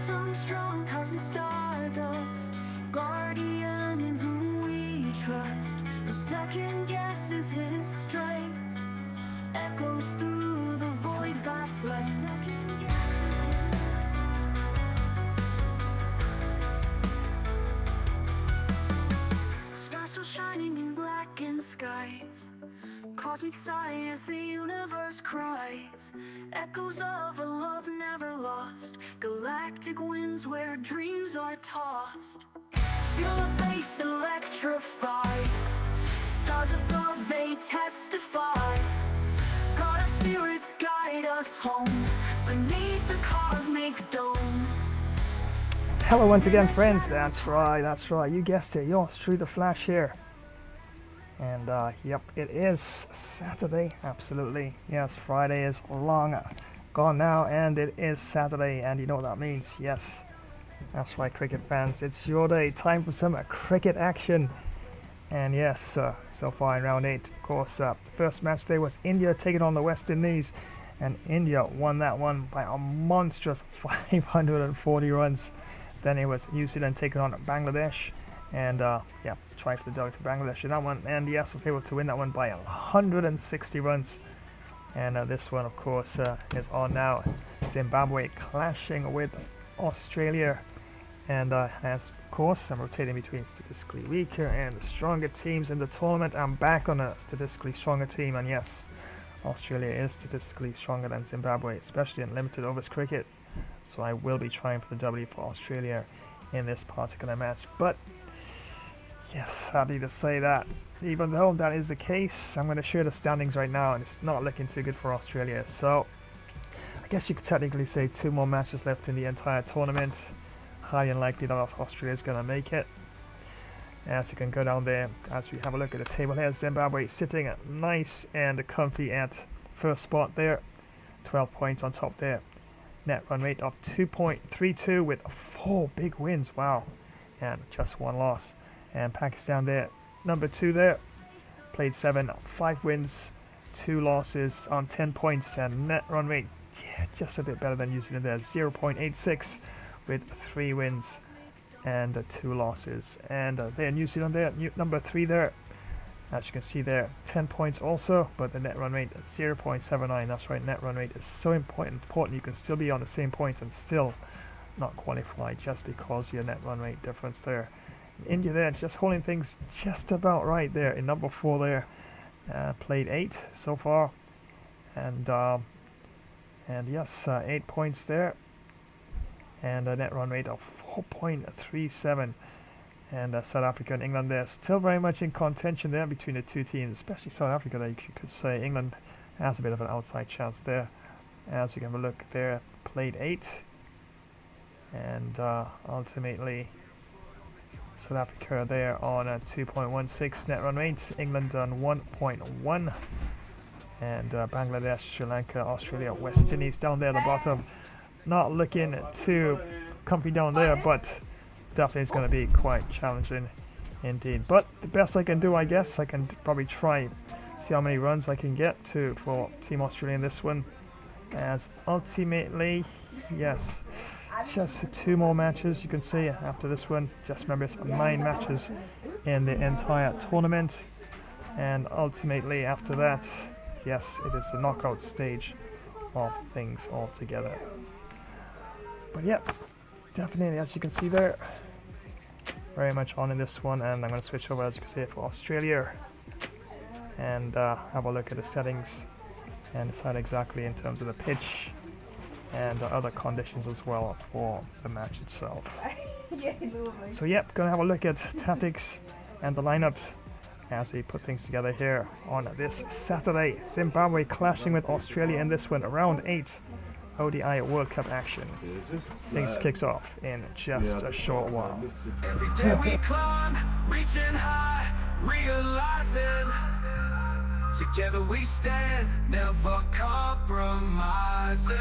some strong cosmic stardust, guardian in whom we trust. No second guesses his strength, echoes through the void vast length. Stars still shining in blackened skies, cosmic sigh as the universe cries, echoes of a love never lost, galactic winds where dreams are tossed. Feel the bass electrify, stars above they testify, God our spirits guide us home, beneath the cosmic dome. Hello once again, friends. That's right, you guessed it, yours truly, the Flash here. And yep, it is Saturday, absolutely. Yes, Friday is long gone now, and it is Saturday, and you know what that means. Yes, that's right, cricket fans, it's your day, time for some cricket action. And yes, so far in round 8, of course, first match today was India taking on the West Indies, and India won that one by a monstrous 540 runs. Then it was New Zealand taking on Bangladesh, and yeah, try for the dog to Bangladesh in that one, and yes, was able to win that one by 160 runs. And this one, of course, is on now. Zimbabwe clashing with Australia, and as of course I'm rotating between statistically weaker and stronger teams in the tournament. I'm back on a statistically stronger team, and yes, Australia is statistically stronger than Zimbabwe, especially in limited overs cricket. So I will be trying for the W for Australia in this particular match. But yes, sadly to say that, even though that is the case, I'm going to share the standings right now, and it's not looking too good for Australia. So I guess you could technically say 2 more matches left in the entire tournament. Highly unlikely that Australia is going to make it. As you can go down there, as we have a look at the table here, Zimbabwe sitting nice and comfy at first spot there, 12 points on top there. Net run rate of 2.32 with 4 big wins, wow, and just 1 loss. And Pakistan there, number 2 there, played 7, 5 wins, 2 losses on 10 points, and net run rate, yeah, just a bit better than New Zealand there, 0.86 with 3 wins and 2 losses. And there, New Zealand there, number 3 there, as you can see there, 10 points also, but the net run rate is 0.79. That's right, net run rate is so important. You can still be on the same points and still not qualify just because your net run rate difference there. India there, just holding things just about right there in number 4 there. Played 8 so far, and yes, 8 points there, and a net run rate of 4.37. And South Africa and England there, still very much in contention there between the 2 teams, especially South Africa there, you could say. England has a bit of an outside chance there. As you can have a look there, played 8, and ultimately South Africa there on a 2.16 net run rate, England on 1.1, and Bangladesh, Sri Lanka, Australia, West Indies down there at the bottom, not looking too comfy down there, but definitely is going to be quite challenging indeed. But the best I can do, I guess, I can probably try see how many runs I can get to for Team Australia in this one, as ultimately, yes, just 2 more matches you can see after this one. Just remember, it's 9 matches in the entire tournament, and ultimately after that, yes, it is the knockout stage of things altogether. But yep, definitely, as you can see there, very much on in this one. And I'm going to switch over, as you can see, for Australia, and have a look at the settings and decide exactly in terms of the pitch and other conditions as well for the match itself. So yep, going to have a look at tactics and the lineup as we put things together here on this Saturday. Zimbabwe clashing with Australia in this one, round 8 ODI World Cup action. Things kicks off in just a short while. Every day we climb, reaching high, realizing together we stand, never compromising.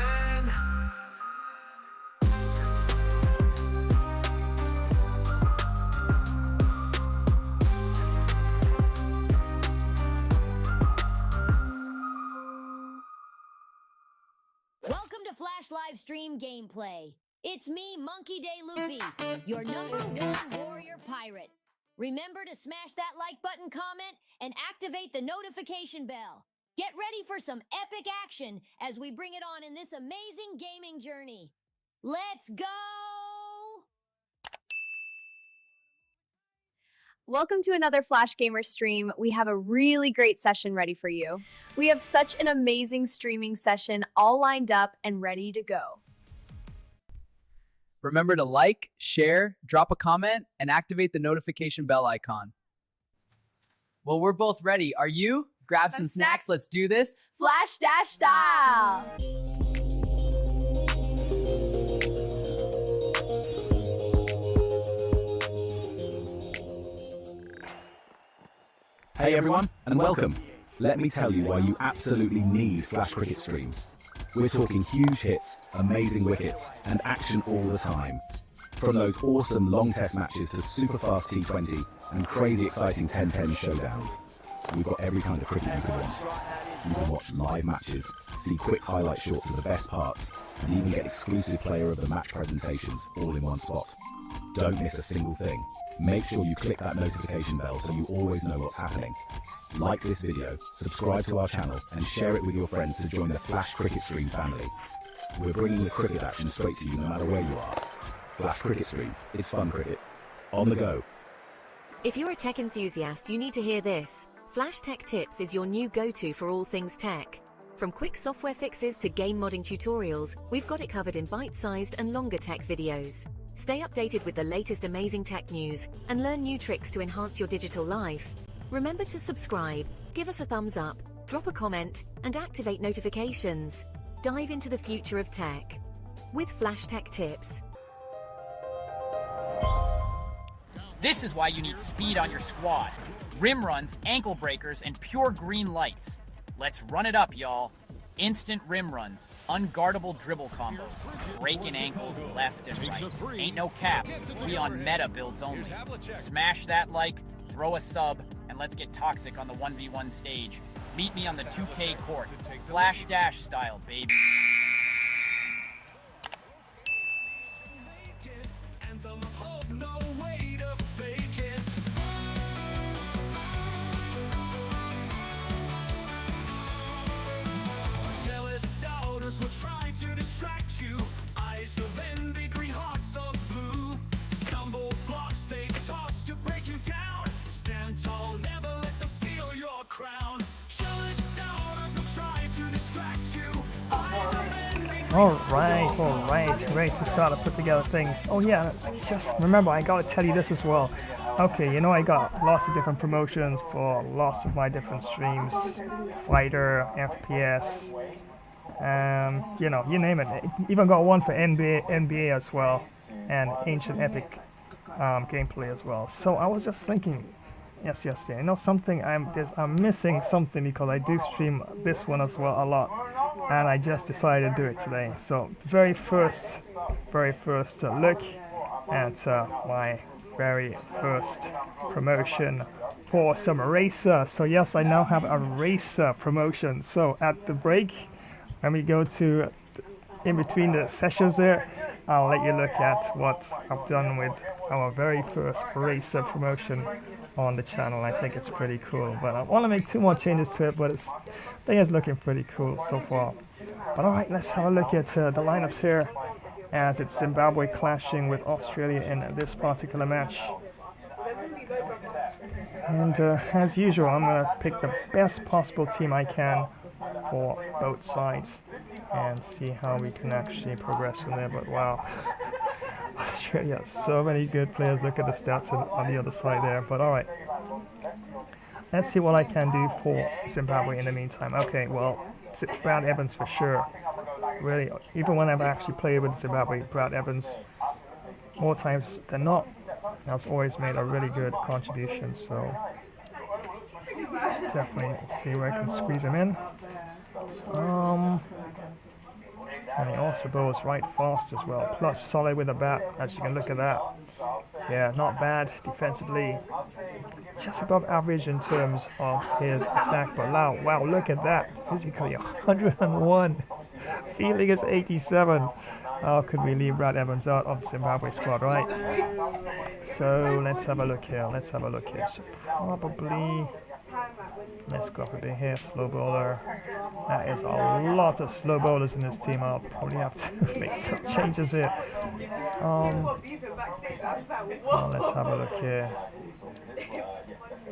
Welcome to Flash Live Stream Gameplay. It's me, Monkey Day Luffy, your #1 warrior pirate. Remember to smash that like button, comment, and activate the notification bell. Get ready for some epic action as we bring it on in this amazing gaming journey. Let's go! Welcome to another Flash Gamer stream. We have a really great session ready for you. We have such an amazing streaming session all lined up and ready to go. Remember to like, share, drop a comment, and activate the notification bell icon. Well, we're both ready. Are you? Grab some snacks. Let's do this. Flash Dash style! Hey everyone, and welcome. Let me tell you why you absolutely need Flash Cricket Stream. We're talking huge hits, amazing wickets, and action all the time. From those awesome long test matches to super fast T20 and crazy exciting 10-10 showdowns. We've got every kind of cricket you could want. You can watch live matches, see quick highlight shorts of the best parts, and even get exclusive player of the match presentations all in one spot. Don't miss a single thing. Make sure you click that notification bell so you always know what's happening. Like this video, subscribe to our channel, and share it with your friends to join the Flash Cricket Stream family. We're bringing the cricket action straight to you no matter where you are. Flash Cricket Stream, it's fun cricket. On the go. If you're a tech enthusiast, you need to hear this. Flash Tech Tips is your new go-to for all things tech. From quick software fixes to game modding tutorials, we've got it covered in bite-sized and longer tech videos. Stay updated with the latest amazing tech news and learn new tricks to enhance your digital life. Remember to subscribe, give us a thumbs up, drop a comment, and activate notifications. Dive into the future of tech with Flash Tech Tips. This is why you need speed on your squad. Rim runs, ankle breakers, and pure green lights. Let's run it up, y'all. Instant rim runs, unguardable dribble combos, breaking ankles left and right. Ain't no cap, we on meta builds only. Smash that like, throw a sub, and let's get toxic on the 1v1 stage. Meet me on the 2K court, Flash Dash style, baby. We're trying to distract you. Eyes of envy, green hearts of blue. Stumble blocks they toss to break you down. Stand tall, never let them steal your crown. Jealous doubters will try to distract you. Eyes of envy. Alright, great to start to put together things. Oh yeah, just remember, I gotta tell you this as well. Okay, you know I got lots of different promotions for lots of my different streams. Fighter, FPS, you know, you name it. Even got one for NBA as well, and Ancient Epic gameplay as well. So I was just thinking, yes, you know something, I'm missing something because I do stream this one as well a lot, and I just decided to do it today. So very first look at my very first promotion for some racer. So yes, I now have a racer promotion. So at the break, when we go to in between the sessions there, I'll let you look at what I've done with our very first racer promotion on the channel. I think it's pretty cool, but I want to make 2 more changes to it, but I think it's looking pretty cool so far. But alright, let's have a look at the lineups here, as it's Zimbabwe clashing with Australia in this particular match. And as usual, I'm going to pick the best possible team I can for both sides and see how we can actually progress from there. But wow, Australia has so many good players. Look at the stats on the other side there. But alright, let's see what I can do for Zimbabwe in the meantime. Okay, well, Brad Evans for sure. Really, even when I've actually played with Zimbabwe, Brad Evans, more times than not, has always made a really good contribution. So definitely see where I can squeeze him in. And he also goes right fast as well, plus solid with a bat, as you can look at that. Yeah, not bad defensively, just above average in terms of his attack. But wow, look at that, physically 101, feeling is 87. How could we leave Brad Evans out of Zimbabwe squad, right? So let's have a look here. Let's have a look here. So probably let's go up a bit here. Slow bowler. That is a lot of slow bowlers in this team. I'll probably have to make some changes here. Let's have a look here.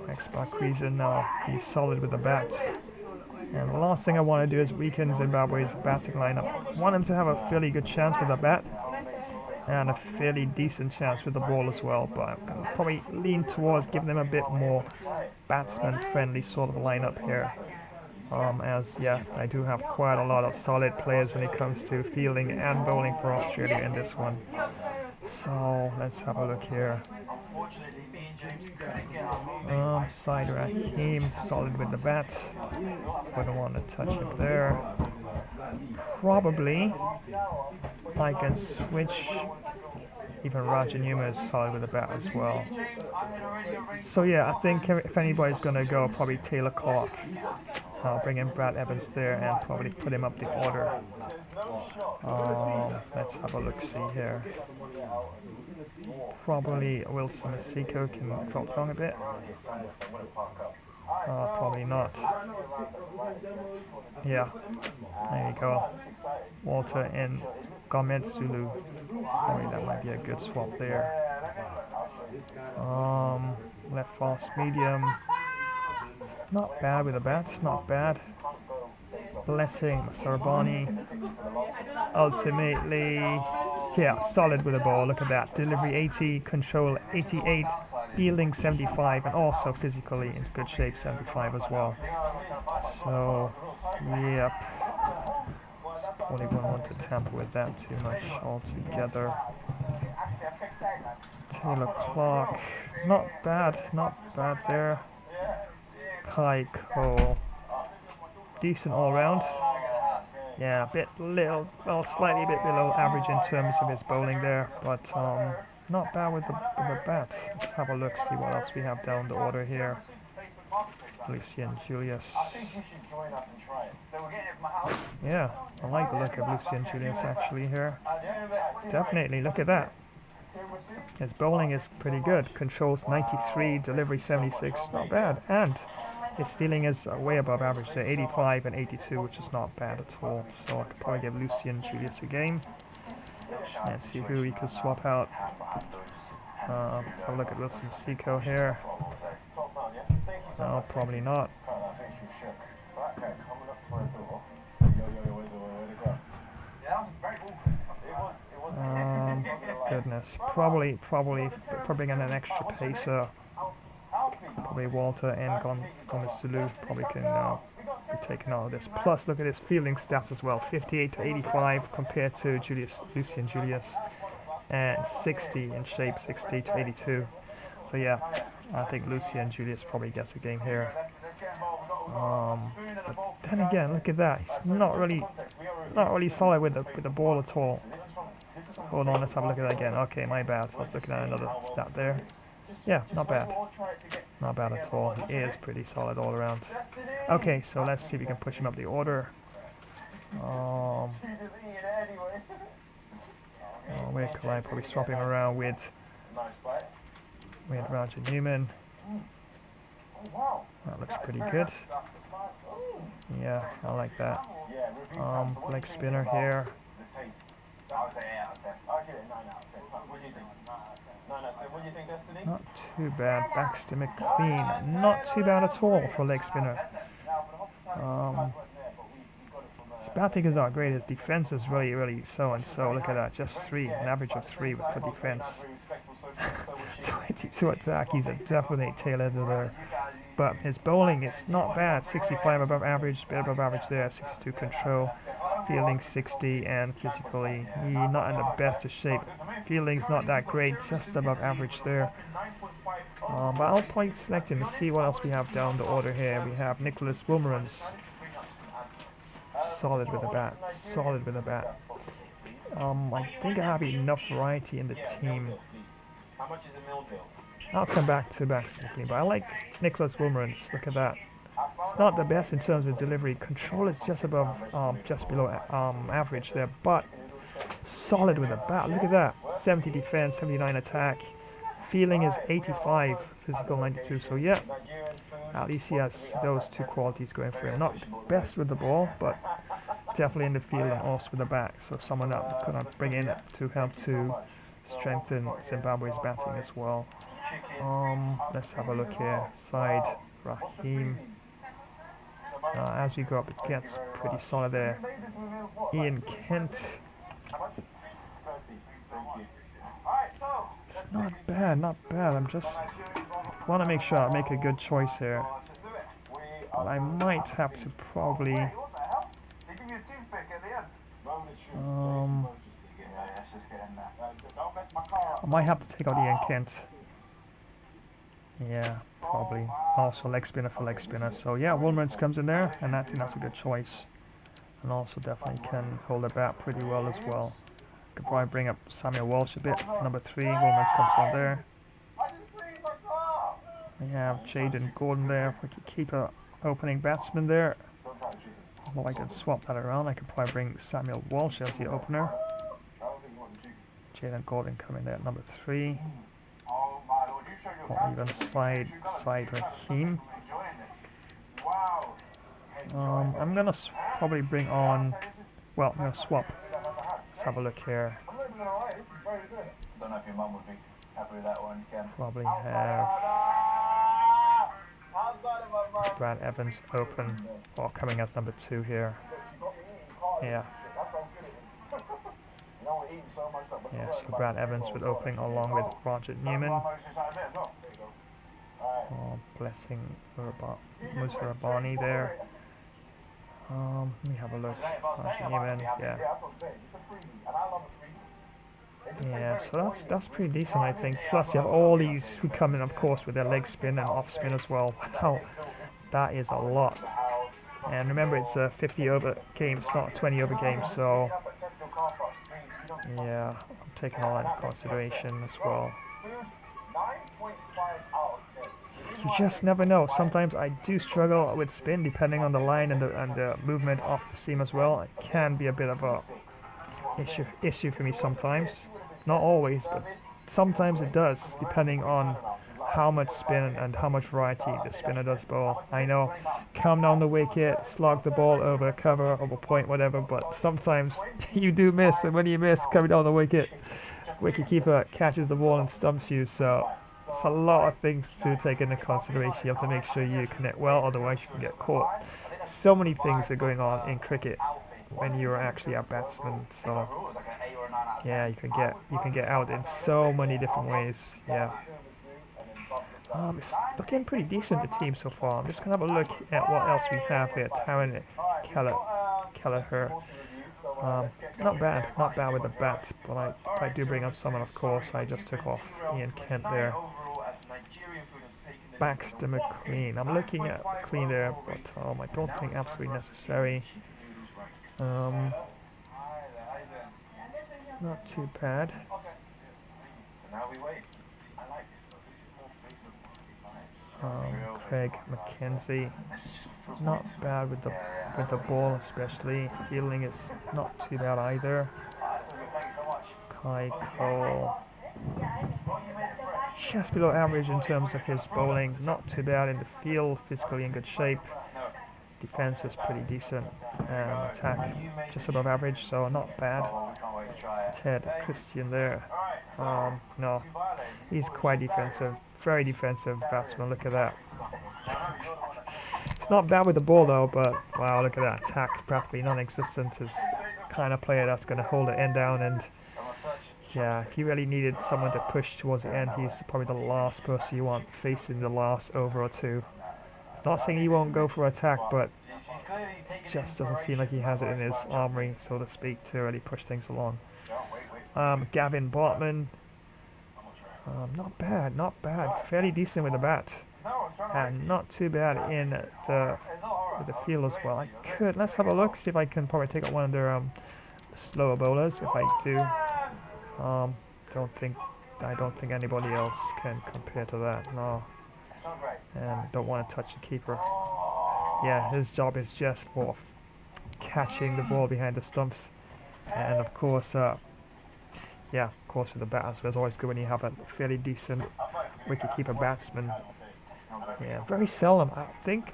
X-Bar Creason now. He's solid with the bat. And the last thing I want to do is weaken Zimbabwe's batting lineup. I want him to have a fairly good chance with the bat and a fairly decent chance with the ball as well, but I'm going to probably lean towards giving them a bit more batsman-friendly sort of lineup here. As I do have quite a lot of solid players when it comes to fielding and bowling for Australia in this one. So let's have a look here. Side Raheem, solid with the bat. Wouldn't want to touch him there. Probably I can switch. Even Roger Newman is solid with the bat as well. So yeah, I think if anybody's going to go, probably Taylor Clark. I'll bring in Brad Evans there and probably put him up the order. Let's have a look-see here. Probably Wilson Masiko can drop down a bit. Probably not. Yeah, there you go. Walter and Garment Zulu. Probably that might be a good swap there. Left fast medium. Not bad with the bats, not bad. Blessing Sarabani. Ultimately, yeah, solid with the ball. Look at that. Delivery 80, control 88, fielding 75, and also physically in good shape 75 as well. So, yep. Probably wouldn't want to tamper with that too much altogether. Taylor Clark. Not bad there. Kai Cole. Decent all round. Yeah, slightly a bit below average in terms of his bowling there, but not bad with the bat. Let's have a look, see what else we have down the order here. Lucian Julius. Yeah, I like the look of Lucian Julius actually here. Definitely, look at that. His bowling is pretty good. Controls 93, delivery 76, not bad. And his fielding is way above average there, 85 and 82, which is not bad at all. So I could probably give Lucian Julius a game. And see who we could swap out. Let's have a look at Wilson Masiko here. No, probably not. Goodness, probably putting in an extra pacer. Probably Walter and Gomez Zulu probably can be taken out of this. Plus, look at his fielding stats as well: 58 to 85 compared to Lucian Julius, and 60 in shape, 60 to 82. So yeah, I think Lucian Julius probably gets a game here. But then again, look at that. He's not really solid with the ball at all. Hold on, let's have a look at that again. Okay, my bad. So I was looking at another stat there. Yeah, not bad. Not bad at all. He is pretty solid all around. Okay, so let's see if we can push him up the order. Where could I probably swap him around with Roger Newman? That looks pretty good. Yeah, I like that. Leg spinner here. Not too bad. Baxter McLean. Not too bad at all for leg spinner. His batting is not great. His defense is really so-and-so. Look at that. Just 3. An average of 3 for defense. 22 attack. He's a definite tail ender there. But his bowling is not bad. 65 above average. Bit above average there. 62 control. Fielding 60, and physically he's not in the best of shape. Fielding's not that great, just above average there. But I'll probably select him to see what else we have down the order here. We have Nicholas Wilmerans. Solid with the bat. Solid with the bat. I think I have enough variety in the team. I'll come back to simply, but I like Nicholas Wilmerans. Look at that. It's not the best in terms of delivery. Control is just above, just below average there, but solid with the bat. Look at that. 70 defense, 79 attack. Fielding is 85, physical 92. So yeah, at least he has those two qualities going for him. Not the best with the ball, but definitely in the field and also with the bat. So someone that could bring in to help to strengthen Zimbabwe's batting as well. Let's have a look here. Side Rahim. As we go up, it gets pretty solid there. Ian Kent. It's not bad, not bad. I'm just want to make sure I make a good choice here. But I might have to probably. I might have to take out Ian Kent. Yeah, probably. Also leg spinner for leg spinner. So yeah, Wilmans comes in there, and I think that's a good choice. And also definitely can hold the bat pretty well as well. Could probably bring up Samuel Walsh a bit. Number 3, Wilmans comes on there. We have Jaden Gordon there. We could keep a opening batsman there. Well, I can swap that around. I could probably bring Samuel Walsh as the opener. Jaden Gordon coming there at number 3. Or even side Raheem. I'm gonna probably bring on. Well, I'm gonna swap. Let's have a look here. Probably have Brad Evans open or coming as number 2 here. Yeah. Yeah, so Brad Evans with opening along with Roger Newman. Blessing Musa Rabani there. Let me have a look. Roger Newman, yeah. Yeah, so that's pretty decent, I think. Plus you have all these who come in, of course, with their leg spin and off spin as well. Wow, that is a lot. And remember, it's a 50 over game, it's not a 20 over game, so yeah, I'm taking all that into consideration as well. You just never know. Sometimes I do struggle with spin, depending on the line and the movement off the seam as well. It can be a bit of a issue for me sometimes. Not always, but sometimes it does, depending on how much spin and how much variety the spinner does bowl. I know, come down the wicket, slog the ball over cover, over point, whatever, but sometimes you do miss, and when you miss coming down the wicket keeper catches the ball and stumps you, so it's a lot of things to take into consideration. You have to make sure you connect well, otherwise you can get caught. So many things are going on in cricket when you're actually a batsman, so yeah, you can get out in so many different ways. Yeah. It's looking pretty decent, the team so far. I'm just gonna have a look at what else we have here. Taryn Kelleher. Not bad with the bat, but I do bring up someone, of course. I just took off Ian Kent there. Baxter McQueen. I'm looking at McQueen there, but I don't think absolutely necessary. Not too bad. Craig McKenzie, not bad with the ball, especially. Fielding is not too bad either. Kai Cole, just below average in terms of his bowling. Not too bad in the field, physically in good shape. Defense is pretty decent. Attack just above average, so not bad. Ted Christian there. No, he's quite defensive. Very defensive batsman, look at that. It's not bad with the ball though, but wow, look at that. Attack practically non-existent. Is the kind of player that's going to hold the end down, and yeah, if you really needed someone to push towards the end, he's probably the last person you want facing the last over or two. It's not saying he won't go for attack, but it just doesn't seem like he has it in his armory, so to speak, to really push things along. Gavin Bartman. Not bad. Fairly decent with the bat, and not too bad in the field as well. Let's have a look, see if I can probably take out one of their slower bowlers. If I do, I don't think anybody else can compare to that. No, and don't want to touch the keeper. Yeah, his job is just for catching the ball behind the stumps, and of course yeah, of course with the batsman, it's always good when you have a fairly decent wicketkeeper batsman. Yeah, very seldom. I think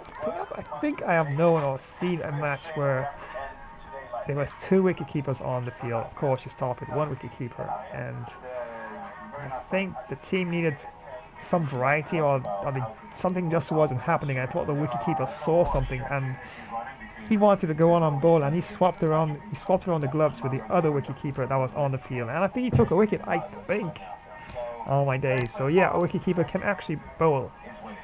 I have known or seen a match where there was 2 wicketkeepers on the field. Of course, you start with 1 wicketkeeper, and I think the team needed some variety, or something just wasn't happening. I thought the wicketkeeper saw something, and he wanted to go on bowl, and he swapped around the gloves with the other wicketkeeper that was on the field, and I think he took a wicket. I think. Oh my days! So yeah, a wicketkeeper can actually bowl.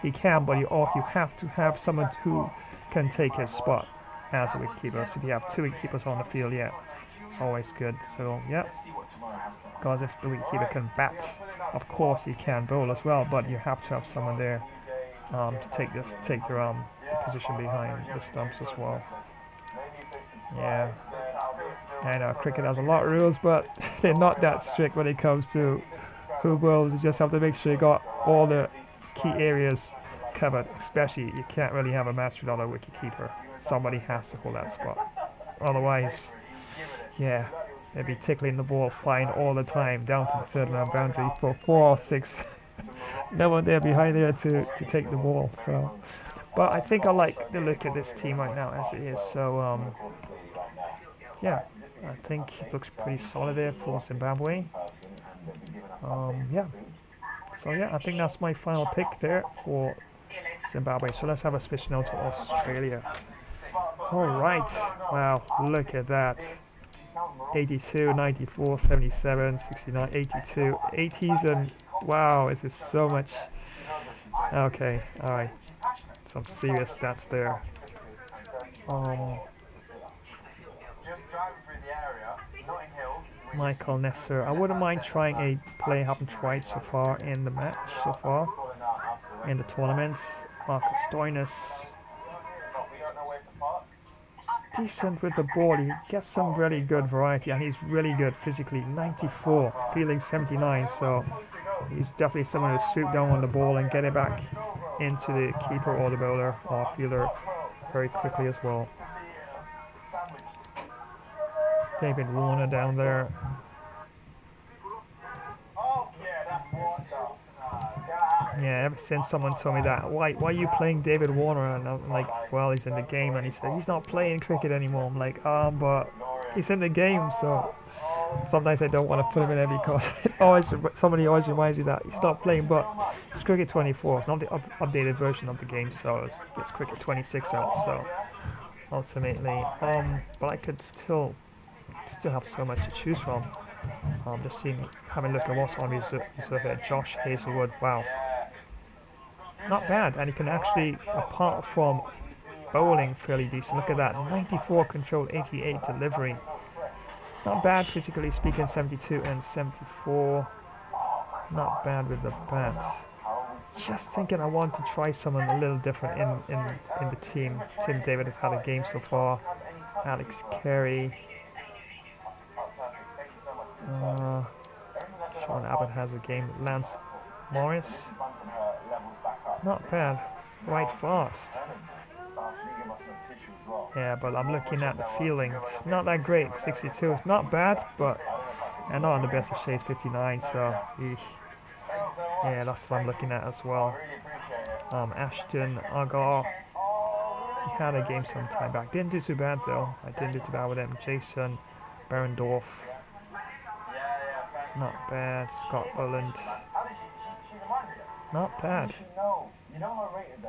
He can, but you have to have someone who can take his spot as a wicketkeeper. So if you have 2 wicketkeepers on the field, yeah, it's always good. So yeah, because if the wicketkeeper can bat, of course he can bowl as well, but you have to have someone there to take the position behind the stumps as well. Yeah, I know cricket has a lot of rules, but they're not that strict when it comes to who bowls. You just have to make sure you got all the key areas covered. Especially, you can't really have a match without a wicketkeeper. Somebody has to hold that spot. Otherwise, yeah, they'd be tickling the ball fine all the time down to the 3rd man boundary for 4 or 6. No one there behind there to take the ball. So, but I think I like the look of this team right now as it is. So yeah, I think it looks pretty solid there for Zimbabwe. Yeah. So yeah, I think that's my final pick there for Zimbabwe. So let's have a switch now to Australia. Alright, wow, look at that. 82, 94, 77, 69, 82, 80s, and wow, this is so much. Okay, alright. Some serious stats there. Michael Nesser. I wouldn't mind trying a play I haven't tried so far in the match, so far in the tournaments. Marcus Stoinis. Decent with the ball. He gets some really good variety, and he's really good physically. 94, feeling 79. So he's definitely someone who swoop down on the ball and get it back into the keeper or the bowler or fielder very quickly as well. David Warner down there. Yeah, ever since someone told me that, why are you playing David Warner? And I'm like, well, he's in the game, and he said he's not playing cricket anymore. I'm like, but he's in the game, so sometimes I don't want to put him in there because somebody always reminds you that he's not playing. But it's Cricket 24. It's not the updated version of the game, so it's Cricket 26 out. So ultimately, but I could still have so much to choose from. Just having a look at what's on reserve here. Josh Hazelwood, wow. Not bad, and he can actually, apart from bowling, fairly decent. Look at that, 94 control, 88 delivery. Not bad physically speaking, 72 and 74. Not bad with the bats. Just thinking I want to try someone a little different in the team. Tim David has had a game so far. Alex Carey. Sean Abbott has a game. Lance Morris. Not bad. Right fast. Yeah, but I'm looking at the fielding. It's not that great. 62. It's not bad, but I'm not on the best of shades. 59. So, yeah, that's what I'm looking at as well. Ashton Agar. He had a game some time back. Didn't do too bad though. I didn't do too bad with him. Jason Berendorf. Not bad. Scott Boland. Not bad.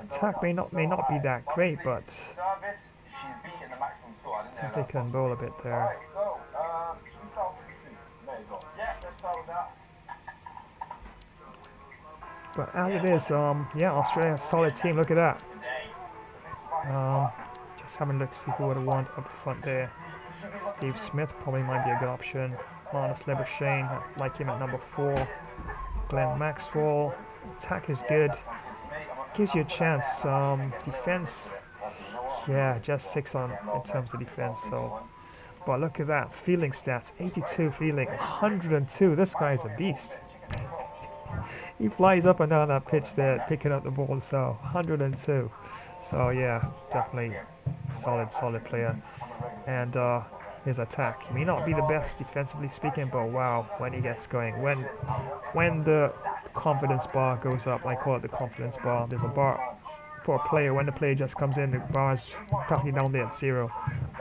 Attack may not be that great, but Tappy can bowl a bit there. But as it is, yeah, Australia, solid team. Look at that. Just having a look to see who would have won up front there. Steve Smith probably might be a good option. Marnus Labuschagne, I like him at number 4. Glenn Maxwell, attack is good. Gives you a chance. Defense, yeah, just 6 on in terms of defense. So, but look at that fielding stats: 82 fielding, 102. This guy is a beast. He flies up and down that pitch there, picking up the ball. So 102. So yeah, definitely solid player. And his attack. He may not be the best defensively speaking, but wow, when he gets going, when the confidence bar goes up, I call it the confidence bar. There's a bar for a player. When the player just comes in, the bar is practically down there at 0.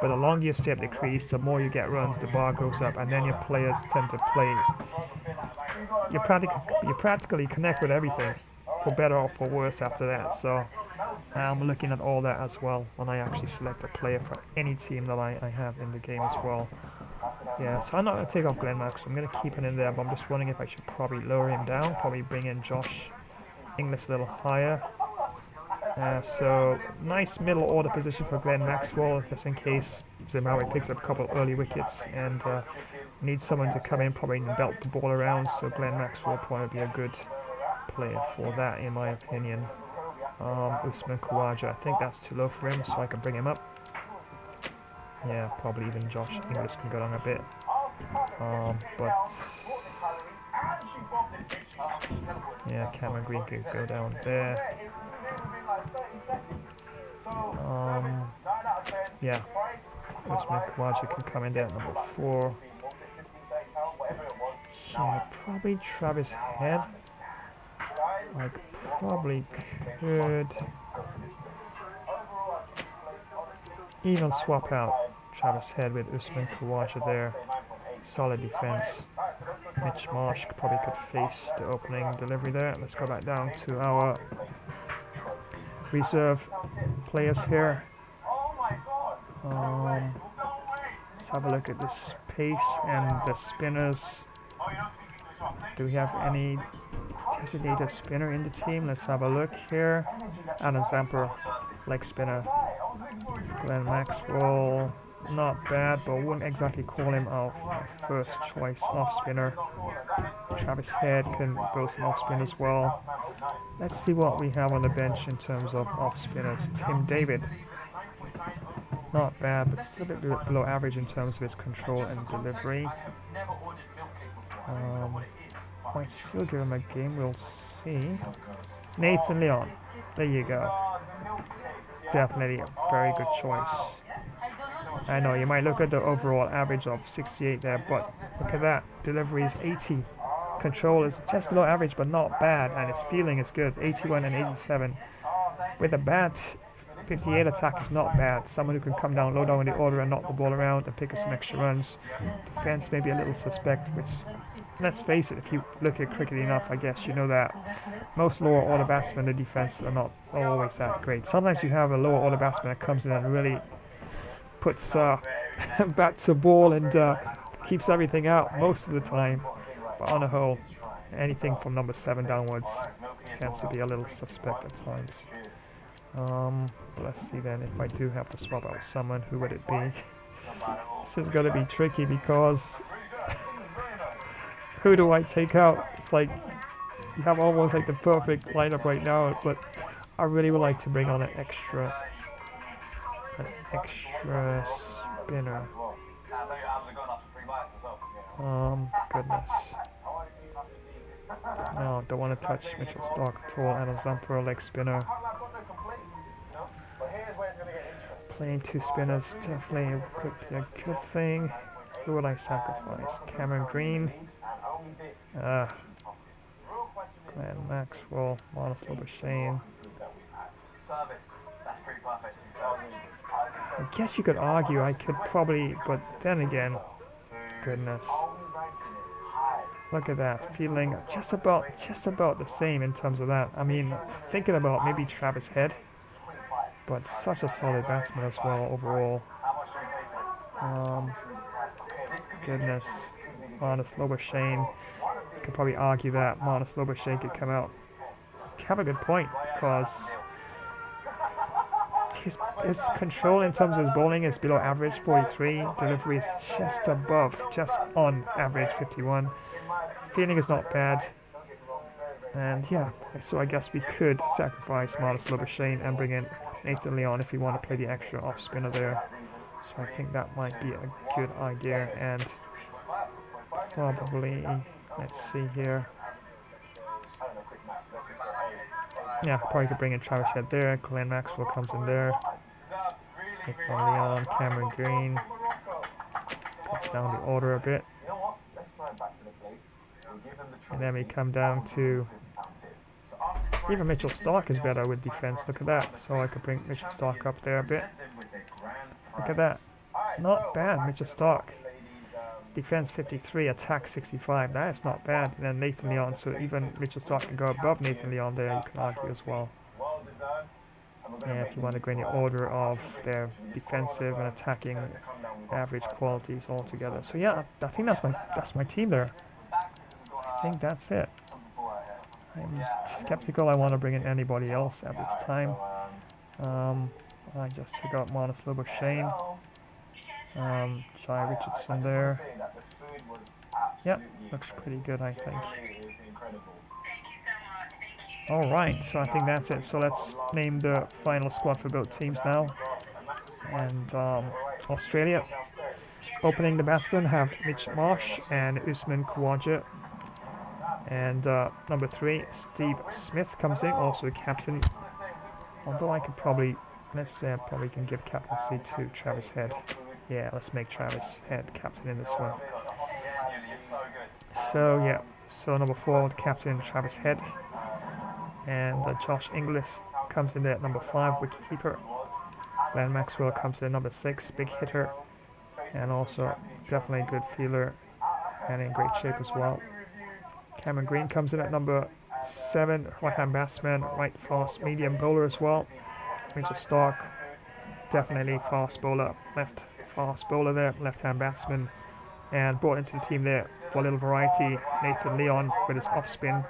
But the longer you stay up the crease, the more you get runs, the bar goes up, and then your players tend to play. You practically connect with everything, for better or for worse after that. So I'm looking at all that as well when I actually select a player for any team that I have in the game as well. Yeah, so I'm not going to take off Glenn Max. I'm going to keep him in there, but I'm just wondering if I should probably lower him down, probably bring in Josh Inglis a little higher. So nice middle order position for Glenn Maxwell, just in case Zimbabwe picks up a couple early wickets and needs someone to come in, probably belt the ball around. So Glenn Maxwell will probably be a good player for that, in my opinion. Usman Khawaja, I think that's too low for him, so I can bring him up. Yeah, probably even Josh Inglis can go down a bit. But yeah, Cameron Green could go down there. Yeah, Usman Khawaja can come in there at number 4. Yeah, probably Travis Head. I probably could even swap out Travis Head with Usman Khawaja there. Solid defense. Mitch Marsh probably could face the opening delivery there. Let's go back down to our reserve players here. Let's have a look at this pace and the spinners. Do we have any designated spinner in the team? Let's have a look here. Adam Zamper, leg spinner. Glenn Maxwell, not bad, but wouldn't exactly call him our first choice off spinner. Travis Head can go some off spin as well. Let's see what we have on the bench in terms of off spinners. Tim David, not bad, but still a bit below average in terms of his control and delivery. Might still give him a game, we'll see. Nathan Leon, there you go. Definitely a very good choice. I know you might look at the overall average of 68 there, but look at that. Delivery is 80. Control is just below average, but not bad, and his feeling is good. 81 and 87. With a bat, 58 attack is not bad. Someone who can come down low down in the order and knock the ball around and pick up some extra runs. Defense may be a little suspect, which, let's face it, if you look at cricket enough, I guess you know that most lower order batsmen, the defense are not always that great. Sometimes you have a lower order batsman that comes in and really puts bat to ball and keeps everything out most of the time. But on the whole, anything from number 7 downwards tends to be a little suspect at times. Let's see then, if I do have to swap out someone, who would it be? This is going to be tricky because who do I take out? It's like you have almost like the perfect lineup right now, but I really would like to bring on an extra spinner. Goodness. No, don't want to touch Mitchell Stark at all. Adam Zamper, leg spinner. Playing 2 spinners definitely could be a good thing. Who would I sacrifice? Cameron Green. Glenn Maxwell, Marnus Labuschagne. I guess you could argue I could probably, but then again, goodness. Look at that, feeling just about the same in terms of that. I mean, thinking about maybe Travis Head, but such a solid batsman as well overall. Goodness, Marnus Labuschagne. Could probably argue that Marnus Labuschagne could come out. Have a good point, because his control in terms of his bowling is below average, 43. Delivery is just on average, 51. Fielding is not bad. And yeah, so I guess we could sacrifice Marnus Labuschagne and bring in Nathan Leon if we want to play the extra off spinner there. So I think that might be a good idea, and probably, let's see here. Yeah, probably could bring in Travis Head there. Glenn Maxwell comes in there. Nathan Leon, Cameron Green. down the order a bit. And then we come down to even Mitchell Stark is better with defense. Look at that. So I could bring Mitchell Stark up there a bit. Look at that. Not bad, Mitchell Stark. Defense 53, attack 65. That is not bad. And then Nathan Leon. So even Mitchell Stark can go above Nathan Leon there, you can argue as well. Yeah, if you want to go in the order of their defensive and attacking average qualities altogether. So yeah, I think that's my team there. I think that's it. I'm skeptical I want to bring in anybody else at this time. I just took out Marnus Lobo-Shane. Jai Richardson there. Yep, looks pretty good, I think. Alright, so I think that's it. So let's name the final squad for both teams now. And Australia. Opening the batsmen have Mitch Marsh and Usman Khawaja. And number 3, Steve Smith comes in, also the captain. Although I could probably, probably can give captaincy to Travis Head. Yeah, let's make Travis Head captain in this one. So yeah, so number 4, the captain Travis Head. And Josh Inglis comes in there at number 5, wicketkeeper. Glenn Maxwell comes in at number 6, big hitter. And also definitely a good fielder and in great shape as well. Cameron Green comes in at number 7, right-hand batsman, right fast medium bowler as well. Mitchell Stark, definitely fast bowler, left fast bowler there, left-hand batsman. And brought into the team there for a little variety, Nathan Leon with his off-spin.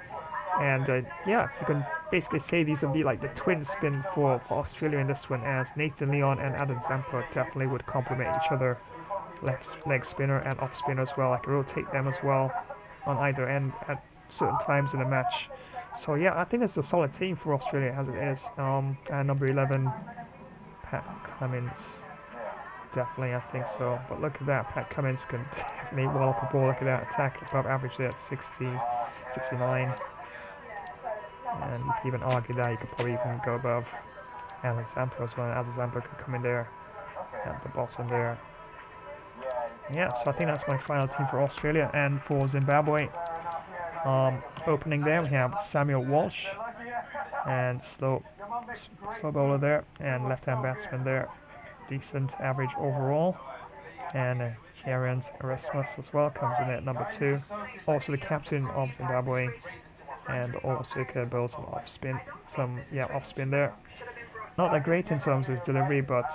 And yeah, you can basically say these will be like the twin spin for Australia in this one, as Nathan Leon and Adam Zampa definitely would complement each other. Left leg spinner and off spinner as well. I can rotate them as well on either end at certain times in the match. So yeah, I think it's a solid team for Australia as it is. And number 11, Pat Cummins. Definitely, I think so. But look at that, Pat Cummins can definitely wall up a ball. Look at that, attack above average there at 60, 69. And you could even argue that you could probably even go above Alex Zampa as well. Alex Zampa could come in there at the bottom there. Yeah, so I think that's my final team for Australia. And for Zimbabwe, opening there we have Samuel Walsh and slow bowler there, and left-hand batsman there, decent average overall. And Chevrons Erasmus as well comes in at number 2. Also the captain of Zimbabwe, and also could bowl some off spin there. Not that great in terms of delivery, but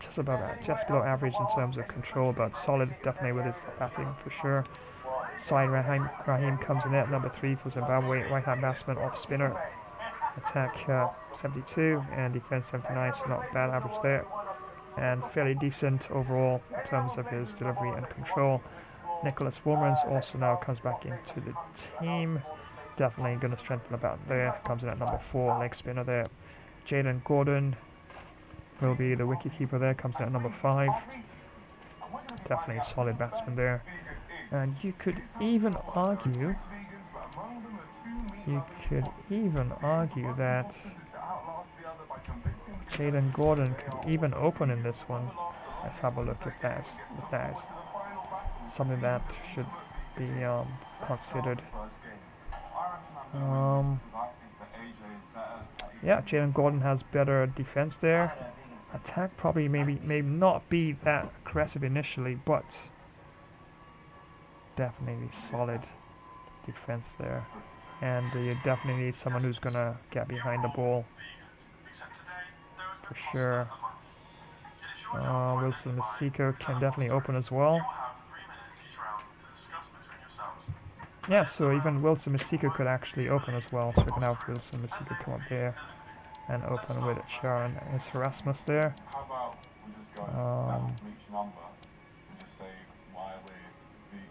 just below average in terms of control, but solid definitely with his batting for sure. Saeed Rahim comes in at number 3 for Zimbabwe, right-hand batsman, off spinner. Attack 72 and defense 79, so not bad average there. And fairly decent overall in terms of his delivery and control. Nicholas Wormans also now comes back into the team. Definitely going to strengthen the bat there. Comes in at number 4, leg spinner there. Jaden Gordon will be the wicketkeeper there. Comes in at number 5. Definitely a solid batsman there. And you could even argue that Jaden Gordon could even open in this one. Let's have a look if that is something that should be considered. Yeah, Jaden Gordon has better defense there. Attack probably may not be that aggressive initially, but definitely solid defense there. And you definitely need someone who's gonna get behind the ball for sure. Wilson Masiko can definitely open as well. Yeah, so even Wilson Masiko could actually open as well. So we can have Wilson Masiko come up there and open with Sharon and Erasmus there.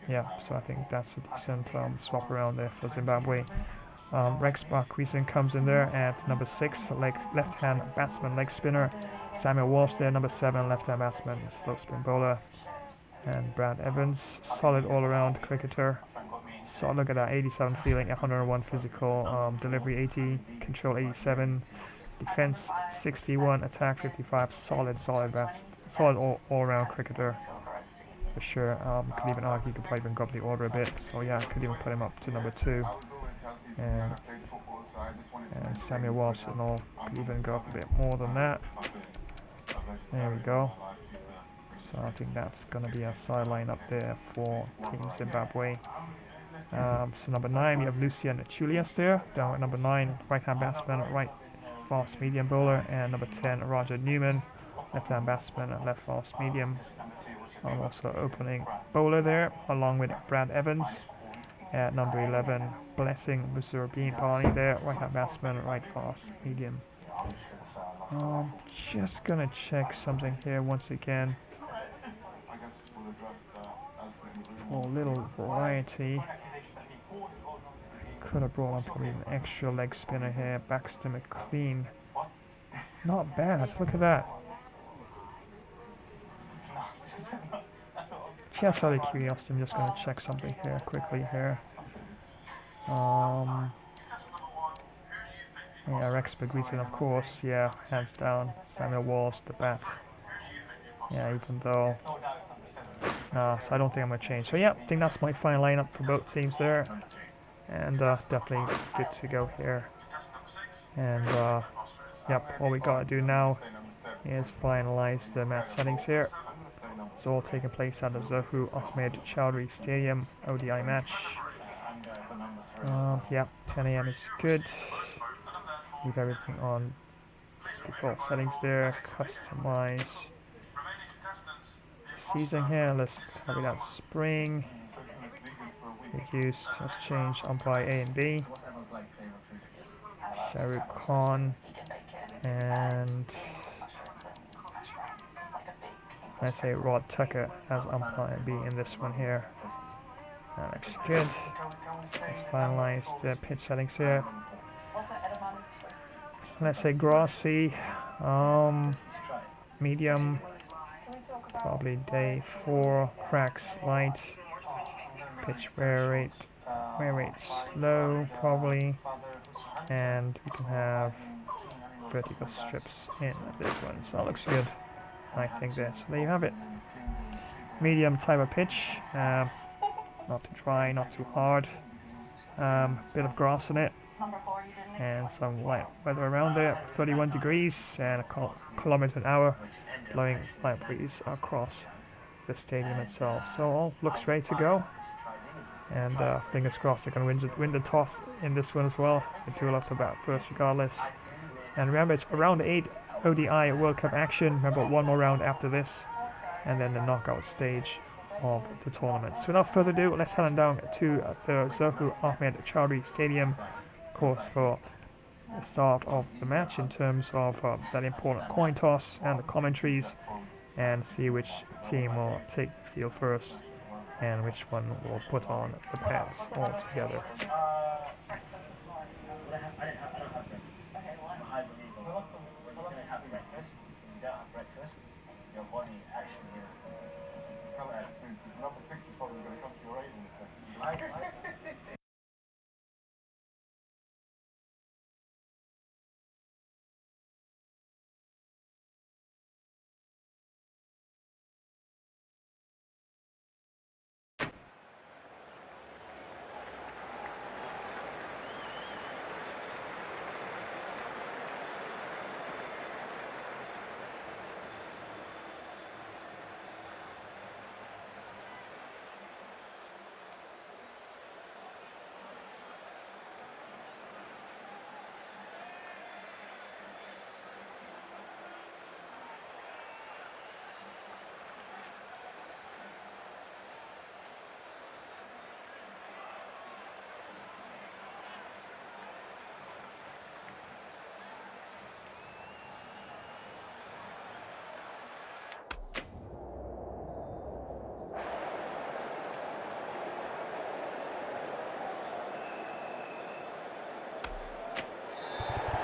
Yeah, so I think that's a decent swap around there for Zimbabwe. Rex Marqueson comes in there at number 6, left-hand batsman, leg spinner. Samuel Walsh there, number 7, left-hand batsman, slow spin bowler. And Brad Evans, solid all-around cricketer. So look at that, 87 fielding, 101 physical, delivery 80, control 87, defense 61, attack 55, solid all-around cricketer. for sure. Could even argue, could probably even go up the order a bit. So yeah, could even put him up to number 2. And Samuel Walsh and all could even go up a bit more than that. There we go. So I think that's going to be a sideline up there for Team Zimbabwe. So number 9, we have Lucian Julius there. Down at number 9, right-hand batsman, right fast medium bowler. And number 10, Roger Newman, left-hand batsman and left fast medium. Also opening bowler there, along with Brad Evans. At number 11, Blessing Musurbean Barney there, right-hand batsman, right fast medium. Just gonna check something here once again for a little variety. Could have brought on probably an extra leg spinner here. Baxter McLean, not bad. Look at that. Just out of curiosity, I'm just going to check something here quickly here. Yeah, Rex Baggy, of course. Yeah, hands down. Samuel Walsh, the bat. Yeah, even though. So I don't think I'm going to change. So yeah, I think that's my final lineup for both teams there. And definitely good to go here. And yep, all we got to do now is finalize the match settings here. It's all taking place at the Zahu Ahmed Chowdhury Stadium ODI match. Yeah, 10 AM is good. Leave everything on default settings there. Customize season here. Let's have it out spring. Reduce. Let's change umpire A and B. Shahrukh Khan and let's say Rod Tucker as umpire B in this one here. That looks good. Let's finalize the pitch settings here. Let's say grassy, medium, probably day 4, cracks light, pitch wear rate slow probably, and we can have vertical strips in this one. So that looks good, I think there. So there you have it. Medium type of pitch, not too dry, not too hard, bit of grass in it, and some light weather around it. 31 degrees and a kilometer an hour, blowing light breeze across the stadium itself. So all looks ready to go, and fingers crossed they're going to win the toss in this one as well. They do love to bat first regardless. And remember, it's round 8 ODI World Cup action. Remember, one more round after this, and then the knockout stage of the tournament. So without further ado, let's head on down to the Zahu Ahmed Chowdhury Stadium, of course, for the start of the match in terms of that important coin toss and the commentaries, and see which team will take the field first and which one will put on the pads all together.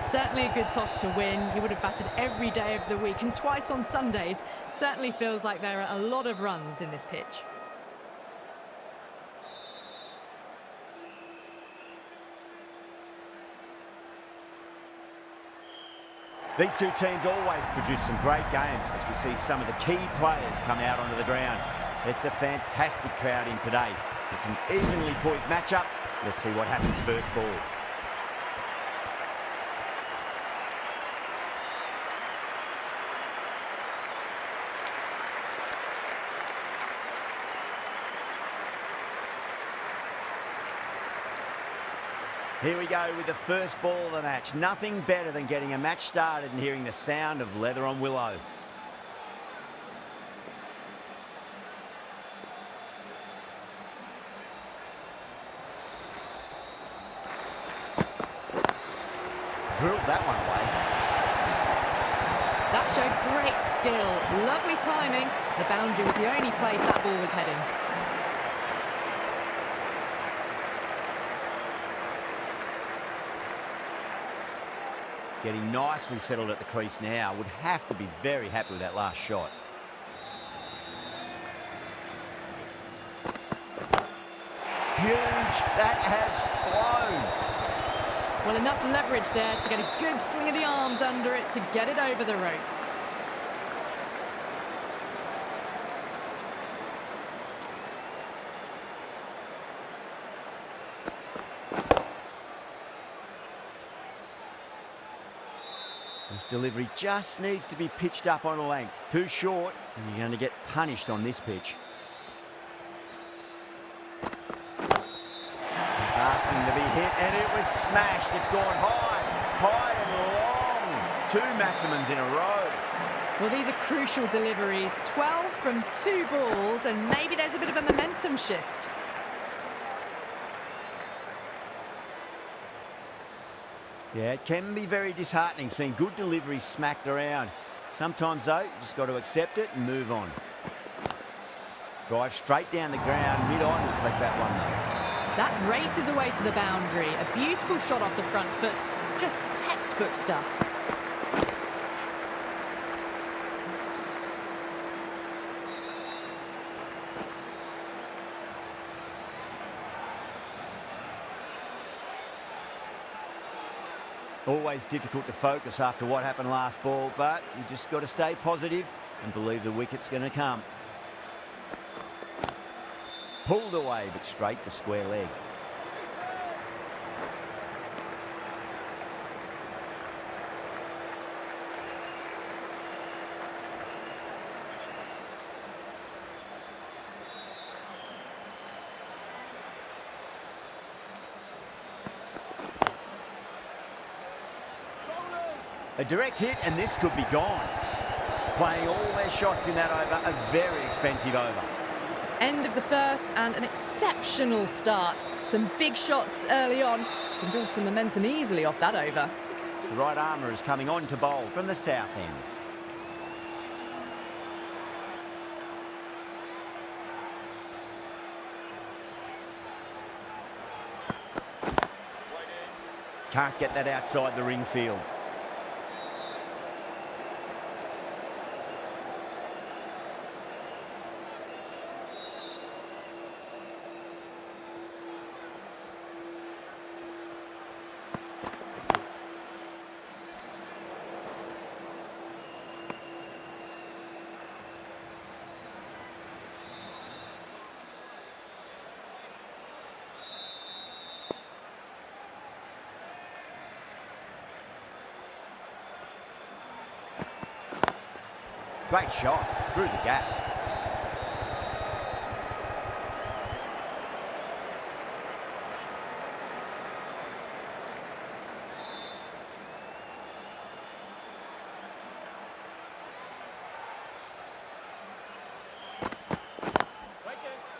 Certainly a good toss to win. He would have batted every day of the week and twice on Sundays. Certainly feels like there are a lot of runs in this pitch. These two teams always produce some great games as we see some of the key players come out onto the ground. It's a fantastic crowd in today. It's an evenly poised matchup. Let's see what happens first ball. Here we go with the first ball of the match. Nothing better than getting a match started and hearing the sound of leather on willow. Drilled that one away. That showed great skill. Lovely timing. The boundary was the only place that ball was heading. Getting nicely settled at the crease now. Would have to be very happy with that last shot. Huge. That has flown. Well, enough leverage there to get a good swing of the arms under it to get it over the rope. This delivery just needs to be pitched up on a length. Too short, and you're going to get punished on this pitch. It's asking to be hit, and it was smashed. It's gone high and long. 2 maximums in a row. Well, these are crucial deliveries. 12 from 2 balls, and maybe there's a bit of a momentum shift. Yeah, it can be very disheartening seeing good deliveries smacked around. Sometimes, though, you just got to accept it and move on. Drive straight down the ground, mid-on, and collect that one, though. That races away to the boundary. A beautiful shot off the front foot. Just textbook stuff. Always difficult to focus after what happened last ball, but you just got to stay positive and believe the wicket's going to come. Pulled away, but straight to square leg. A direct hit, and this could be gone. Playing all their shots in that over, a very expensive over. End of the first and an exceptional start. Some big shots early on. Can build some momentum easily off that over. The right armour is coming on to bowl from the south end. Can't get that outside the ring field. Great shot through the gap.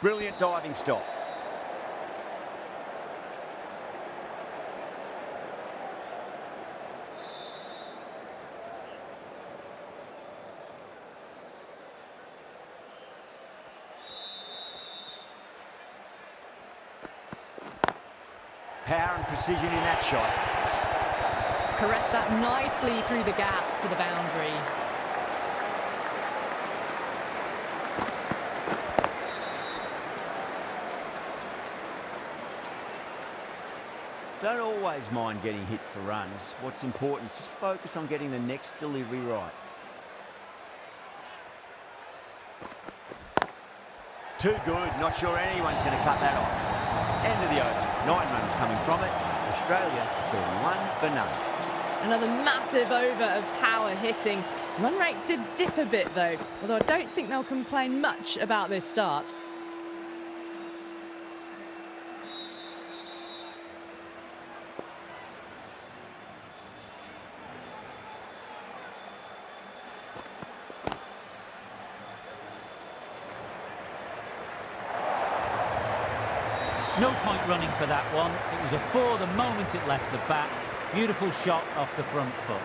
Brilliant diving stop. Power and precision in that shot. Caressed that nicely through the gap to the boundary. Don't always mind getting hit for runs. What's important is just focus on getting the next delivery right. Too good. Not sure anyone's going to cut that off. End of the over. 9 runs coming from it. Australia 31 for none. Another massive over of power hitting. Run rate did dip a bit though, although I don't think they'll complain much about this start. No point running for that one. It was a 4 the moment it left the bat. Beautiful shot off the front foot.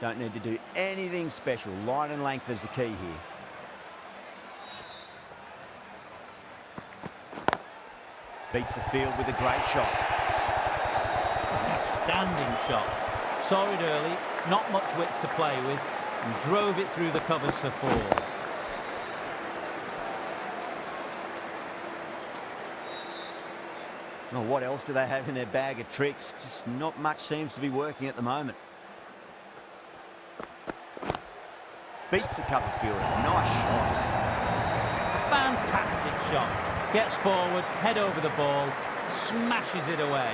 Don't need to do anything special. Line and length is the key here. Beats the field with a great shot. It's an outstanding shot. Saw it early, not much width to play with, and drove it through the covers for 4. Well, what else do they have in their bag of tricks? Just not much seems to be working at the moment. Beats the cover fielder. Nice shot. Fantastic shot. Gets forward, head over the ball, smashes it away.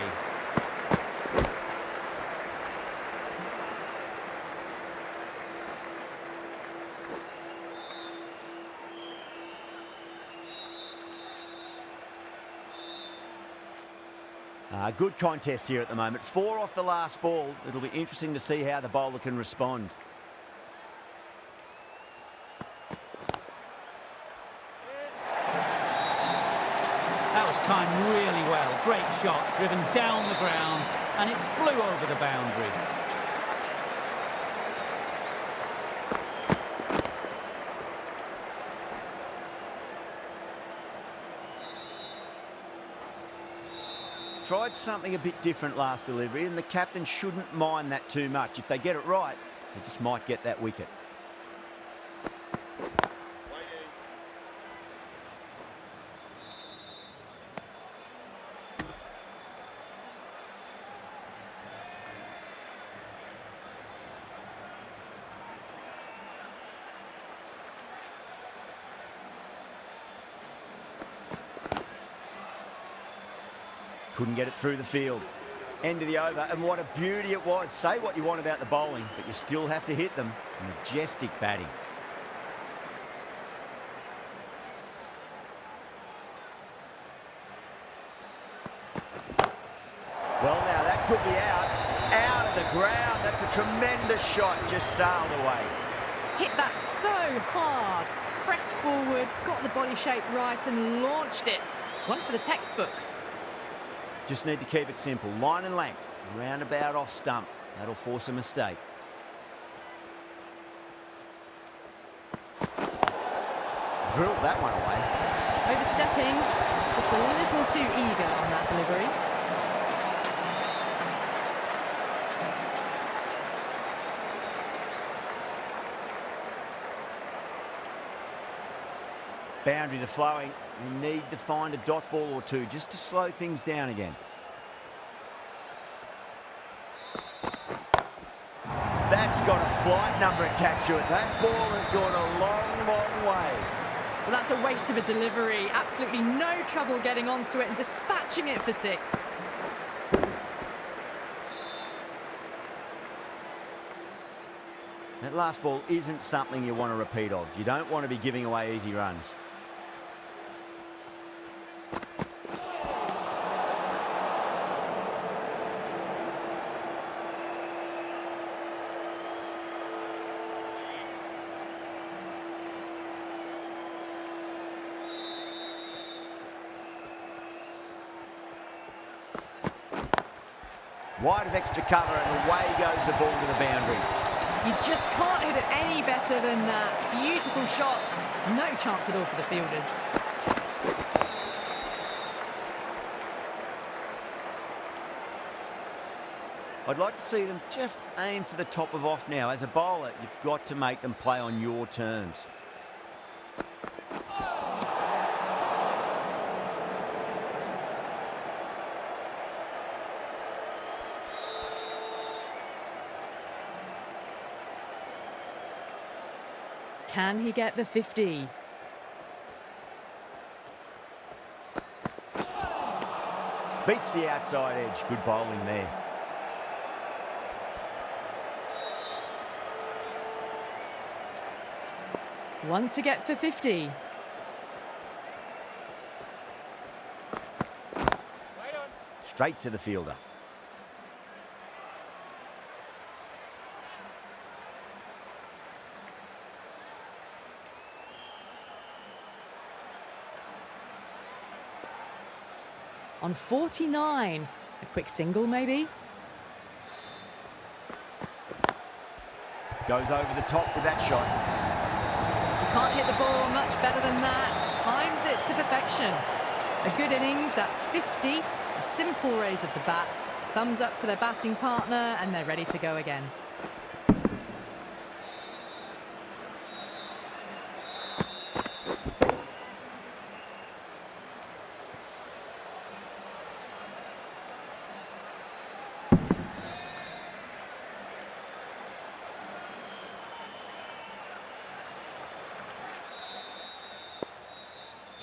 Good contest here at the moment. 4 off the last ball. It'll be interesting to see how the bowler can respond. That was timed really well. Great shot, driven down the ground, and it flew over the boundary. Tried something a bit different last delivery, and the captain shouldn't mind that too much. If they get it right, they just might get that wicket. Couldn't get it through the field. End of the over, and what a beauty it was. Say what you want about the bowling, but you still have to hit them. Majestic batting. Well, now that could be out. Out of the ground. That's a tremendous shot. Just sailed away. Hit that so hard. Pressed forward, got the body shape right and launched it. One for the textbook. Just need to keep it simple. Line and length. Roundabout off stump. That'll force a mistake. Drilled that one away. Overstepping. Just a little too eager on that delivery. Boundaries are flowing. You need to find a dot ball or two just to slow things down again. That's got a flight number attached to it. That ball has gone a long, long way. Well, that's a waste of a delivery. Absolutely no trouble getting onto it and dispatching it for 6. That last ball isn't something you want to repeat of. You don't want to be giving away easy runs. Wide of extra cover, and away goes the ball to the boundary. You just can't hit it any better than that. Beautiful shot. No chance at all for the fielders. I'd like to see them just aim for the top of off now. As a bowler, you've got to make them play on your terms. Can he get the 50? Beats the outside edge. Good bowling there. One to get for 50. Straight to the fielder. On 49. A quick single, maybe? Goes over the top with that shot. You can't hit the ball much better than that. Timed it to perfection. A good innings, that's 50. A simple raise of the bats. Thumbs up to their batting partner, and they're ready to go again.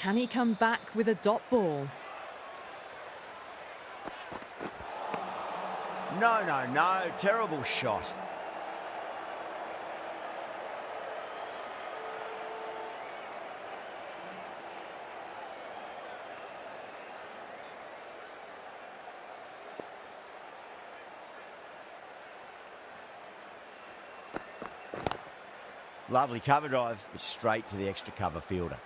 Can he come back with a dot ball? No. Terrible shot. Lovely cover drive, but straight to the extra cover fielder.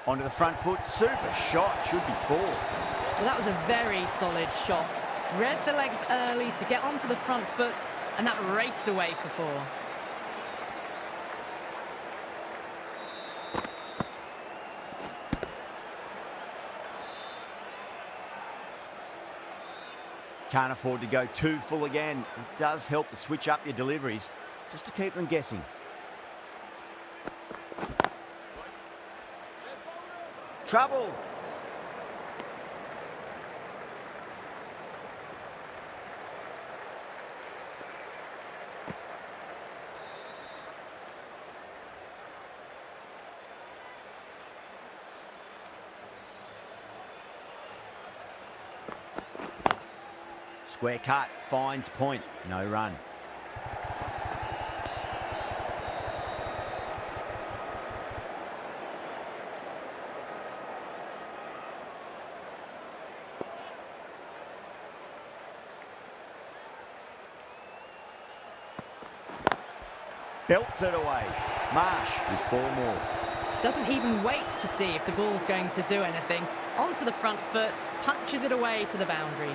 Onto the front foot, super shot, should be 4. Well, that was a very solid shot. Read the leg early to get onto the front foot, and that raced away for 4. Can't afford to go too full again. It does help to switch up your deliveries, just to keep them guessing. Trouble. Square cut, finds point, no run. Belts it away. Marsh with 4 more. Doesn't even wait to see if the ball's going to do anything. Onto the front foot, punches it away to the boundary.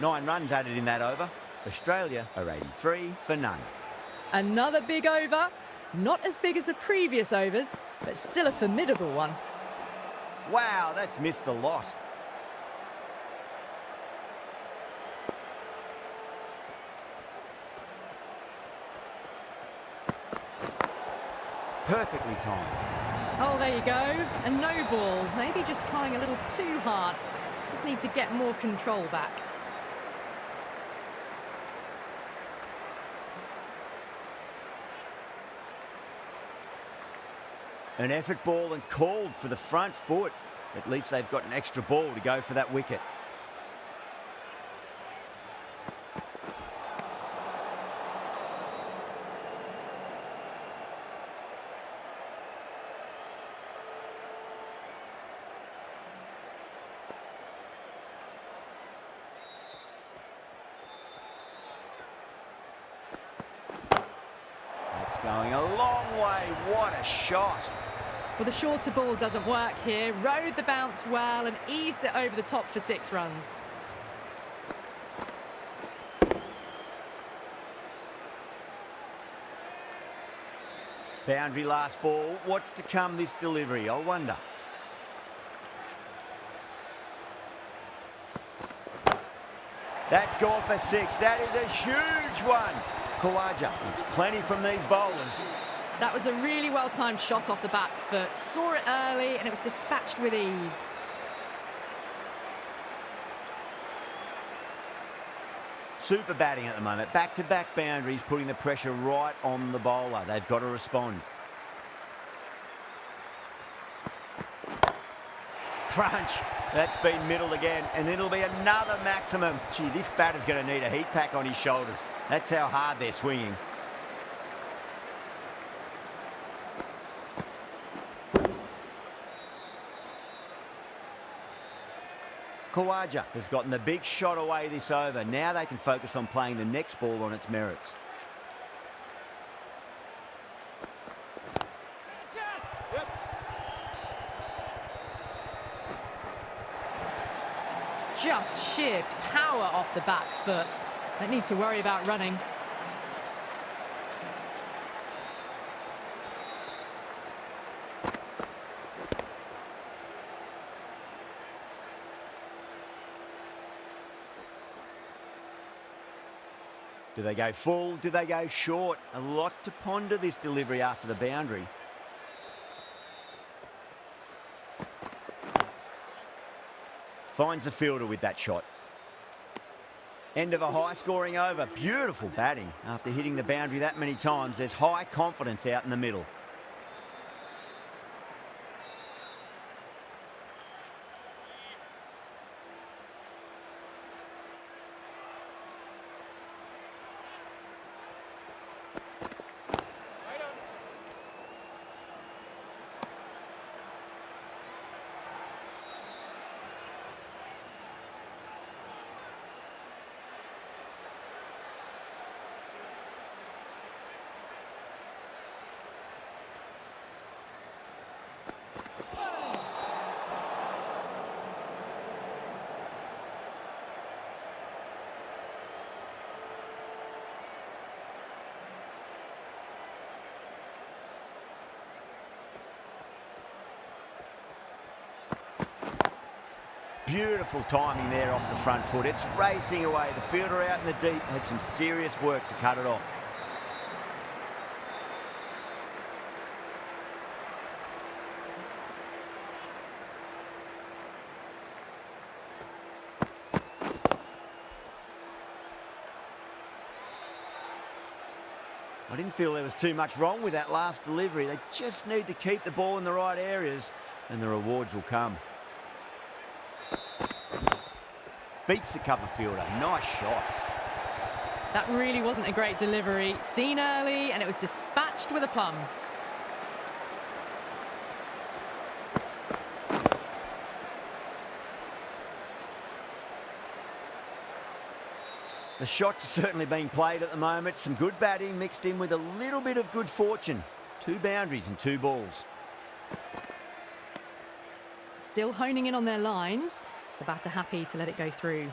Nine runs added in that over. Australia are 83 for none. Another big over. Not as big as the previous overs, but still a formidable one. Wow, that's missed the lot. Perfectly timed. Oh, there you go. A no ball. Maybe just trying a little too hard. Just need to get more control back. An effort ball and called for the front foot. At least they've got an extra ball to go for that wicket. That's going a long way. What a shot. Well, the shorter ball doesn't work here. Rode the bounce well and eased it over the top for 6 runs. Boundary last ball. What's to come this delivery, I wonder. That's gone for 6. That is a huge one. Kawaja gets plenty from these bowlers. That was a really well-timed shot off the back foot. Saw it early and it was dispatched with ease. Super batting at the moment. Back-to-back boundaries, putting the pressure right on the bowler. They've got to respond. Crunch. That's been middled again, and it'll be another maximum. Gee, this batter's going to need a heat pack on his shoulders. That's how hard they're swinging. Kawaja has gotten the big shot away this over. Now they can focus on playing the next ball on its merits. Just sheer power off the back foot. Don't need to worry about running. Do they go full? Do they go short? A lot to ponder this delivery after the boundary. Finds the fielder with that shot. End of a high-scoring over. Beautiful batting. After hitting the boundary that many times, there's high confidence out in the middle. Beautiful timing there off the front foot. It's racing away. The fielder out in the deep has some serious work to cut it off. I didn't feel there was too much wrong with that last delivery. They just need to keep the ball in the right areas and the rewards will come. Beats the cover fielder. Nice shot. That really wasn't a great delivery. Seen early and it was dispatched with a plum. The shots are certainly being played at the moment. Some good batting mixed in with a little bit of good fortune. 2 boundaries and 2 balls. Still honing in on their lines. The batter happy to let it go through.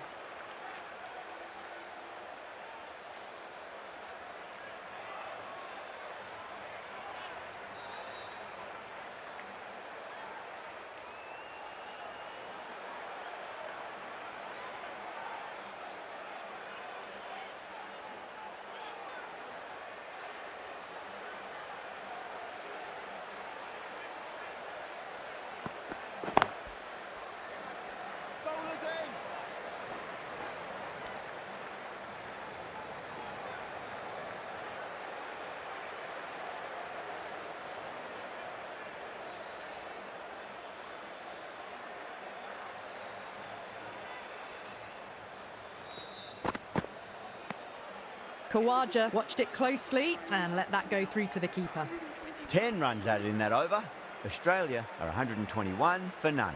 Kawaja watched it closely and let that go through to the keeper. 10 runs added in that over. Australia are 121 for none.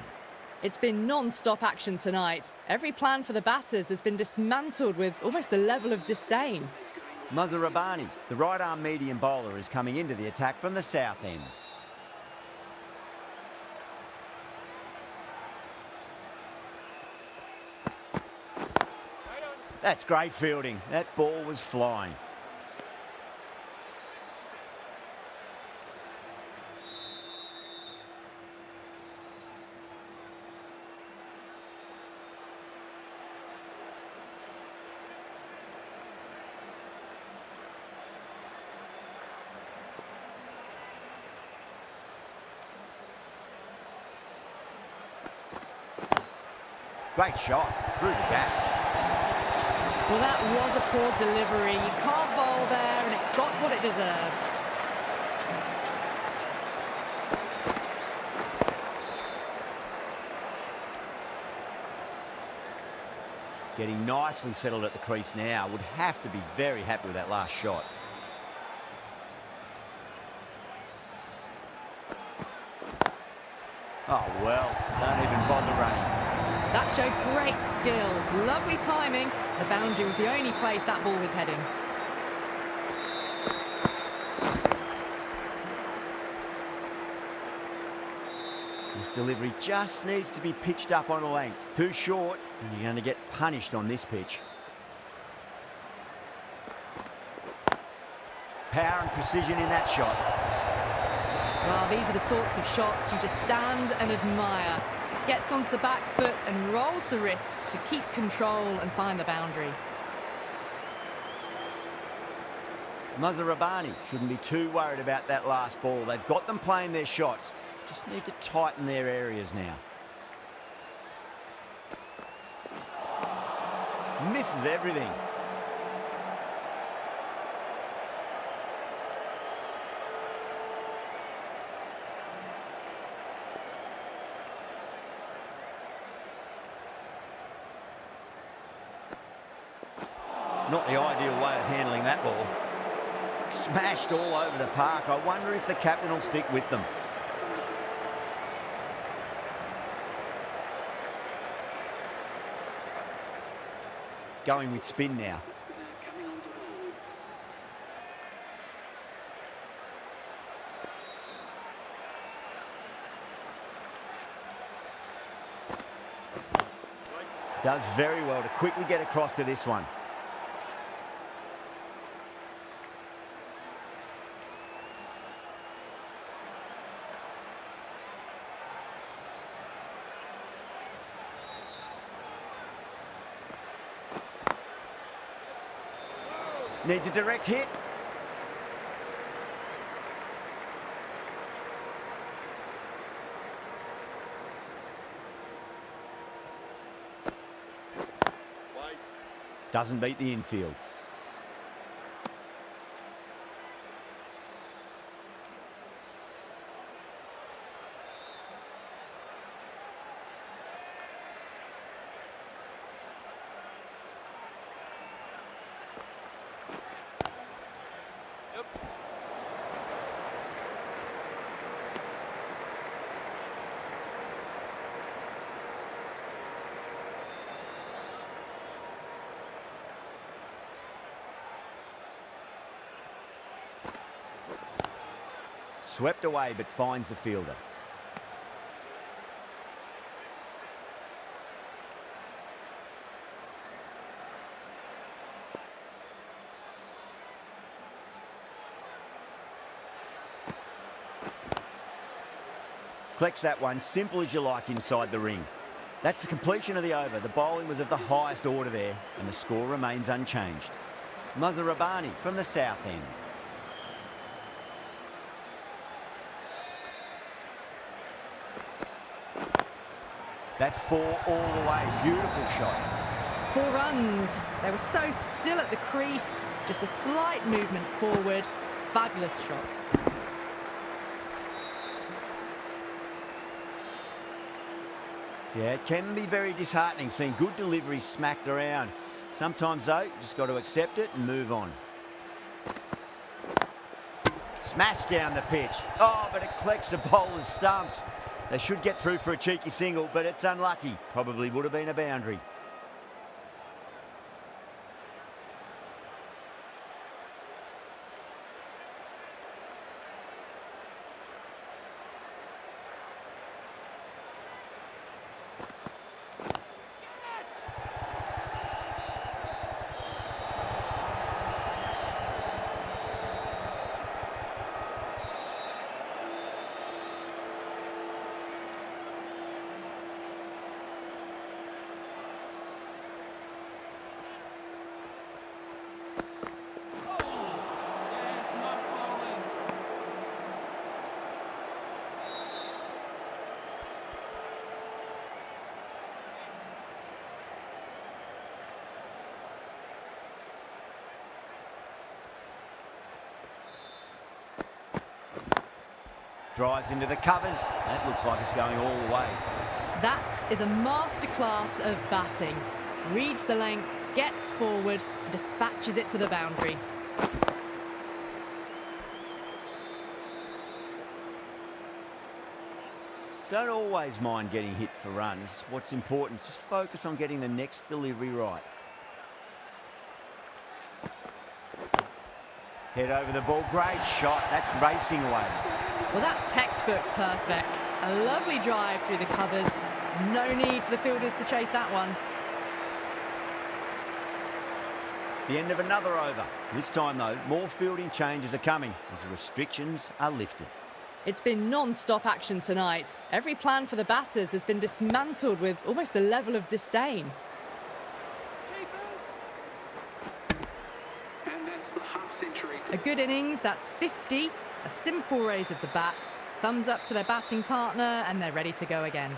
It's been non-stop action tonight. Every plan for the batters has been dismantled with almost a level of disdain. Muzarabani, the right-arm medium bowler, is coming into the attack from the south end. That's great fielding. That ball was flying. Great shot through the back. Well, that was a poor delivery. You can't bowl there, and it got what it deserved. Getting nicely settled at the crease now. Would have to be very happy with that last shot. Oh, well, don't even bother running. That showed great skill. Lovely timing. The boundary was the only place that ball was heading. This delivery just needs to be pitched up on a length. Too short, and you're going to get punished on this pitch. Power and precision in that shot. Well, these are the sorts of shots you just stand and admire. Gets onto the back foot and rolls the wrists to keep control and find the boundary. Muzarabani shouldn't be too worried about that last ball. They've got them playing their shots. Just need to tighten their areas now. Misses everything. Not the ideal way of handling that ball. Smashed all over the park. I wonder if the captain will stick with them. Going with spin now. Does very well to quickly get across to this one. Needs a direct hit. Doesn't beat the infield. Swept away, but finds the fielder. Collects that one, simple as you like inside the ring. That's the completion of the over. The bowling was of the highest order there, and the score remains unchanged. Muzarabani from the south end. That's 4 all the way. Beautiful shot. 4 runs. They were so still at the crease. Just a slight movement forward. Fabulous shots. Yeah, it can be very disheartening seeing good deliveries smacked around. Sometimes, though, you just got to accept it and move on. Smash down the pitch. Oh, but it collects the bowler's stumps. They should get through for a cheeky single, but it's unlucky. Probably would have been a boundary. Drives into the covers. That looks like it's going all the way. That is a masterclass of batting. Reads the length, gets forward, and dispatches it to the boundary. Don't always mind getting hit for runs. What's important is just focus on getting the next delivery right. Head over the ball. Great shot. That's racing away. Well, that's textbook perfect. A lovely drive through the covers. No need for the fielders to chase that one. The end of another over. This time, though, more fielding changes are coming as the restrictions are lifted. It's been non-stop action tonight. Every plan for the batters has been dismantled with almost a level of disdain. A good innings, that's 50. A simple raise of the bats. Thumbs up to their batting partner, and they're ready to go again.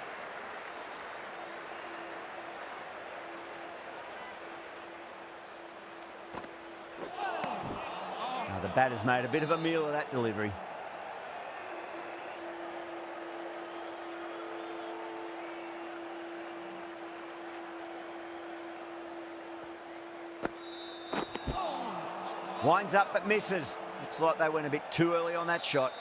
Now the batter's made a bit of a meal of that delivery. Winds up but misses. Looks like they went a bit too early on that shot.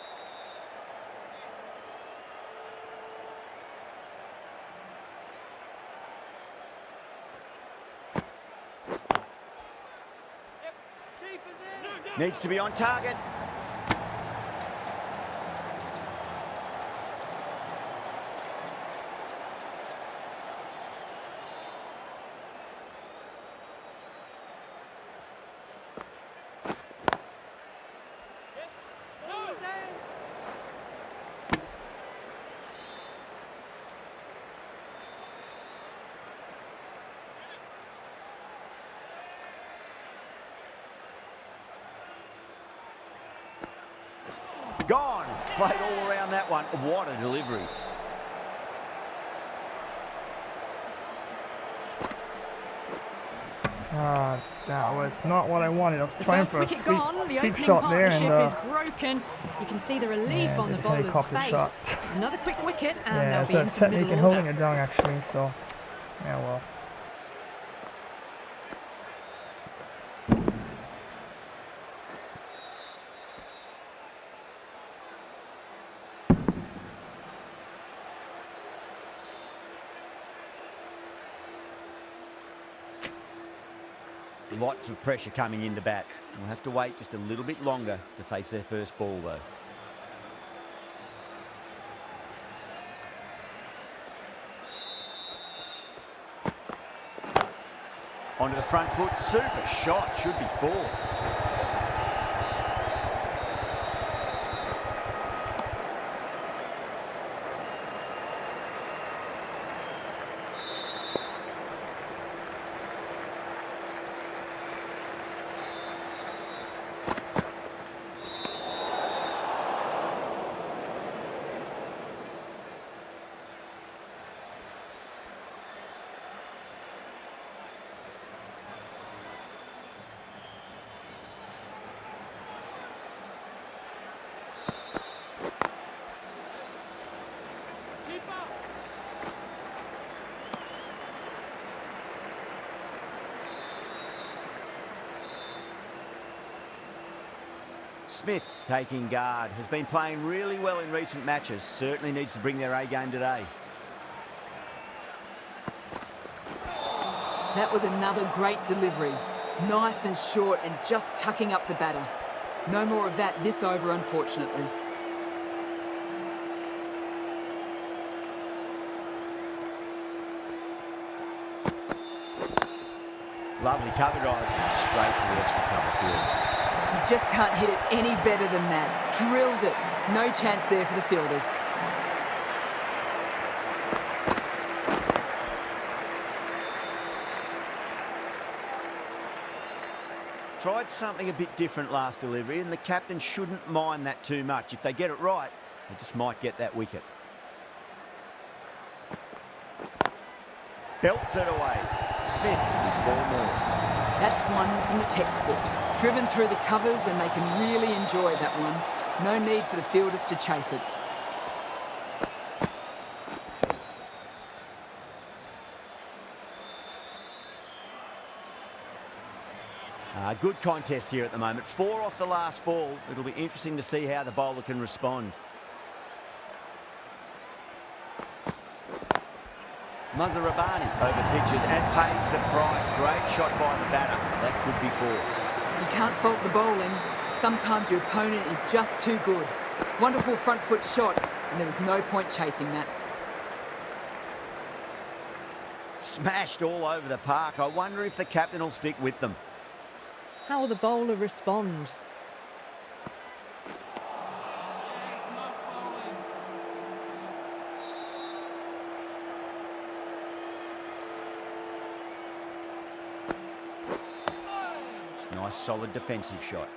Needs to be on target. Gone. Played all around that one. What a delivery. That was not what I wanted. I was trying for a Wicket gone, the sweep opening shot there, partnership and is broken. You can see the relief yeah, on the did a bowler's helicopter face. shot. Another quick wicket, and yeah, they'll it's be a into the technique in middle holding order. it down actually. So, yeah, well. Lots of pressure coming in to bat. We'll have to wait just a little bit longer to face their first ball, though. Onto the front foot. Super shot. Should be four. Smith taking guard. Has been playing really well in recent matches. Certainly needs to bring their A game today. That was another great delivery. Nice and short and just tucking up the batter. No more of that this over, unfortunately. Lovely cover drive. Straight to the extra cover field. You just can't hit it any better than that. Drilled it. No chance there for the fielders. Tried something a bit different last delivery, and the captain shouldn't mind that too much. If they get it right, they just might get that wicket. Belts it away. Smith with 4 more. That's one from the textbook. Driven through the covers and they can really enjoy that one. No need for the fielders to chase it. good contest here at the moment. 4 off the last ball. It'll be interesting to see how the bowler can respond. Muzarabani over pitches and pays the price. Great shot by the batter. That could be 4. You can't fault the bowling. Sometimes your opponent is just too good. Wonderful front foot shot, and there was no point chasing that. Smashed all over the park. I wonder if the captain will stick with them. How will the bowler respond? Nice solid defensive shot.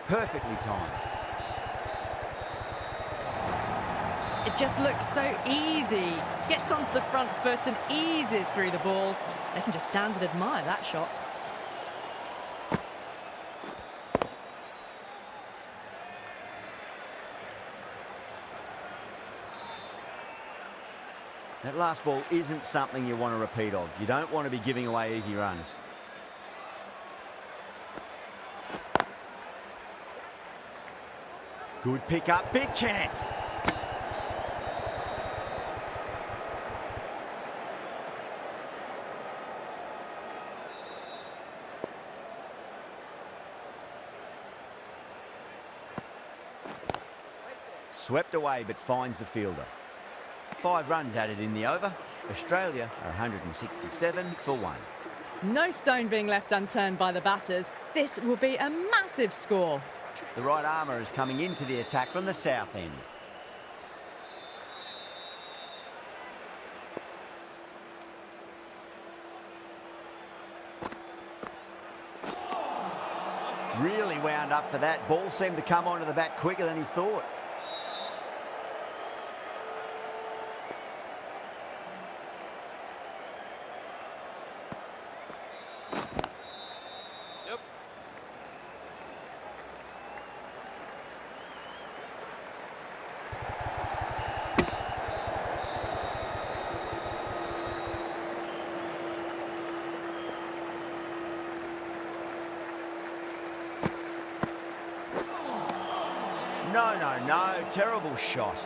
Perfectly timed. It just looks so easy. Gets onto the front foot and eases through the ball. They can just stand and admire that shot. That last ball isn't something you want to repeat of. You don't want to be giving away easy runs. Good pick up, big chance. Swept away but finds the fielder. 5 runs added in the over. Australia are 167 for 1. No stone being left unturned by the batters. This will be a massive score. The right armour is coming into the attack from the south end. Really wound up for that. Ball seemed to come onto the bat quicker than he thought. No, terrible shot.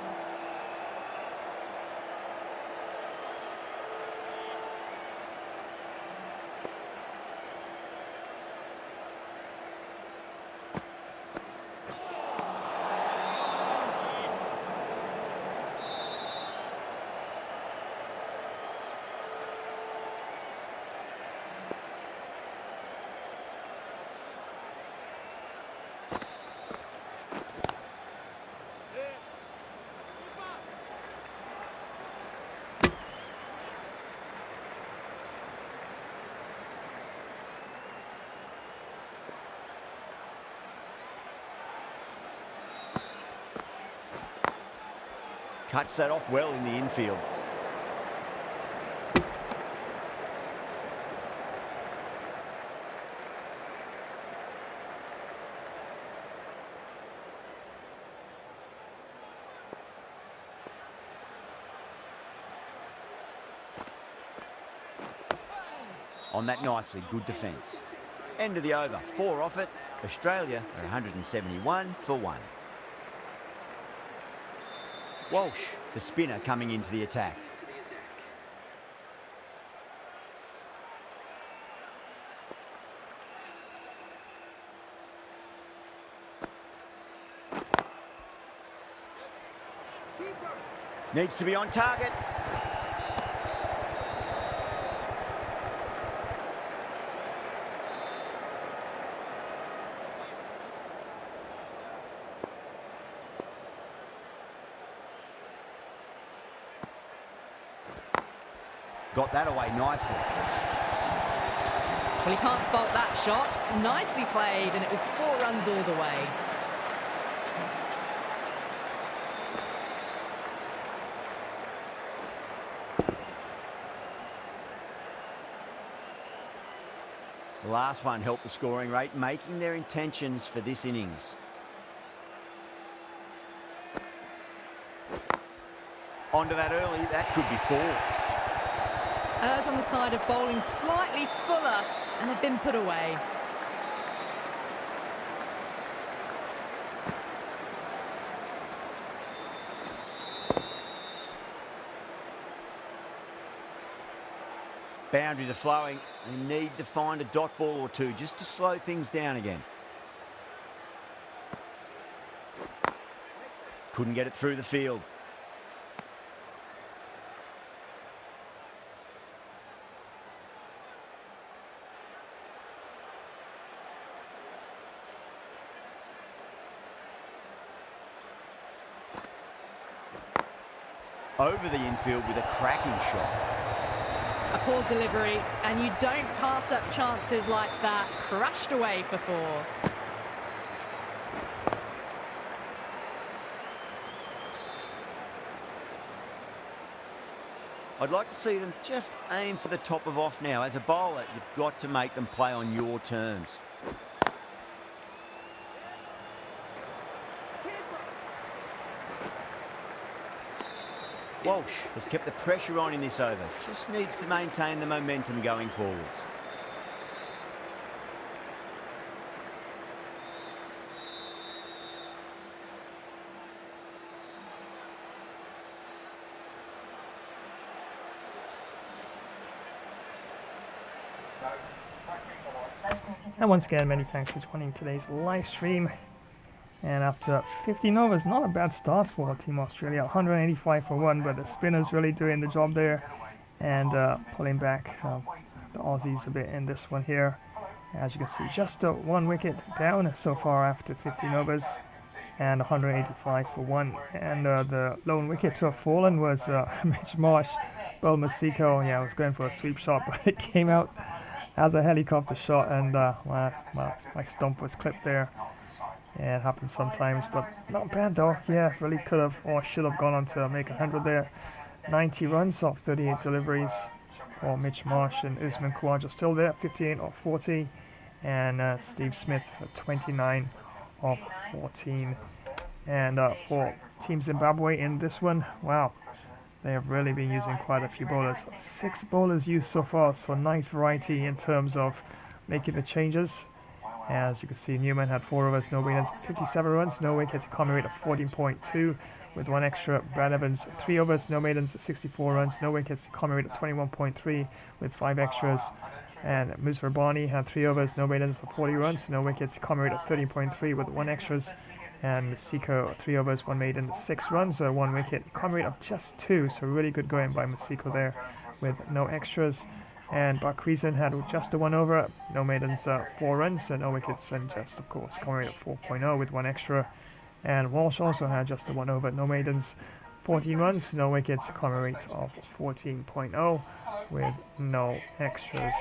Cuts that off well in the infield. On that nicely, good defence. End of the over, 4 off it. Australia are 171 for 1. Walsh, the spinner, coming into the attack. Needs to be on target. Got that away nicely. Well, he can't fault that shot. Nicely played, and it was 4 runs all the way. The last one helped the scoring rate, making their intentions for this innings. Onto that early, that could be 4. Errs on the side of bowling slightly fuller, and they've been put away. Boundaries are flowing. They need to find a dot ball or two just to slow things down again. Couldn't get it through the field. Over the infield with a cracking shot. A poor delivery, and you don't pass up chances like that. Crashed away for 4. I'd like to see them just aim for the top of off now. As a bowler, you've got to make them play on your terms. Walsh has kept the pressure on in this over. Just needs to maintain the momentum going forwards. And once again, many thanks for joining today's live stream. And after 15 overs, not a bad start for Team Australia. 185 for 1, but the spinners really doing the job there and pulling back the Aussies a bit in this one here. As you can see, just 1 wicket down so far after 15 overs and 185 for 1. And the lone wicket to have fallen was Mitch Marsh. Well, Masiko, yeah, was going for a sweep shot, but it came out as a helicopter shot, and my stump was clipped there. Yeah, it happens sometimes, but not bad though. Yeah, really could have or should have gone on to make 100 there. 90 runs off 38 deliveries for Mitch Marsh, and Usman Khawaja still there, 58 off 40, and Steve Smith 29 off 14. And for Team Zimbabwe in this one, wow, they have really been using quite a few bowlers. 6 bowlers used so far, so nice variety in terms of making the changes. As you can see, Newman had 4 overs, no winners, 57 runs, no wickets, economy rate of 14.2 with 1 extra. Brad Evans, 3 overs, no maidens, 64 runs, no wickets, economy rate of 21.3 with 5 extras. And Musra Barney had 3 overs, no maidens, 40 runs, no wickets, economy rate of 13.3 with 1 extras. And Masiko, 3 overs, 1 maiden, 6 runs, 1 wicket, economy rate of just 2. So really good going by Masiko there with no extras. And Bakrisan had just 1 over, no maidens, 4 runs, no wickets, and just, of course, economy rate of 4.0 with 1 extra. And Walsh also had just 1 over, no maidens, 14 runs, no wickets, economy rate of 14.0 with no extras.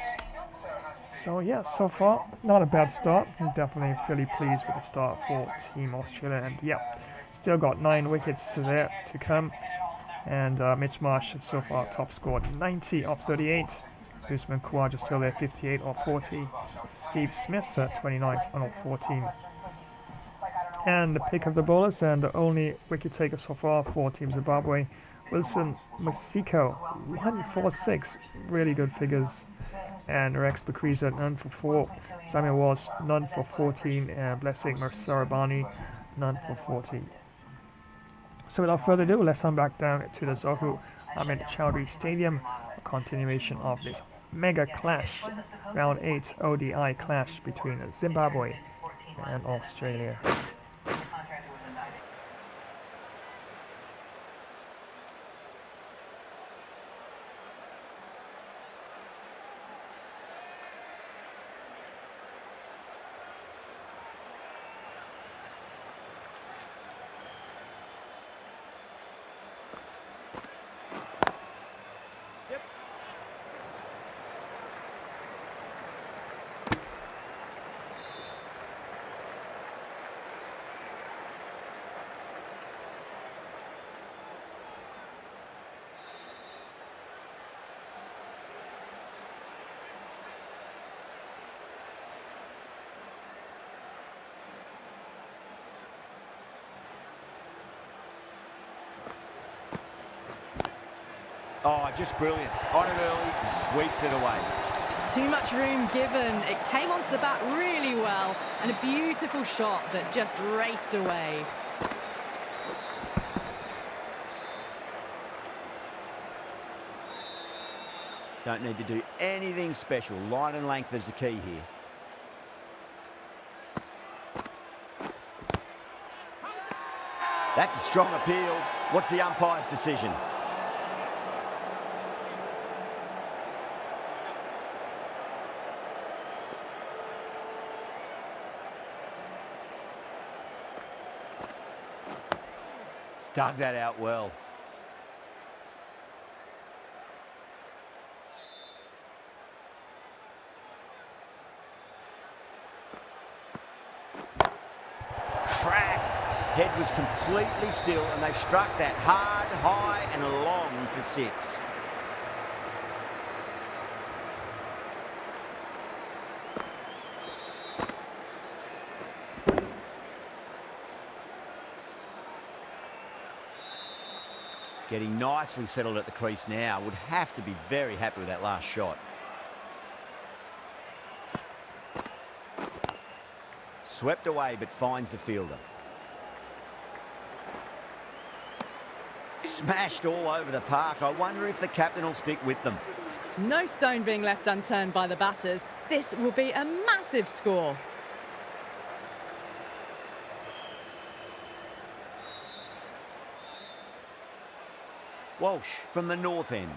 So yeah, so far, not a bad start. I'm definitely fairly pleased with the start for Team Australia. And yeah, still got 9 wickets there to come. And Mitch Marsh so far top scored 90 off 38. Usman Khawaja still there, 58 off 40. Steve Smith 29 off 14. And the pick of the bowlers and the only wicket taker so far for Team Zimbabwe, Wilson Masiko, 146, really good figures. And Rex Bakriza, none for 4. Samuel Walsh, none for 14. And Blessing Sarabani, none for 14. So without further ado, let's head back down to the Zohu Ahmed Chowdhury Stadium. A continuation of this mega clash, round 8 ODI clash between Zimbabwe and Australia. Oh, just brilliant. On it early and sweeps it away. Too much room given. It came onto the bat really well, and a beautiful shot that just raced away. Don't need to do anything special. Line and length is the key here. That's a strong appeal. What's the umpire's decision? Dug that out well. Crack! Head was completely still and they struck that hard, high and long for 6. Getting nicely settled at the crease now. Would have to be very happy with that last shot. Swept away but finds the fielder. Smashed all over the park. I wonder if the captain will stick with them. No stone being left unturned by the batters. This will be a massive score. Walsh from the north end.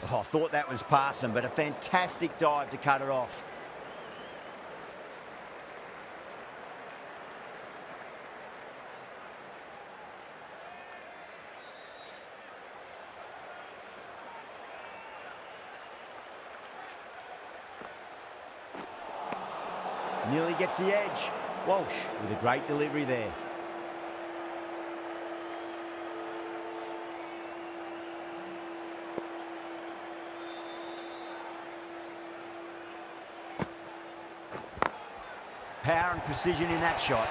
Oh, I thought that was passing, but a fantastic dive to cut it off. Nearly gets the edge. Walsh with a great delivery there. Power and precision in that shot.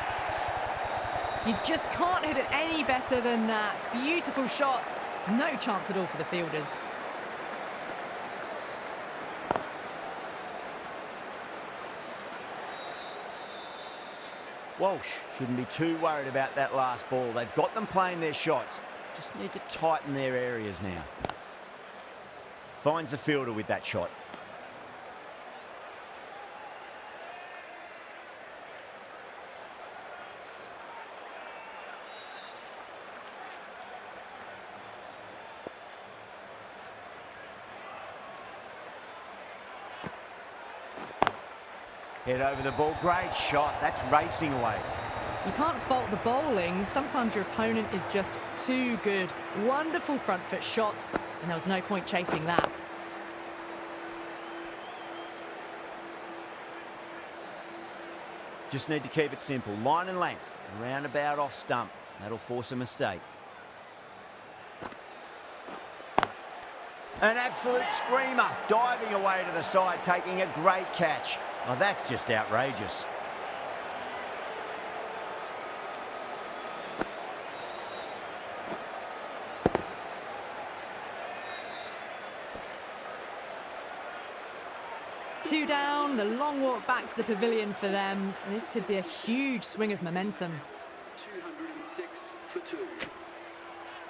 You just can't hit it any better than that. Beautiful shot. No chance at all for the fielders. Walsh shouldn't be too worried about that last ball. They've got them playing their shots. Just need to tighten their areas now. Finds the fielder with that shot. Head over the ball, great shot. That's racing away. You can't fault the bowling. Sometimes your opponent is just too good. Wonderful front foot shot, and there was no point chasing that. Just need to keep it simple. Line and length, roundabout off stump. That'll force a mistake. An absolute screamer, diving away to the side, taking a great catch. Oh, that's just outrageous. Two down, the long walk back to the pavilion for them. This could be a huge swing of momentum. 206 for 2.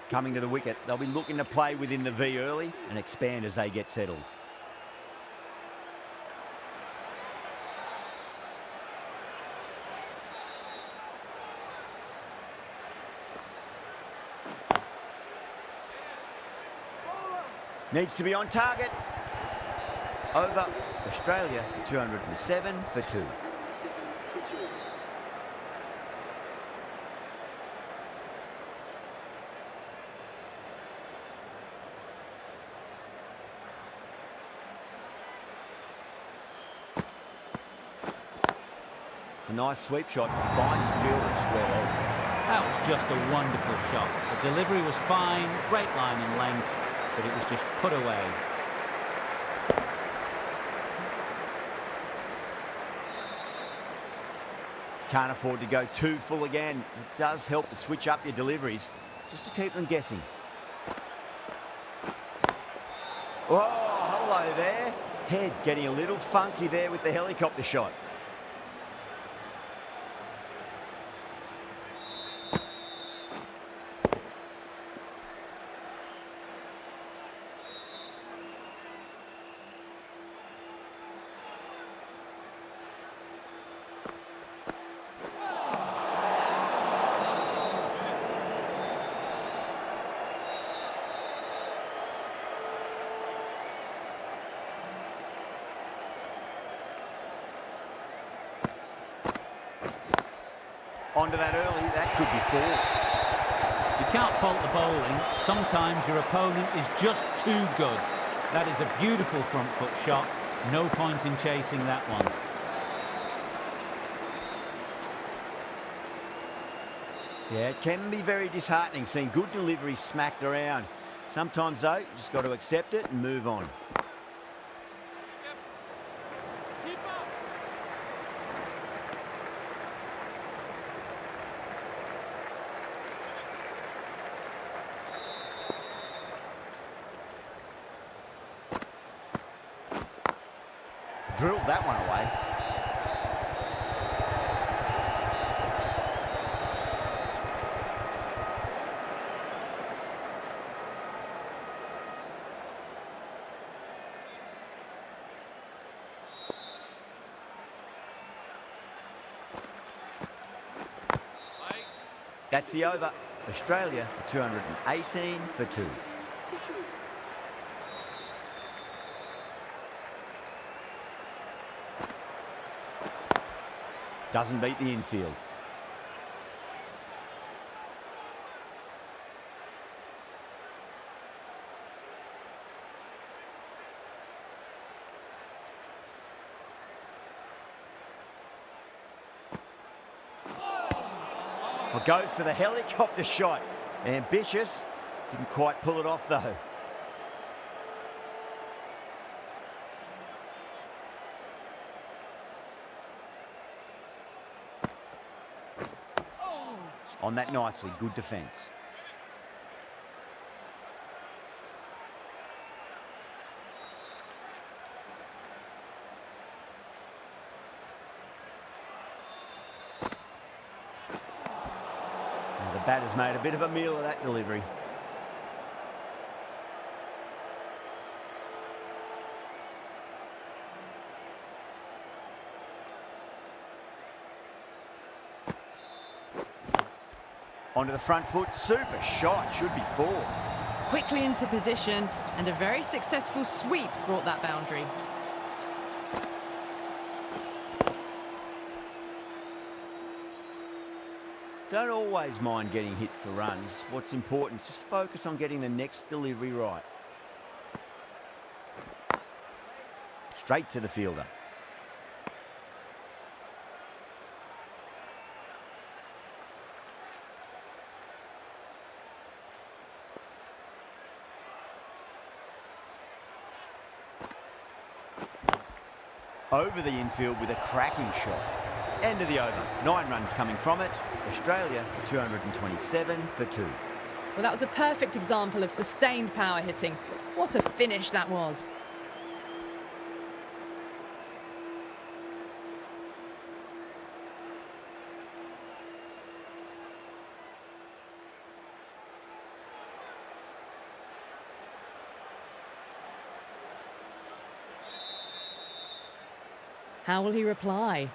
Coming to the wicket, they'll be looking to play within the V early and expand as they get settled. Needs to be on target. Over. Australia, 207 for 2. It's a nice sweep shot. Finds the fielder and square leg. That was just a wonderful shot. The delivery was fine, great line and length, but it was just put away. Can't afford to go too full again. It does help to switch up your deliveries, just to keep them guessing. Oh, hello there. Head getting a little funky there with the helicopter shot. Onto that early, that could be 4. You can't fault the bowling. Sometimes your opponent is just too good. That is a beautiful front foot shot. No point in chasing that one. Yeah, it can be very disheartening seeing good deliveries smacked around. Sometimes, though, you just got to accept it and move on. Drilled that one away. That's the over. Australia 218 for 2. Doesn't beat the infield. Well, goes for the helicopter shot. Ambitious. Didn't quite pull it off, though. On that nicely, good defence. Now the batter's made a bit of a meal of that delivery. Onto the front foot, super shot, should be 4. Quickly into position, and a very successful sweep brought that boundary. Don't always mind getting hit for runs. What's important is just focus on getting the next delivery right. Straight to the fielder. Over the infield with a cracking shot. End of the over. 9 runs coming from it. Australia 227 for 2. Well, that was a perfect example of sustained power hitting. What a finish that was. How will he reply?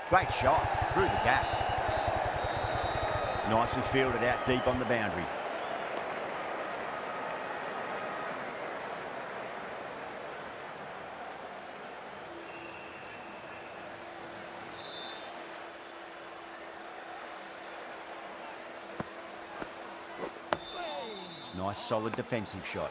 Great shot through the gap. Nicely fielded out deep on the boundary. Nice solid defensive shot.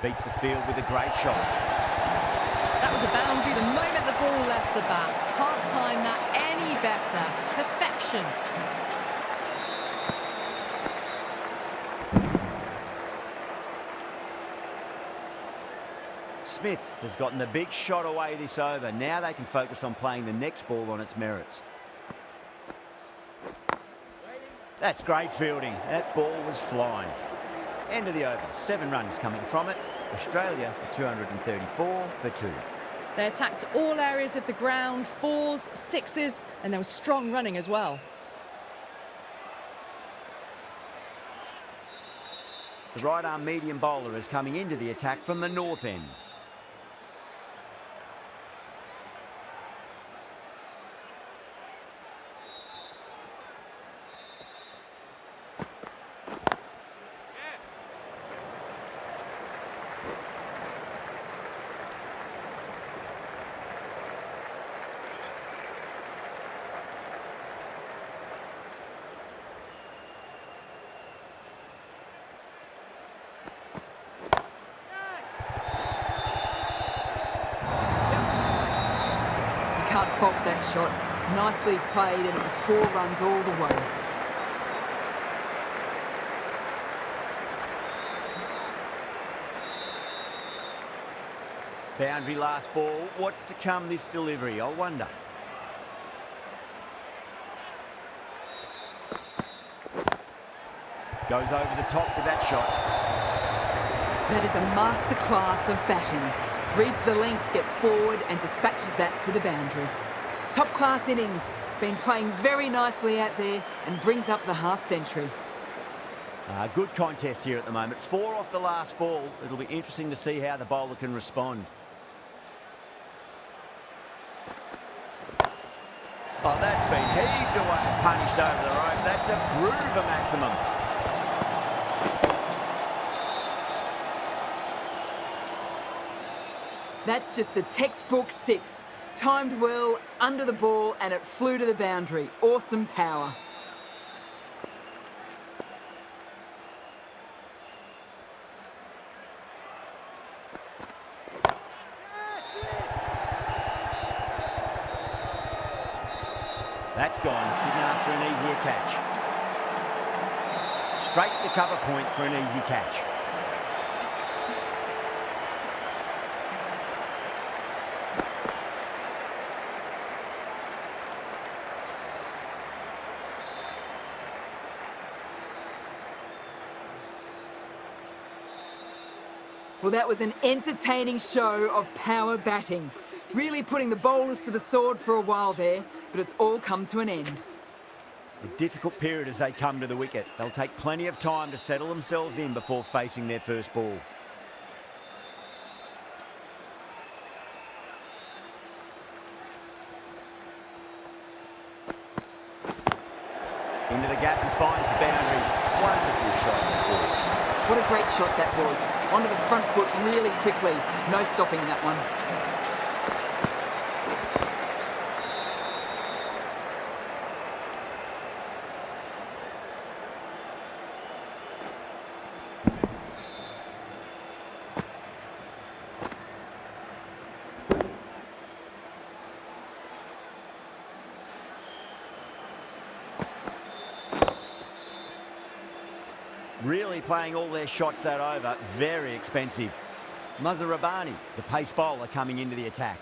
Beats the field with a great shot. That was a boundary the moment the ball left the bat. Can't time that any better. Perfection. Smith has gotten the big shot away this over. Now they can focus on playing the next ball on its merits. That's great fielding. That ball was flying. End of the over. 7 runs coming from it. Australia 234 for 2. They attacked all areas of the ground, 4s, 6s, and there was strong running as well. The right-arm medium bowler is coming into the attack from the north end. Can't fault that shot. Nicely played, and it was 4 runs all the way. Boundary last ball. What's to come this delivery, I wonder. Goes over the top with that shot. That is a masterclass of batting. Reads the length, gets forward and dispatches that to the boundary. Top class innings. Been playing very nicely out there and brings up the half century. Good contest here at the moment. 4 off the last ball. It'll be interesting to see how the bowler can respond. Oh, that's been heaved away, punished over the rope. That's a brood of a maximum. That's just a textbook 6. Timed well, under the ball, and it flew to the boundary. Awesome power. That's gone. Didn't ask for an easier catch. Straight to cover point for an easy catch. Well, that was an entertaining show of power batting. Really putting the bowlers to the sword for a while there, but it's all come to an end. A difficult period as they come to the wicket. They'll take plenty of time to settle themselves in before facing their first ball. Into the gap and finds the boundary. Wonderful shot. What a great shot that was. Onto the front foot really quickly. No stopping that one. Really playing all their shots that over. Very expensive. Rabani, the pace bowler, coming into the attack.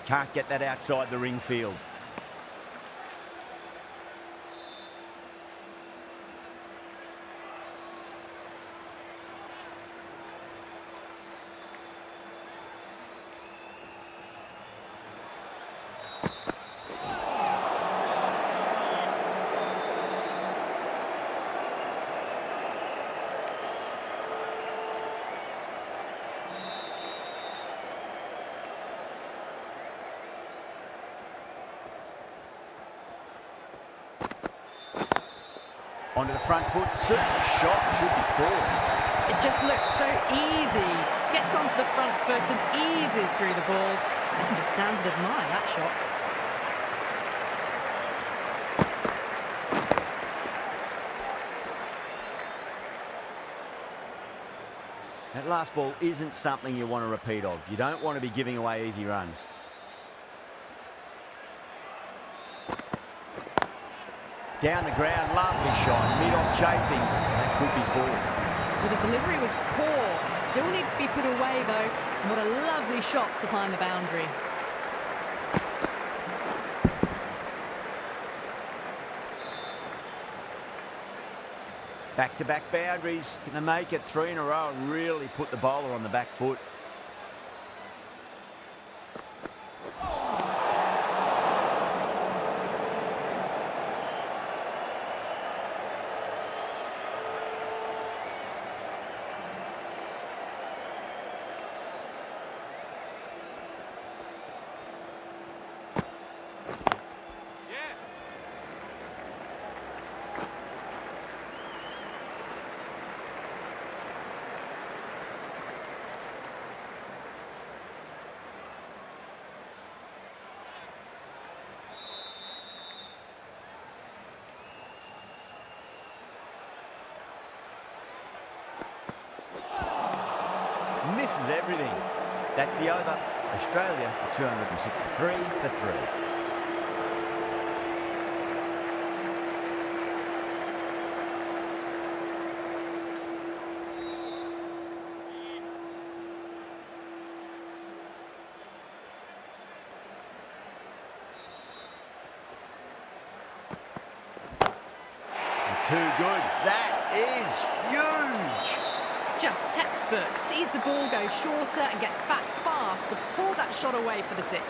Can't get that outside the ring field. Onto the front foot, super shot, should be forward. It just looks so easy. Gets onto the front foot and eases through the ball. I can just stand and admire that shot. That last ball isn't something you want to repeat of. You don't want to be giving away easy runs. Down the ground, lovely shot, mid-off chasing. That could be forward. Well, the delivery was poor. Still needs to be put away, though. And what a lovely shot to find the boundary. Back-to-back boundaries. Can they make it 3 in a row and really put the bowler on the back foot? Misses everything. That's the over. Australia 263 for 3. Too good. That is huge. Just textbook. Sees the ball go shorter and gets back fast to pull that shot away for the 6.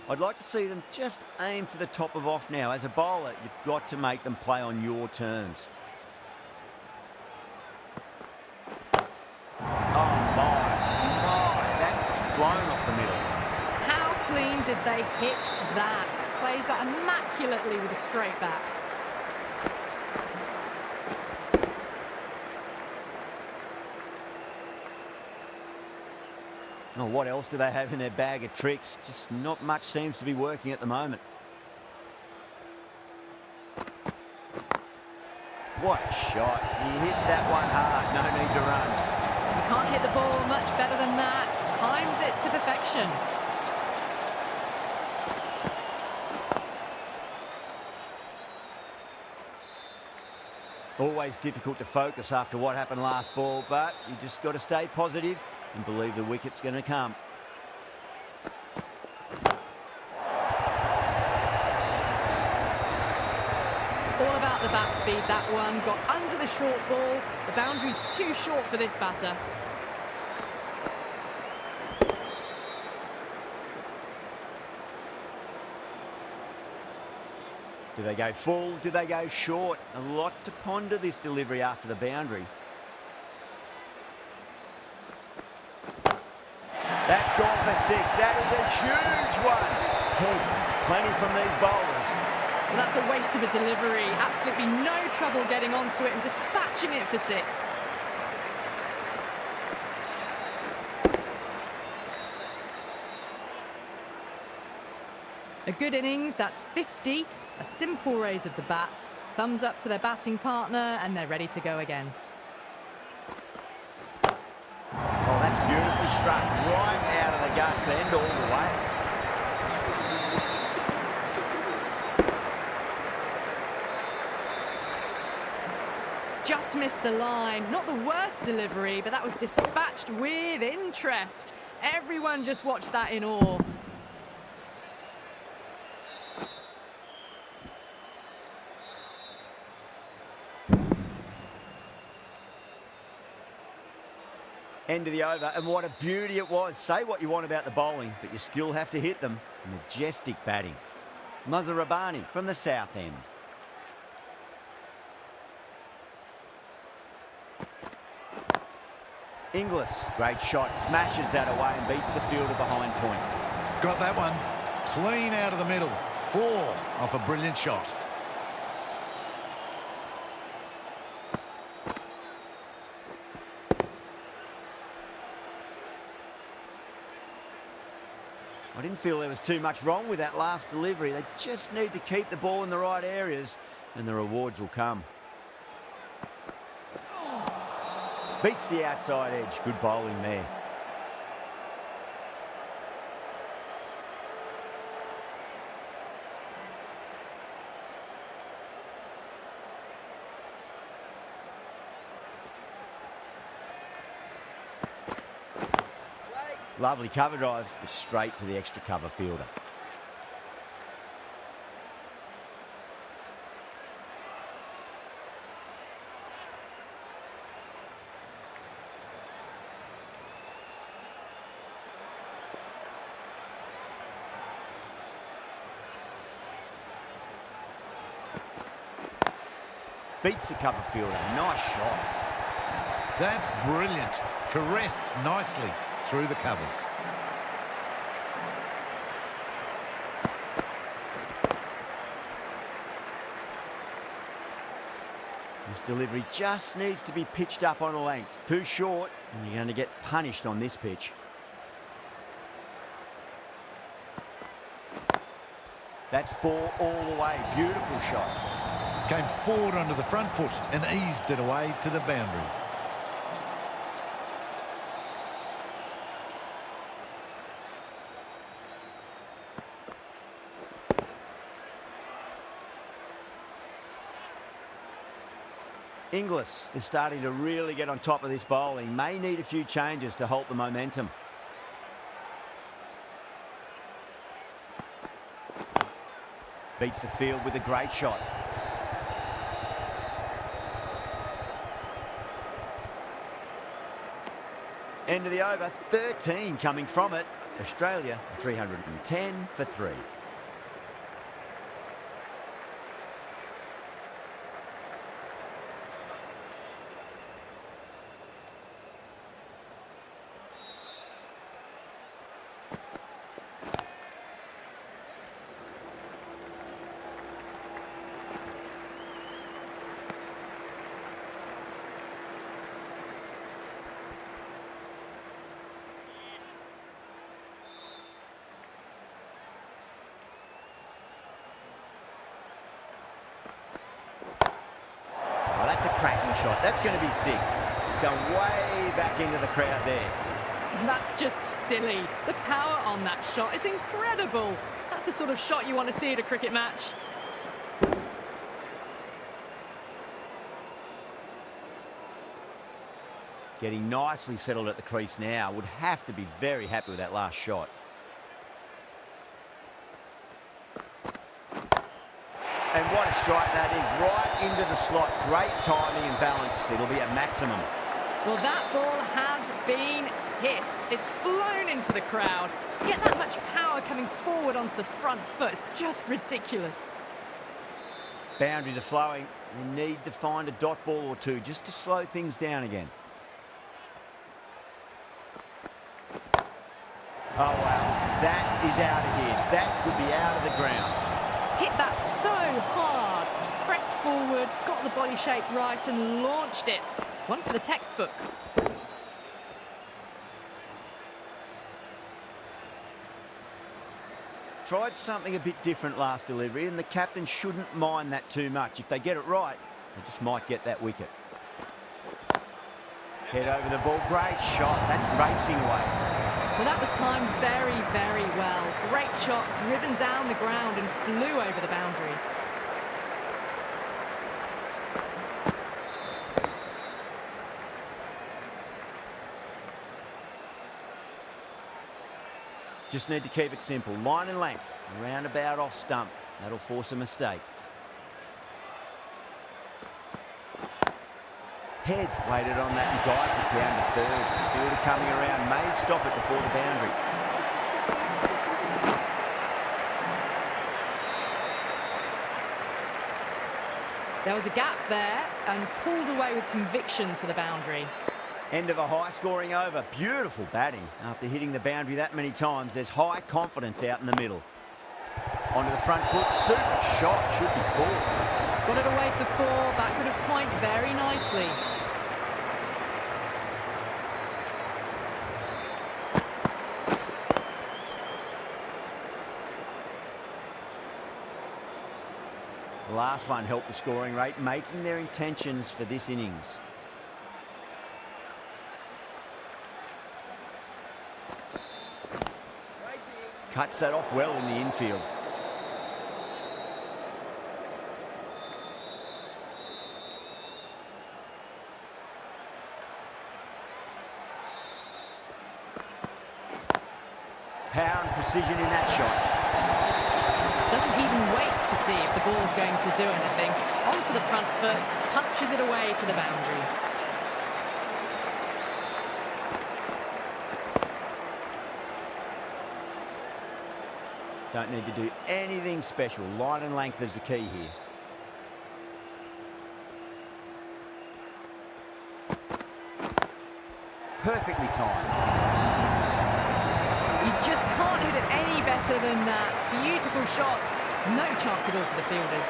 I'd like to see them just aim for the top of off now. As a bowler, you've got to make them play on your terms. Flown off the middle. How clean did they hit that? Plays that immaculately with a straight bat. Oh, what else do they have in their bag of tricks? Just not much seems to be working at the moment. What a shot. He hit that one hard. No need to run. You can't hit the ball much better than that. Timed it to perfection. Always difficult to focus after what happened last ball, but you just got to stay positive and believe the wicket's going to come. All about the bat speed, that one. Got under the short ball. The boundary's too short for this batter. Do they go full? Do they go short? A lot to ponder this delivery after the boundary. That's gone for 6. That is a huge one. Heads, plenty from these bowlers. Well, that's a waste of a delivery. Absolutely no trouble getting onto it and dispatching it for 6. A good innings, that's 50. A simple raise of the bats. Thumbs up to their batting partner and they're ready to go again. Oh, that's beautifully struck. Right out of the guts and all the way. Just missed the line. Not the worst delivery, but that was dispatched with interest. Everyone just watched that in awe. End of the over, and what a beauty it was. Say what you want about the bowling, but you still have to hit them. Majestic batting. Mazharabani from the south end. Inglis, great shot, smashes that away and beats the fielder behind point. Got that one. Clean out of the middle. 4 off a brilliant shot. I didn't feel there was too much wrong with that last delivery. They just need to keep the ball in the right areas and the rewards will come. Beats the outside edge. Good bowling there. Lovely cover drive, but straight to the extra cover fielder. Beats the cover fielder. Nice shot. That's brilliant. Caressed nicely through the covers. This delivery just needs to be pitched up on a length. Too short, and you're going to get punished on this pitch. That's 4 all the way. Beautiful shot. Came forward onto the front foot and eased it away to the boundary. Inglis is starting to really get on top of this bowling. May need a few changes to halt the momentum. Beats the field with a great shot. End of the over, 13 coming from it. Australia, 310 for 3. Oh, that's a cracking shot. That's going to be 6. It's going way back into the crowd there. That's just silly. The power on that shot is incredible. That's the sort of shot you want to see at a cricket match. Getting nicely settled at the crease now. Would have to be very happy with that last shot. And what a strike that is, right into the slot. Great timing and balance. It'll be at maximum. Well, that ball has been hit. It's flown into the crowd. To get that much power coming forward onto the front foot is just ridiculous. Boundaries are flowing. They need to find a dot ball or two just to slow things down again. Oh, wow. That is out of here. That could be out of the ground. Hit that so hard. Pressed forward, got the body shape right and launched it. One for the textbook. Tried something a bit different last delivery, and the captain shouldn't mind that too much. If they get it right, they just might get that wicket. Head over the ball. Great shot. That's racing away. Well, that was timed very, very well. Great shot, driven down the ground and flew over the boundary. Just need to keep it simple. Line and length. Roundabout off stump. That'll force a mistake. Head waited on that and guides it down to third. The fielder coming around may stop it before the boundary. There was a gap there and pulled away with conviction to the boundary. End of a high-scoring over. Beautiful batting. After hitting the boundary that many times, there's high confidence out in the middle. Onto the front foot. Super shot. Should be four. Got it away for four. Backward of point very nicely. The last one helped the scoring rate, making their intentions for this innings. Cuts that off well in the infield. Power and precision in that shot. Doesn't even wait to see if the ball's going to do anything. Onto the front foot, punches it away to the boundary. Don't need to do anything special. Line and length is the key here. Perfectly timed. You just can't hit it any better than that. Beautiful shot. No chance at all for the fielders.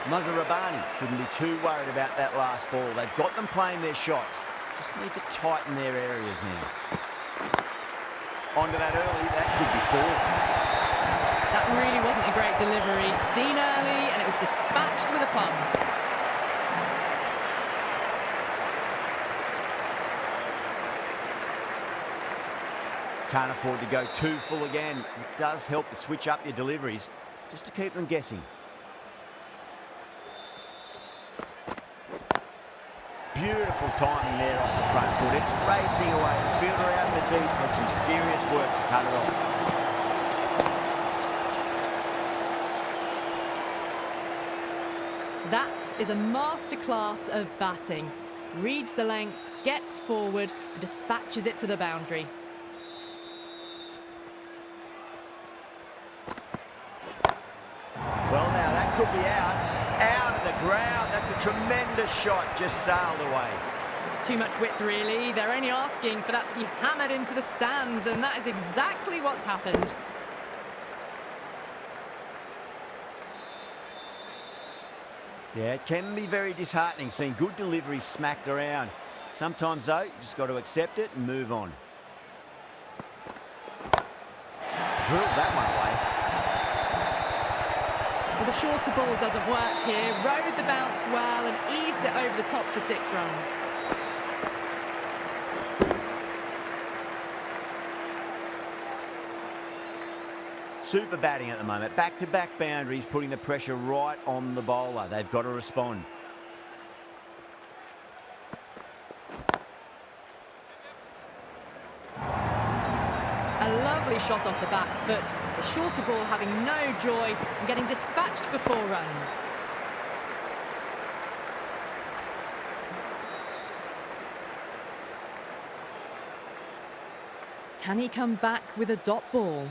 Mazharabani shouldn't be too worried about that last ball. They've got them playing their shots. Just need to tighten their areas now. Onto that early. That could be four. That really wasn't a great delivery. Seen early, and it was dispatched with a plum. Can't afford to go too full again. It does help to switch up your deliveries just to keep them guessing. Beautiful timing there off the front foot. It's racing away. The fielder out in the deep has some serious work to cut it off. That is a masterclass of batting. Reads the length, gets forward, and dispatches it to the boundary. Well, now that could be out of the ground. That's a tremendous shot, just sailed away. Too much width, really. They're only asking for that to be hammered into the stands, and that is exactly what's happened. Yeah, it can be very disheartening seeing good deliveries smacked around. Sometimes, though, you just got to accept it and move on. Drilled that one away. Well, the shorter ball doesn't work here. Rode the bounce well and eased it over the top for 6 runs. Super batting at the moment. Back-to-back boundaries, putting the pressure right on the bowler. They've got to respond. A lovely shot off the back foot. The shorter ball having no joy and getting dispatched for 4 runs. Can he come back with a dot ball?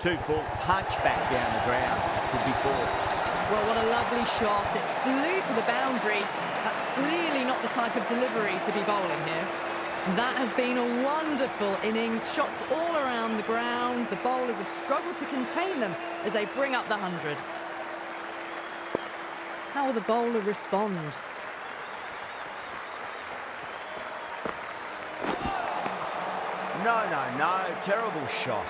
Too full, punch back down the ground. Could be 4. Well, what a lovely shot. It flew to the boundary. That's clearly not the type of delivery to be bowling here. That has been a wonderful innings. Shots all around the ground. The bowlers have struggled to contain them as they bring up the 100. How will the bowler respond? No. Terrible shot.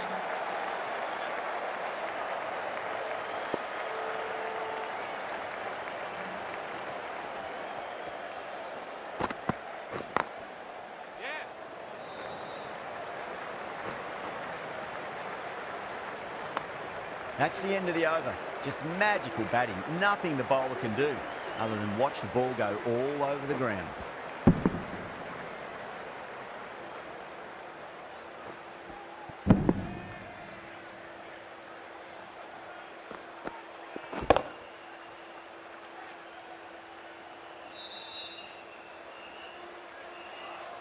That's the end of the over. Just magical batting. Nothing the bowler can do other than watch the ball go all over the ground.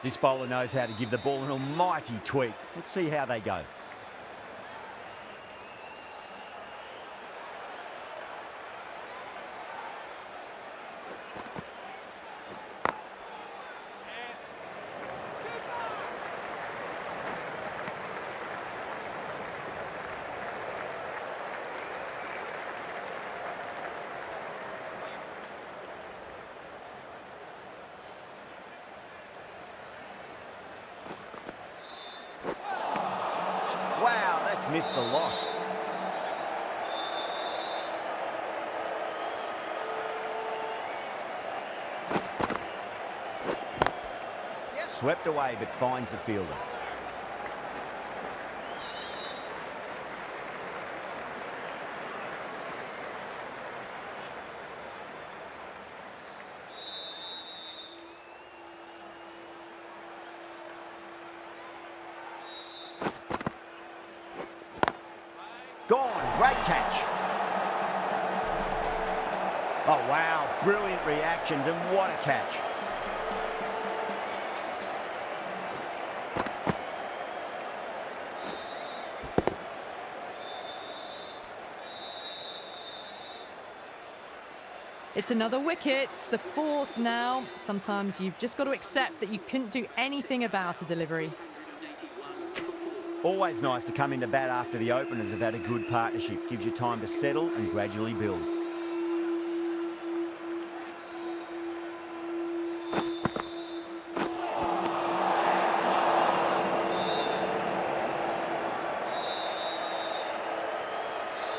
This bowler knows how to give the ball an almighty tweak. Let's see how they go. Wow, that's missed the lot. Swept away, but finds the fielder. Gone, great catch. Oh wow, brilliant reactions and what a catch. It's another wicket, the fourth now. Sometimes you've just got to accept that you couldn't do anything about a delivery. Always nice to come into bat after the openers have had a good partnership. Gives you time to settle and gradually build.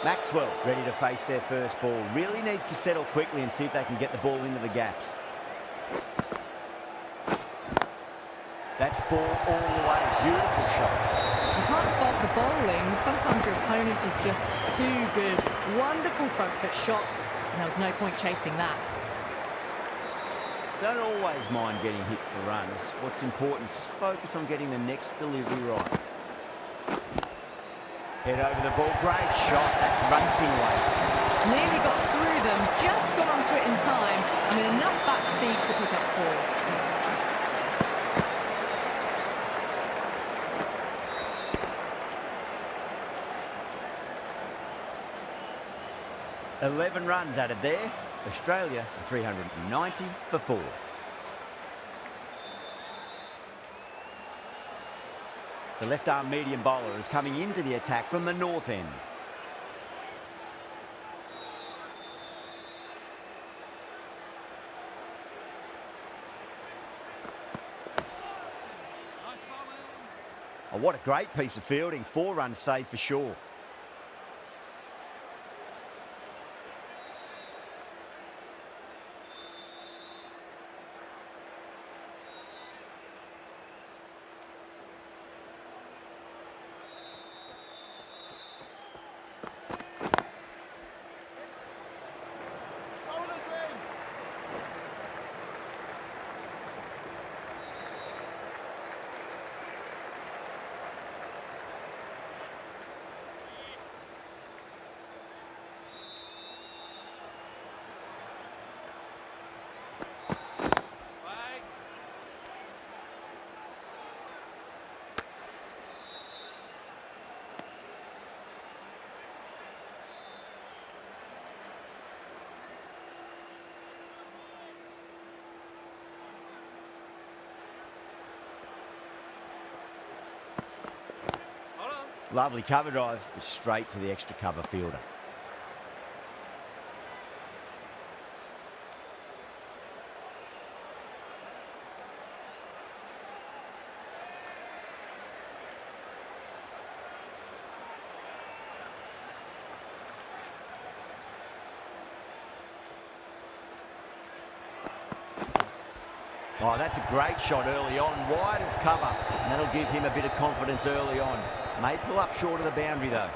Maxwell ready to face their first ball. Really needs to settle quickly and see if they can get the ball into the gaps. That's 4 all the way. Beautiful shot. You can't fault the bowling. Sometimes your opponent is just too good. Wonderful front foot shot, and there was no point chasing that. Don't always mind getting hit for runs. What's important, just focus on getting the next delivery right. Head over the ball, great shot, that's racing away. Nearly got through them, just got onto it in time, and with enough bat speed to pick up 4. 11 runs added there. Australia 390 for 4. The left-arm medium bowler is coming into the attack from the north end. Oh, what a great piece of fielding. 4 runs saved for sure. Lovely cover drive, straight to the extra cover fielder. Oh, that's a great shot early on, wide of cover, and that'll give him a bit of confidence early on. May pull up short of the boundary though.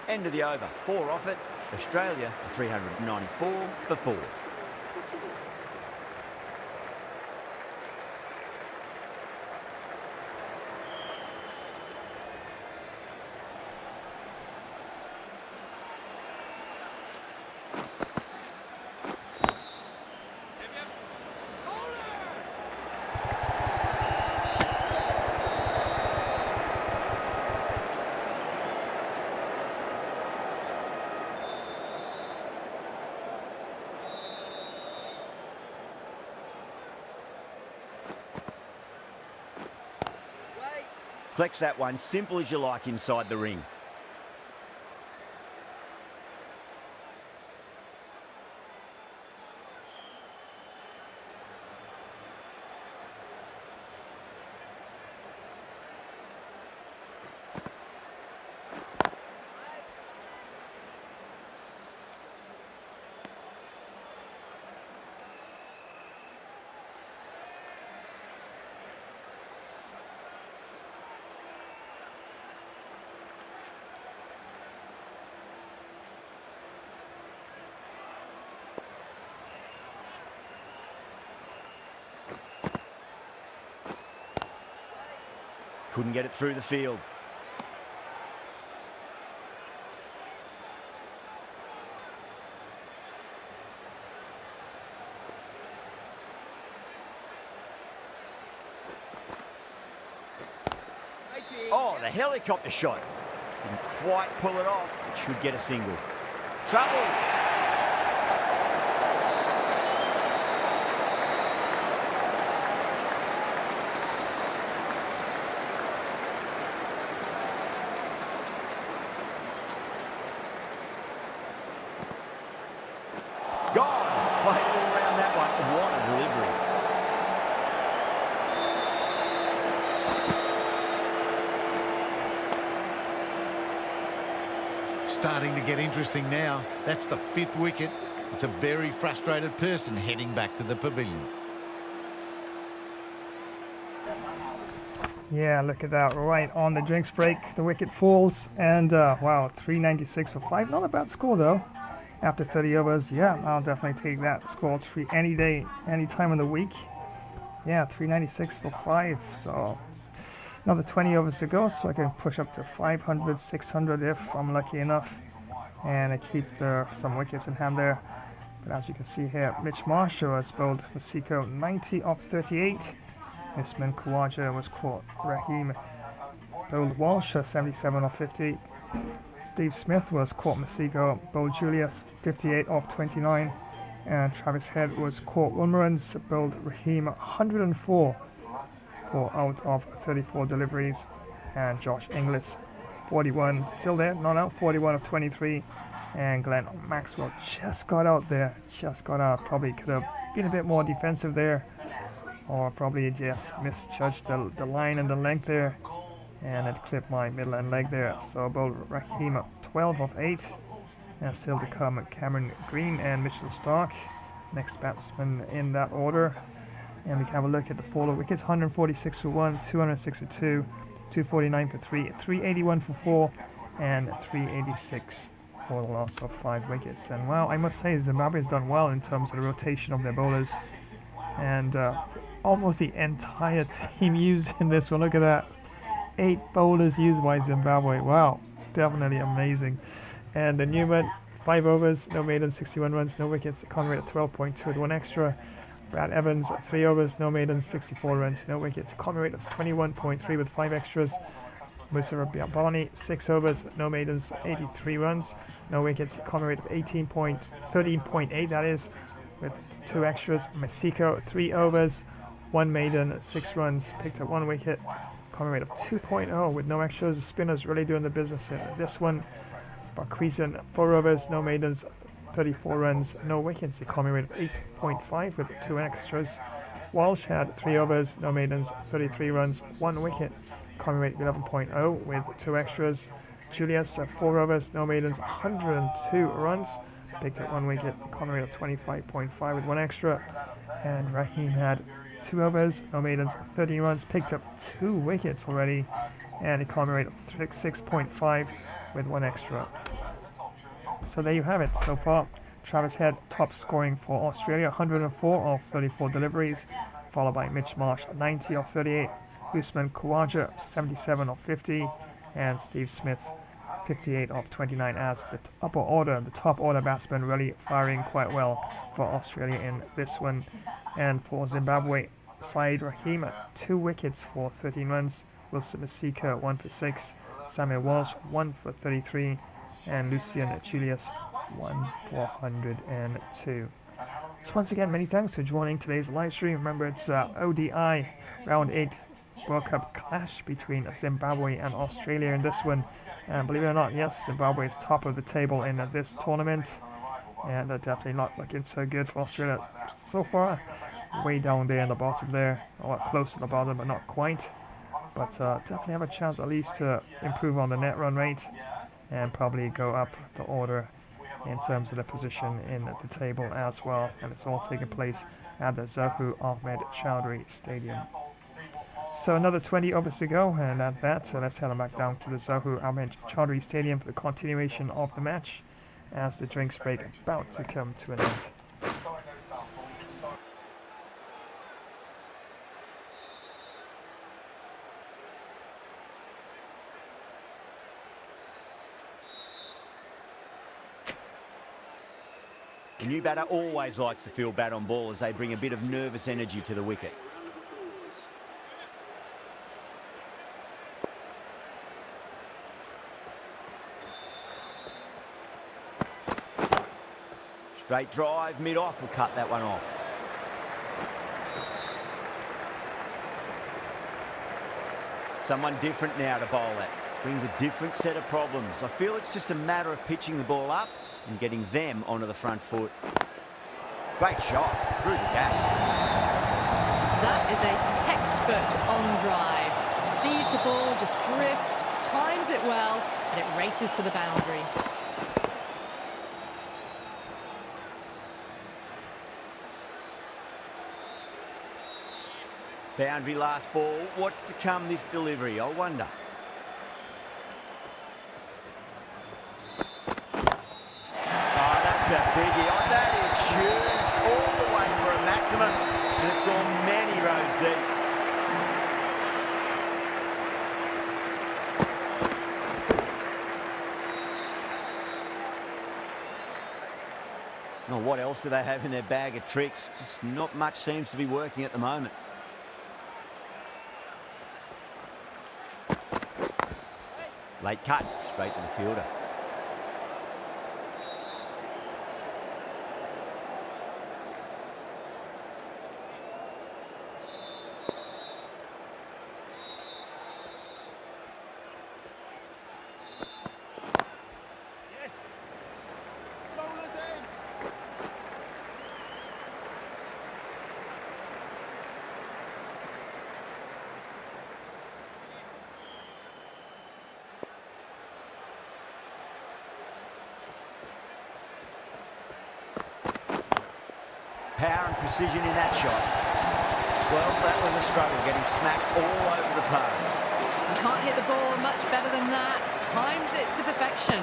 End of the over, 4 off it, Australia 394 for 4. Collects that one, simple as you like inside the ring. Couldn't get it through the field. Oh, the helicopter shot. Didn't quite pull it off. Should get a single. Trouble. Gone. Played all around that one. What a delivery. Starting to get interesting now. That's the 5th wicket. It's a very frustrated person heading back to the pavilion. Yeah, look at that, right on the drinks break, the wicket falls, and wow, 396 for 5. Not a bad score though. After 30 overs, yeah, I'll definitely take that score any day, any time of the week. Yeah, 396 for 5, so another 20 overs to go, so I can push up to 500, 600 if I'm lucky enough, and I keep some wickets in hand there. But as you can see here, Mitch Marshall has bowled Masiko 90 off 38. Isman Khawaja was caught. Raheem bowled Walsh 77 off 50. Steve Smith was caught Masiko, bowled Julius 58 off 29. And Travis Head was caught Wilmerans, bowled Raheem 104 for out of 34 deliveries. And Josh Inglis 41, still there, not out, 41 of 23. And Glenn Maxwell just got out there, probably could have been a bit more defensive there, or probably just misjudged the line and the length there, and it clipped my middle and leg there. So bowled Raheem 12 of 8, and still to come Cameron Green and Mitchell Stark, next batsman in that order. And we can have a look at the fall of wickets: 146 for 1, 206 for 2, 249 for 3, 381 for 4, and 386 for the loss of 5 wickets. And well, I must say Zimbabwe has done well in terms of the rotation of their bowlers, and almost the entire team used in this one. Look at that, 8 bowlers used by Zimbabwe. Wow, definitely amazing. And the Newman, 5 overs, no maidens, 61 runs, no wickets, economy rate of 12.2 with 1 extra. Brad Evans, 3 overs, no maidens, 64 runs, no wickets, economy rate of 21.3 with 5 extras. Musa Biabani, 6 overs, no maidens, 83 runs, no wickets, economy rate of 13.8, that is, with 2 extras. Masiko, 3 overs, 1 maiden, 6 runs, picked up 1 wicket, economy rate of 2.0 with no extras. The spinners really doing the business in this one. Barquizan, 4 overs, no maidens, 34 runs, no wickets, economy rate of 8.5 with 2 extras. Walsh had 3 overs, no maidens, 33 runs, 1 wicket, economy rate 11.0 with 2 extras. Julius, 4 overs, no maidens, 102 runs, picked up 1 wicket, economy rate of 25.5 with 1 extra. And Raheem had 2 overs, no maidens, 30 runs, picked up 2 wickets already, and economy rate of 6.5 with 1 extra. So there you have it. So far, Travis Head top scoring for Australia, 104 of 34 deliveries, followed by Mitch Marsh, 90 of 38, Usman Khawaja, 77 of 50, and Steve Smith, 58 of 29, as the top order batsmen really firing quite well for Australia in this one. And for Zimbabwe, Saeed Rahim, 2 wickets for 13 runs, Wilson Masika, 1 for 6, Samuel Walsh, 1 for 33, and Lucian Julius, 1 for 102. So once again, many thanks for joining today's live stream. Remember, it's ODI Round 8 World Cup clash between Zimbabwe and Australia in this one. And believe it or not, yes, Zimbabwe is top of the table in this tournament. And they're definitely not looking so good for Australia so far. Way down there in the bottom there, or close to the bottom, but not quite. But definitely have a chance at least to improve on the net run rate and probably go up the order in terms of the position in the table as well. And it's all taking place at the Zahu Ahmed Chowdhury Stadium. So another 20 overs to go, and at that, so let's head on back down to the Zahu Ahmed Chowdhury Stadium for the continuation of the match as the drinks break about to come to an end. The new batter always likes to field bat on ball as they bring a bit of nervous energy to the wicket. Straight drive, mid-off will cut that one off. Someone different now to bowl at. Brings a different set of problems. I feel it's just a matter of pitching the ball up and getting them onto the front foot. Great shot through the gap. That is a textbook on drive. Sees the ball just drift, times it well, and it races to the boundary. Boundary last ball. What's to come this delivery, I wonder. A biggie. Oh, that is huge. All the way for a maximum. And it's gone many rows deep. Oh, what else do they have in their bag of tricks? Just not much seems to be working at the moment. Late cut. Straight to the fielder. Power and precision in that shot. Well, that was a struggle, getting smacked all over the park. You can't hit the ball much better than that. Timed it to perfection.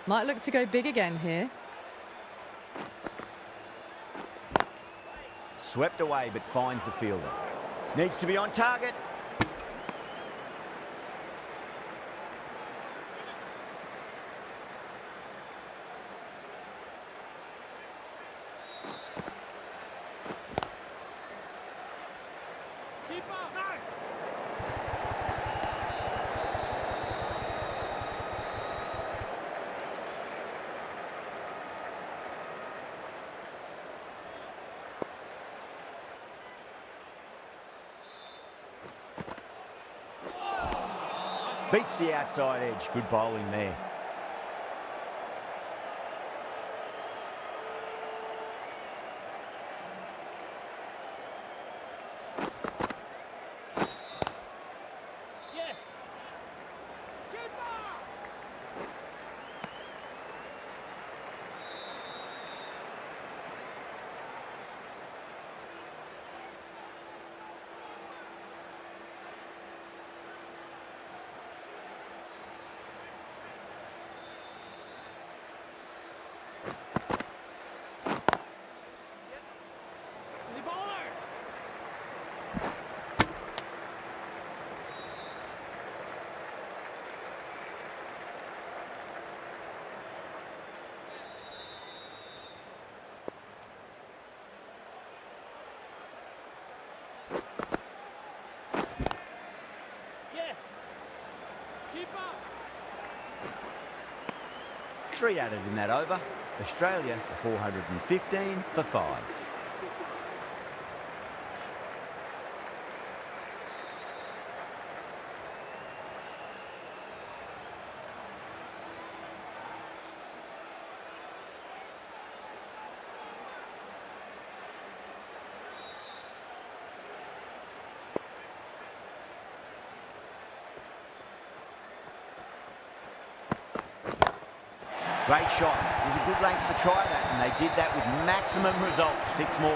Might look to go big again here. Swept away, but finds the fielder. Needs to be on target. Beats the outside edge. Good bowling there. 3 added in that over. Australia 415 for 5. Great shot. It was a good length to try that, and they did that with maximum results. 6 more.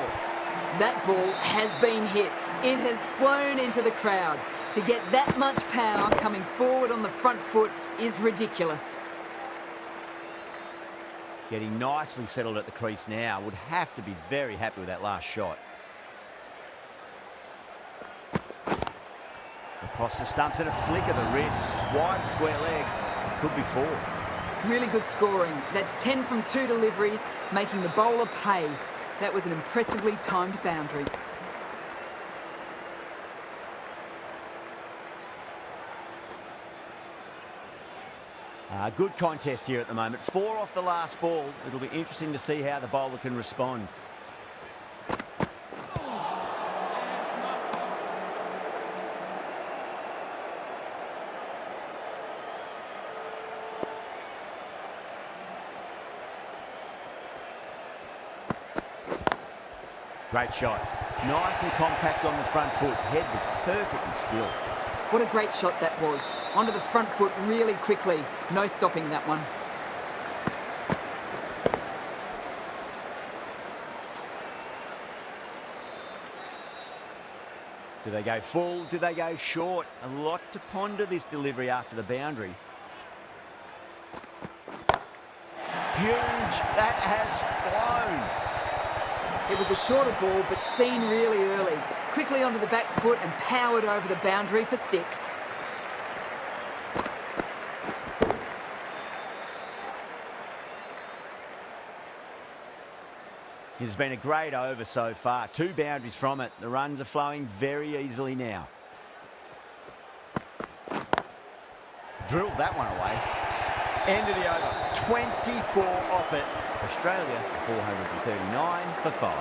That ball has been hit. It has flown into the crowd. To get that much power coming forward on the front foot is ridiculous. Getting nicely settled at the crease now. Would have to be very happy with that last shot. Across the stumps and a flick of the wrist. Wide square leg. Could be 4. Really good scoring. That's 10 from 2 deliveries, making the bowler pay. That was an impressively timed boundary. Good contest here at the moment. 4 off the last ball. It'll be interesting to see how the bowler can respond. Great shot. Nice and compact on the front foot. Head was perfectly still. What a great shot that was. Onto the front foot really quickly. No stopping that one. Do they go full? Do they go short? A lot to ponder this delivery after the boundary. Huge. That has flown. It was a shorter ball, but seen really early. Quickly onto the back foot and powered over the boundary for 6. It's been a great over so far. 2 boundaries from it. The runs are flowing very easily now. Drilled that one away. End of the over. 24 off it. Australia 439 for 5.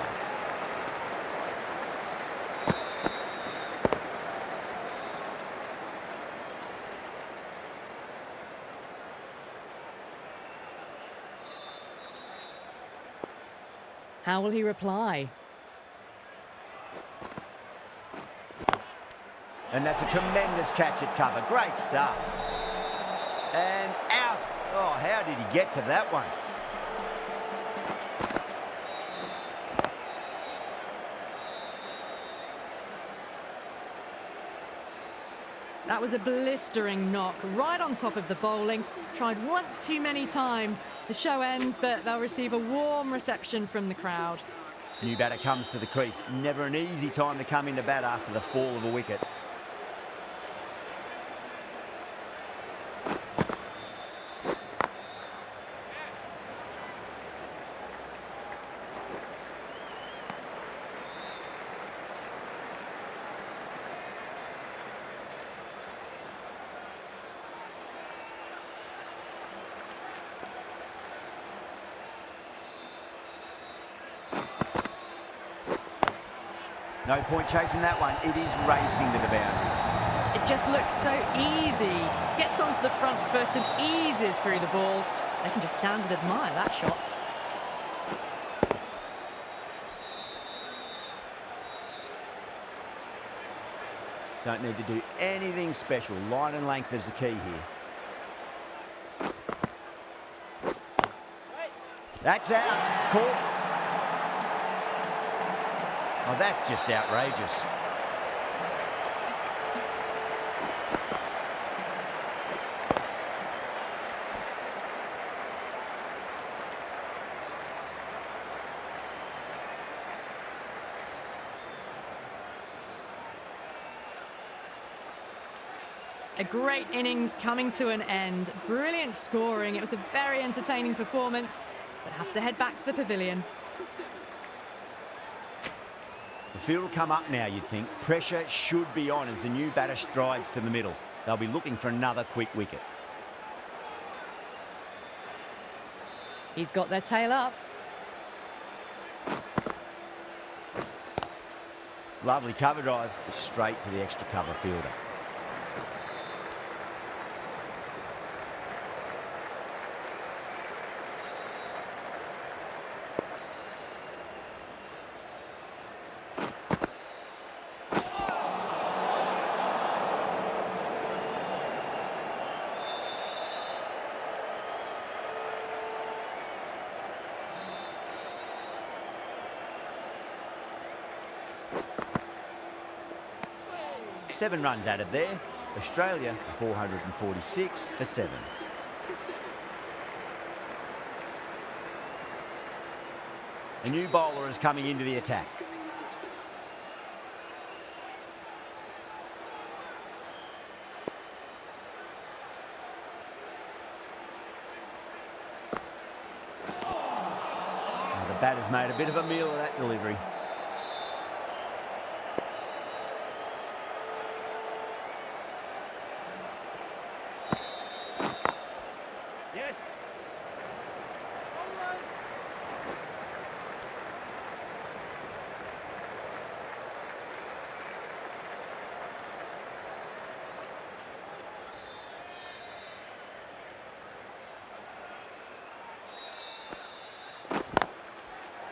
How will he reply? And that's a tremendous catch at cover. Great stuff. And out. Oh, how did he get to that one? That was a blistering knock right on top of the bowling. Tried once too many times. The show ends, but they'll receive a warm reception from the crowd. New batter comes to the crease. Never an easy time to come into bat after the fall of a wicket. No point chasing that one. It is racing to the boundary. It just looks so easy. Gets onto the front foot and eases through the ball. They can just stand and admire that shot. Don't need to do anything special. Line and length is the key here. That's out. Caught. Oh, that's just outrageous. A great innings coming to an end. Brilliant scoring. It was a very entertaining performance, but have to head back to the pavilion. The field will come up now, you'd think. Pressure should be on as the new batter strides to the middle. They'll be looking for another quick wicket. He's got their tail up. Lovely cover drive, straight to the extra cover fielder. Seven runs added there. Australia 446 for 7. A new bowler is coming into the attack. Now the batter's made a bit of a meal of that delivery.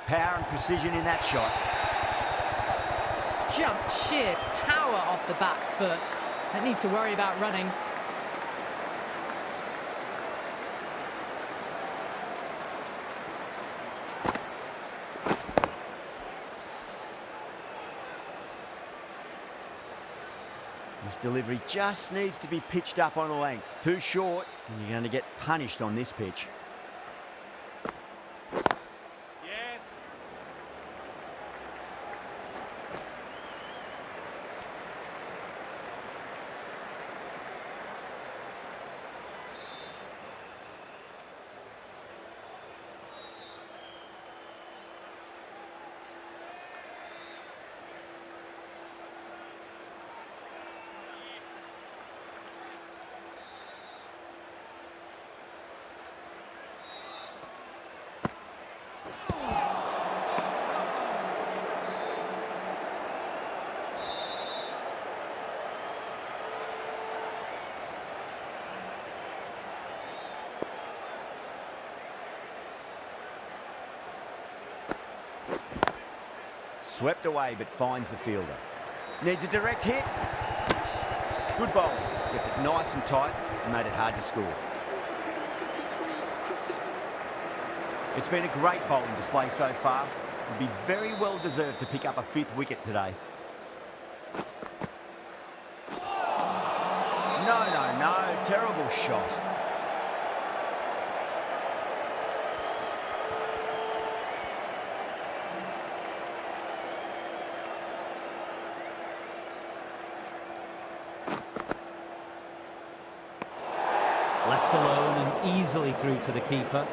Power and precision in that shot. Just sheer power off the back foot. Don't need to worry about running. This delivery just needs to be pitched up on a length. Too short, and you're going to get punished on this pitch. Swept away, but finds the fielder. Needs a direct hit. Good bowling. Kept it nice and tight and made it hard to score. It's been a great bowling display so far. Would be very well deserved to pick up a 5th wicket today. No. Terrible shot. Left alone and easily through to the keeper.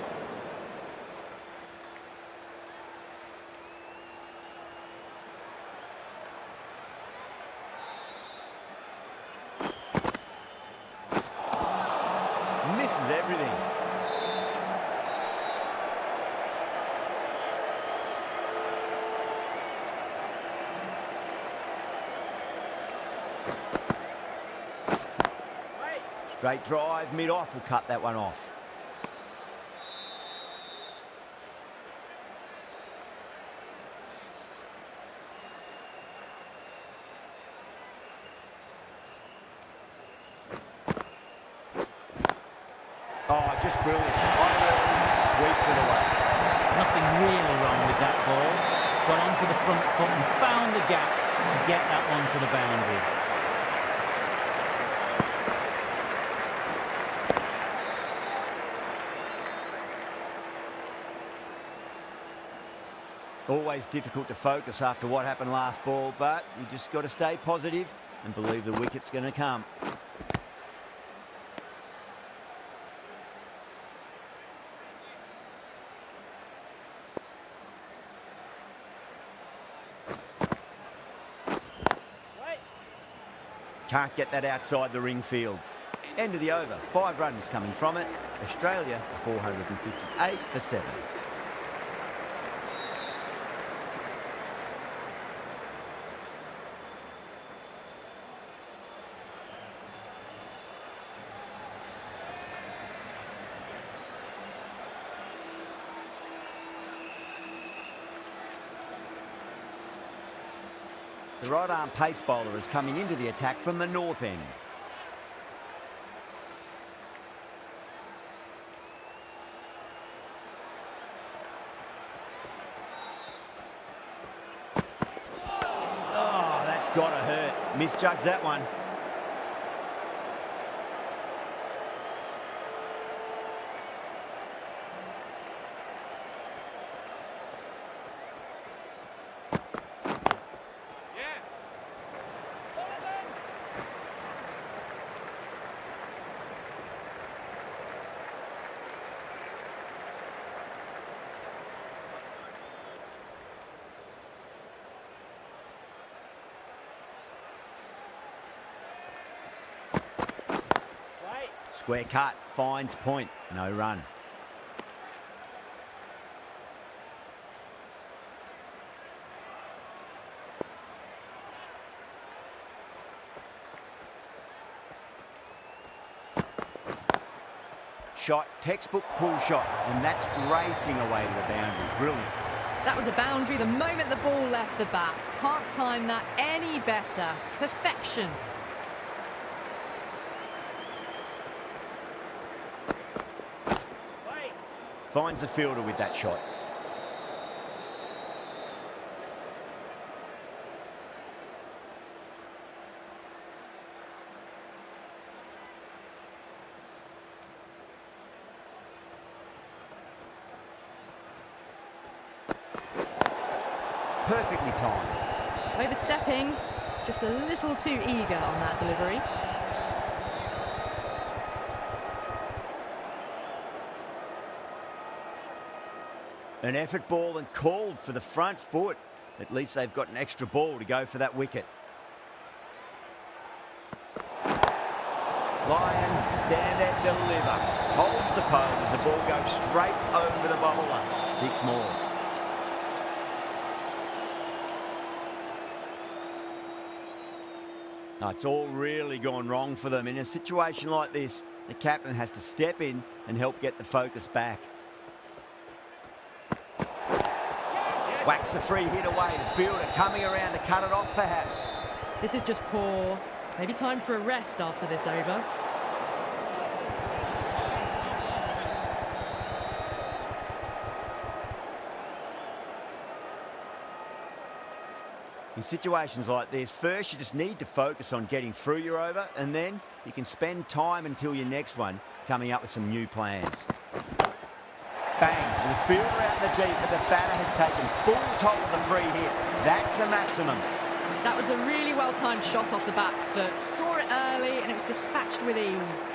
Misses everything. Straight drive, mid-off will cut that one off. Oh, just brilliant. Sweeps it away. Nothing really wrong with that ball. Got onto the front foot and found the gap to get that onto the boundary. Always difficult to focus after what happened last ball, but you just got to stay positive and believe the wicket's going to come. Can't get that outside the ring field. End of the over. 5 runs coming from it. Australia 458 for 7. The right-arm pace bowler is coming into the attack from the north end. Oh, that's got to hurt. Misjudged that one. Square cut, finds point, no run. Shot, textbook pull shot, and that's racing away to the boundary. Brilliant. That was a boundary the moment the ball left the bat. Can't time that any better. Perfection. Finds the fielder with that shot. Perfectly timed. Overstepping, just a little too eager on that delivery. An effort ball and called for the front foot. At least they've got an extra ball to go for that wicket. Lyon, stand and deliver. Holds the pole as the ball goes straight over the bowler. 6 more. No, it's all really gone wrong for them. In a situation like this, the captain has to step in and help get the focus back. Whacks the free hit away. The fielder coming around to cut it off, perhaps. This is just poor. Maybe time for a rest after this over. In situations like this, first you just need to focus on getting through your over, and then you can spend time until your next one coming up with some new plans. Bang, the fielder out in the deep, but the batter has taken full top of the free hit. That's a maximum. That was a really well-timed shot off the back foot. Saw it early and it was dispatched with ease.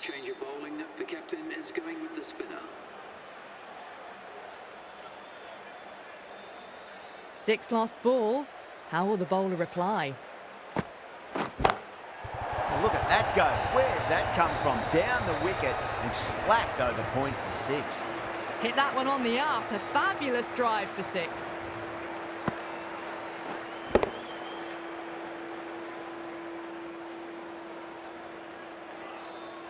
Change of bowling. The captain is going with the spinner. 6 lost ball. How will the bowler reply? Look at that go. Where's that come from? Down the wicket and slapped over point for 6. Hit that one on the up. A fabulous drive for 6.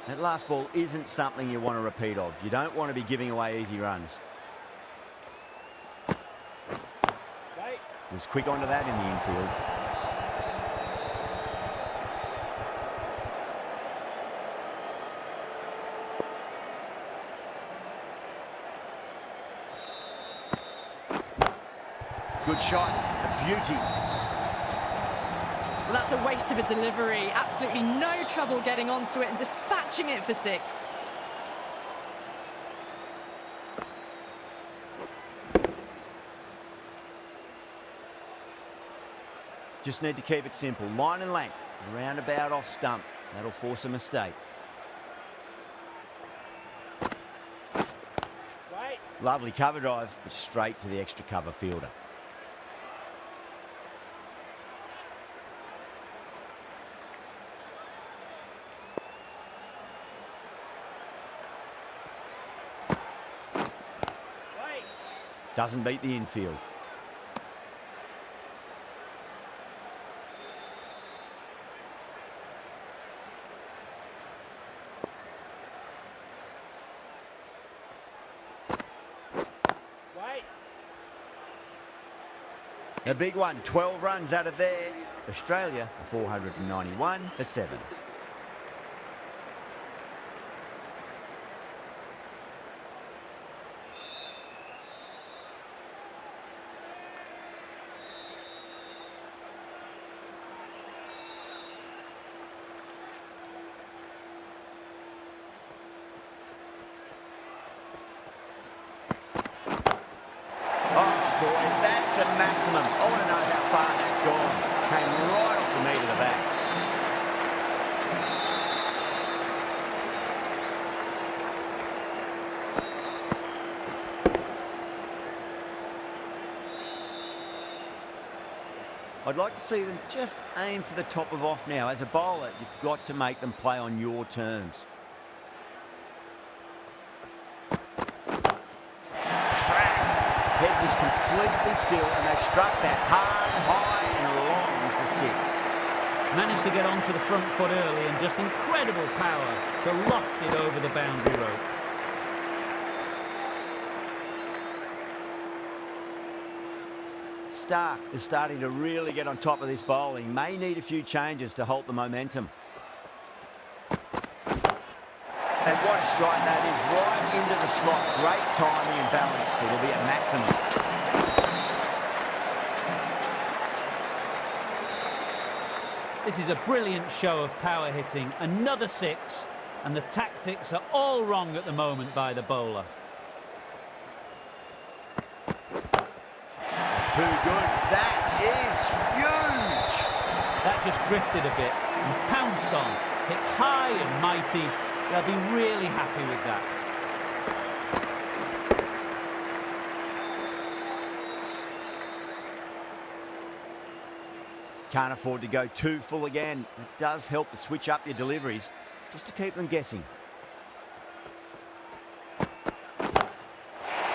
That last ball isn't something you want to repeat of. You don't want to be giving away easy runs. Was quick onto that in the infield. Good shot, a beauty. Well, that's a waste of a delivery. Absolutely no trouble getting onto it and dispatching it for 6. Just need to keep it simple. Line and length, roundabout off stump. That'll force a mistake. Lovely cover drive, but straight to the extra cover fielder. Doesn't beat the infield. A big one, 12 runs out of there. Australia, 491 for 7. That's a maximum. I want to know how far that's gone. Came right off the knee to the back. I'd like to see them just aim for the top of off now. As a bowler, you've got to make them play on your terms. Head was completely still and they struck that hard, high and long for 6. Managed to get onto the front foot early and just incredible power to loft it over the boundary rope. Stark is starting to really get on top of this bowling. May need a few changes to halt the momentum. And what a strike that is, right into the slot. Great timing and balance. It'll be at maximum. This is a brilliant show of power hitting. Another 6, and the tactics are all wrong at the moment by the bowler. Too good. That is huge. That just drifted a bit and pounced on. Hit high and mighty. They'll be really happy with that. Can't afford to go too full again. It does help to switch up your deliveries, just to keep them guessing.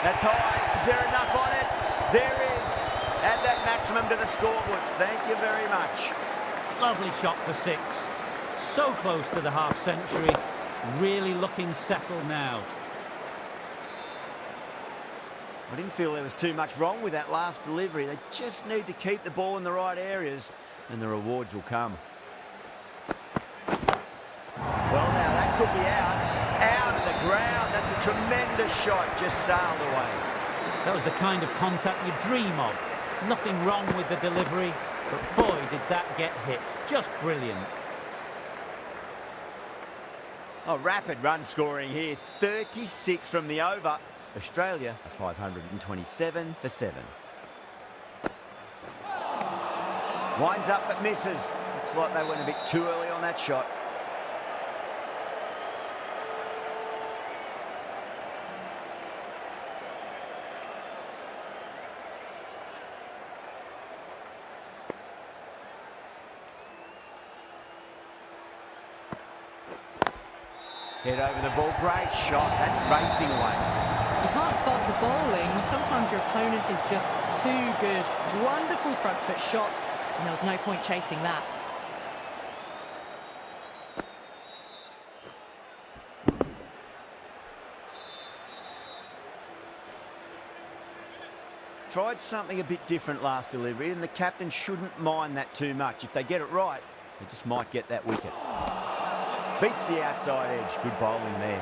That's high. Is there enough on it? There is. Add that maximum to the scoreboard. Thank you very much. Lovely shot for 6. So close to the half century. Really looking settled now. I didn't feel there was too much wrong with that last delivery. They just need to keep the ball in the right areas and the rewards will come. Well, now that could be out of the ground. That's a tremendous shot, just sailed away. That was the kind of contact you dream of. Nothing wrong with the delivery, but boy, did that get hit. Just brilliant. Oh, rapid run scoring here. 36 from the over. Australia, 527 for 7. Winds up but misses. Looks like they went a bit too early on that shot. Head over the ball, great shot, that's racing away. You can't fault the bowling, sometimes your opponent is just too good. Wonderful front foot shot, and there was no point chasing that. Tried something a bit different last delivery, and the captain shouldn't mind that too much. If they get it right, they just might get that wicket. Beats the outside edge. Good bowling there.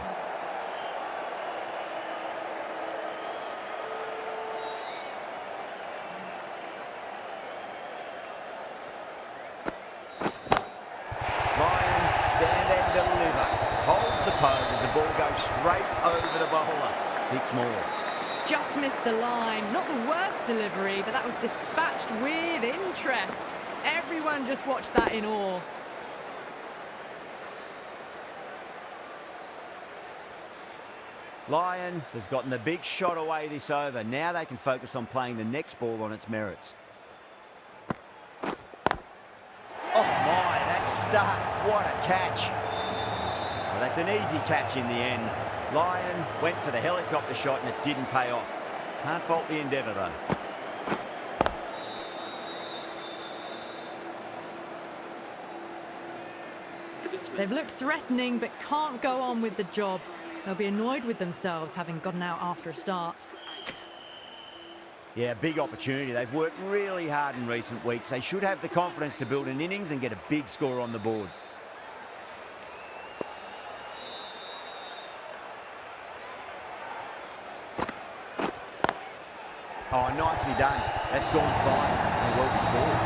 Ryan, stand and deliver. Holds the pose as the ball goes straight over the bowler. 6 more. Just missed the line. Not the worst delivery, but that was dispatched with interest. Everyone just watched that in awe. Lion has gotten the big shot away this over. Now they can focus on playing the next ball on its merits. Oh my, that's stuck. What a catch. Well, that's an easy catch in the end. Lion went for the helicopter shot and it didn't pay off. Can't fault the endeavour though. They've looked threatening but can't go on with the job. They'll be annoyed with themselves having gotten out after a start. Yeah, big opportunity. They've worked really hard in recent weeks. They should have the confidence to build an innings and get a big score on the board. Oh, nicely done. That's gone fine. They will be forward.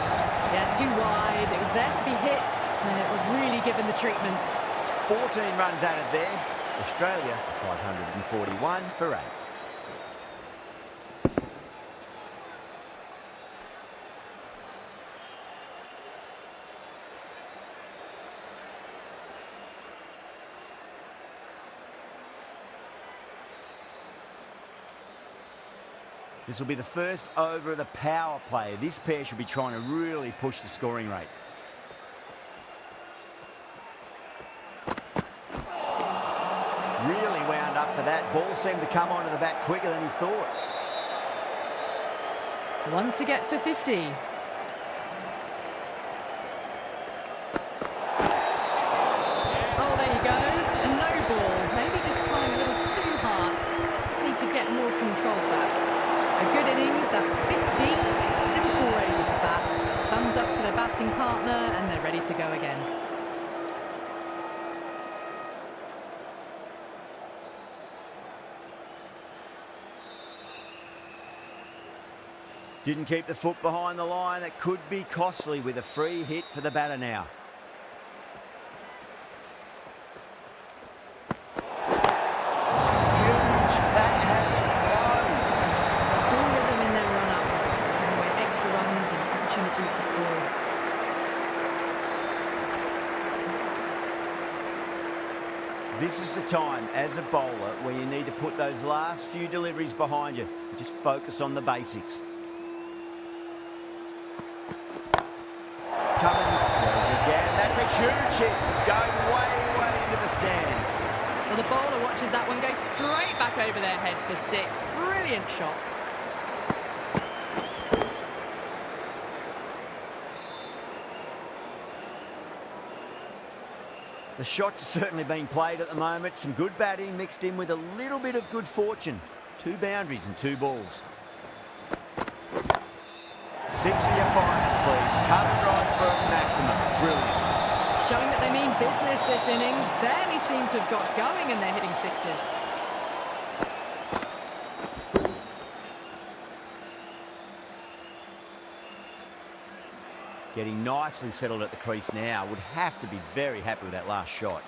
Yeah, too wide. It was there to be hit, and it was really given the treatment. 14 runs added there. Australia 541 for 8. This will be the first over of the power play. This pair should be trying to really push the scoring rate. Really wound up for that. Ball seemed to come onto the bat quicker than he thought. One to get for 50. Oh, there you go. A no ball. Maybe just trying a little too hard. Just need to get more control back. A good innings, that's 50. Simple raise of the bats. Thumbs up to their batting partner and they're ready to go again. Didn't keep the foot behind the line. That could be costly with a free hit for the batter now. Huge. That has flown. Still rhythm in their run-up. Anyway, extra runs and opportunities to score. This is the time as a bowler where you need to put those last few deliveries behind you. Just focus on the basics. Cummins goes again. That's a huge hit. It's going way, way into the stands. Well, the bowler watches that one go straight back over their head for 6. Brilliant shot. The shots are certainly being played at the moment. Some good batting mixed in with a little bit of good fortune. 2 boundaries and 2 balls. 6 of your finest, please. Cut and drive for maximum. Brilliant. Showing that they mean business this innings. Barely seem to have got going and they're hitting 6s. Getting nicely settled at the crease now. Would have to be very happy with that last shot.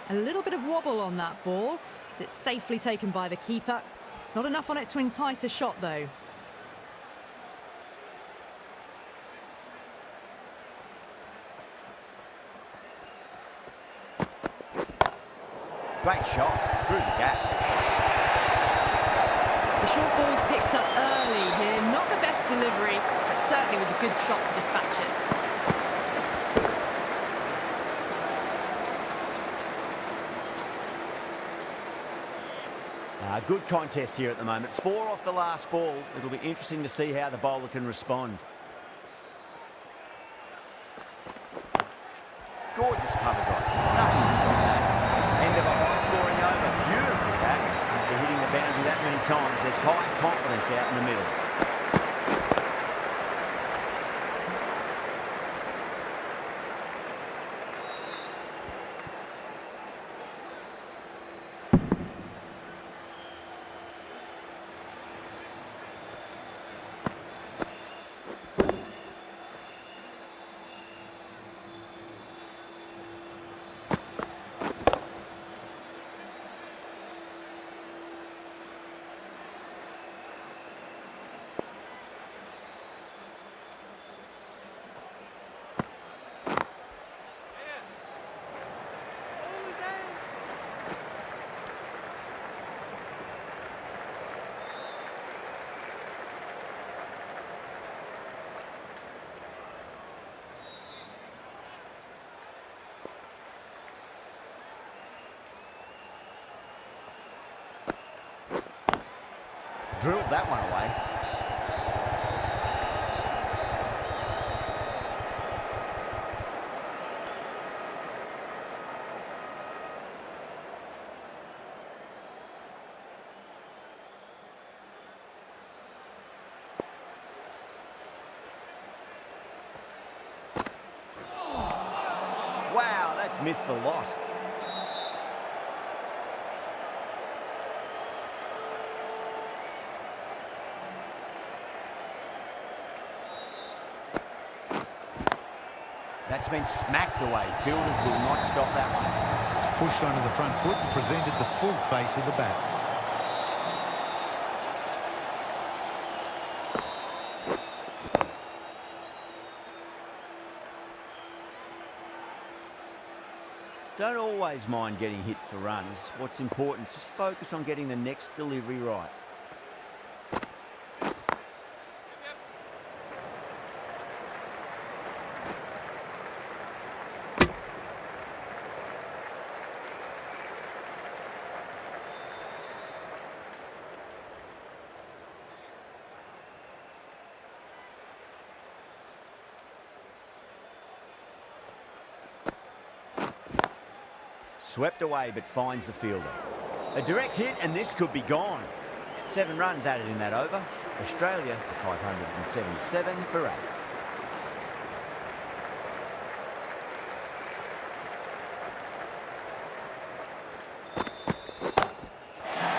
A little bit of wobble on that ball. It's safely taken by the keeper. Not enough on it to entice a shot, though. Great shot through the gap. The short ball's picked up early here. Not the best delivery, but certainly was a good shot to dispatch it. Good contest here at the moment. 4 off the last ball. It'll be interesting to see how the bowler can respond. Gorgeous cover drive. Nothing to stop that. End of a high-scoring over. Beautiful batting. After hitting the boundary that many times, there's high confidence out in the middle. drilled that one away. Wow, that's missed the lot. That's been smacked away. Fielders will not stop that one. Pushed onto the front foot and presented the full face of the bat. Don't always mind getting hit for runs. What's important, just focus on getting the next delivery right. Swept away but finds the fielder. A direct hit and this could be gone. 7 runs added in that over. Australia 577 for 8.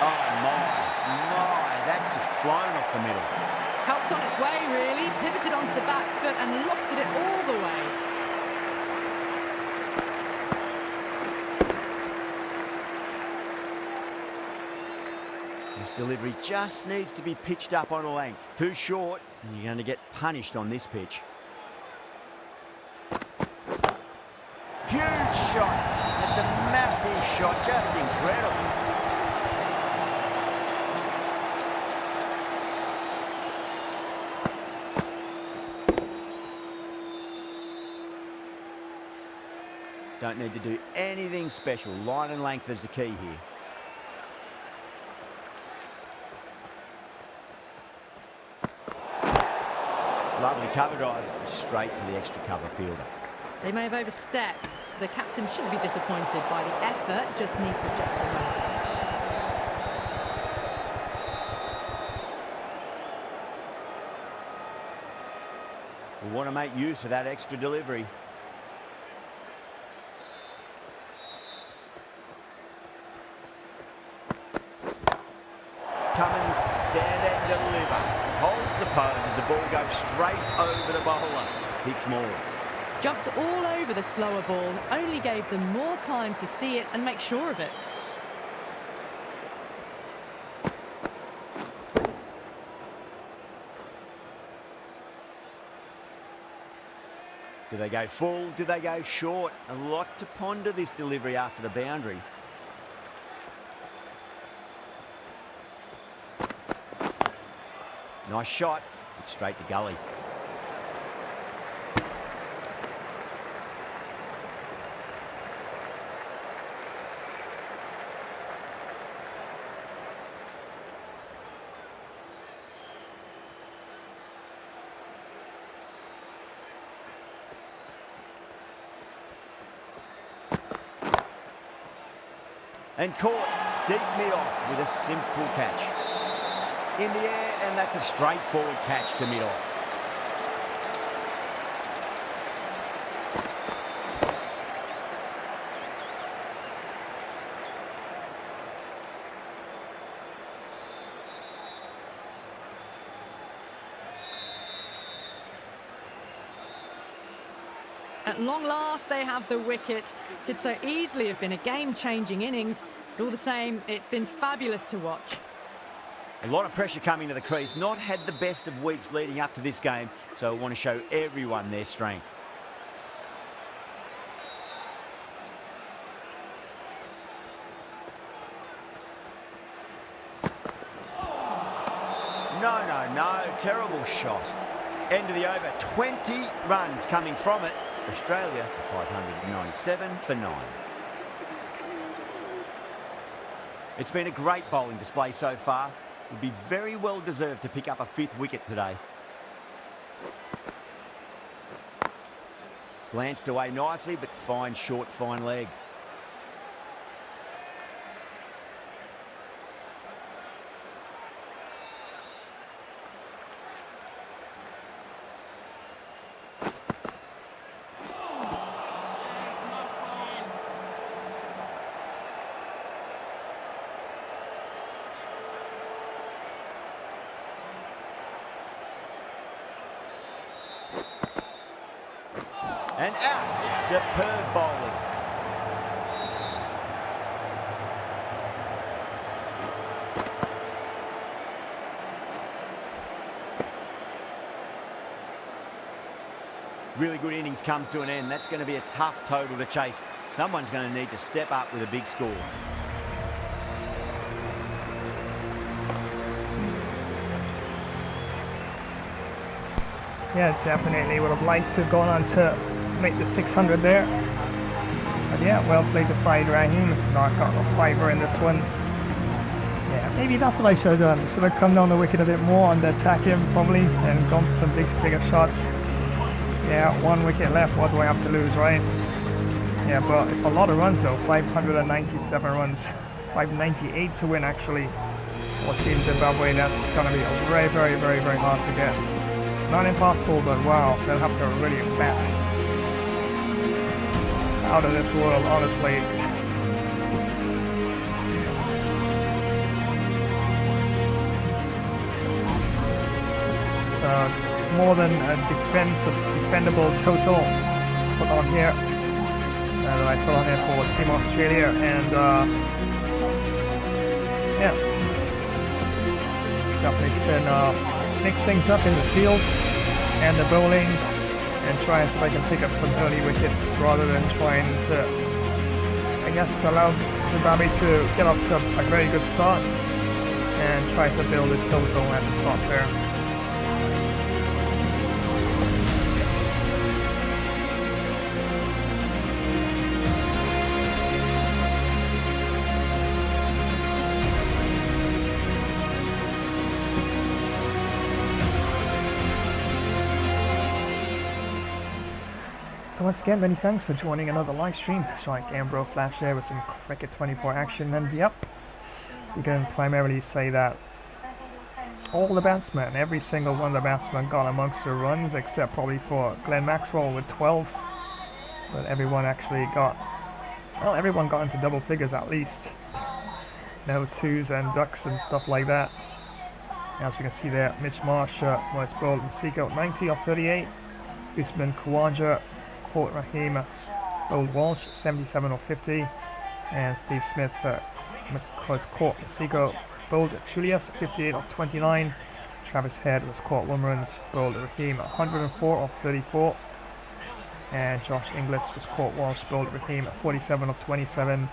Oh my, that's just flown off the middle. Helped on its way, really. Pivoted onto the back foot and lofted it all the way. This delivery just needs to be pitched up on a length. Too short, and you're going to get punished on this pitch. Huge shot. That's a massive shot, just incredible. Don't need to do anything special. Line and length is the key here. Lovely cover drive, straight to the extra cover fielder. They may have overstepped. The captain shouldn't be disappointed by the effort, just need to adjust the run. We want to make use of that extra delivery. Cummins, stand and deliver. Holds the pose as the ball goes straight over the bowler. 6 more. Jumped all over the slower ball, only gave them more time to see it and make sure of it. Do they go full? Do they go short? A lot to ponder this delivery after the boundary. Nice shot, but straight to gully. And caught deep mid-off with a simple catch. In the air, and that's a straightforward catch to mid-off. At long last, they have the wicket. Could so easily have been a game-changing innings, but all the same, it's been fabulous to watch. A lot of pressure coming to the crease. Not had the best of weeks leading up to this game, so I want to show everyone their strength. No, terrible shot. End of the over, 20 runs coming from it. Australia 597 for 9. It's been a great bowling display so far. Would be very well deserved to pick up a 5th wicket today. Glanced away nicely, but fine short, fine leg. And out. Superb bowling. Really good innings comes to an end. That's going to be a tough total to chase. Someone's going to need to step up with a big score. Yeah, definitely would have liked to have gone on to make the 600 there. But yeah, well played the side, Raheem. Not got a fiver in this one. Yeah, maybe that's what I should have done. Should have come down the wicket a bit more and attack him probably and gone for some bigger shots. Yeah, 1 wicket left. What do I have to lose, right? Yeah, but it's a lot of runs though. 597 runs. 598 to win actually. For Team Zimbabwe, that's going to be very, very, very, very hard to get. Not impossible, but wow, they'll have to really bat out of this world, honestly. So, more than a defendable total put on here. That I put on here for Team Australia, and yeah, definitely can mix things up in the field and the bowling and try and see if I can pick up some early wickets rather than trying to, I guess, allow Zimbabwe to get off to a very good start and try to build a total at the top there. So once again, many thanks for joining another live stream. Strike Ambro Flash there with some Cricket 24 action, and yep, we can primarily say that all the batsmen, every single one of the batsmen got amongst the runs, except probably for Glenn Maxwell with 12. But everyone actually got, well, everyone got into double figures at least. No twos and ducks and stuff like that. As we can see there, Mitch Marsh was bowled Masiko 90 off 38. Usman Khawaja caught Raheem bowled Walsh 77 off 50. And Steve Smith was caught Masiko bowled Julius 58 off 29. Travis Head was caught 1 runs, bowled Raheem 104 off 34. And Josh Inglis was caught Walsh, bowled Raheem 47 off 27.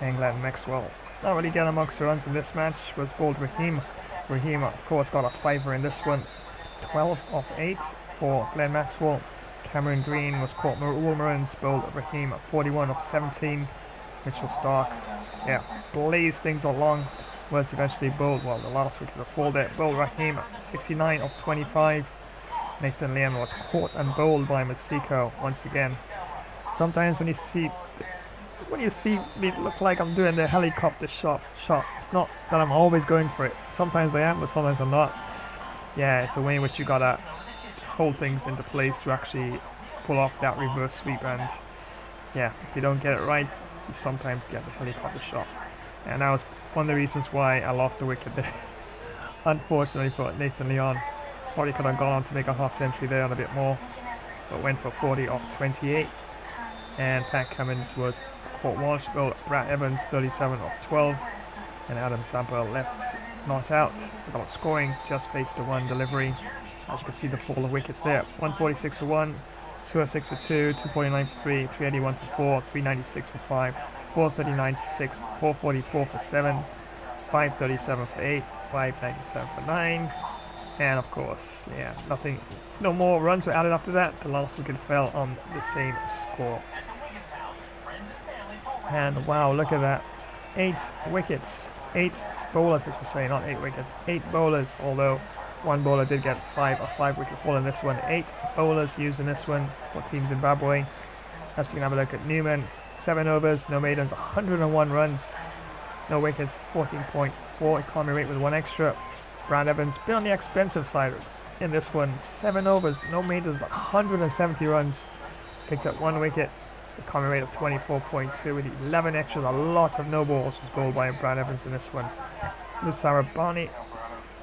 And Glenn Maxwell not really getting amongst the runs in this match, was bowled Raheem. Raheem of course got a fiver in this one, 12 off 8 for Glenn Maxwell. Cameron Green was caught all runs, bowled Raheem 41 off 17. Mitchell Stark, yeah, blazed things along, was eventually bowled, well, the last wicket before that, bowled Raheem 69 off 25. Nathan Liam was caught and bowled by Masiko once again. Sometimes when you see me look like I'm doing the helicopter shot, it's not that I'm always going for it. Sometimes I am, but sometimes I'm not. Yeah, it's a way in which you gotta hold things into place to actually pull off that reverse sweep, and yeah, if you don't get it right, you sometimes get the helicopter shot. And that was one of the reasons why I lost the wicket there. Unfortunately for Nathan Leon, probably could have gone on to make a half century there and a bit more, but went for 40 off 28. And Pat Cummins was caught Walsh, bowled Brad Evans 37 off 12, and Adam Samper left not out without scoring, just based on 1 delivery. As you can see, the fall of wickets there: 146 for 1, 206 for 2, 249 for 3, 381 for 4, 396 for 5, 439 for 6, 444 for 7, 537 for 8, 597 for 9, and of course, yeah, no more runs were added after that. The last wicket fell on the same score. And wow, look at that, 8 wickets 8 bowlers, I should say, not 8 wickets. 8 bowlers, although one bowler did get a 5-wicket haul in this one. 8 bowlers used in this one for Team Zimbabwe. As you can have a look at Newman, 7 overs, no maidens, 101 runs, no wickets, 14.4 economy rate with 1 extra. Brad Evans, been on the expensive side in this one. 7 overs, no maidens, 170 runs, picked up 1 wicket. Economy rate of 24.2 with 11 extras. A lot of no balls was bowled by Brad Evans in this one. Lusara Barney,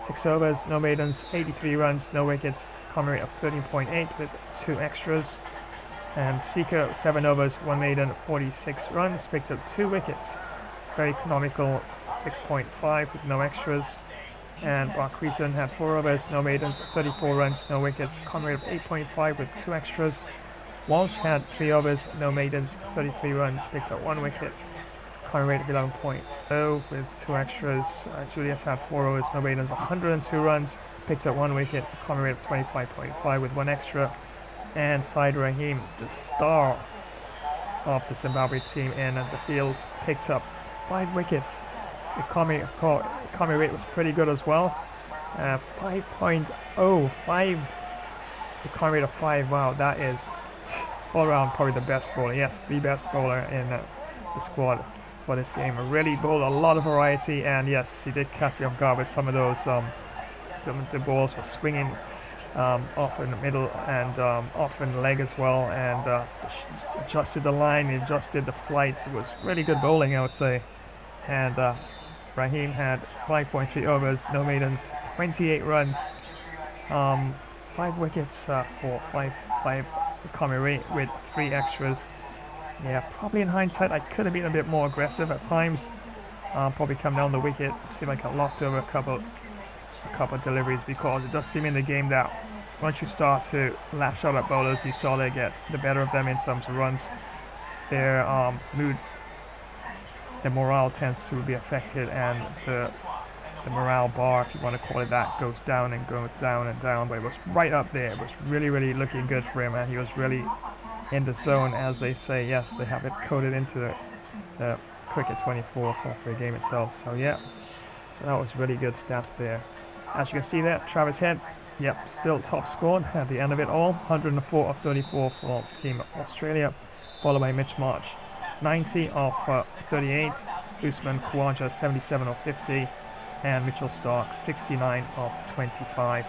6 overs, no maidens, 83 runs, no wickets. Economy rate of 13.8 with 2 extras. And Seeker, 7 overs, 1 maiden, 46 runs, picked up 2 wickets. Very economical, 6.5 with no extras. And Barkreeson had 4 overs, no maidens, 34 runs, no wickets. Economy rate of 8.5 with 2 extras. Walsh had 3 overs, no maidens, 33 runs, picked up 1 wicket. Economy rate of 11.0 with 2 extras. Julius had 4 overs, no maidens, 102 runs, picked up 1 wicket. Economy rate of 25.5 with 1 extra. And Said Rahim, the star of the Zimbabwe team in the field, picked up 5 wickets. Economy rate was pretty good as well. 5.0, 5 economy rate of 5. Wow, that is all around probably the best bowler. Yes, the best bowler in the squad for this game. Really bowled a lot of variety, and yes, he did catch me off guard with some of those. The balls were swinging off in the middle and off in the leg as well, and adjusted the line, adjusted the flights. It was really good bowling, I would say. And Rahim had 5.3 overs, no maidens, 28 runs, 5 wickets for 5 economy rate with 3 extras. Yeah, probably in hindsight I could have been a bit more aggressive at times. Probably come down the wicket. Seemed like I locked over a couple of deliveries, because it does seem in the game that once you start to lash out at bowlers, you saw they get the better of them in terms of runs. Their mood, their morale tends to be affected, and the morale bar, if you want to call it that, goes down and goes down and down. But it was right up there. It was really looking good for him, and he was really in the zone, as they say. Yes, they have it coded into the Cricket 24 software game itself. So yeah, so that was really good stats there. As you can see there, Travis Head, yep, still top scored at the end of it all. 104 of 34 for Team Australia, followed by Mitch Marsh, 90 of 38. Usman Khawaja, 77 of 50. And Mitchell Stark, 69 of 25.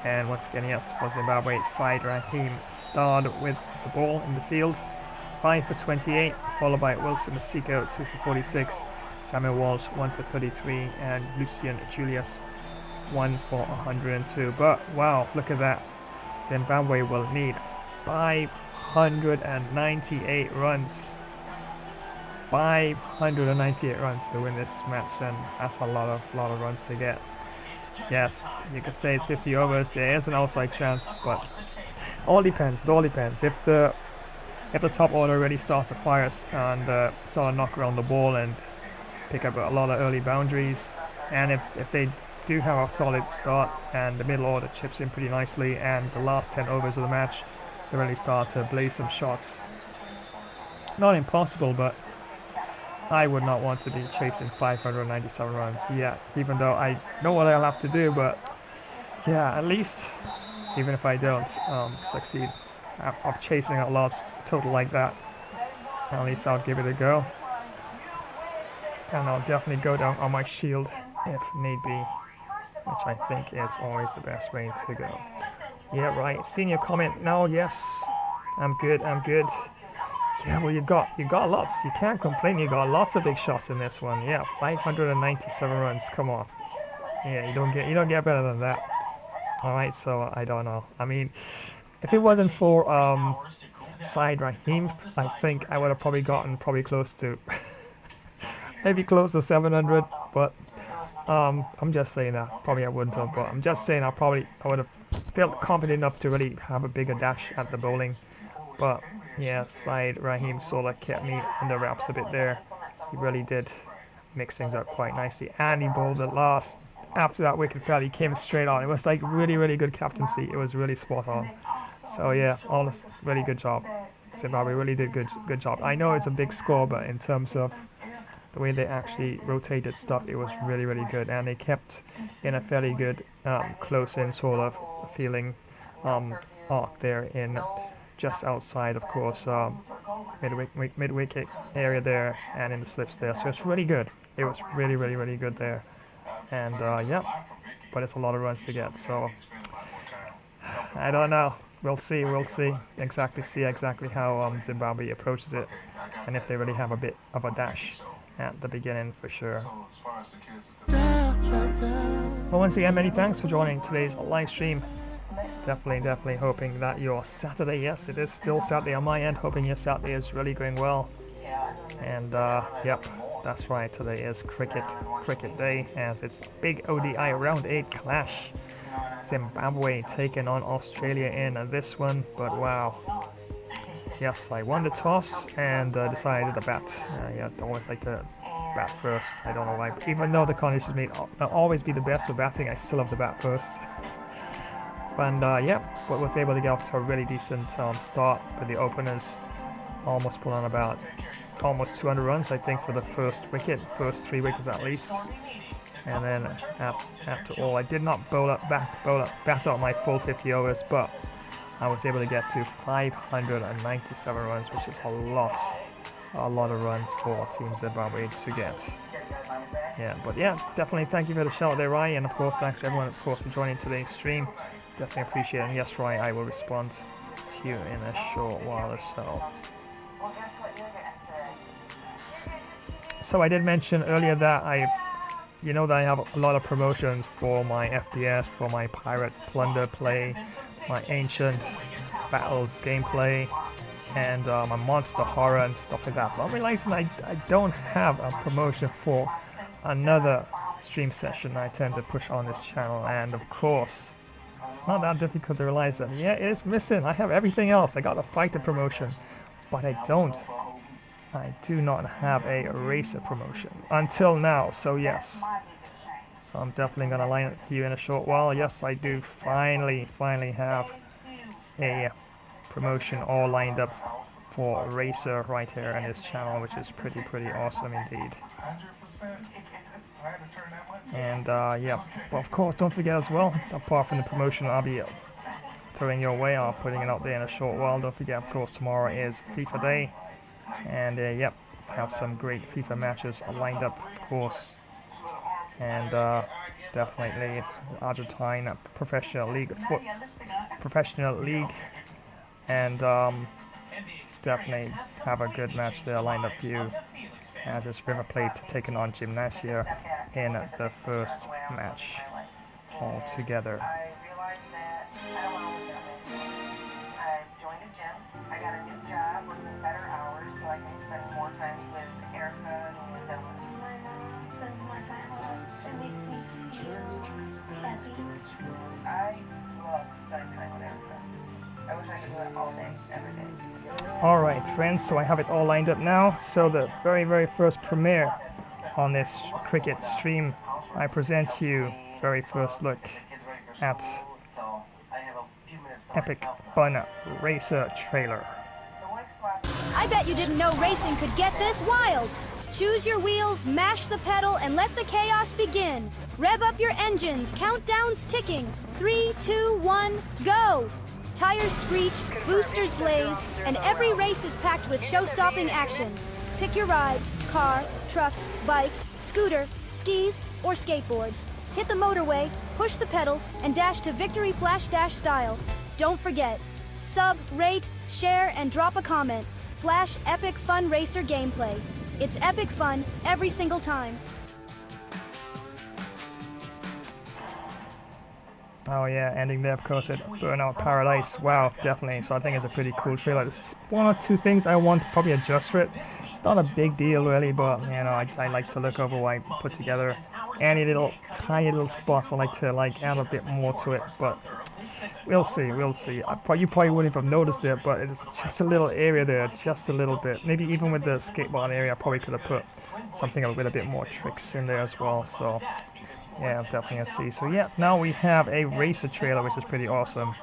And once again, yes, for Zimbabwe, Said Rahim starred with the ball in the field, 5 for 28, followed by Wilson Masiko, 2 for 46, Samuel Walsh, 1 for 33, and Lucian Julius, 1 for 102. But wow, look at that. Zimbabwe will need 598 runs. 598 runs to win this match, and that's a lot of runs to get. Yes, you could say it's 50 overs. There is an outside chance, but all depends. It all depends. If the top order really starts to fire and start to knock around the ball and pick up a lot of early boundaries, and if they do have a solid start and the middle order chips in pretty nicely, and the last 10 overs of the match they really start to blaze some shots. Not impossible, but I would not want to be chasing 597 runs. Yeah, even though I know what I'll have to do, but yeah, at least, even if I don't succeed of chasing a large total like that, at least I'll give it a go. And I'll definitely go down on my shield if need be, which I think is always the best way to go. Yeah, right. Senior comment. No, yes, I'm good. Yeah, well, you got lots. You can't complain. You got lots of big shots in this one. Yeah, 597 runs. Come on. Yeah, you don't get better than that. All right, so I don't know. I mean, if it wasn't for Said Rahim, I think I would have probably gotten close to maybe close to 700. But I'm just saying that. Probably I wouldn't have. But I'm just saying I would have felt confident enough to really have a bigger dash at the bowling. But yeah, Said Rahim sort of kept me in the wraps a bit there. He really did mix things up quite nicely, and he bowled at last. After that wicket fell, he came straight on. It was like really good captaincy. It was really spot on. So yeah, honest, really good job. Zimbabwe really did good job. I know it's a big score, but in terms of the way they actually rotated stuff, it was really, really good. And they kept in a fairly good close-in sort of feeling arc there in just outside, of course, mid-wicket area there and in the slips there. So it's really good. It was really, really, really good there. And yeah, but it's a lot of runs to get. So I don't know. We'll see. We'll see exactly how Zimbabwe approaches it, and if they really have a bit of a dash at the beginning for sure. Well, once again, many thanks for joining today's live stream. Definitely hoping that your Saturday, yes, it is still Saturday on my end, hoping your Saturday is really going well. And yep, that's right, today is cricket day, as it's big ODI round 8 clash. Zimbabwe taking on Australia in this one, but wow. Yes, I won the toss and decided to bat. Yeah, I always like to bat first. I don't know why, even though the conditions may not always be the best for batting, I still have to bat first. And yeah, but was able to get off to a really decent start with the openers. Almost put on about almost 200 runs, I think, for the first 3 wickets at least. And then after all, I did not bat out my full 50 overs, but I was able to get to 597 runs, which is a lot of runs for Team Zimbabwe to get. Yeah, but yeah, definitely thank you for the shout there, Ryan, and of course thanks to everyone, of course, for joining today's stream. Definitely appreciate it. And yes, Ryan, I will respond to you in a short while or so. So I did mention earlier that I have a lot of promotions for my FPS, for my Pirate Plunder play, my Ancient Battles gameplay, and my Monster Horror and stuff like that. But I'm realizing I don't have a promotion for another stream session I tend to push on this channel, and of course, it's not that difficult to realize that, yeah, it is missing. I have everything else. I got a fighter promotion, but I do not have a racer promotion until now, so yes. So I'm definitely going to line it for you in a short while. Yes, I do finally have a promotion all lined up for racer right here in this channel, which is pretty awesome indeed. And yeah, well, of course, don't forget as well, apart from the promotion I'll be throwing your way, I'll putting it out there in a short while. Don't forget, of course, tomorrow is FIFA day. And yep, I have some great FIFA matches lined up, of course. And definitely Argentine professional league, and definitely have a good match there lined up for you, as it's River Plate taking on Gymnasia in the first match altogether. Alright friends, so I have it all lined up now. So the very first premiere on this cricket stream, I present to you very first look at Epic Fun Racer trailer. I bet you didn't know racing could get this wild. Choose your wheels, mash the pedal, and let the chaos begin. Rev up your engines, countdown's ticking. 3, 2, 1, go! Tires screech, boosters blaze, and every race is packed with show-stopping action. Pick your ride: car, truck, bike, scooter, skis, or skateboard. Hit the motorway, push the pedal, and dash to victory flash dash style. Don't forget, sub, rate, share, and drop a comment. Flash Epic Fun Racer gameplay. It's epic fun every single time. Oh yeah, ending there of course with Burnout Paradise. Wow, definitely. So I think it's a pretty cool trailer. There's one or two things I want to probably adjust for it. It's not a big deal really, but you know, I like to look over what I put together. Any little tiny little spots I like to add a bit more to it, but we'll see. You probably wouldn't have noticed it, but it's just a little area there, just a little bit. Maybe even with the skateboard area, I probably could have put something with a bit more tricks in there as well. So yeah, definitely a see. So yeah, now we have a racer trailer, which is pretty awesome.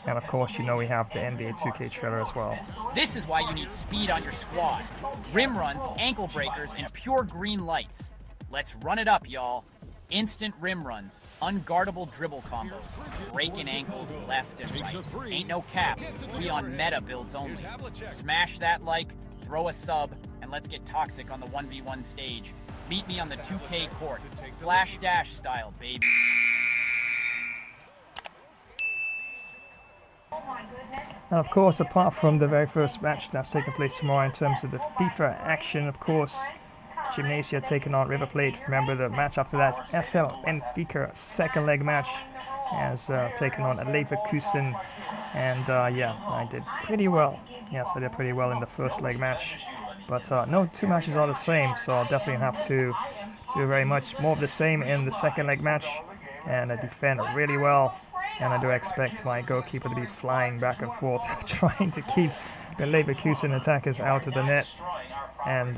And of course, you know we have the NBA 2K trailer as well. This is why you need speed on your squad. Rim runs, ankle breakers, and pure green lights. Let's run it up, y'all. Instant rim runs, unguardable dribble combos, breaking ankles left and right. Ain't no cap, we on meta builds only. Smash that like, throw a sub, and let's get toxic on the 1v1 stage. Meet me on the 2K court, Flash Dash style, baby. And of course, apart from the very first match that's taking place tomorrow in terms of the FIFA action, of course, Gymnasia taking on River Plate. Remember, the match after that is SL Benfica, second leg match, as taking on Leverkusen. And yeah, I did pretty well. Yes, I did pretty well in the first leg match. But no two matches are the same, so I'll definitely have to do very much more of the same in the second leg match and defend really well. And I do expect my goalkeeper to be flying back and forth, trying to keep the Leverkusen attackers out of the net. And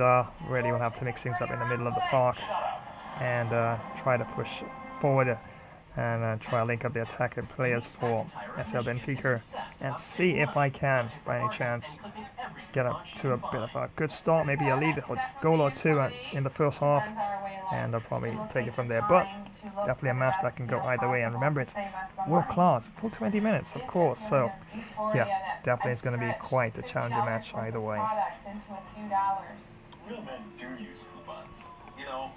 really will have to mix things up in the middle of the park and try to push forward and try to link up the attacker players for SL Benfica and see if I can, by any chance, get up to a bit of a good start, maybe a lead, a goal or two in the first half, and I'll probably take it from there. But definitely a match that can go either way. And remember, it's world class, full 20 minutes, of course. So yeah, definitely it's going to be quite a challenging match either way. Real men do use coupons, you know.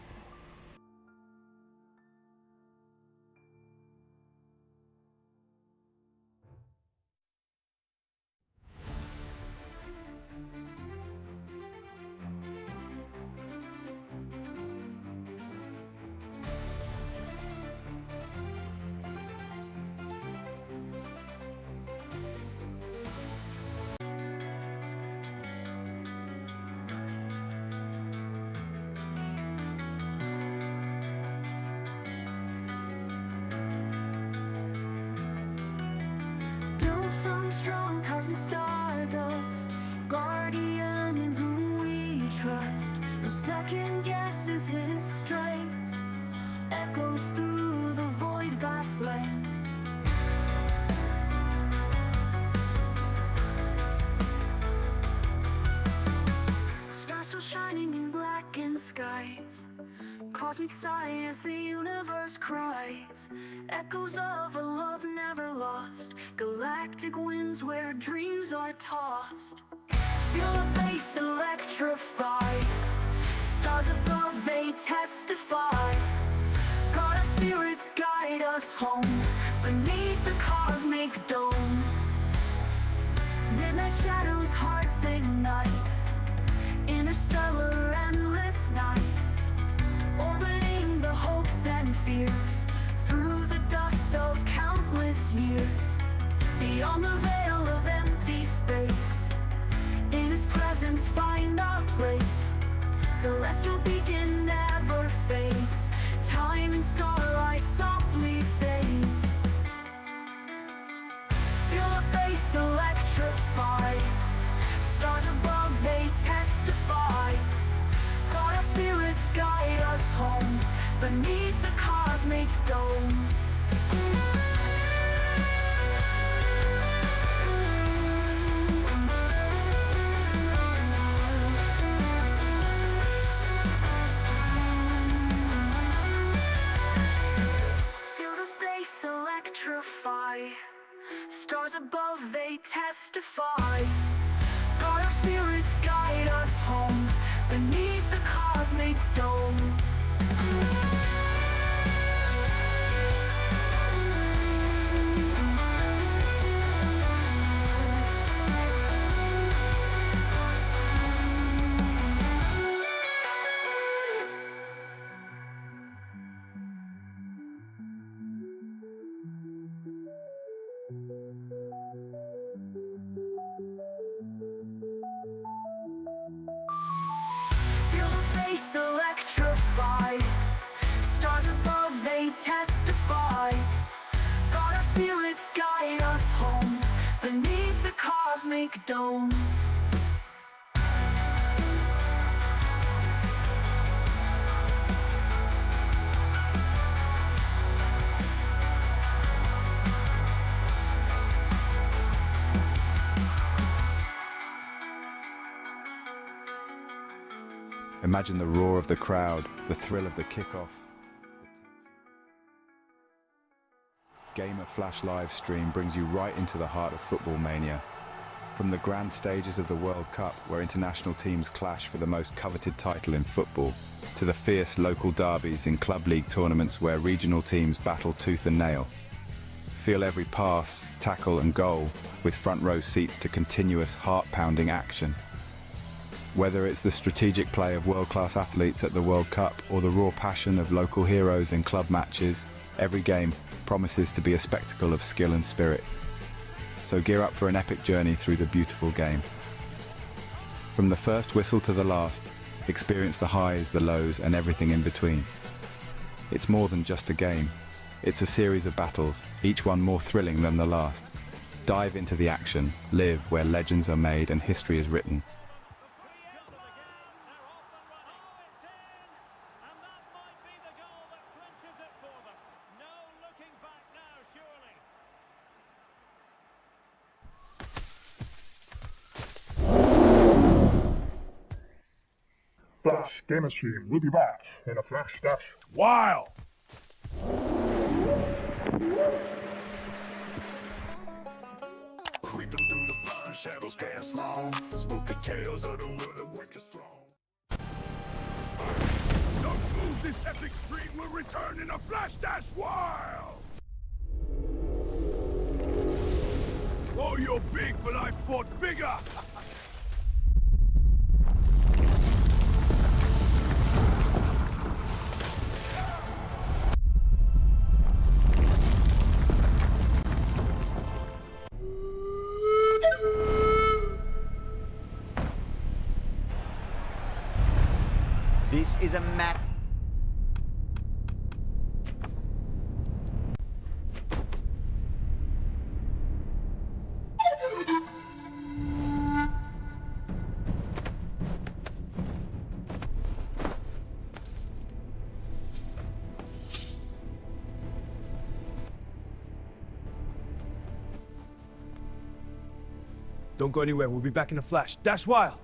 Some strong cosmic stardust, guardian in whom we trust. No second guesses his strength, echoes through the void vast length. Stars still shining in blackened skies, cosmic sigh as the universe cries. Echoes of a love never lost, galactic winds where dreams are tossed. Feel the bass electrify, stars above they testify. God our spirits guide us home, beneath the cosmic dome. Midnight shadows, hearts ignite, interstellar endless night. Orbiting the hopes and fears, through the dust of countless years. Beyond the veil of empty space, in his presence find our place. Celestial beacon never fades, time and starlight softly fades. Feel the bass electrify, stars above they testify. God our spirits guide us home, beneath the cosmic dome. Feel the bass electrify, stars above they testify. God our spirits guide us home, beneath the cosmic dome. Electrify, stars above they testify. God our spirits guide us home, beneath the cosmic dome. Imagine the roar of the crowd, the thrill of the kickoff. Gamer Flash live stream brings you right into the heart of football mania. From the grand stages of the World Cup, where international teams clash for the most coveted title in football, to the fierce local derbies in club league tournaments where regional teams battle tooth and nail. Feel every pass, tackle and goal with front row seats to continuous heart-pounding action. Whether it's the strategic play of world-class athletes at the World Cup or the raw passion of local heroes in club matches, every game promises to be a spectacle of skill and spirit. So gear up for an epic journey through the beautiful game. From the first whistle to the last, experience the highs, the lows, and everything in between. It's more than just a game. It's a series of battles, each one more thrilling than the last. Dive into the action, live where legends are made and history is written. Flash Gamer Stream will be back in a flash dash while. Creeping through the blind shadows cast long, spooky tales of the world of Wickets throne. Don't move, this epic stream will return in a flash dash while. Oh, you're big, but I fought bigger. This is a map. Don't go anywhere, we'll be back in a flash. Dash while!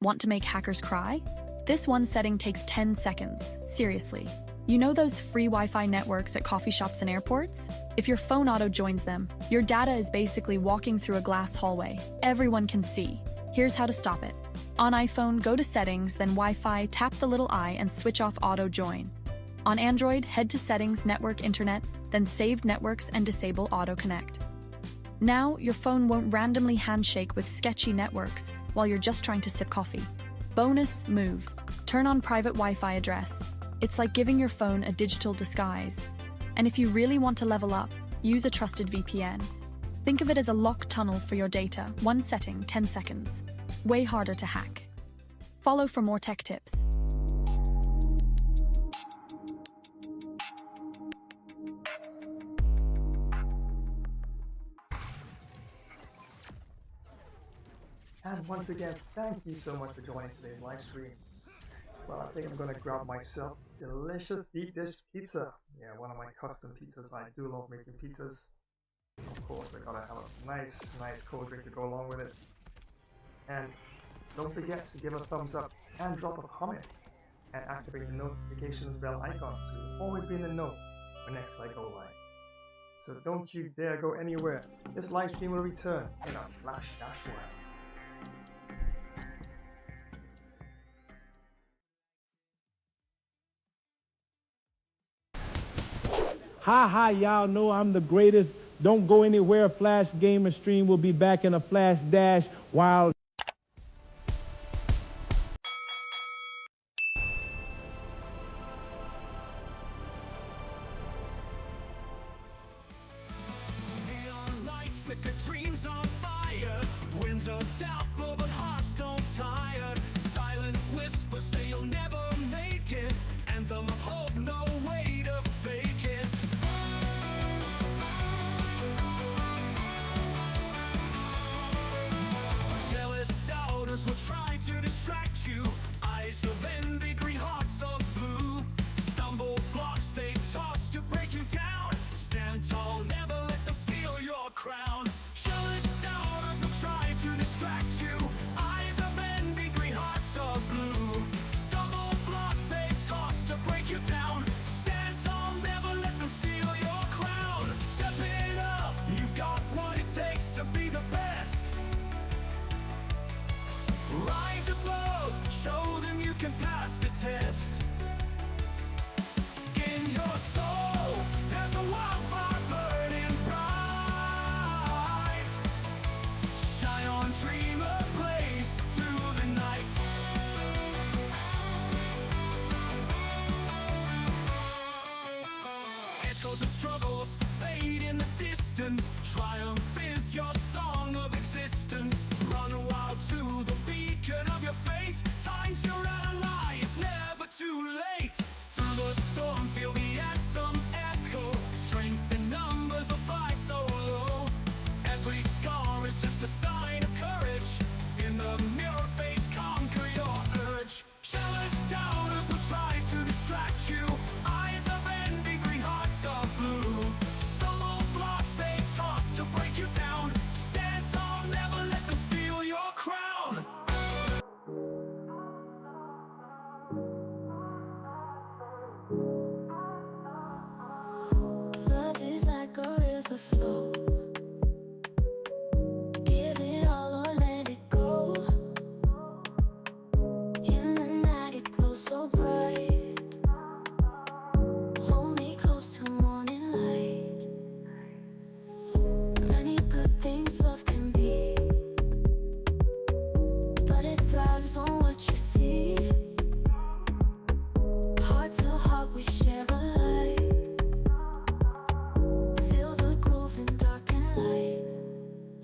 Want to make hackers cry? This one setting takes 10 seconds. Seriously. You know those free Wi-Fi networks at coffee shops and airports? If your phone auto joins them, your data is basically walking through a glass hallway. Everyone can see. Here's how to stop it. On iPhone, go to Settings, then Wi-Fi, tap the little I and switch off auto join. On Android, head to Settings, Network, Internet, then Saved Networks and disable Auto Connect. Now, your phone won't randomly handshake with sketchy networks while you're just trying to sip coffee. Bonus move. Turn on private Wi-Fi address. It's like giving your phone a digital disguise. And if you really want to level up, use a trusted VPN. Think of it as a locked tunnel for your data, one setting, 10 seconds. Way harder to hack. Follow for more tech tips. And once again, thank you so much for joining today's live stream. Well, I think I'm gonna grab myself delicious deep dish pizza. Yeah, one of my custom pizzas. I do love making pizzas. Of course, I gotta have a nice cold drink to go along with it. And don't forget to give a thumbs up and drop a comment and activate the notifications bell icon so you'll always be in the know when next I go live. So don't you dare go anywhere. This live stream will return in a flash dash while. Hi, y'all know I'm the greatest. Don't go anywhere. Flash Gamer Stream will be back in a flash dash while... Tall, never let echoes of struggles fade in the distance. Triumph is your song of existence. Run wild to the beacon of your fate. Time's your ally, it's never too late. Through the storm, feel the anthem echo. Strength in numbers will fly so low. Every scar is just a sign of courage. In the mirror face, conquer your urge. Jealous doubters will try to distract you. Eyes of envy, green hearts of blue. Stumble blocks they toss to break you down. Stand tall, never let them steal your crown. Love is like a river flow. Give it all or let it go. In the night it glows so bright. Hold me close till morning light. Many good things love can be, but it thrives on what you see. Heart to heart we share a light. Feel the groove in dark and light.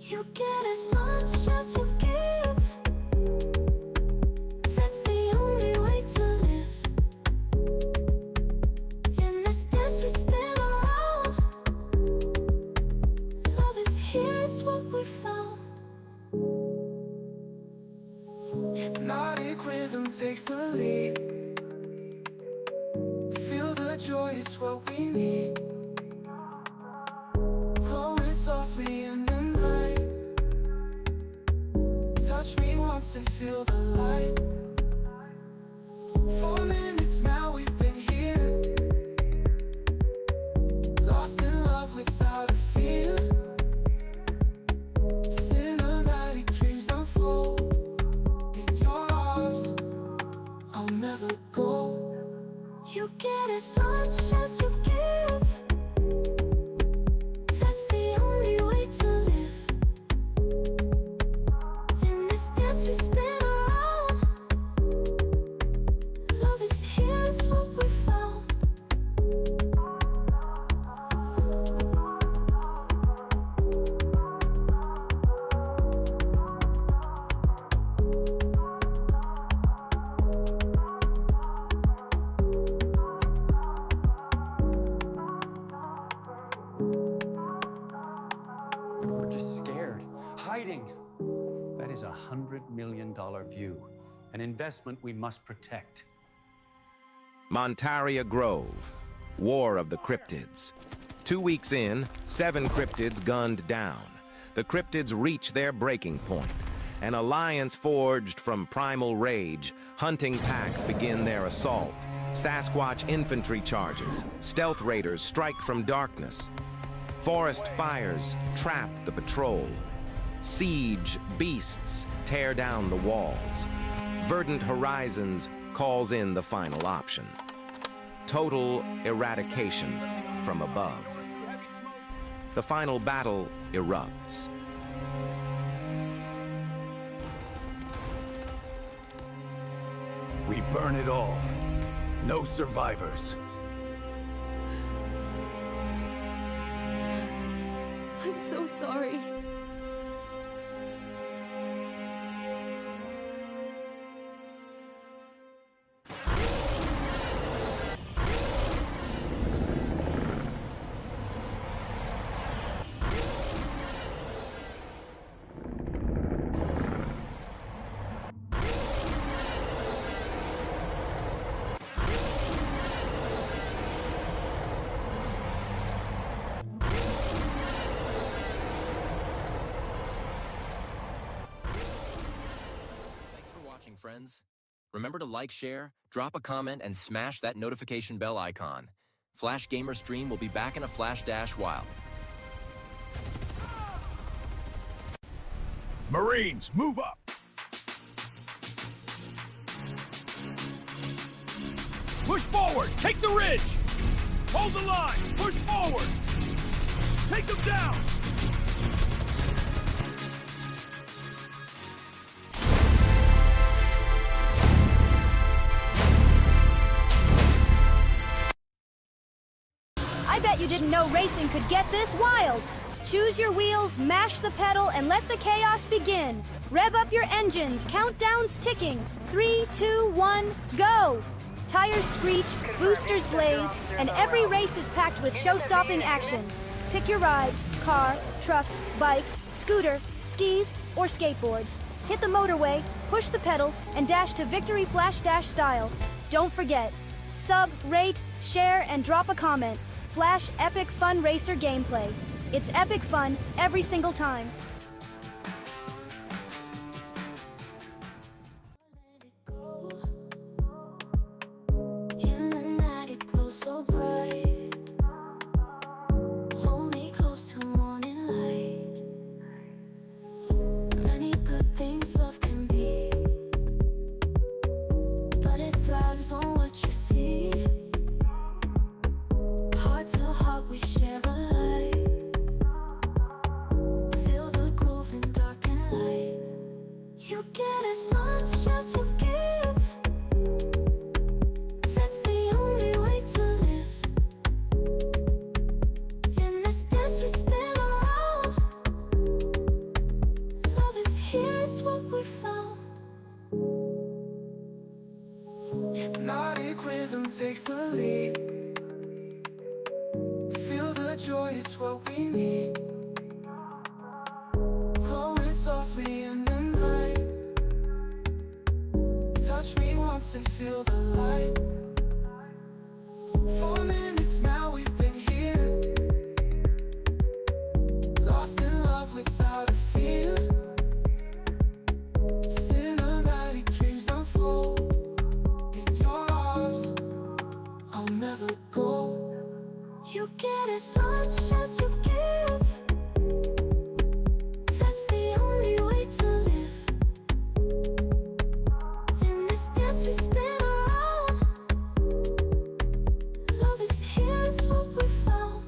You get as much as you give. That's the only way to live. In this dance we spin around. Love is here, it's what we found. Hypnotic rhythm takes the lead. Feel the joy, it's what we need. Glowing softly in the night. Touch me once and feel the light. 4 minutes now we've been here. Lost in love without a fear. Cinematic dreams unfold. In your arms, I'll never go. You get as much as you give. That's the only way to live. In this dance we spin around. Love is here, it's what we found. We're just scared, hiding. That is $100 million view, an investment we must protect. Montaria Grove, War of the Cryptids. 2 weeks in, 7 cryptids gunned down. The cryptids reach their breaking point. An alliance forged from primal rage. Hunting packs begin their assault. Sasquatch infantry charges. Stealth raiders strike from darkness. Forest fires trap the patrol. Siege beasts tear down the walls. Verdant Horizons calls in the final option. Total eradication from above. The final battle erupts. We burn it all. No survivors. I'm so sorry. Friends. Remember to like, share, drop a comment, and smash that notification bell icon. Flash Gamer Stream will be back in a flash dash while. Marines, move up! Push forward! Take the ridge! Hold the line! Push forward! Take them down! bet you didn't know racing could get this wild. Choose your wheels, mash the pedal, and let the chaos begin. Rev up your engines, countdown's ticking. 3, 2, 1, go! Tires screech, boosters blaze, and every race is packed with show-stopping action. Pick your ride, car, truck, bike, scooter, skis, or skateboard. Hit the motorway, push the pedal, and dash to victory flash dash style. Don't forget, sub, rate, share, and drop a comment. Flash epic fun racer gameplay. It's epic fun every single time. In the night it glows so bright. Hold me close till morning light. Many good things love can be, but it thrives on what you see. Heart to heart we share a light. Feel the groove in dark and light. You get as much as you give. That's the only way to live. In this dance we spin around. Love is here, it's what we found. Hypnotic rhythm takes the lead. Feel the joy, it's what we need. Glowing softly in the night. Touch me once and feel the light. 4 minutes now we've been here. Lost in love without a fear. Cinematic dreams unfold. In your arms, I'll never go. You get as much as you give. That's the only way to live. In this dance we spin around. Love is here, it's what we found.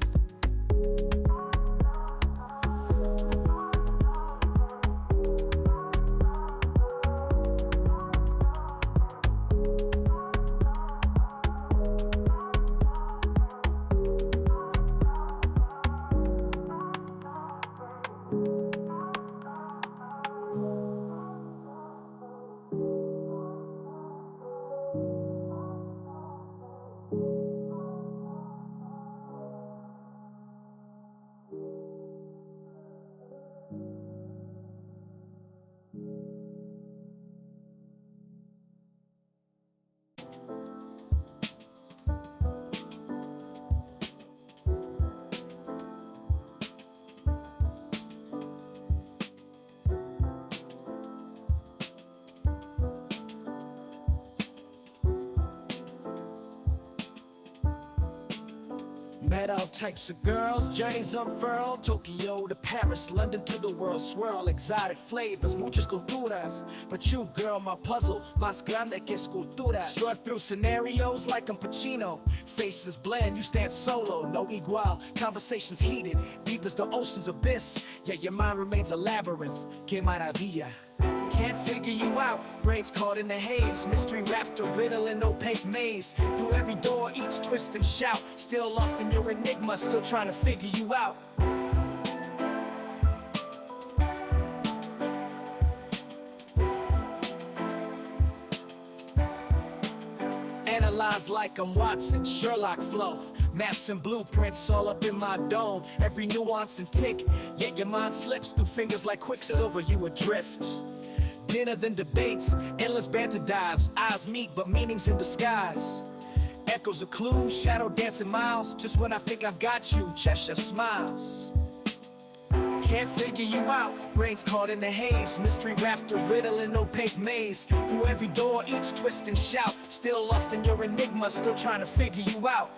Met all types of girls, journeys unfurled. Tokyo to Paris, London to the world swirl. Exotic flavors, muchas culturas. But you, girl, my puzzle, más grande que escultura. Strut through scenarios like I'm Pacino. Faces blend, you stand solo, no igual. Conversations heated, deep as the ocean's abyss. Yet your mind remains a labyrinth. Que maravilla. Can't figure you out, brains caught in the haze. Mystery wrapped a riddle in opaque maze. Through every door, each twist and shout. Still lost in your enigma, still trying to figure you out. Analyze like I'm Watson, Sherlock flow. Maps and blueprints all up in my dome. Every nuance and tick, yet your mind slips through fingers like quicksilver, you adrift. Dinner then debates, endless banter dives. Eyes meet but meanings in disguise. Echoes of clues, shadow dancing miles. Just when I think I've got you, Cheshire smiles. Can't figure you out, brains caught in the haze. Mystery wrapped a riddle in opaque maze. Through every door, each twist and shout. Still lost in your enigma, still trying to figure you out.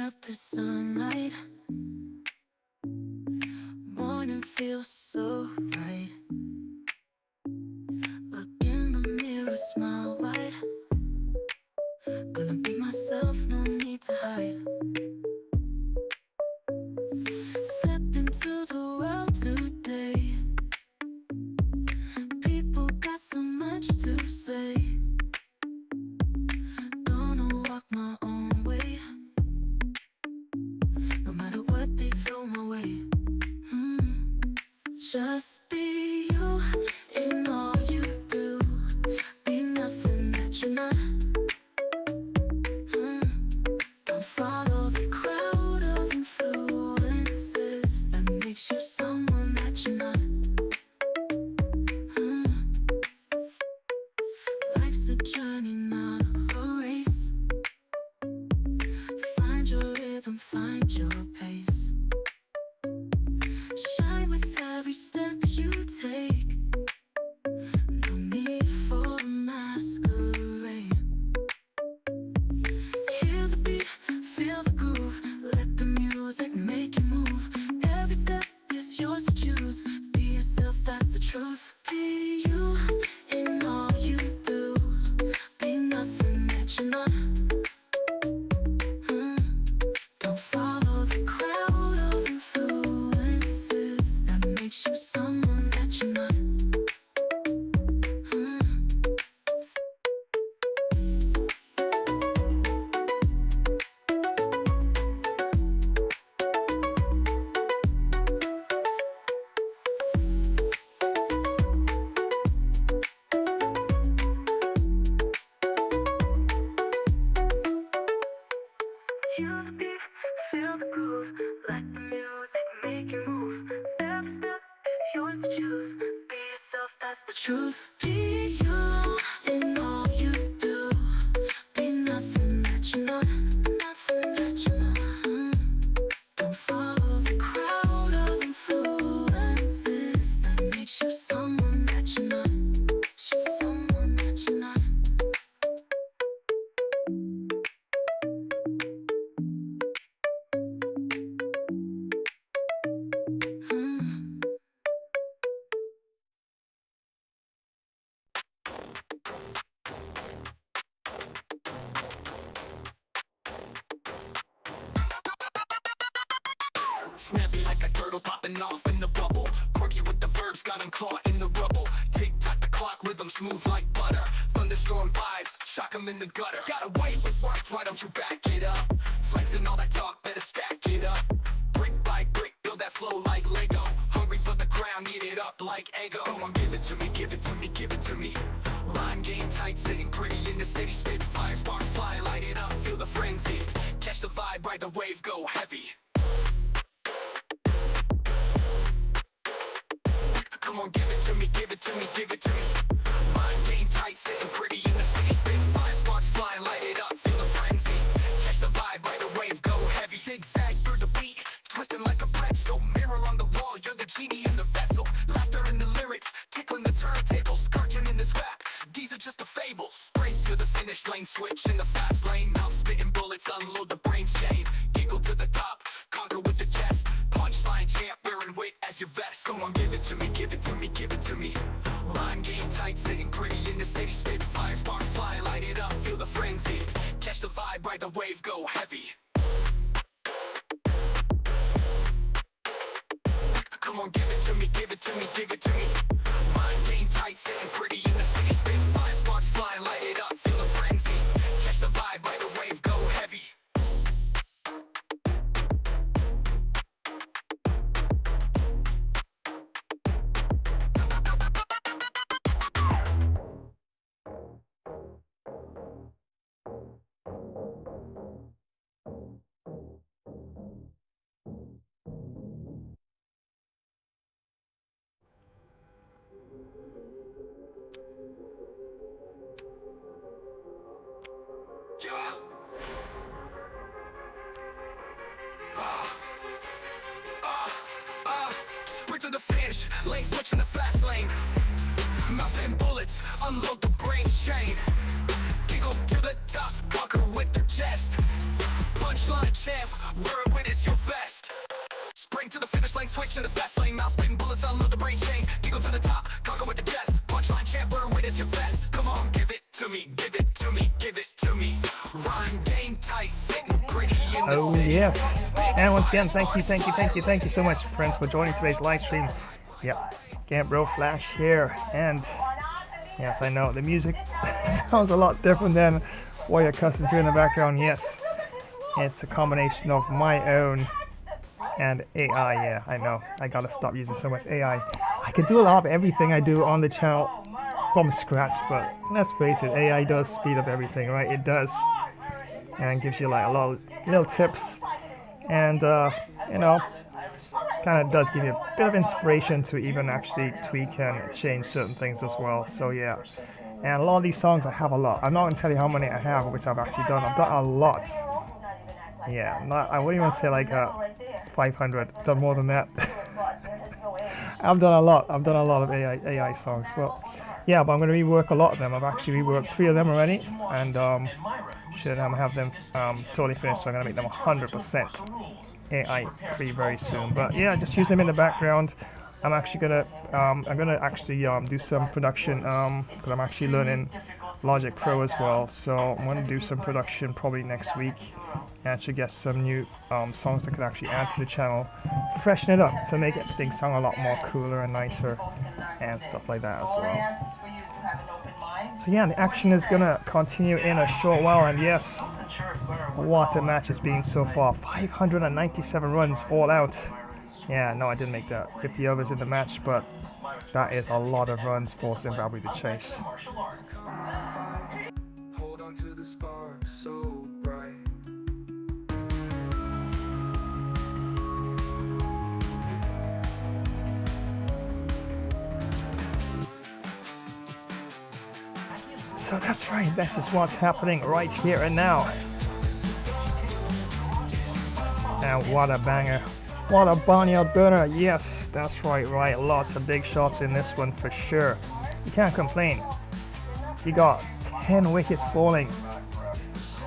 up to sunlight. Morning feels so right. Look in the mirror, smile wide. Gonna be myself, no need to hide. Step into the world today. People got so much to say. Gonna walk my own way. No matter what they throw my way. Just be you in all you do. Be nothing that you're not. Don't follow the crowd of influences that makes you someone that you're not. Life's a journey, not a race. Find your rhythm, find your pace. Shine with every step you take. No need for a masquerade. Hear the beat, feel the groove. Let the music make you move. Every step is yours to choose. Be yourself, that's the truth. Be you in all you do. Be nothing that you're not. Don't follow the crowd of influences that makes you someone that you're not. Feel the beat, feel the groove. Let the music make you move. Every step is yours to choose. Be yourself, that's the truth. Be you in all you do. Be nothing that you're not. Nothing that you're not. Don't follow the crowd of influences that makes you someone that you're not. She's someone that you're not. Snappy like a turtle popping off in the bubble. Quirky with the verbs, got him caught in the rubble. Tick-tock the clock, rhythm smooth like butter. Thunderstorm vibes, shock him in the gutter. Gotta wait with words, why don't you back it up? Flexing all that talk, better stack it up. Brick by brick, build that flow like Lego. Hungry for the crown, eat it up like Eggo. Come on, give it to me, give it to me, give it to me. Line game tight, sitting pretty in the city. Spit fire, sparks fly, light it up, feel the frenzy. Catch the vibe, ride the wave, go heavy. Come on, give it to me, give it to me, give it to me. Mind game tight, sitting pretty in the city. Spit fire, sparks fly, light it up, feel the frenzy. Catch the vibe, ride the wave, go heavy. Zigzag through the beat, twisting like a pretzel. Mirror on the wall, you're the genie in the vessel. Laughter in the lyrics, tickling the turntables. Scorching in this rap, these are just the fables. Sprint to the finish lane, switch in the fast lane. Mouth spitting bullets, unload the brain's chain. Giggle to the top, conquer with the chest. Punchline champ, wearing wit as your vest. Come on, give it to me, give it to me, give it to me. Line game tight, sitting pretty in the city. Spit fire, sparks fly, light it up, feel the frenzy. Catch the vibe, ride the wave, go heavy. Come on, give it to me, give it to me, give it to me. Mind game tight, sitting pretty in the city. Spit fire, sparks fly, light it up, feel the frenzy. Catch the vibe, ride the wave, go heavy. Sprint to the finish, lane switch in the fast lane. Mouth and bullets, unload the brain's chain. Giggle to the top, conquer with the chest. Punchline champ. Word witness your best. Spring to the finish lane, switch to the fast lane. Mouth spitting bullets, unload the brain chain. Giggle to the top, conquer with the chest. Punchline champ, word witness your best. Come on, give it to me, give it to me, give it to me. Rhyme game tight, sitting pretty in the Oh city. yes. And once again, thank you so much, friends, for joining today's live stream. Yep, Gambro Flash here, and yes, I know the music sounds a lot different than what you're accustomed to in the background. Yes, it's a combination of my own and AI. Yeah, I know. I gotta stop using so much AI. I can do a lot of everything I do on the channel from scratch, but let's face it, AI does speed up everything, right? It does, and gives you like a lot of little tips, and you know, kind of does give you a bit of inspiration to even actually tweak and change certain things as well. So yeah, and a lot of these songs I have a lot. I'm not gonna tell you how many I have, which I've actually done. I've done a lot. Yeah, I wouldn't even say like 500. Done more than that. I've done a lot. I've done a lot of AI songs. Well, yeah, but I'm going to rework a lot of them. I've actually reworked 3 of them already, and should have them totally finished. So I'm going to make them 100% AI free very soon. But yeah, just use them in the background. I'm actually gonna do some production because I'm actually learning Logic Pro as well. So I'm gonna do some production probably next week and actually get some new songs I could actually add to the channel, freshen it up to make things sound a lot more cooler and nicer and stuff like that as well. So yeah, the action is gonna continue in a short while, and yes, what a match it's been so far. 597 runs all out. Yeah, no, I didn't make that 50 overs in the match, but that is a lot of runs for Zimbabwe to chase. Hold on to the spark so bright. So that's right, this is what's happening right here and now. And what a banger. What a barnyard burner. Yes, that's right. Lots of big shots in this one for sure. You can't complain. You got 10 wickets falling.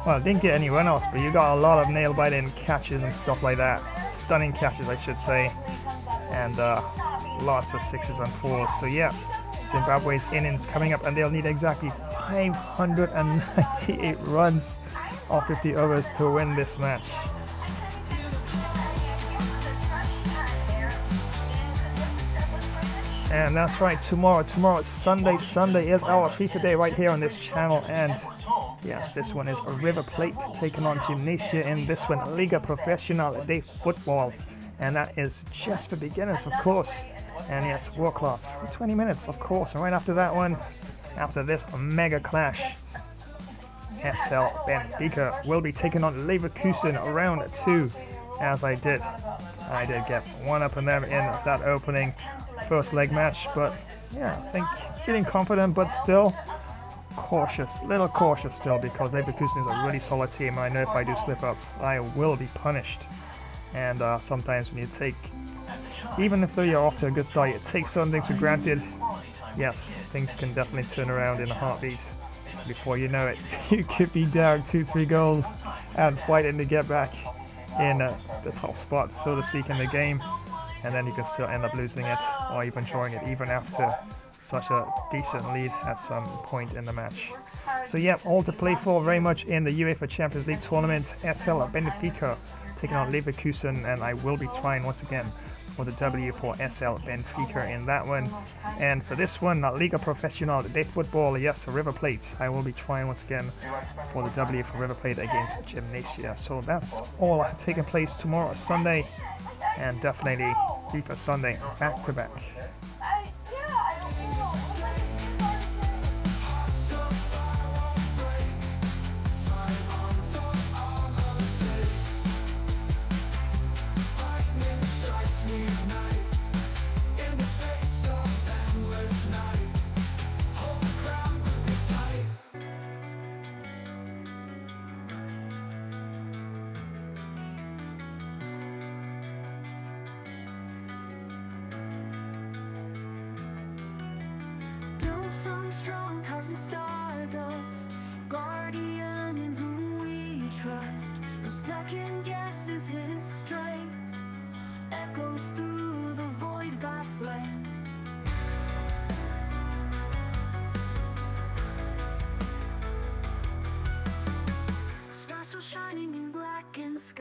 Well, didn't get any run-outs, but you got a lot of nail-biting catches and stuff like that. Stunning catches, I should say. And lots of 6s and 4s. So yeah, Zimbabwe's innings coming up, and they'll need exactly 598 runs off 50 overs to win this match. And that's right, tomorrow is Sunday. Sunday is our FIFA day right here on this channel. And yes, this one is a River Plate taking on Gymnasia in this one, Liga Professional de Football. And that is just for beginners, of course. And yes, world class for 20 minutes, of course. And right after that one, after this mega clash, SL Benfica will be taking on Leverkusen round 2. As I did get one up in them in that opening first leg match, but yeah, I think feeling confident, but still little cautious still, because Leverkusen is a really solid team. I know if I do slip up, I will be punished. And sometimes when you take, even if you're off to a good start, you take certain things for granted. Yes, things can definitely turn around in a heartbeat. Before you know it, you could be down 2-3 goals and fighting to get back in the top spot, so to speak, in the game. And then you can still end up losing it or even drawing it even after such a decent lead at some point in the match. So yeah, all to play for very much in the UEFA Champions League tournament. SL Benfica taking on Leverkusen, and I will be trying once again for the W for SL Benfica in that one. And for this one, Liga Professional de Football, yes, River Plate. I will be trying once again for the W for River Plate against Gymnasia. So that's all taking place tomorrow, Sunday, and definitely FIFA Sunday back to back. Some strong cosmic stardust, guardian in whom we trust. No second guess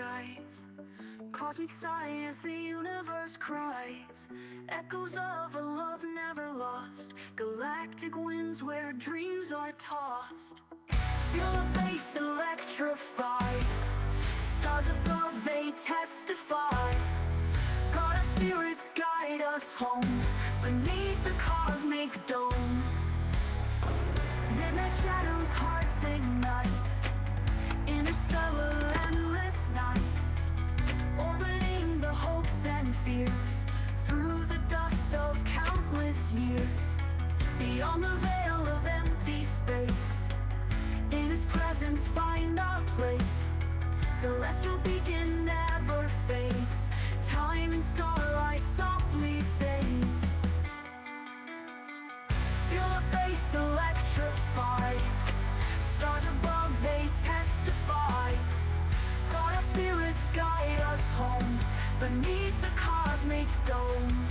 skies. Cosmic sigh as the universe cries. Echoes of a love never lost. Galactic winds where dreams are tossed. Feel the bass electrify. Stars above, they testify. God of spirits guide us home beneath the cosmic dome. Midnight shadows, hearts ignite. Interstellar, endless night. Orbiting the hopes and fears through the dust of countless years. Beyond the veil of empty space, in His presence find our place. Celestial beacon never fades. Time and starlight softly fades. Feel the bass electrify. Stars above, they testify. God of spirits guide us home beneath the cosmic dome.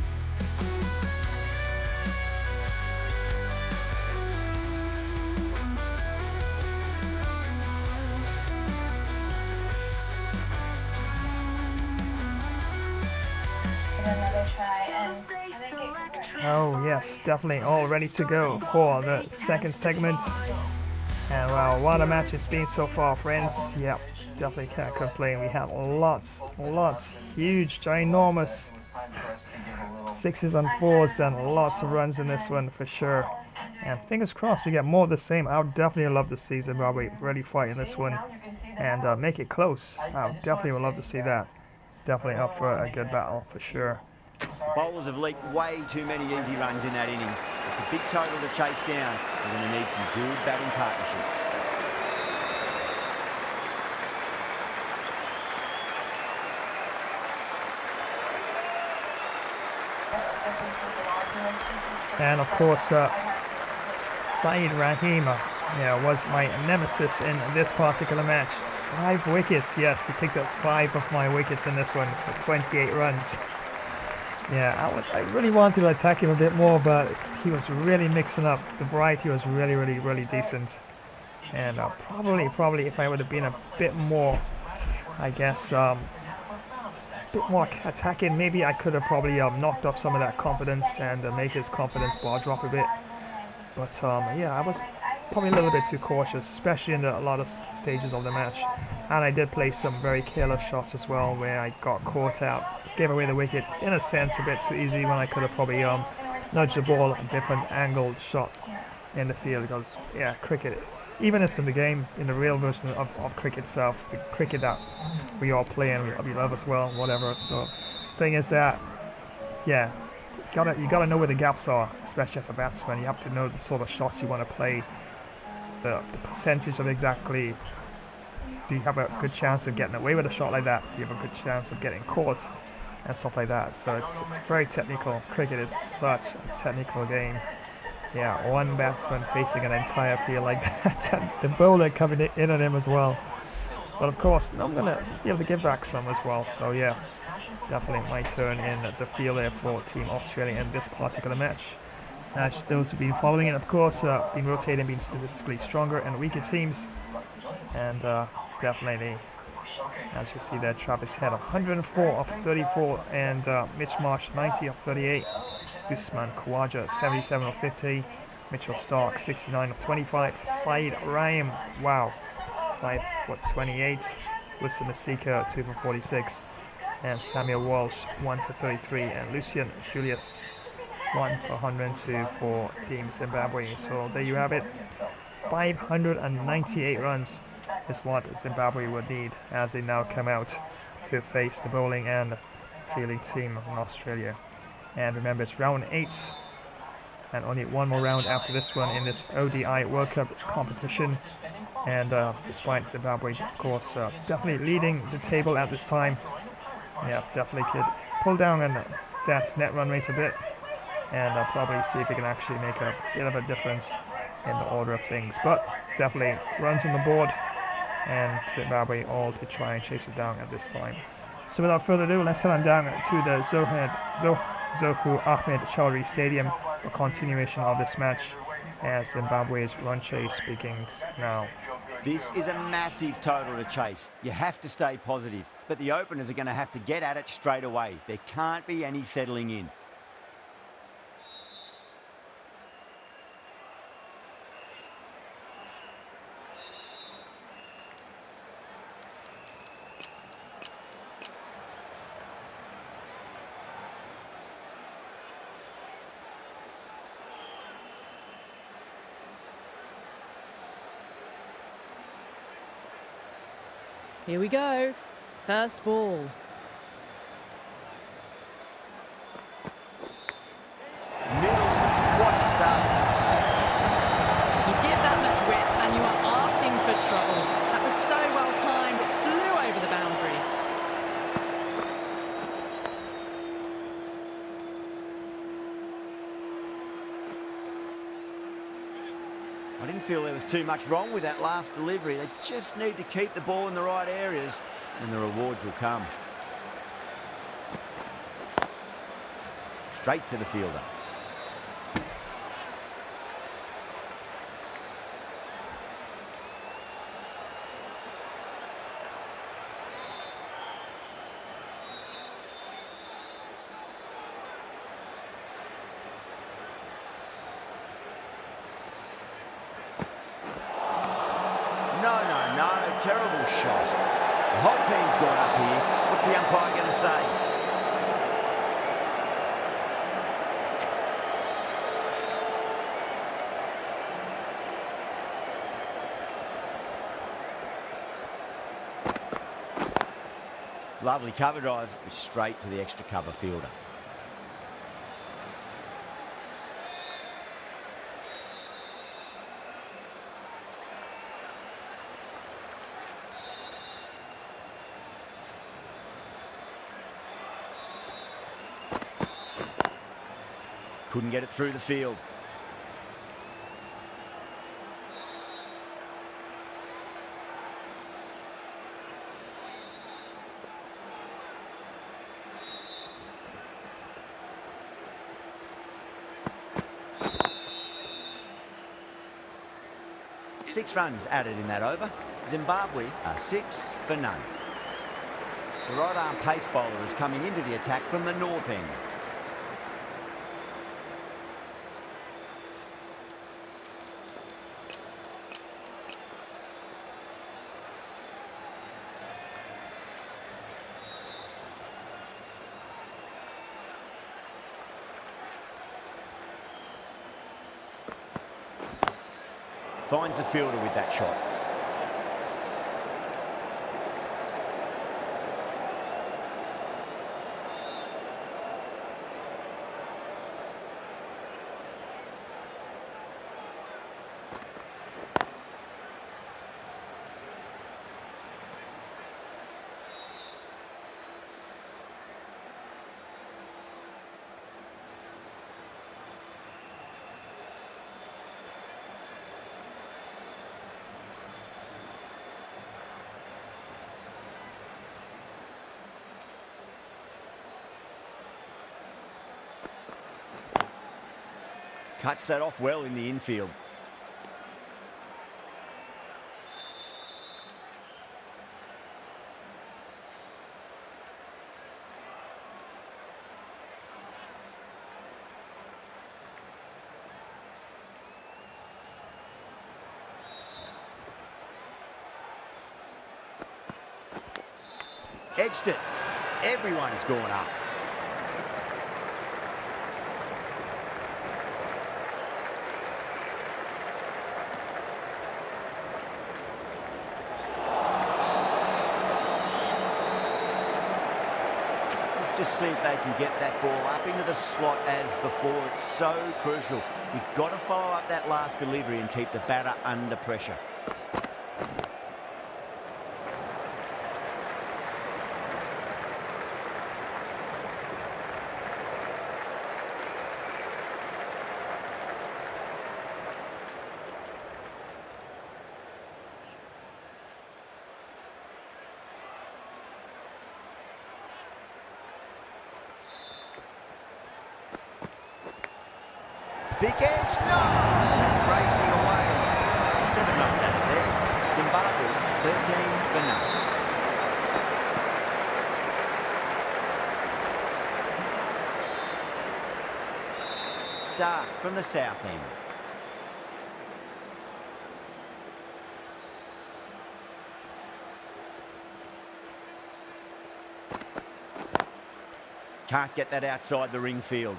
Oh yes, definitely all ready to go for the second segment. And wow, what a match it's been so far, friends. Yep, definitely can't complain. We have lots, huge, ginormous 6s and 4s and lots of runs in this one for sure. And fingers crossed we get more of the same. I would definitely love to see Zimbabwe really fight in this one and make it close. I definitely would love to see that. Definitely up for a good battle for sure. Bowlers have leaked way too many easy runs in that innings. It's a big total to chase down. We're going to need some good batting partnerships. And of course, Saeed Rahim was my nemesis in this particular match. 5 wickets, yes, he picked up 5 of my wickets in this one for 28 runs. Yeah, I really wanted to attack him a bit more, but he was really mixing up. The variety was really decent. And probably if I would have been a bit more, I guess, bit more attacking, maybe I could have probably knocked off some of that confidence and make his confidence bar drop a bit. But yeah, I was probably a little bit too cautious, especially in a lot of stages of the match. And I did play some very careless shots as well, where I got caught out, gave away the wicket, in a sense a bit too easy, when I could have probably nudged the ball a different angled shot in the field. Because yeah, cricket, even in the game, in the real version of cricket itself, the cricket that we all play and we love as well, whatever. So the thing is that, yeah, you gotta know where the gaps are, especially as a batsman. You have to know the sort of shots you want to play, the percentage of exactly, do you have a good chance of getting away with a shot like that? Do you have a good chance of getting caught? And stuff like that. So it's very technical. Cricket is such a technical game. Yeah, one batsman facing an entire field like that, and the bowler coming in on him as well. But of course, I'm going to be able to give back some as well. So yeah, definitely my turn in the field there for Team Australia in this particular match. As those who've been following it, of course, been rotating, being statistically stronger and weaker teams. And definitely, as you see there, Travis Head 104 of 34, and Mitch Marsh 90 of 38. Usman Khawaja 77 of 50. Mitchell Stark 69 of 25. Saeed Rahim, wow, 5 for 28. Wilson Masika 2 for 46. And Samuel Walsh 1 for 33. And Lucian Julius 1 for 102 for Team Zimbabwe. So there you have it. 598 runs is what Zimbabwe would need as they now come out to face the bowling and fielding team in Australia. And remember, it's round 8 and only one more round after this one in this ODI World Cup competition. And despite Zimbabwe, of course, definitely leading the table at this time, yeah, definitely could pull down on that net run rate a bit and probably see if we can actually make a bit of a difference in the order of things. But definitely runs on the board, and Zimbabwe all to try and chase it down at this time. So without further ado, let's head on down to the Zoku Ahmed Chowdhury Stadium for continuation of this match. as Zimbabwe's run chase begins now. This is a massive total to chase. You have to stay positive, but the openers are going to have to get at it straight away. There can't be any settling in. Here we go. First ball. What a start. You give that much width and you are asking for trouble. That was so well timed, it flew over the boundary. I didn't feel there was too much wrong with that last delivery. They just need to keep the ball in the right areas and the rewards will come. Straight to the fielder. No, terrible shot. The whole team's gone up here. What's the umpire going to say? Lovely cover drive, straight to the extra cover fielder. Couldn't get it through the field. Six runs added in that over. Zimbabwe are 6 for none. The right arm pace bowler is coming into the attack from the north end. Finds the fielder with that shot. Cuts that off well in the infield. Edged it. Everyone's gone up. Just see if they can get that ball up into the slot as before. It's so crucial. You've got to follow up that last delivery and keep the batter under pressure. Thick edge, no! That's racing away. 7 runs out of there. Zimbabwe 13 for nothing. Start from the south end. Can't get that outside the ring field.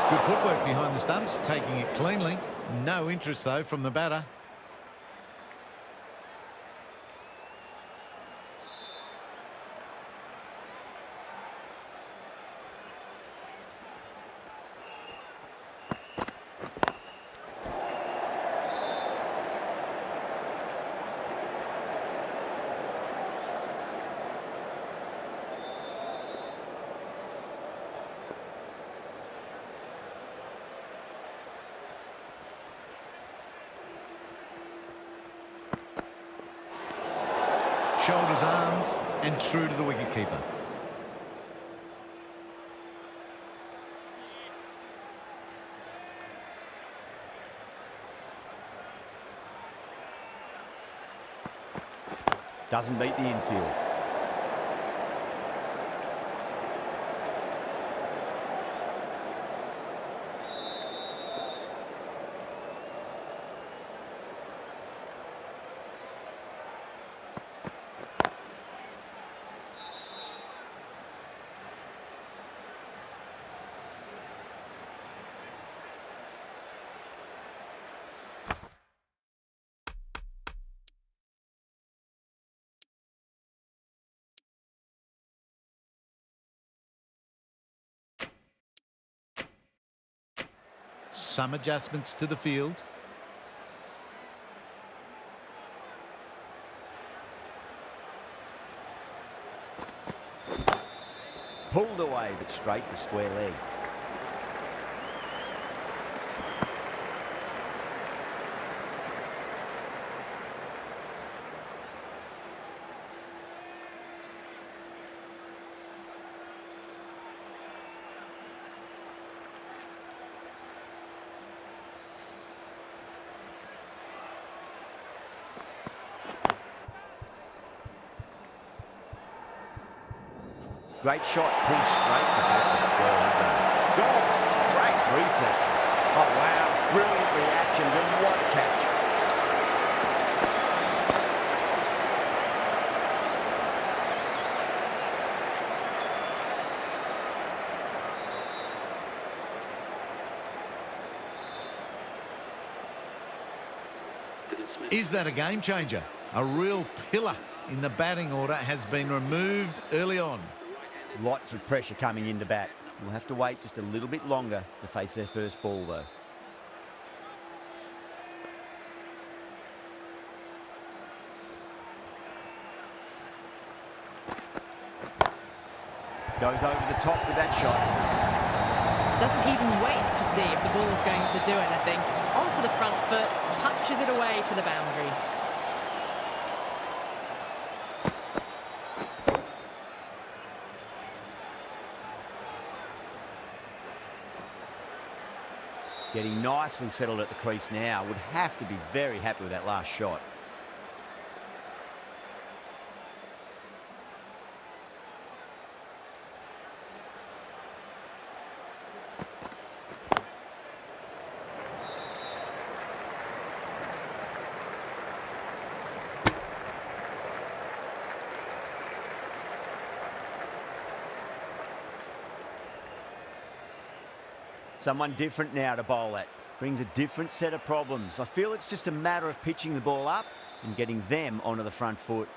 Good footwork behind the stumps, taking it cleanly. No interest, though, from the batter. Shoulders, arms, and true to the wicketkeeper. Doesn't beat the infield. Some adjustments to the field. Pulled away, but straight to square leg. Great shot, pulled straight to back and square leg. Goal! Great reflexes. Oh wow, brilliant reactions and what a catch. Is that a game changer? A real pillar in the batting order has been removed early on. Lots of pressure coming into bat. We'll have to wait just a little bit longer to face their first ball, though. Goes over the top with that shot. Doesn't even wait to see if the ball is going to do anything. Onto the front foot, punches it away to the boundary. Getting nicely settled at the crease now. Would have to be very happy with that last shot. Someone different now to bowl at. Brings a different set of problems. I feel it's just a matter of pitching the ball up and getting them onto the front foot.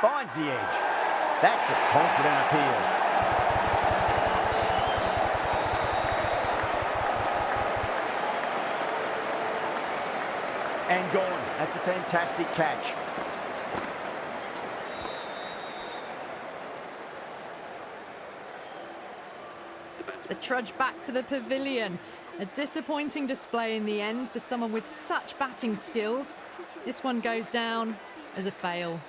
Finds the edge. That's a confident appeal. And gone. That's a fantastic catch. The trudge back to the pavilion. A disappointing display in the end for someone with such batting skills. This one goes down as a fail.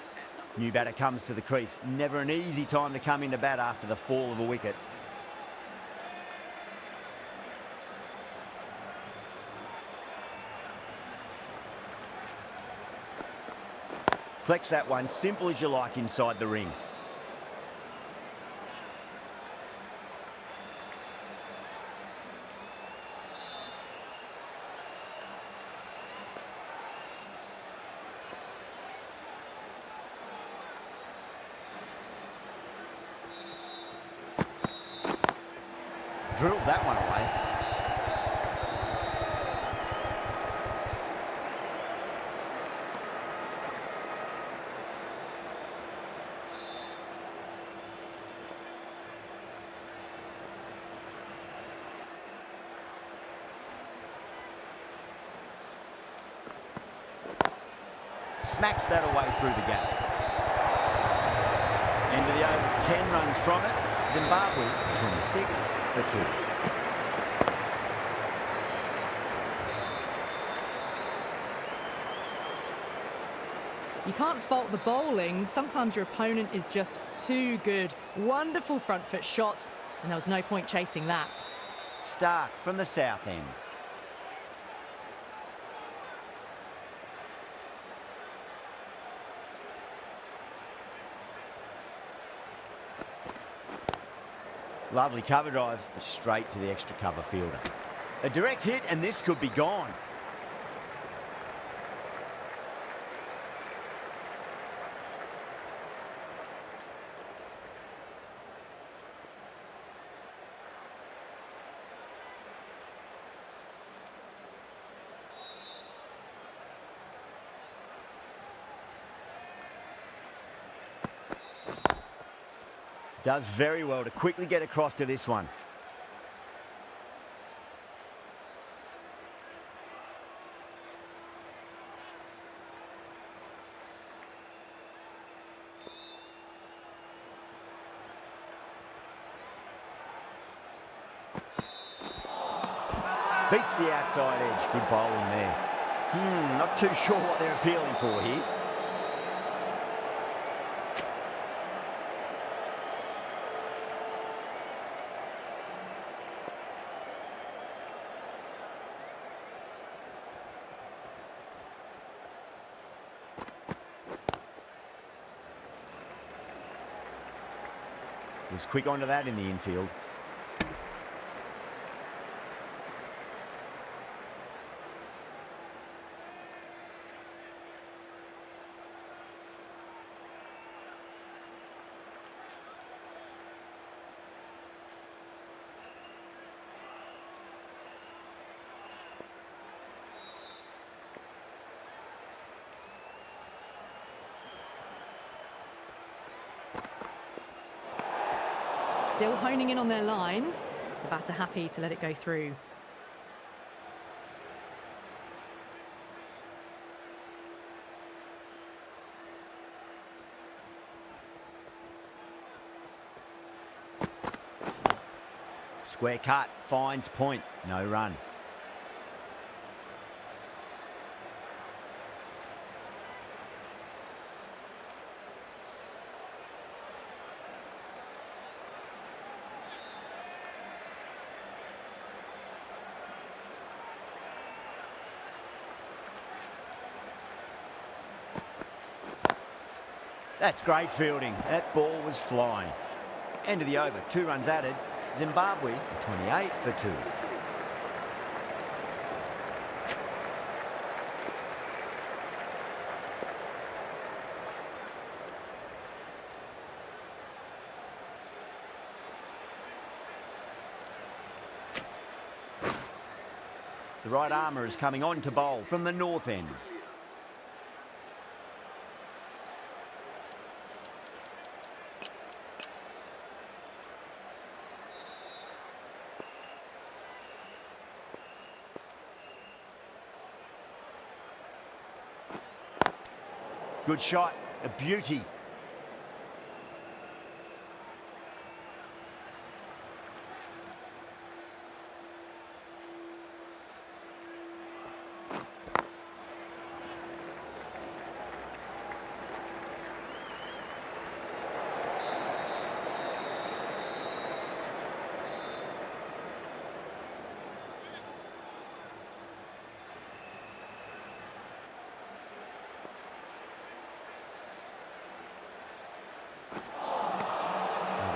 New batter comes to the crease. Never an easy time to come into bat after the fall of a wicket. Collects that one, simple as you like inside the ring. Drilled that one away. Smacks that away through the gap. End of the over, 10 runs from it. Zimbabwe 26 for 2. You can't fault the bowling. Sometimes your opponent is just too good. Wonderful front foot shot, and there was no point chasing that. Stark from the south end. Lovely cover drive, straight to the extra cover fielder. A direct hit, and this could be gone. Does very well to quickly get across to this one. Beats the outside edge. Good bowling there. Not too sure what they're appealing for here. Was quick onto that in the infield. Still honing in on their lines. The batter happy to let it go through. Square cut, finds point, no run. That's great fielding. That ball was flying. End of the over, 2 runs added. Zimbabwe 28 for 2. The right armour is coming on to bowl from the north end. Good shot, a beauty.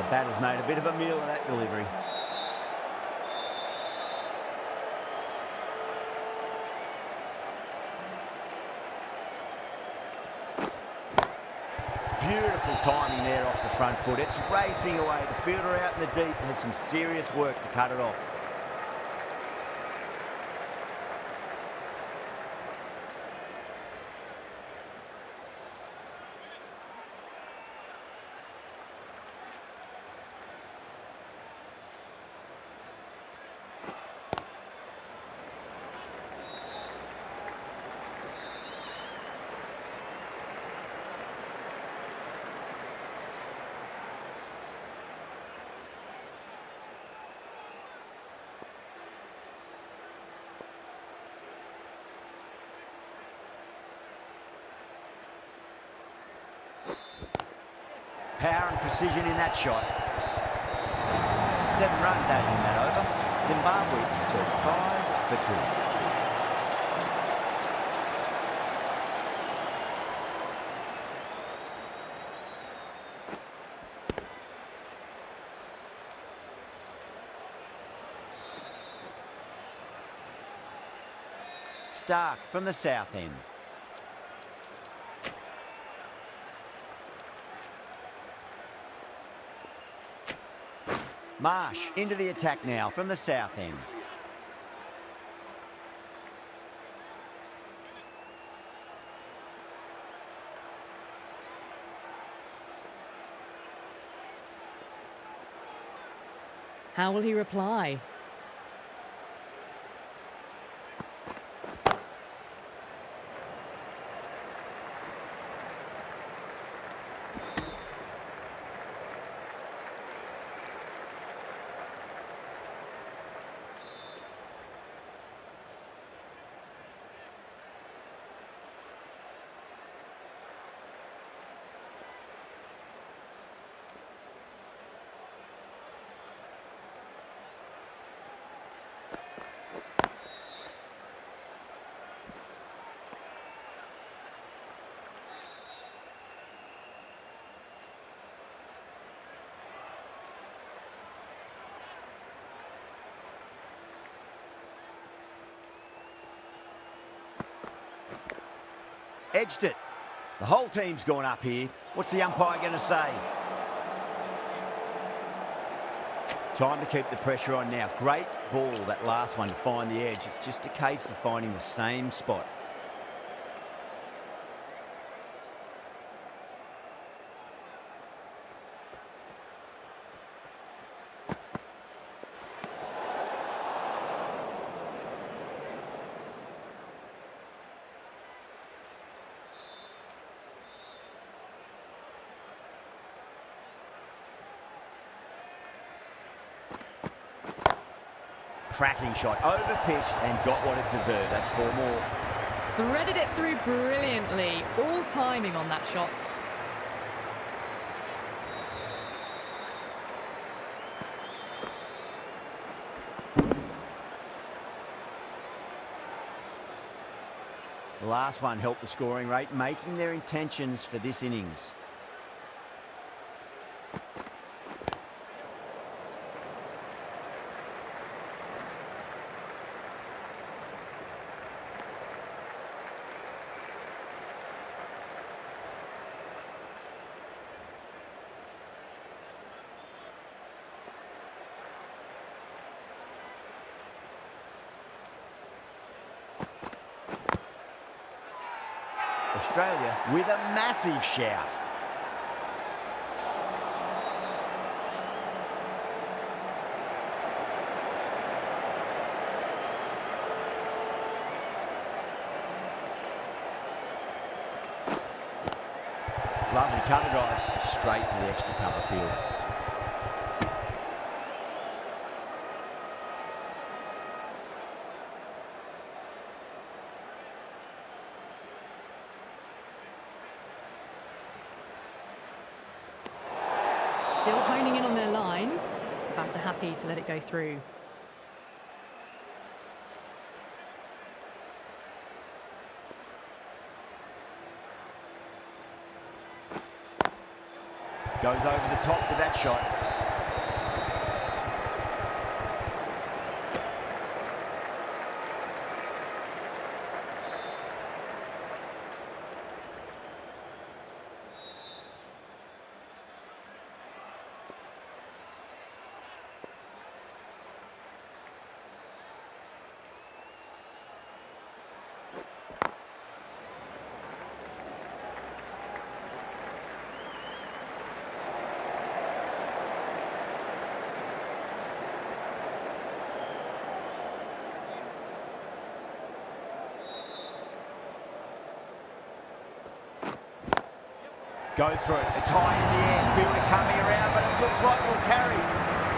batter's made a bit of a meal of that delivery. Beautiful timing there off the front foot. It's racing away. The fielder out in the deep has some serious work to cut it off. Power and precision in that shot. 7 runs added in that over. Zimbabwe 35 for 2. Stark from the south end. Marsh into the attack now from the south end. How will he reply? Edged it. The whole team's gone up here. What's the umpire going to say? Time to keep the pressure on now. Great ball, that last one, to find the edge. It's just a case of finding the same spot. Cracking shot, over pitch and got what it deserved. That's 4 more. Threaded it through brilliantly. All timing on that shot. The last one helped the scoring rate, making their intentions for this innings. Australia with a massive shout. Lovely cover drive, straight to the extra cover field. Still honing in on their lines. Batter happy to let it go through. Goes over the top with that shot. Go through it. It's high in the air. Fielder coming around, but it looks like we'll carry.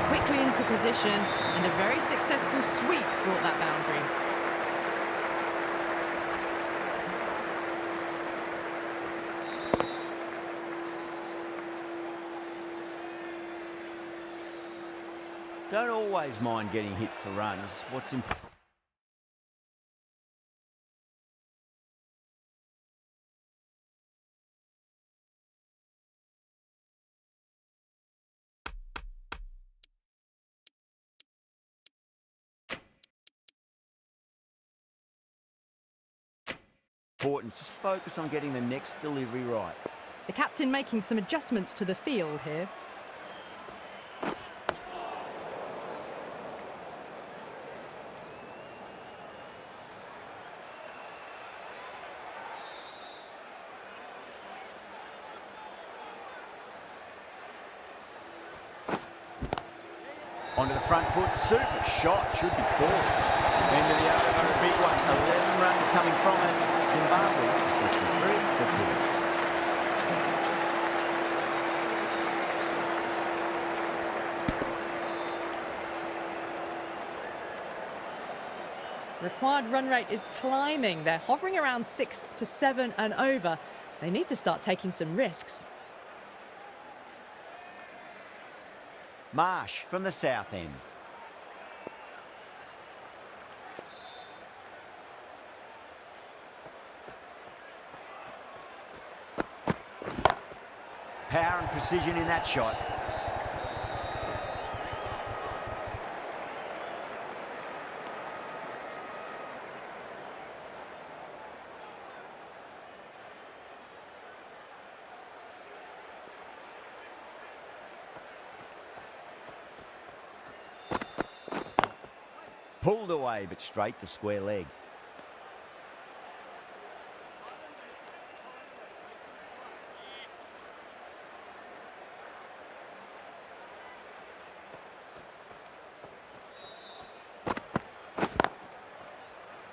Quickly into position, and a very successful sweep brought that boundary. Don't always mind getting hit for runs. What's important? Just focus on getting the next delivery right. The captain making some adjustments to the field here. Onto the front foot, super shot, should be forward. End of the over, a big one. 11 runs coming from it. Zimbabwe, 53 for 2. Required run rate is climbing. They're hovering around 6 to 7 and over. They need to start taking some risks. Marsh from the south end. Power and precision in that shot. Pulled away, but straight to square leg.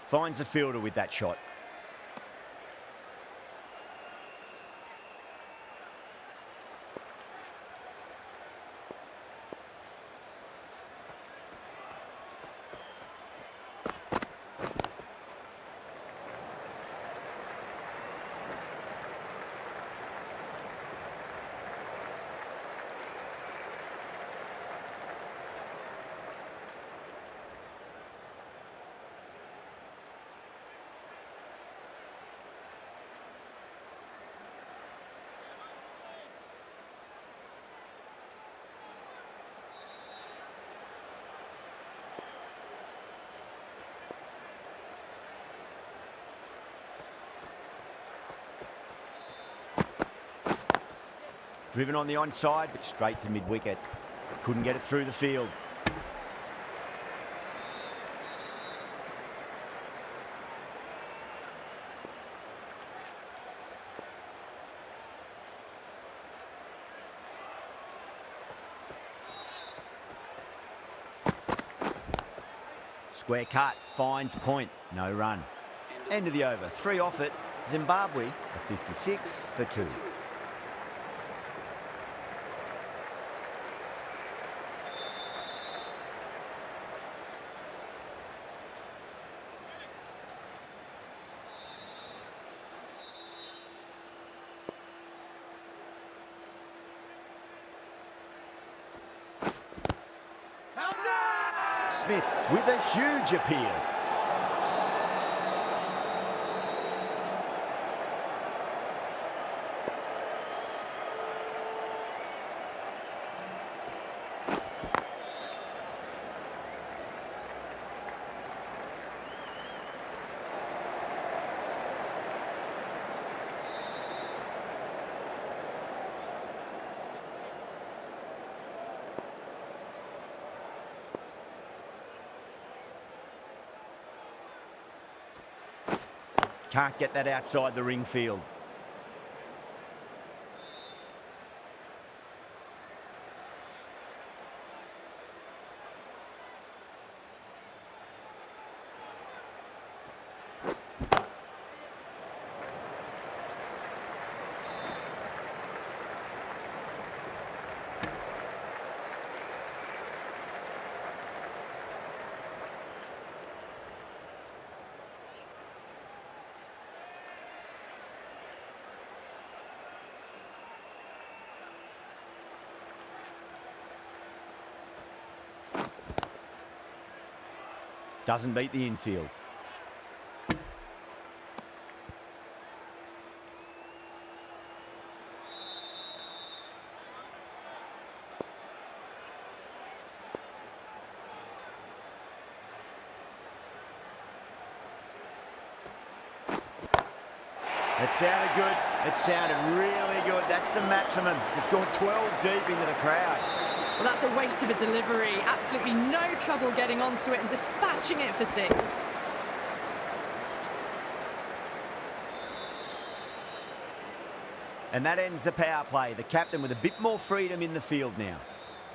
Finds the fielder with that shot. Driven on the onside, but straight to mid-wicket. Couldn't get it through the field. Square cut, finds point, no run. End of the over, 3 off it. Zimbabwe, a 56 for 2. Smith with a huge appeal. Can't get that outside the ring field. Doesn't beat the infield. It sounded good. It sounded really good. That's the maximum. It's gone 12 deep into the crowd. Well, that's a waste of a delivery. Absolutely no trouble getting onto it and dispatching it for 6. And that ends the power play. The captain with a bit more freedom in the field now.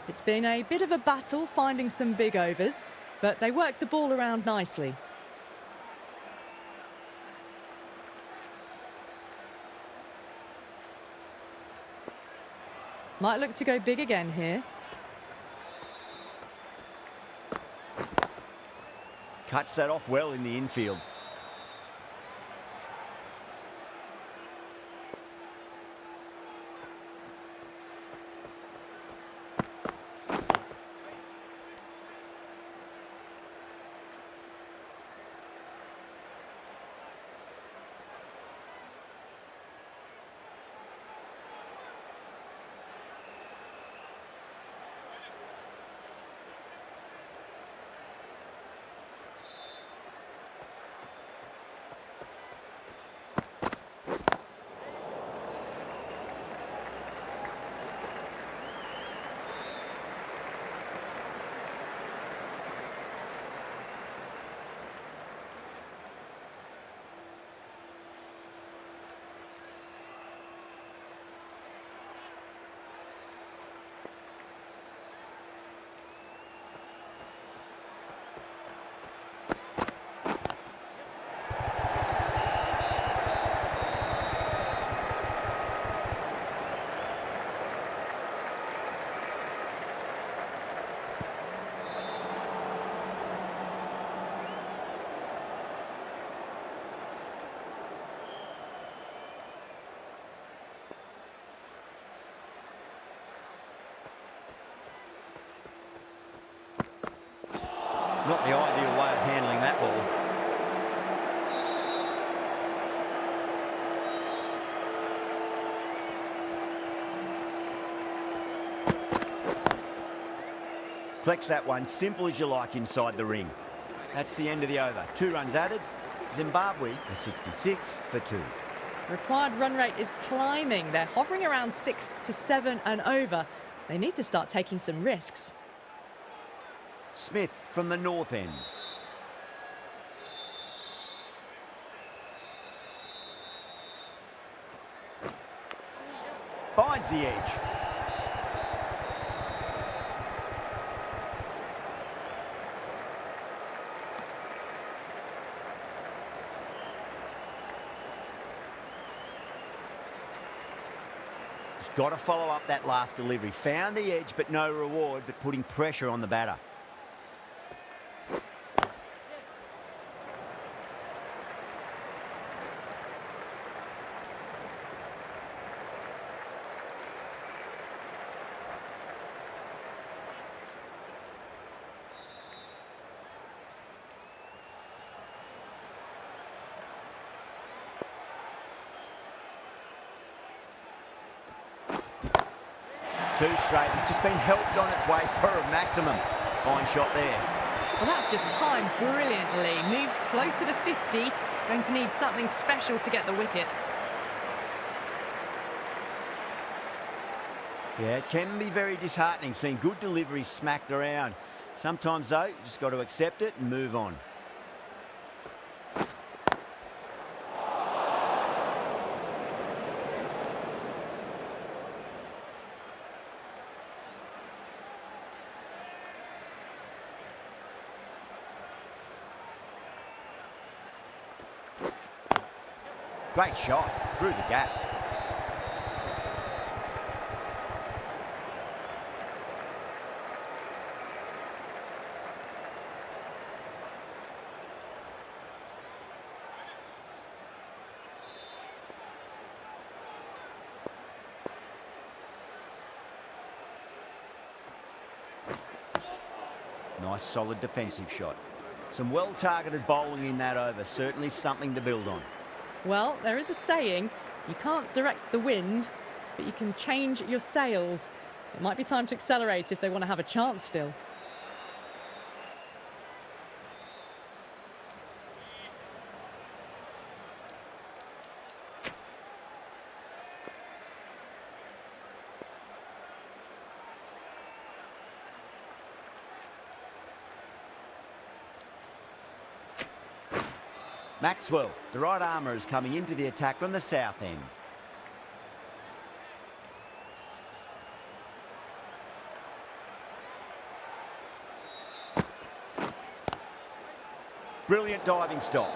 It's been a bit of a battle finding some big overs, but they worked the ball around nicely. Might look to go big again here. Cuts that off well in the infield. Not the ideal way of handling that ball. Collects that one, simple as you like inside the ring. That's the end of the over. 2 runs added. Zimbabwe are 66 for 2. Required run rate is climbing. They're hovering around 6 to 7 and over. They need to start taking some risks. Smith from the north end. Finds the edge. Just got to follow up that last delivery. Found the edge, but no reward, but putting pressure on the batter. Two straight. It's just been helped on its way for a maximum. Fine shot there. Well, that's just timed brilliantly. Moves closer to 50. Going to need something special to get the wicket. Yeah, it can be very disheartening seeing good deliveries smacked around. Sometimes, though, you just got to accept it and move on. Great shot through the gap. Nice solid defensive shot. Some well-targeted bowling in that over. Certainly something to build on. Well, there is a saying, you can't direct the wind, but you can change your sails. It might be time to accelerate if they want to have a chance still. Maxwell, the right armour, is coming into the attack from the south end. Brilliant diving stop.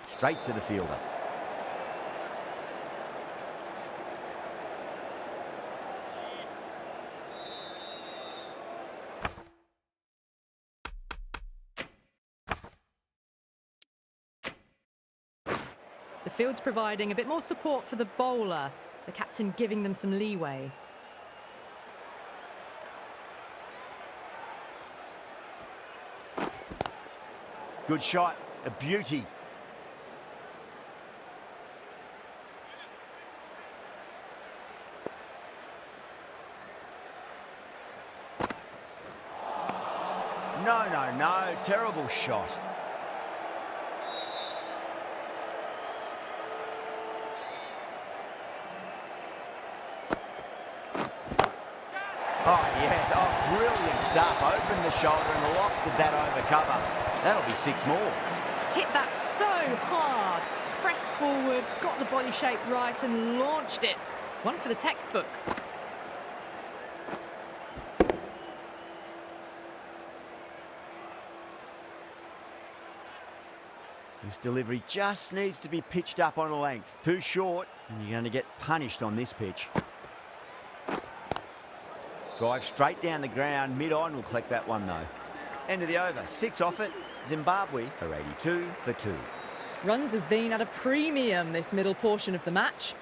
Straight to the fielder. The field's providing a bit more support for the bowler, the captain giving them some leeway. Good shot, a beauty. No, terrible shot. Oh, yes, oh, brilliant stuff. Opened the shoulder and lofted that over cover. That'll be 6 more. Hit that so hard. Pressed forward, got the body shape right and launched it. One for the textbook. This delivery just needs to be pitched up on a length. Too short, and you're going to get punished on this pitch. Drive straight down the ground. Mid-on will collect that one, though. End of the over. 6 off it. Zimbabwe are 82 for 2. Runs have been at a premium this middle portion of the match.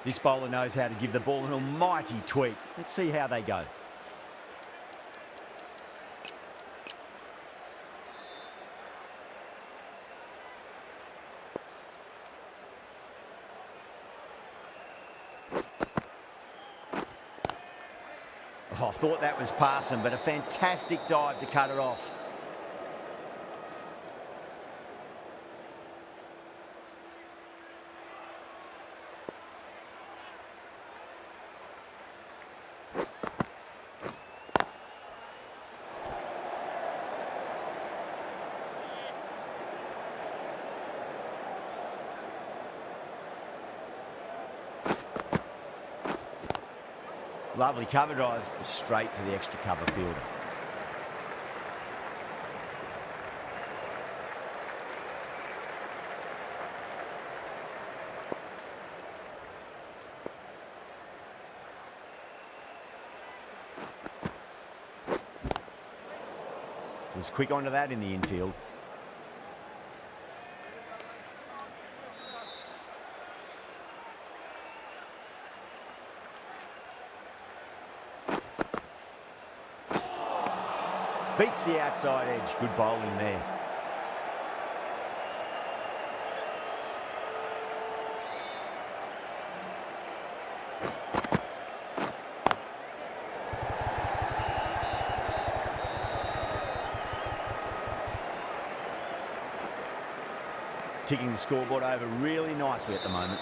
This bowler knows how to give the ball an almighty tweak. Let's see how they go. Oh, I thought that was passing, but a fantastic dive to cut it off. Lovely cover drive, straight to the extra cover fielder. Was quick onto that in the infield. Beats the outside edge. Good bowling there. Ticking the scoreboard over really nicely at the moment.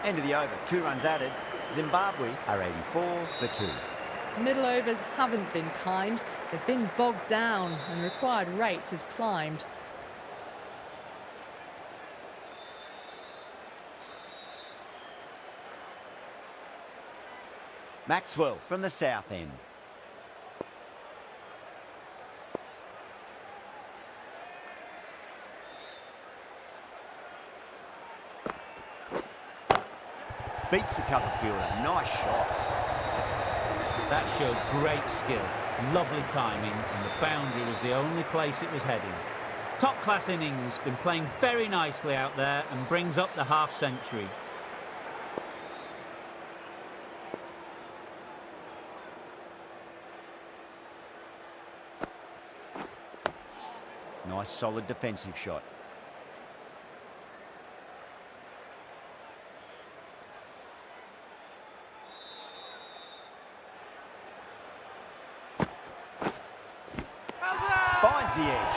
End of the over. 2 runs added. Zimbabwe are 84 for 2. Middle overs haven't been kind. They've been bogged down and required rate has climbed. Maxwell from the south end. beats the cover fielder. Nice shot. That showed great skill, lovely timing, and the boundary was the only place it was heading. Top-class innings, been playing very nicely out there and brings up the half-century. Nice, solid defensive shot. Finds the edge.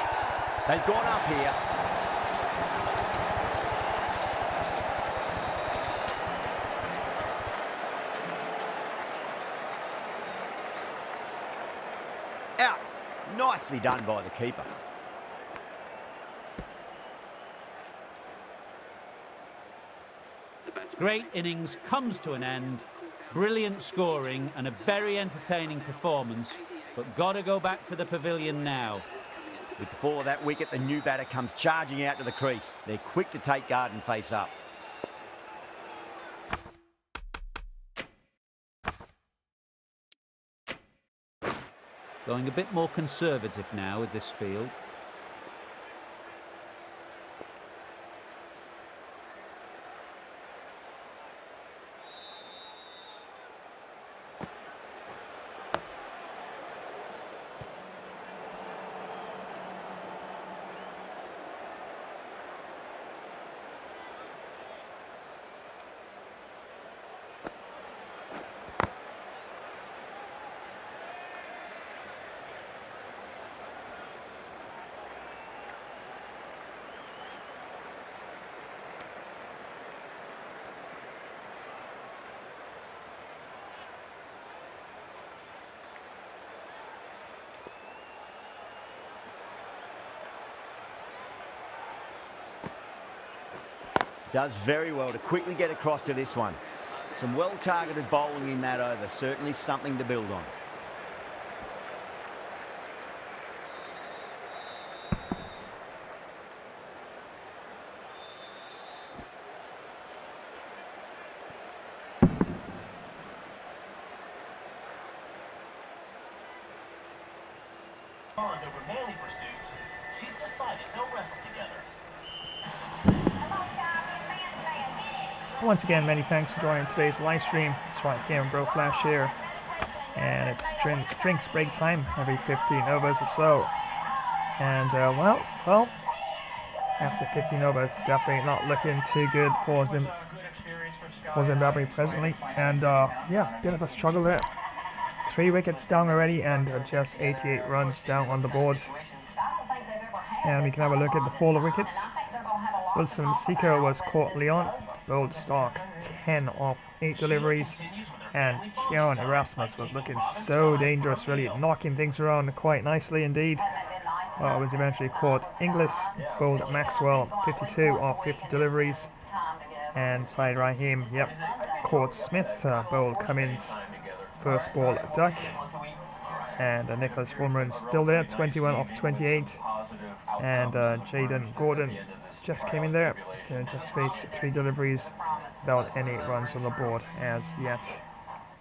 They've gone up here. Out. Nicely done by the keeper. Great innings comes to an end. Brilliant scoring and a very entertaining performance, but got to go back to the pavilion now. With the fall of that wicket, the new batter comes charging out to the crease. They're quick to take guard and face up. Going a bit more conservative now with this field. Does very well to quickly get across to this one. Some well-targeted bowling in that over. Certainly something to build on. On over manly pursuits, she's decided they'll wrestle together. Once again, many thanks for joining today's live stream. It's right, Game Bro Flash here. And it's drinks break time every 15 overs or so. And, well, after 15 overs, definitely not looking too good for Zimbabwe presently. And, yeah, bit of a struggle there. 3 wickets down already and just 88 runs down on the board. And we can have a look at the fall of wickets. Wilson Masiko was caught Leon. Bowled Stark 10 off 8 deliveries, and Chevrons Erasmus was looking so dangerous, really knocking things around quite nicely indeed. Was eventually caught Inglis, bowled Maxwell 52 off 50 deliveries, and Syed Rahim, caught Smith, bowled Cummins, first ball duck, and Nicholas Woolman still there, 21 off 28, and Jaden Gordon just came in there, just faced 3 deliveries without any runs on the board as yet.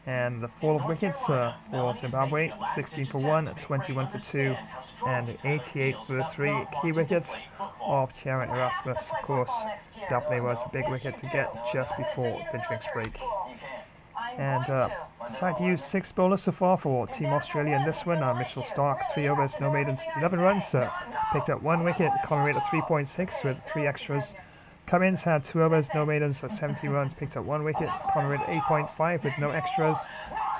And the fall of wickets for Zimbabwe, 16 for 1, 21 for 2, and 88 for 3. Key wicket of Chevrons Erasmus, of course, definitely was a big wicket to get just before the drinks break. And decided to use 6 bowlers so far for Team Australia in this one. Mitchell Stark, 3 overs, no maidens, 11 runs. Picked up 1 wicket, common rate of 3.6 with 3 extras. Cummins had 2 overs, no maidens, 70 runs, picked up 1 wicket, common rate 8.5 with no extras.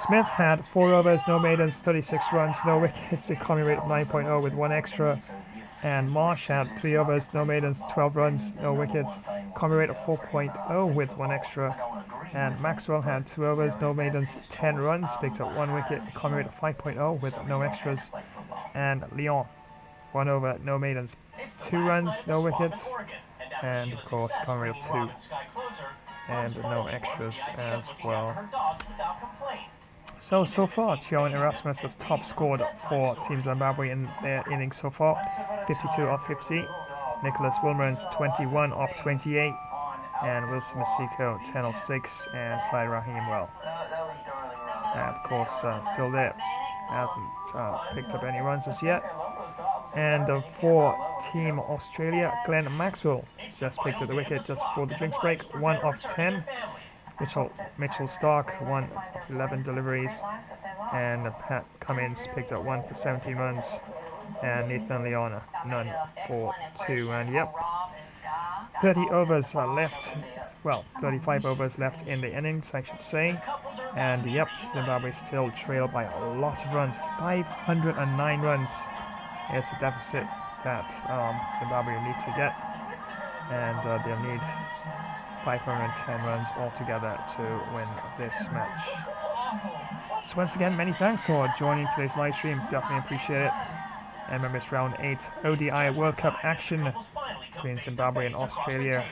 Smith had 4 overs, no maidens, 36 runs, no wickets, a common rate of 9.0 with 1 extra. And Marsh had 3 overs, no maidens, 12 runs, no wickets, common rate of 4.0 with 1 extra. And Maxwell had 2 overs, no maidens, 10 runs, picked up 1 wicket, common rate of 5.0 with no extras. And Leon, 1 over, no maidens, 2 runs, no wickets, and of course common rate of 2 and no extras as well. So far, Chevrons Erasmus has top scored for Team Zimbabwe in their innings so far, 52 off 50. Nicholas Wilmans 21 off 28, and Wilson Masiko 10-6, and Said Rahim well. And of course, still there. Hasn't picked up any runs as yet. And for Team Australia, Glenn Maxwell just picked up the wicket just before the drinks break, 1 of 10. Mitchell Stark, 1 of 11 deliveries, and Pat Cummins picked up 1 for 17 runs, and Nathan Leona, none for 2. And yep, 30 overs are left, well, 35 overs left in the innings, I should say. And yep, Zimbabwe still trailed by a lot of runs, 509 runs is the deficit that Zimbabwe will need to get, and they'll need 510 runs altogether to win this match. So once again, many thanks for joining today's live stream, definitely appreciate it. And remember, it's round 8 ODI World Cup action between Zimbabwe and Australia,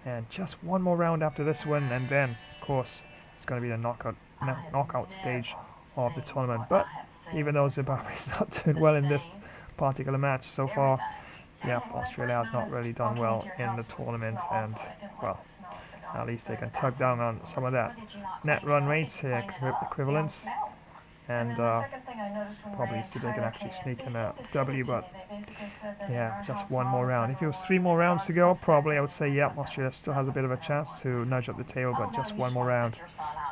and just one more round after this one, and then of course it's going to be the knockout stage of the tournament. But even though Zimbabwe is not doing well in this particular match so far, yeah, Australia has not really done well in the tournament, and well, at least they can tug down on some of that net run rates equivalence, and probably see if they can actually sneak in a W. But yeah, just one more round. If it was 3 more rounds to go, probably I would say yeah, Australia still has a bit of a chance to nudge up the table, but just one more round,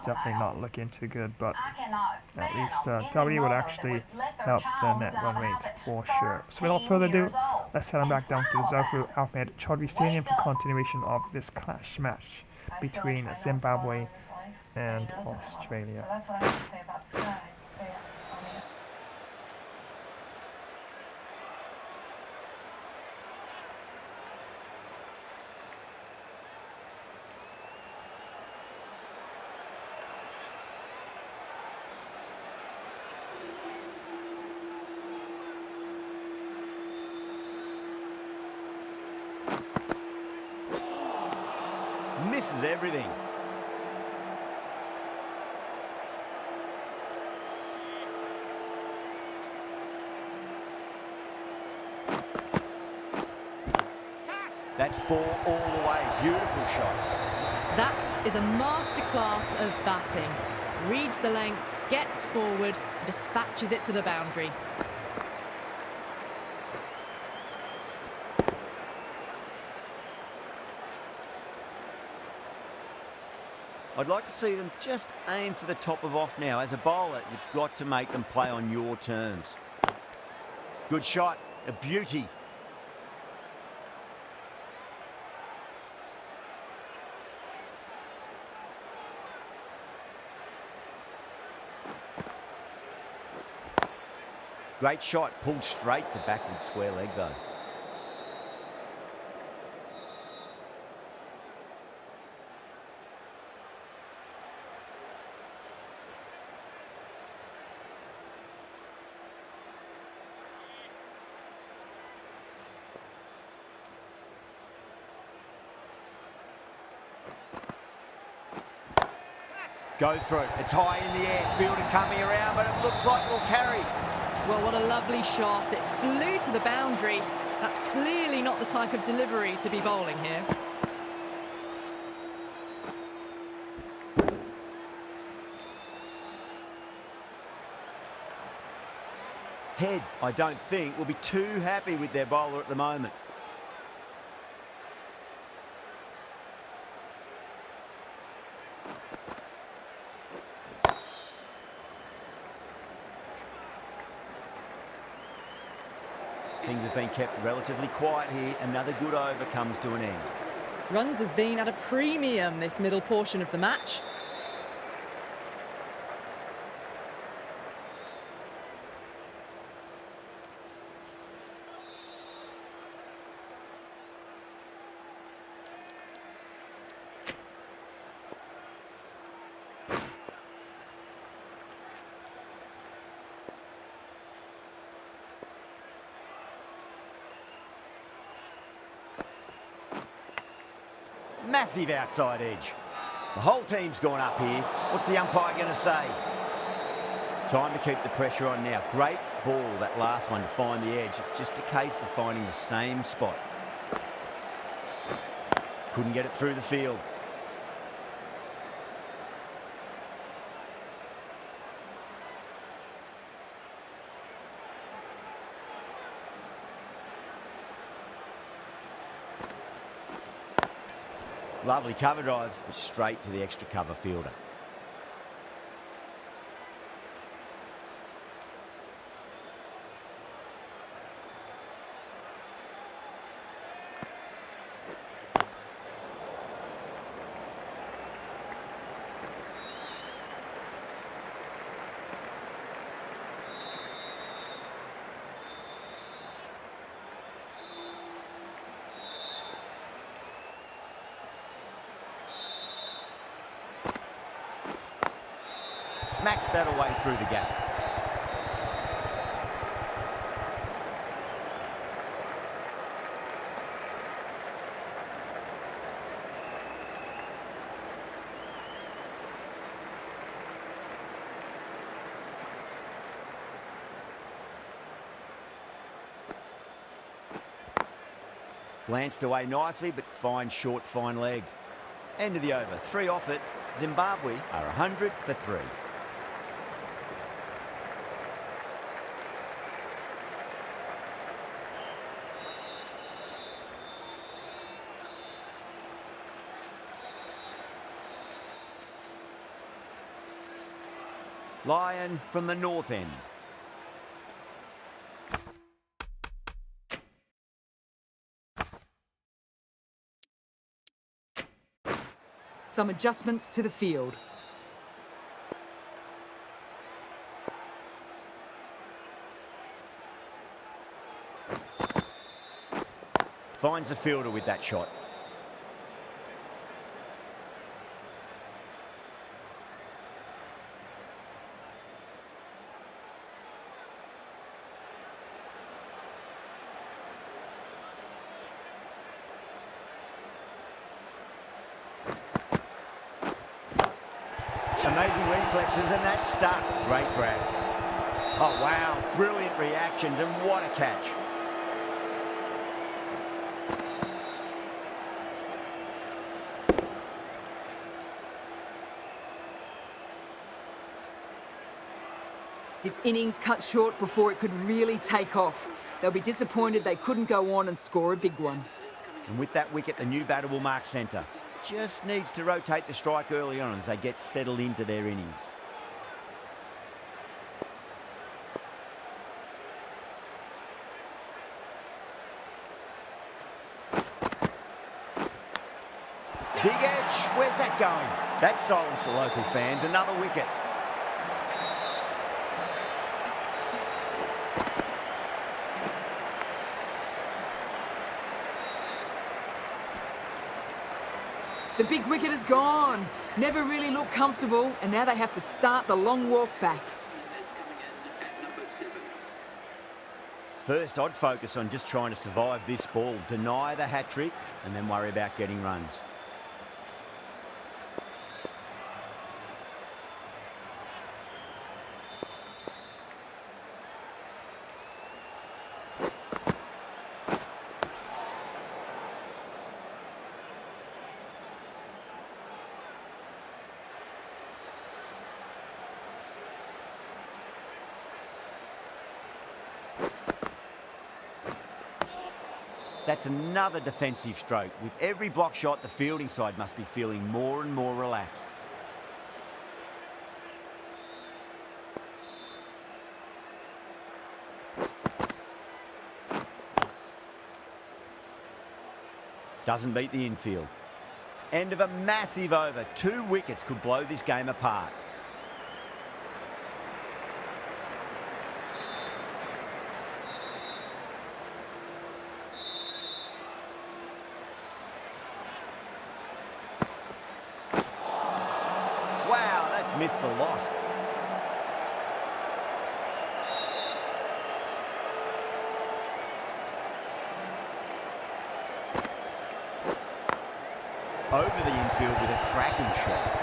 definitely not looking too good. But at least W would actually help the net run rate for sure. So without further ado, let's head on back down to the Zahru Ahmed Chaudhry Stadium for continuation of this clash match between Zimbabwe and Australia. So that's what I have to say about Sky. Misses everything. That's 4 all the way. Beautiful shot. That is a masterclass of batting. Reads the length, gets forward, dispatches it to the boundary. I'd like to see them just aim for the top of off now. As a bowler, you've got to make them play on your terms. Good shot, a beauty. Great shot, pulled straight to backward square leg though. Goes through. It's high in the air. Fielder coming around, but it looks like it will carry. Well, what a lovely shot. It flew to the boundary. That's clearly not the type of delivery to be bowling here. Head, I don't think, will be too happy with their bowler at the moment. Things have been kept relatively quiet here. Another good over comes to an end. Runs have been at a premium this middle portion of the match. Massive outside edge. The whole team's gone up here. What's the umpire going to say? Time to keep the pressure on now. Great ball, that last one, to find the edge. It's just a case of finding the same spot. couldn't get it through the field. Lovely cover drive, straight to the extra cover fielder. Smacks that away through the gap. Glanced away nicely, but fine short, fine leg. End of the over. 3 off it. Zimbabwe are 100 for 3. Lion from the north end. Some adjustments to the field. Finds the fielder with that shot. Amazing reflexes, and that's stuck. Great grab. Oh, wow. Brilliant reactions, and what a catch. This innings cut short before it could really take off. They'll be disappointed they couldn't go on and score a big one. And with that wicket, the new batter will mark centre. Just needs to rotate the strike early on as they get settled into their innings. Big edge, where's that going? That silenced the local fans, another wicket. The big wicket is gone. Never really looked comfortable, and now they have to start the long walk back. First, I'd focus on just trying to survive this ball, deny the hat-trick, and then worry about getting runs. That's another defensive stroke. With every block shot, the fielding side must be feeling more and more relaxed. Doesn't beat the infield. End of a massive over. 2 wickets could blow this game apart. Wow, that's missed the lot. Over the infield with a cracking shot.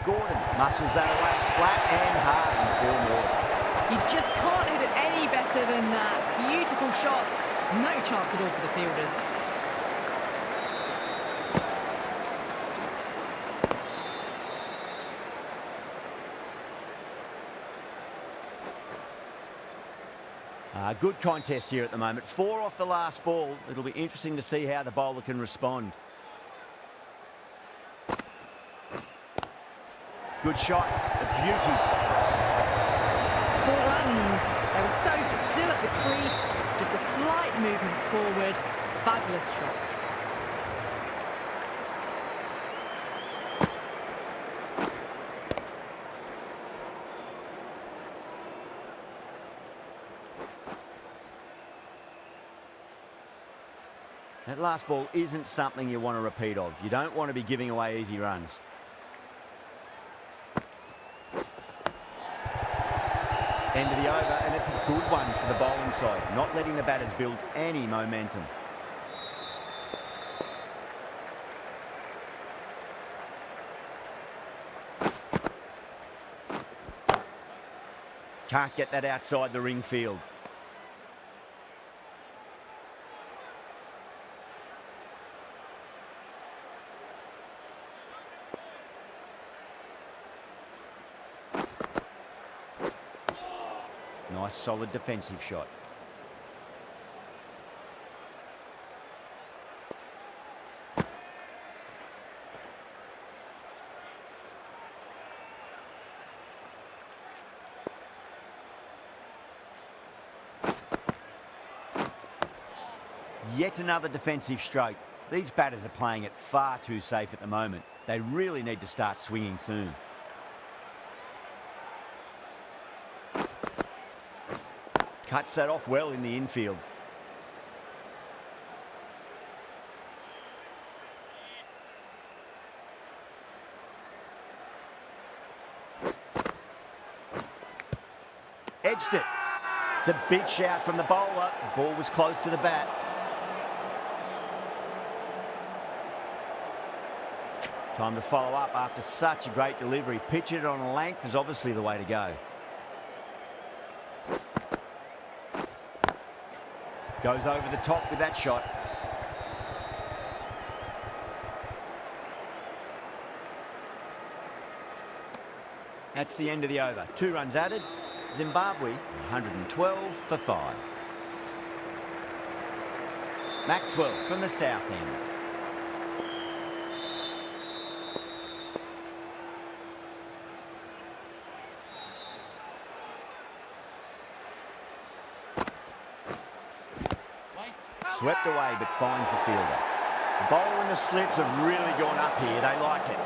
Gordon muscles that away flat and hard in 4 more. You just can't hit it any better than that. Beautiful shot. No chance at all for the fielders. Good contest here at the moment. 4 off the last ball. It'll be interesting to see how the bowler can respond. Good shot. A beauty. 4 runs. They were so still at the crease. Just a slight movement forward. Fabulous shot. That last ball isn't something you want to repeat of. You don't want to be giving away easy runs. End of the over, and it's a good one for the bowling side, not letting the batters build any momentum. Can't get that outside the ring field. Nice solid defensive shot. Yet another defensive stroke. These batters are playing it far too safe at the moment. They really need to start swinging soon. Cuts that off well in the infield. Edged it. It's a big shout from the bowler. The ball was close to the bat. Time to follow up after such a great delivery. Pitch it on a length is obviously the way to go. Goes over the top with that shot. That's the end of the over. 2 runs added. Zimbabwe 112 for 5. Maxwell from the south end. Swept away but finds the fielder. The bowler and the slips have really gone up here. They like it.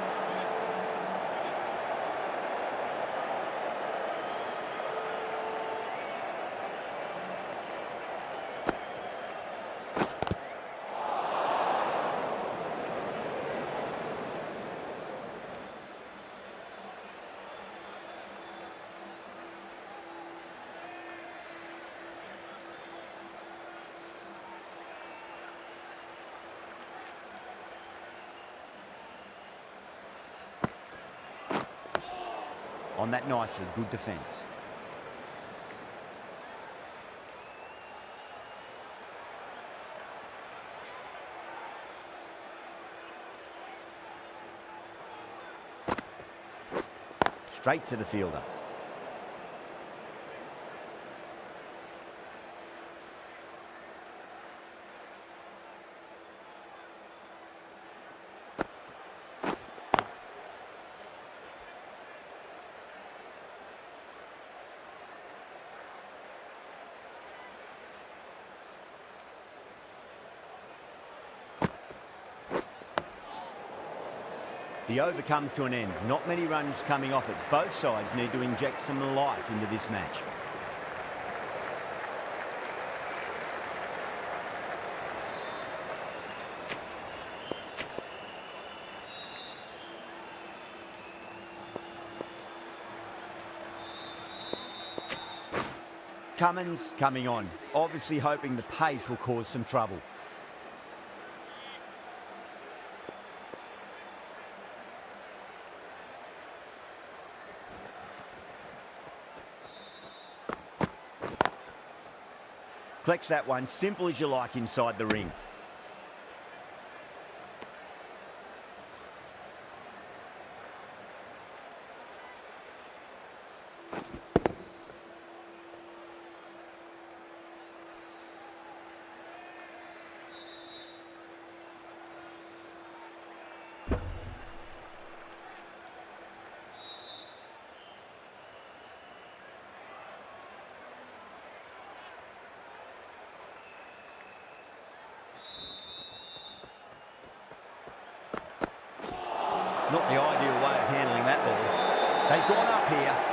On that nicely, good defence. Straight to the fielder. The over comes to an end. Not many runs coming off it. Both sides need to inject some life into this match. Cummins coming on, obviously hoping the pace will cause some trouble. Collects that one, simple as you like inside the ring. Not the ideal way of handling that ball. They've gone up here.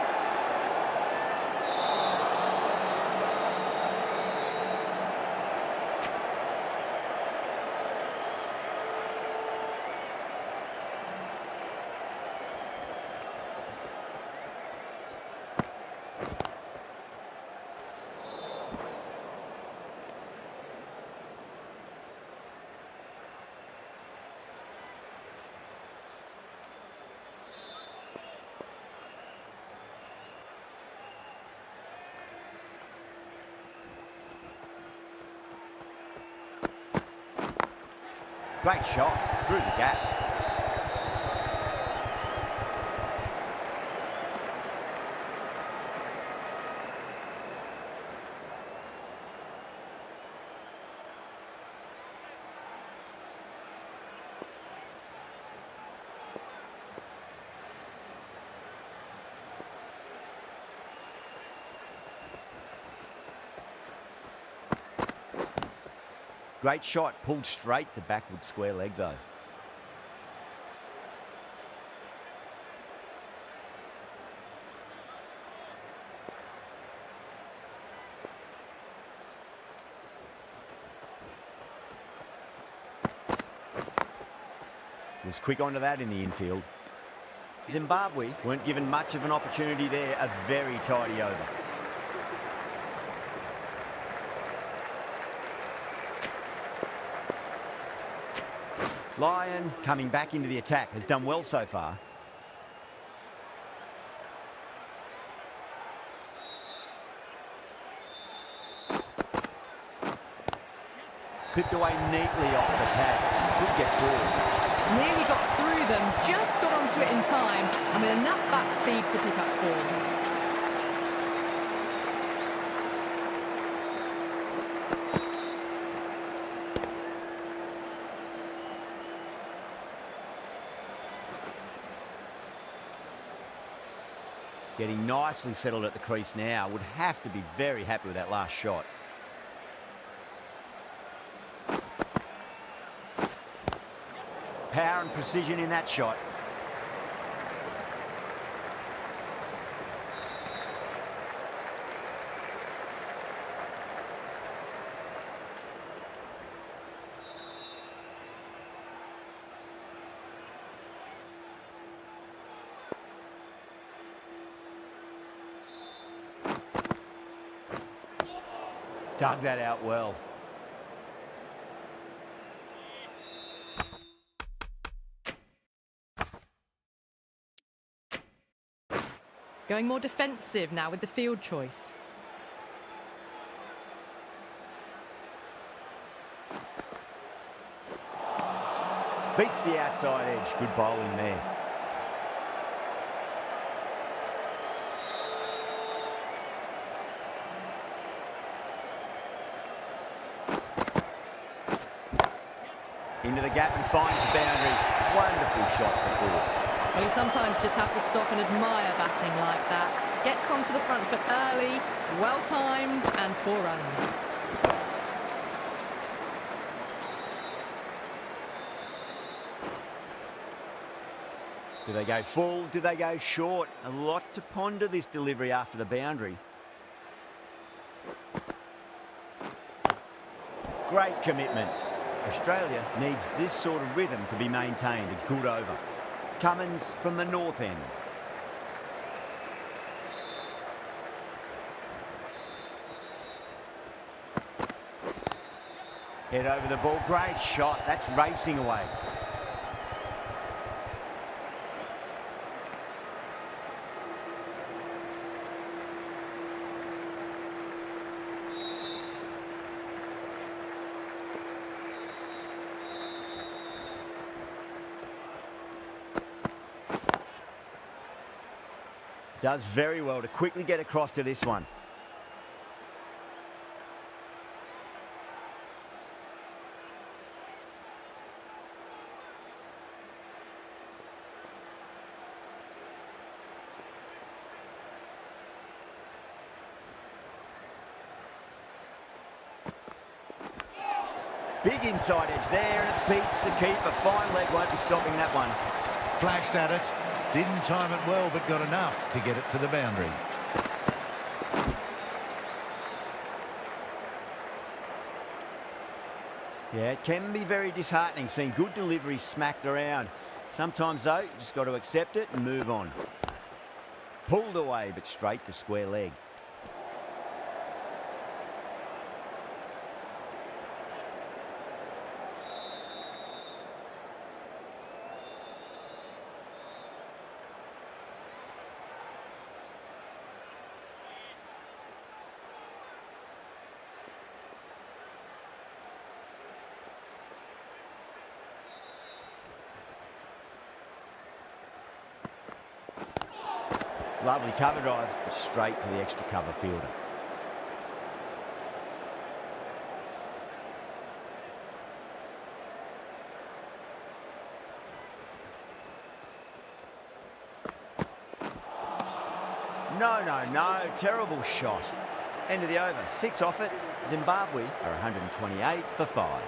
Great shot through the gap. Great shot, pulled straight to backward square leg though. Was quick onto that in the infield. Zimbabwe weren't given much of an opportunity there, a very tidy over. Lyon coming back into the attack, has done well so far. Clipped away neatly off the pads, should get forward. Nearly got through them, just got onto it in time, and with enough bat speed to pick up form. Getting nicely settled at the crease now. Would have to be very happy with that last shot. Power and precision in that shot. Dug that out well. Going more defensive now with the field choice. Beats the outside edge. Good bowling there. Into the gap and finds the boundary. Wonderful shot for four. Well, you sometimes just have to stop and admire batting like that. Gets onto the front foot early, well-timed, and 4 runs. Do they go full? Do they go short? A lot to ponder this delivery after the boundary. Great commitment. Australia needs this sort of rhythm to be maintained. A good over. Cummins from the north end. Head over the ball. Great shot. That's racing away. Does very well to quickly get across to this one. Big inside edge there, and it beats the keeper. Fine leg won't be stopping that one. Flashed at it, didn't time it well, but got enough to get it to the boundary. Yeah, it can be very disheartening seeing good deliveries smacked around. Sometimes, though, you just got to accept it and move on. Pulled away, but straight to square leg. Lovely cover drive, straight to the extra cover fielder. No, terrible shot. End of the over, 6 off it. Zimbabwe are 128 for 5.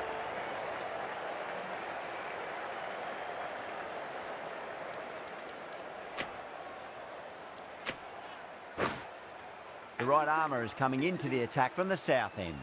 The right armour is coming into the attack from the south end.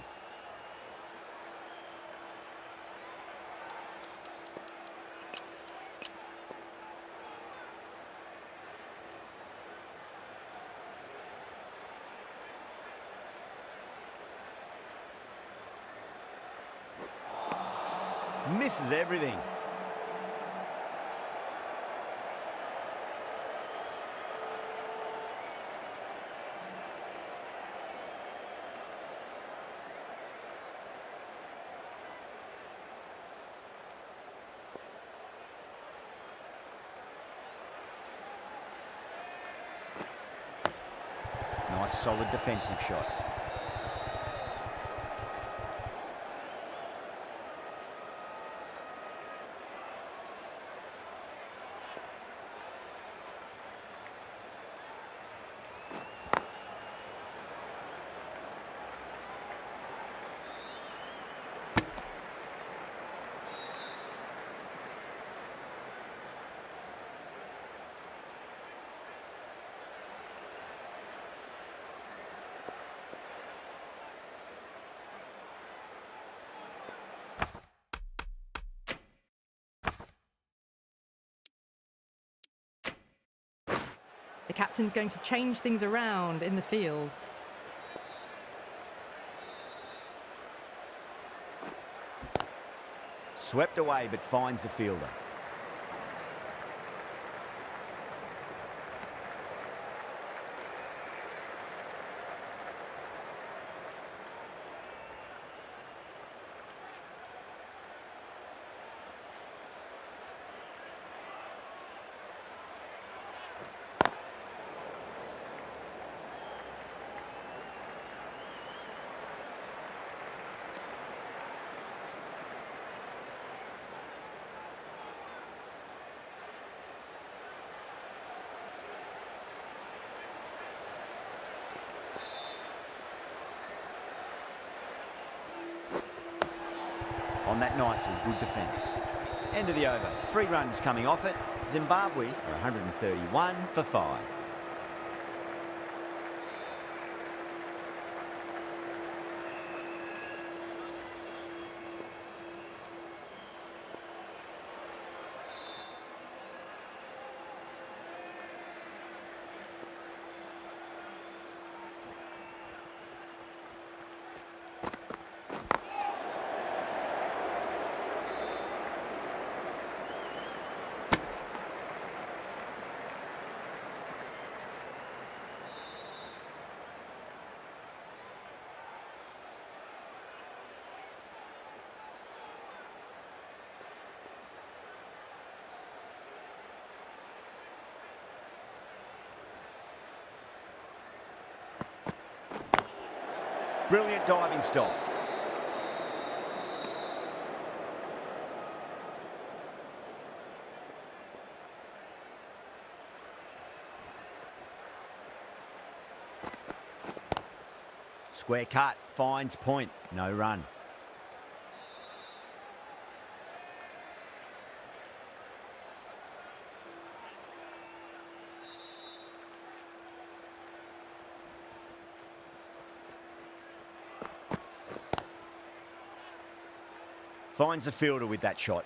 Misses everything. Nice solid defensive shot. The captain's going to change things around in the field. Swept away, but finds the fielder. On that nicely, good defence. End of the over, 3 runs coming off it. Zimbabwe are 131 for 5. Brilliant diving stop. Square cut, finds point, no run. Finds the fielder with that shot.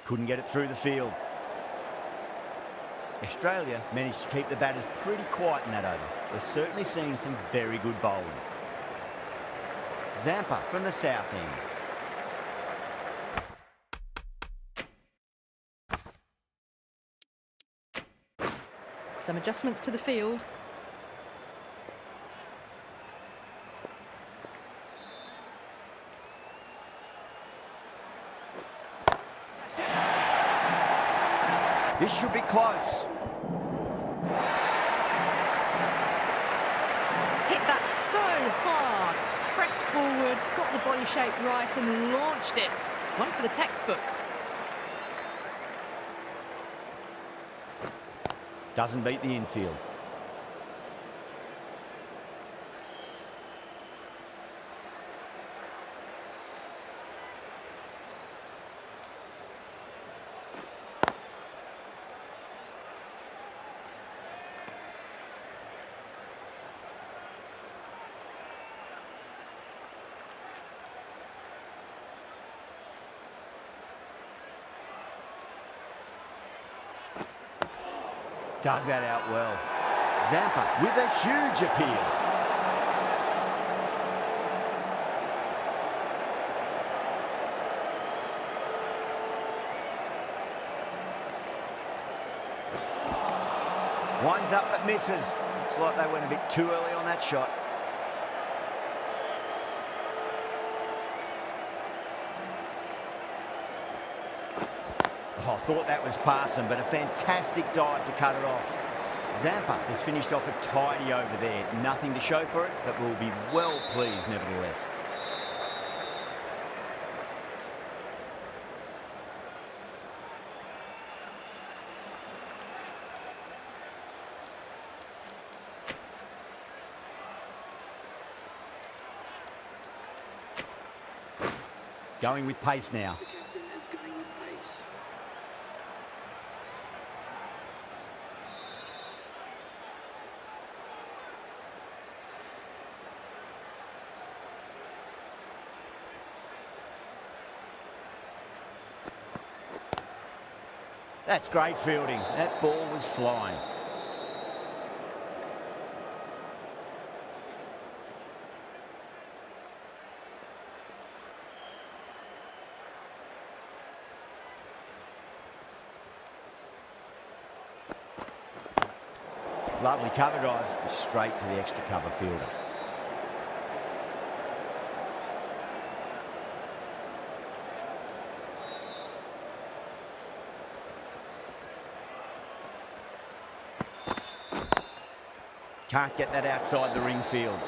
Couldn't get it through the field. Australia managed to keep the batters pretty quiet in that over. We're certainly seeing some very good bowling. Zampa from the south end. Some adjustments to the field. This should be close. Hit that so hard. Pressed forward, got the body shape right and launched it. One for the textbook. Doesn't beat the infield. Dug that out well. Zampa with a huge appeal. Winds up but misses. Looks like they went a bit too early on that shot. Oh, I thought that was passing, but a fantastic dive to cut it off. Zampa has finished off a tidy over there. Nothing to show for it, but will be well pleased nevertheless. Going with pace now. That's great fielding. That ball was flying. Lovely cover drive, straight to the extra cover fielder. Can't get that outside the ring field.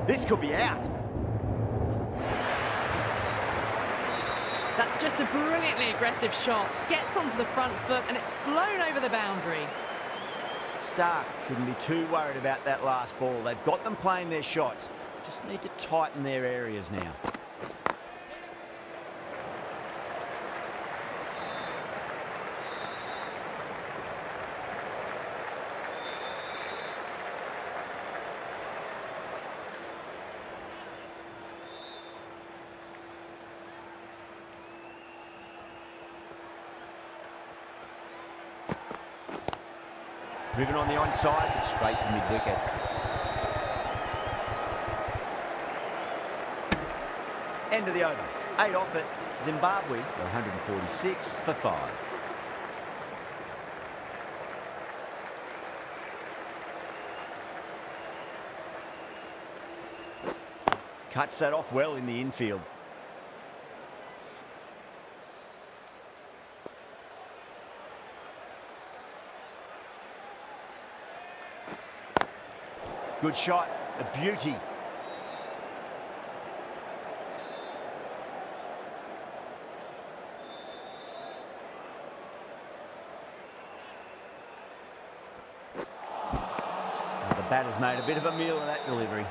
This could be out. That's just a brilliantly aggressive shot. Gets onto the front foot and it's flown over the boundary. Stark shouldn't be too worried about that last ball. They've got them playing their shots. Just need to tighten their areas now. Driven on the onside, but straight to mid-wicket. End of the over. 8 off it. Zimbabwe are 146 for 5. Cuts that off well in the infield. Good shot, a beauty. The batter's made a bit of a meal of that delivery.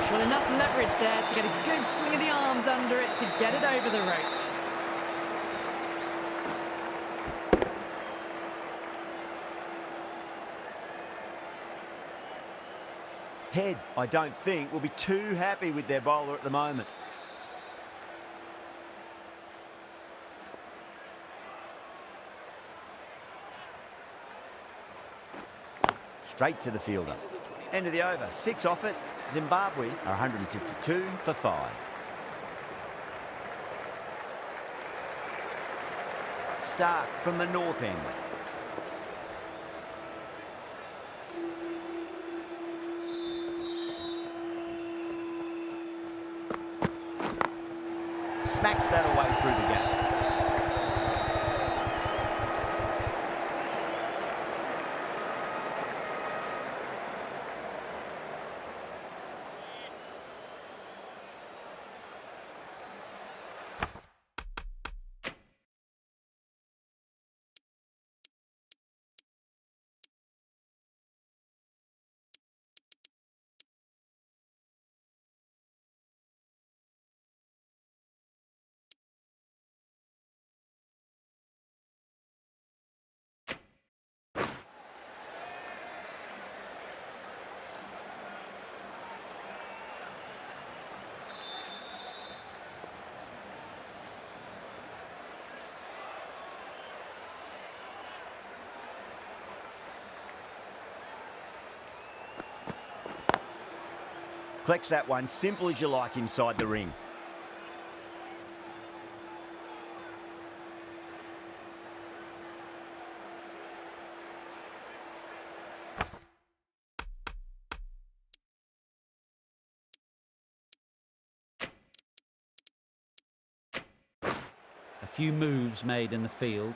Well, enough leverage there to get a good swing of the arms under it to get it over the rope. Head, I don't think, will be too happy with their bowler at the moment. Straight to the fielder. End of the over. 6 off it. Zimbabwe are 152 for 5. Start from the north end. Smacks that away through the gap. Collects that one, simple as you like, inside the ring. A few moves made in the field.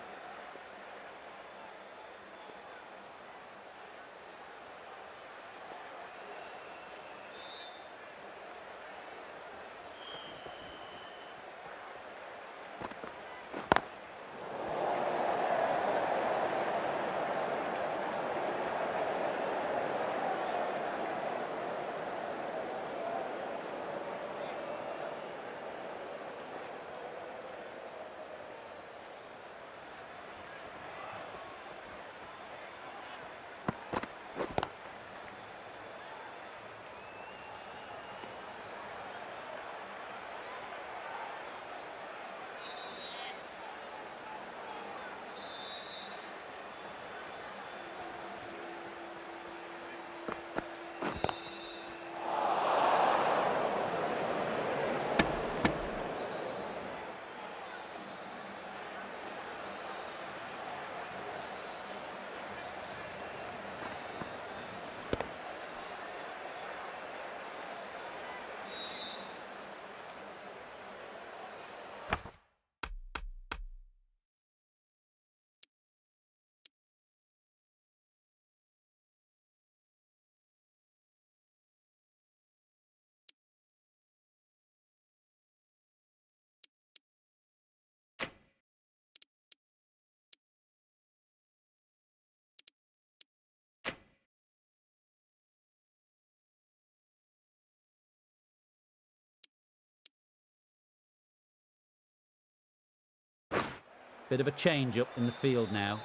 Bit of a change-up in the field now.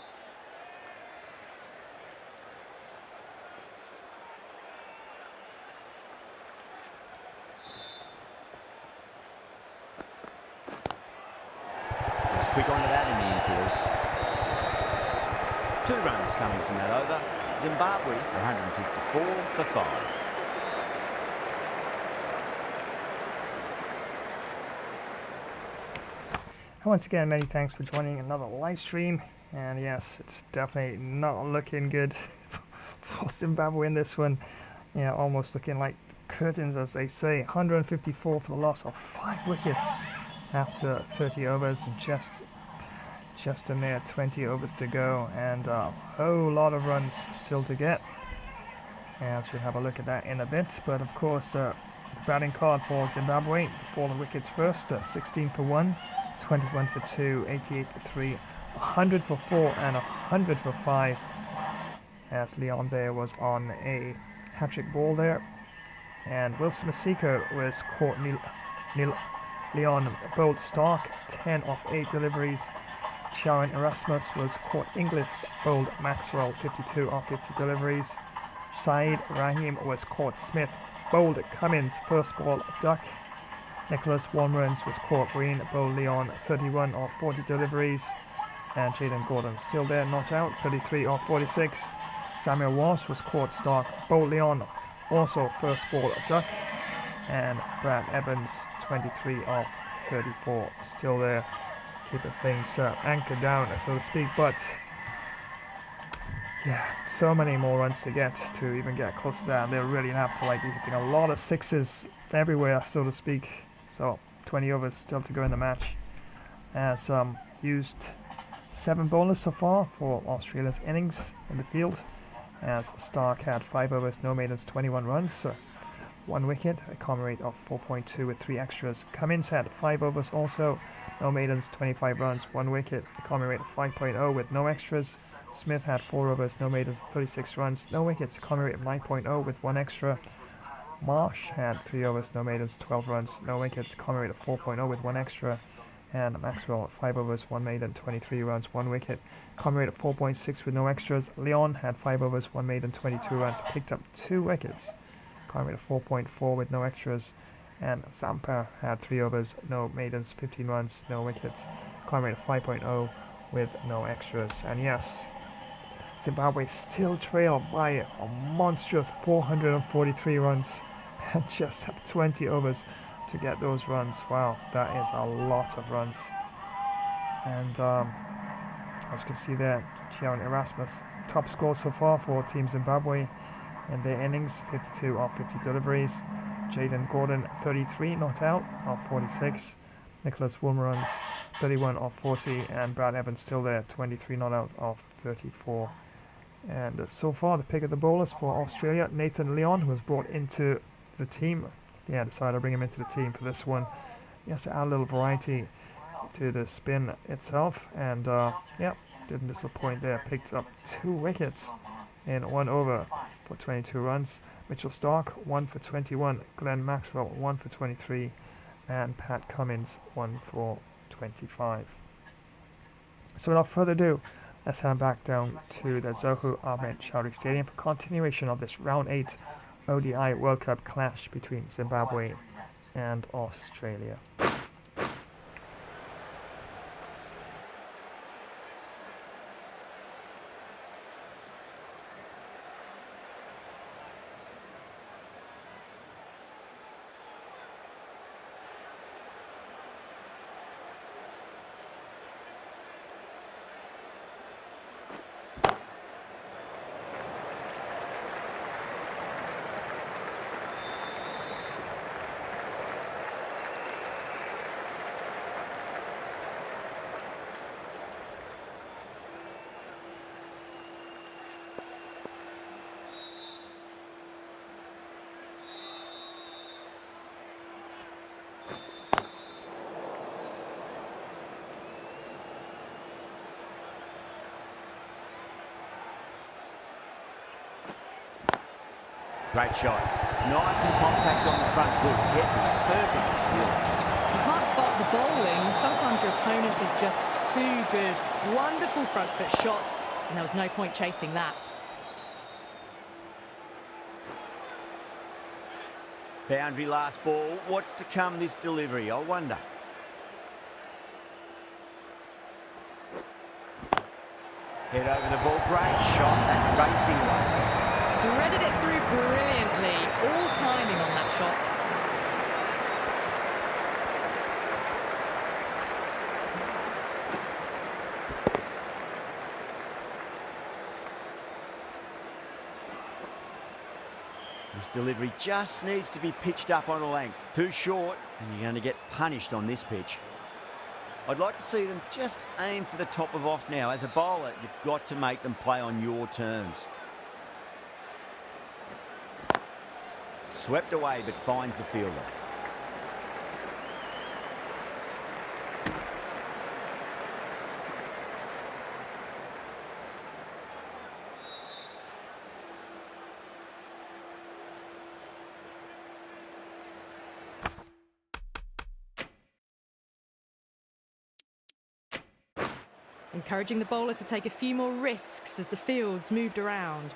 He's quick onto that in the infield. 2 runs coming from that over. Zimbabwe 154 for 5. Once again, many thanks for joining another live stream. And yes, it's definitely not looking good for Zimbabwe in this one. Yeah, almost looking like curtains, as they say. 154 for the loss of 5 wickets after 30 overs and just a mere 20 overs to go, and a whole lot of runs still to get. And we'll have a look at that in a bit. But of course, the batting card for Zimbabwe, the fallen wickets first, 16 for 1. 21 for 2, 88 for 3, 100 for 4 and 100 for 5, as Leon there was on a hat-trick ball there. And Wilson Masiko was caught. Leon bowled Stark, 10 off 8 deliveries. Sharon Erasmus was caught. Inglis bowled Maxwell, 52 off 50 deliveries. Saeed Rahim was caught. Smith bowled Cummins, first ball duck. Nicholas Warmrens was caught. Green bowled Leon, 31 off 40 deliveries. And Jaden Gordon still there, not out, 33 off 46. Samuel Walsh was caught. Stark bowled Leon, also first ball duck. And Brad Evans, 23 off 34, still there, keeping things anchored down, so to speak. But yeah, so many more runs to get to even get close to that. They'll really have to be hitting a lot of sixes everywhere, so to speak. So 20 overs still to go in the match. As used 7 bowlers so far for Australia's innings in the field. As Stark had 5 overs, no maidens, 21 runs, so 1 wicket, a common rate of 4.2 with 3 extras. Cummins had 5 overs also, no maidens, 25 runs, 1 wicket, a common rate of 5.0 with no extras. Smith had 4 overs, no maidens, 36 runs, no wickets, a common rate of 9.0 with 1 extra. Marsh had 3 overs, no maidens, 12 runs, no wickets, common rate of 4.0 with 1 extra. And Maxwell, 5 overs, 1 maiden, 23 runs, 1 wicket, common rate of 4.6 with no extras. Leon had 5 overs, 1 maiden, 22 runs, picked up 2 wickets, common rate of 4.4 with no extras. And Zampa had 3 overs, no maidens, 15 runs, no wickets, common rate of 5.0 with no extras. And yes, Zimbabwe still trail by a monstrous 443 runs and just have 20 overs to get those runs. Wow, that is a lot of runs. And as you can see there, Sharon Erasmus, top score so far for Team Zimbabwe in their innings, 52 off 50 deliveries. Jaden Gordon, 33 not out off 46. Nicholas Wilmerans, 31 off 40, and Brad Evans still there, 23 not out off 34. And so far, the pick of the bowlers for Australia, Nathan Leon, who was brought into the team. Yeah, decided to bring him into the team for this one. Yes, to add a little variety to the spin itself. And yeah, didn't disappoint there. Picked up 2 wickets in 1 over for 22 runs. Mitchell Stark, 1 for 21. Glenn Maxwell, 1 for 23. And Pat Cummins, 1 for 25. So without further ado, let's head back down to the Zohu Ahmed Chowdhury Stadium for continuation of this round 8 ODI World Cup clash between Zimbabwe and Australia. Great shot. Nice and compact on the front foot. Head was perfect still. You can't fault the bowling. Sometimes your opponent is just too good. Wonderful front foot shot, and there was no point chasing that. Boundary last ball. What's to come this delivery, I wonder. Head over the ball. Great shot. That's racing away. Threaded it through brilliantly. All timing on that shot. This delivery just needs to be pitched up on a length. Too short, and you're going to get punished on this pitch. I'd like to see them just aim for the top of off now. As a bowler, you've got to make them play on your terms. Swept away, but finds the fielder. Encouraging the bowler to take a few more risks as the fields moved around.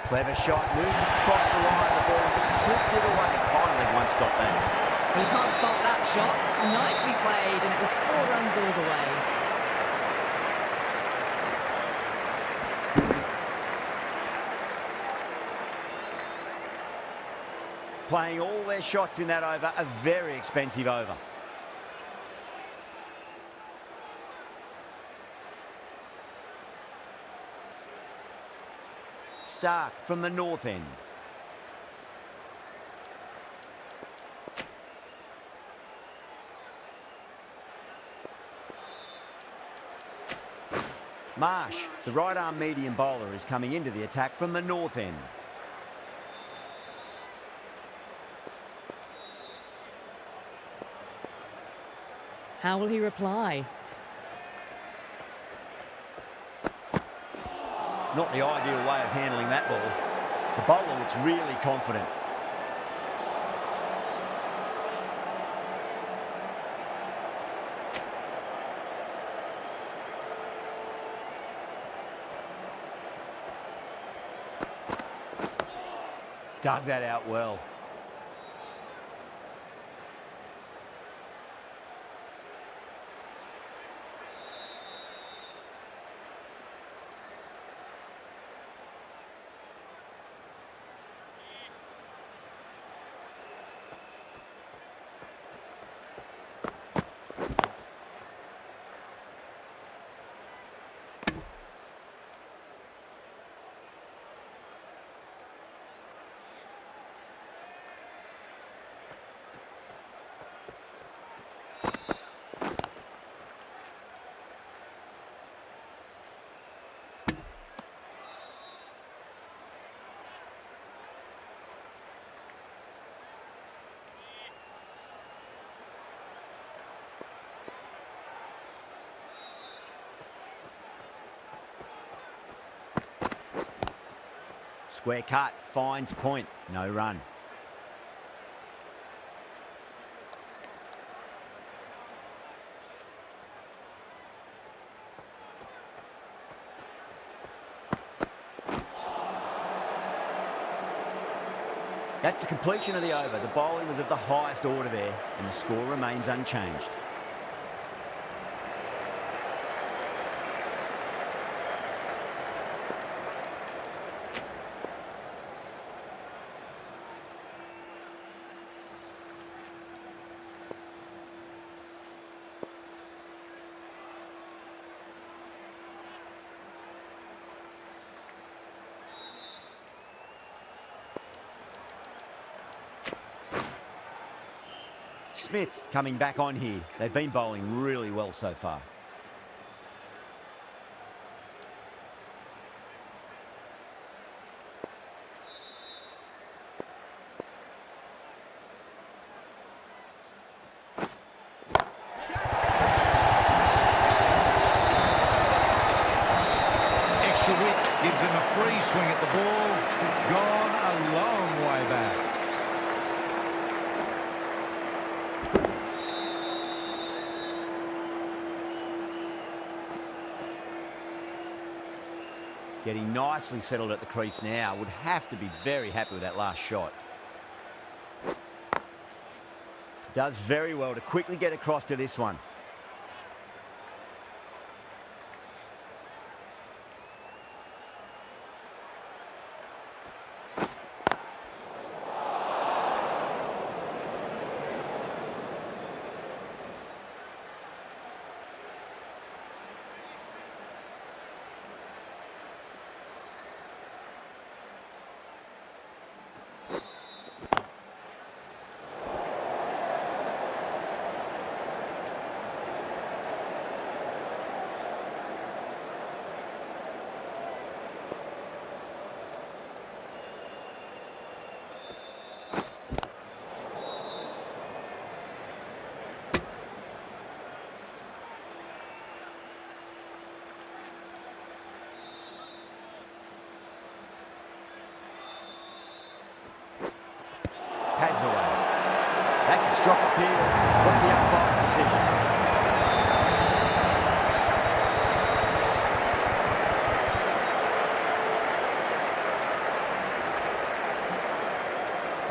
Clever shot, moves across the line, the ball just clipped it away. Finally, won't stop that. You can't fault that shot. It's nicely played, and it was 4 runs all the way. Playing all their shots in that over, a very expensive over. Stark from the north end. Marsh, the right arm medium bowler, is coming into the attack from the north end. How will he reply? Not the ideal way of handling that ball. The bowler looks really confident. Dug that out well. Square cut, finds point, no run. That's the completion of the over. The bowling was of the highest order there, and the score remains unchanged. Smith coming back on here. They've been bowling really well so far. Extra width gives him a free swing at the ball. Gone a long way back. Getting nicely settled at the crease now. Would have to be very happy with that last shot. Does very well to quickly get across to this one. Pads away. That's a strong appeal. What's the umpire's decision?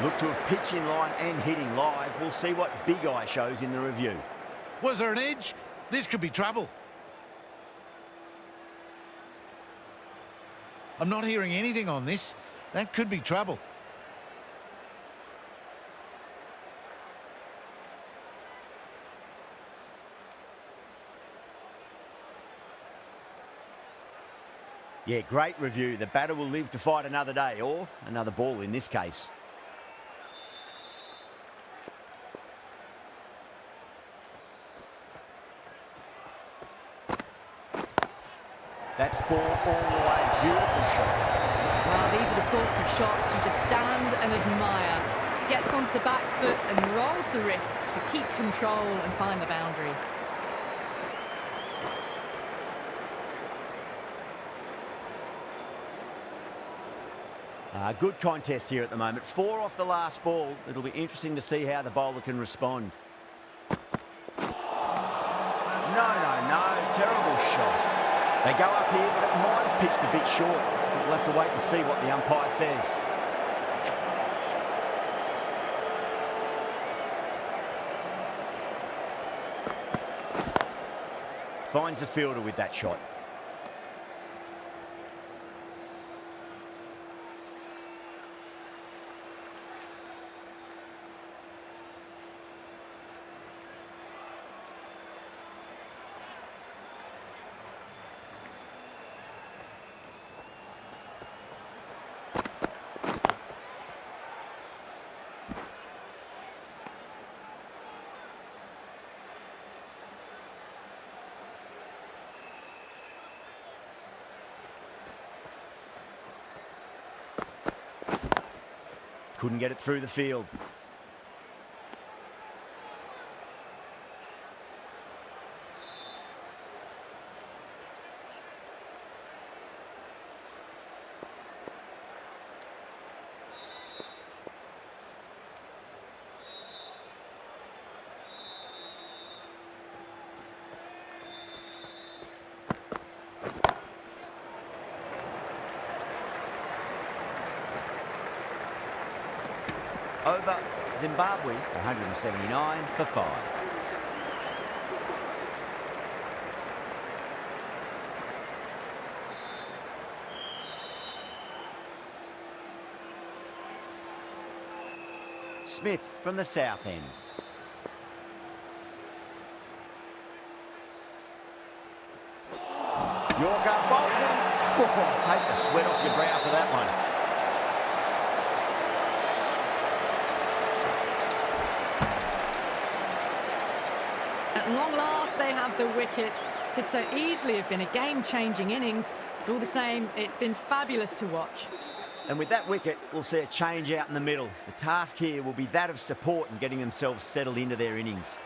Look to have pitch in line and hitting live. We'll see what Big Eye shows in the review. Was there an edge? This could be trouble. I'm not hearing anything on this. That could be trouble. Yeah, great review. The batter will live to fight another day, or another ball in this case. That's 4 all the way. Beautiful shot. Well, these are the sorts of shots you just stand and admire. Gets onto the back foot and rolls the wrists to keep control and find the boundary. Good contest here at the moment. 4 off the last ball. It'll be interesting to see how the bowler can respond. No. Terrible shot. They go up here, but it might have pitched a bit short. We'll have to wait and see what the umpire says. Finds the fielder with that shot. Couldn't get it through the field. Over Zimbabwe, 179 for 5. Smith from the south end. Yorker Bolton. Take the sweat off your brow for that one. At long last, they have the wicket. Could so easily have been a game-changing innings, but all the same, it's been fabulous to watch. And with that wicket, we'll see a change out in the middle. The task here will be that of support and getting themselves settled into their innings.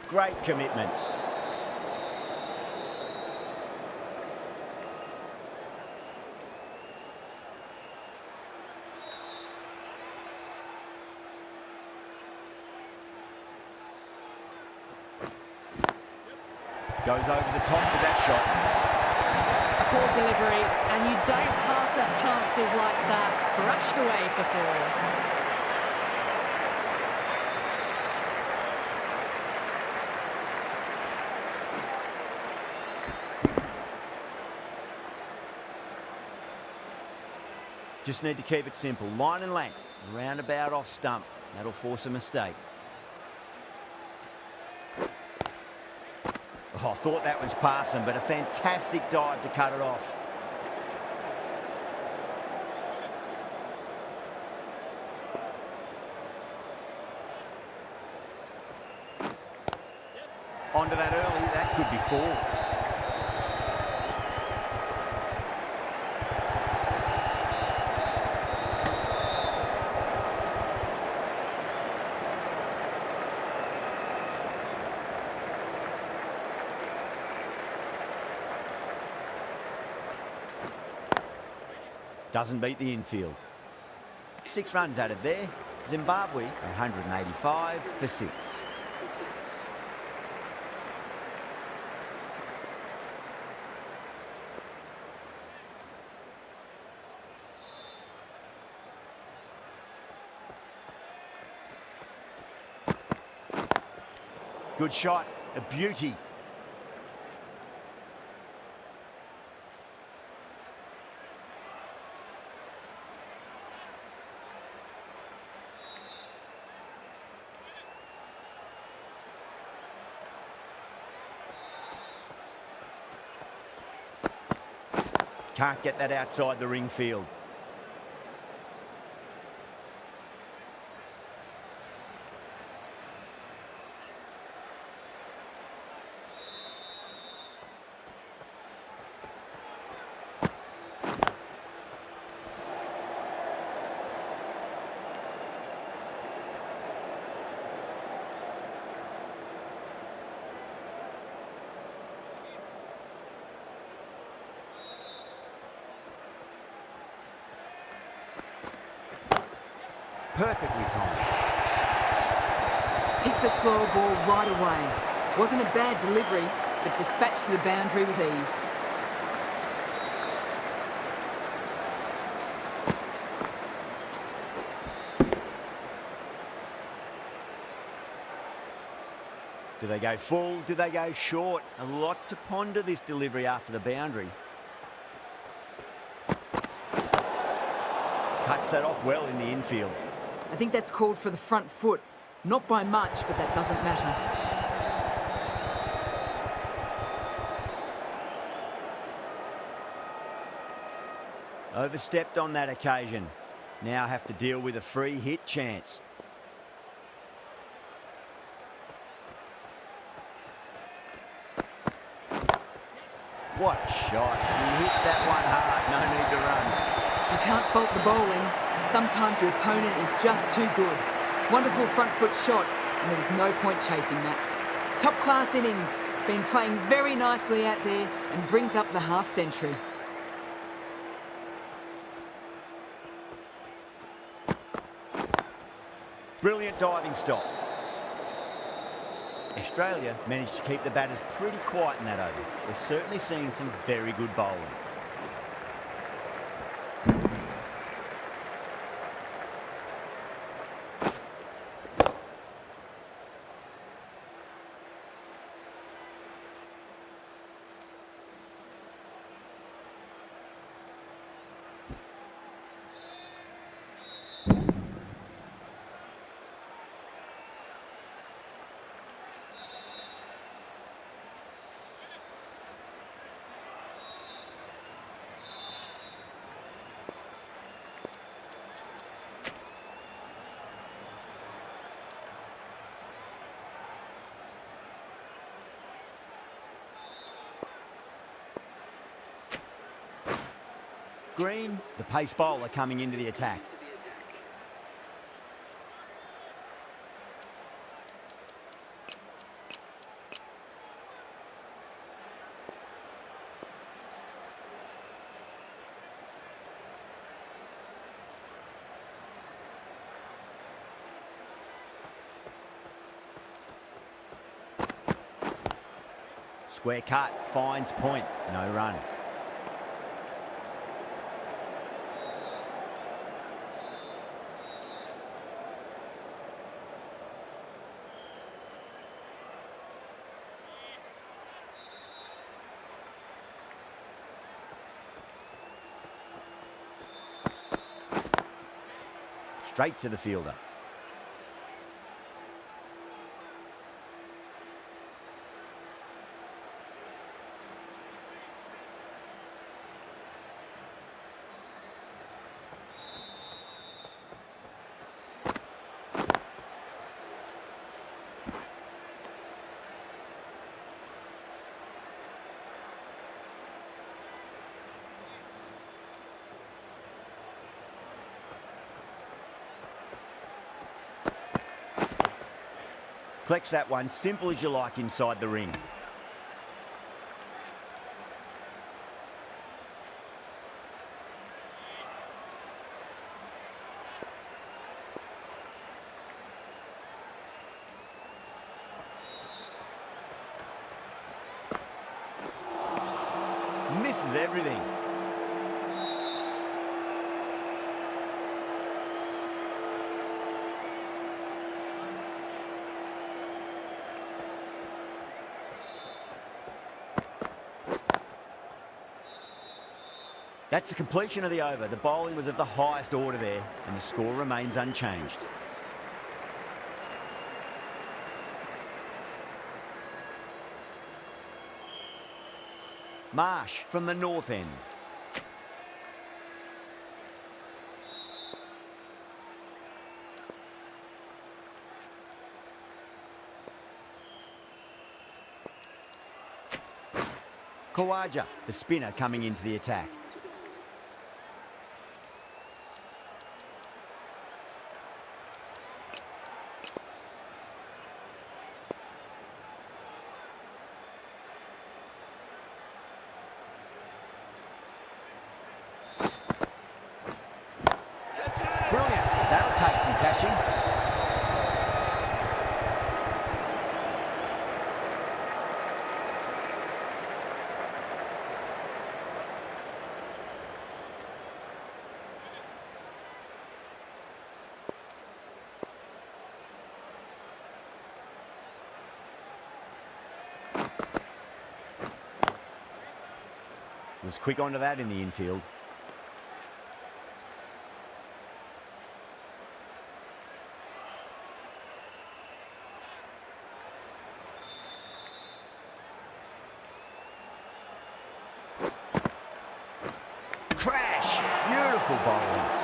Great commitment. Goes over the top with that shot. A poor delivery, and you don't pass up chances like that. Crashed away for 4. Just need to keep it simple. Line and length. Roundabout off stump. That'll force a mistake. Oh, I thought that was passing, but a fantastic dive to cut it off. Onto that early. That could be 4. Doesn't beat the infield. 6 runs out of there. Zimbabwe 185 for 6. Good shot, a beauty. Can't get that outside the ring field. Perfectly timed. Picked the slower ball right away. Wasn't a bad delivery, but dispatched to the boundary with ease. Do they go full? Do they go short? A lot to ponder this delivery after the boundary. Cuts that off well in the infield. I think that's called for the front foot. Not by much, but that doesn't matter. Overstepped on that occasion. Now have to deal with a free hit chance. What a shot. He hit that one hard. No need to run. You can't fault the bowling. Sometimes your opponent is just too good. Wonderful front foot shot, and there was no point chasing that. Top class innings. Been playing very nicely out there and brings up the half century. Brilliant diving stop. Australia managed to keep the batters pretty quiet in that over. We're certainly seeing some very good bowling. Green, the pace bowler coming into the attack. Square cut, finds point, no run. Straight to the fielder. Collects that one, simple as you like inside the ring. Misses everything. That's the completion of the over. The bowling was of the highest order there, and the score remains unchanged. Marsh from the north end. Kawaja, the spinner, coming into the attack. Brilliant. That'll take some catching. Was quick onto that in the infield. Crash! Beautiful bowling.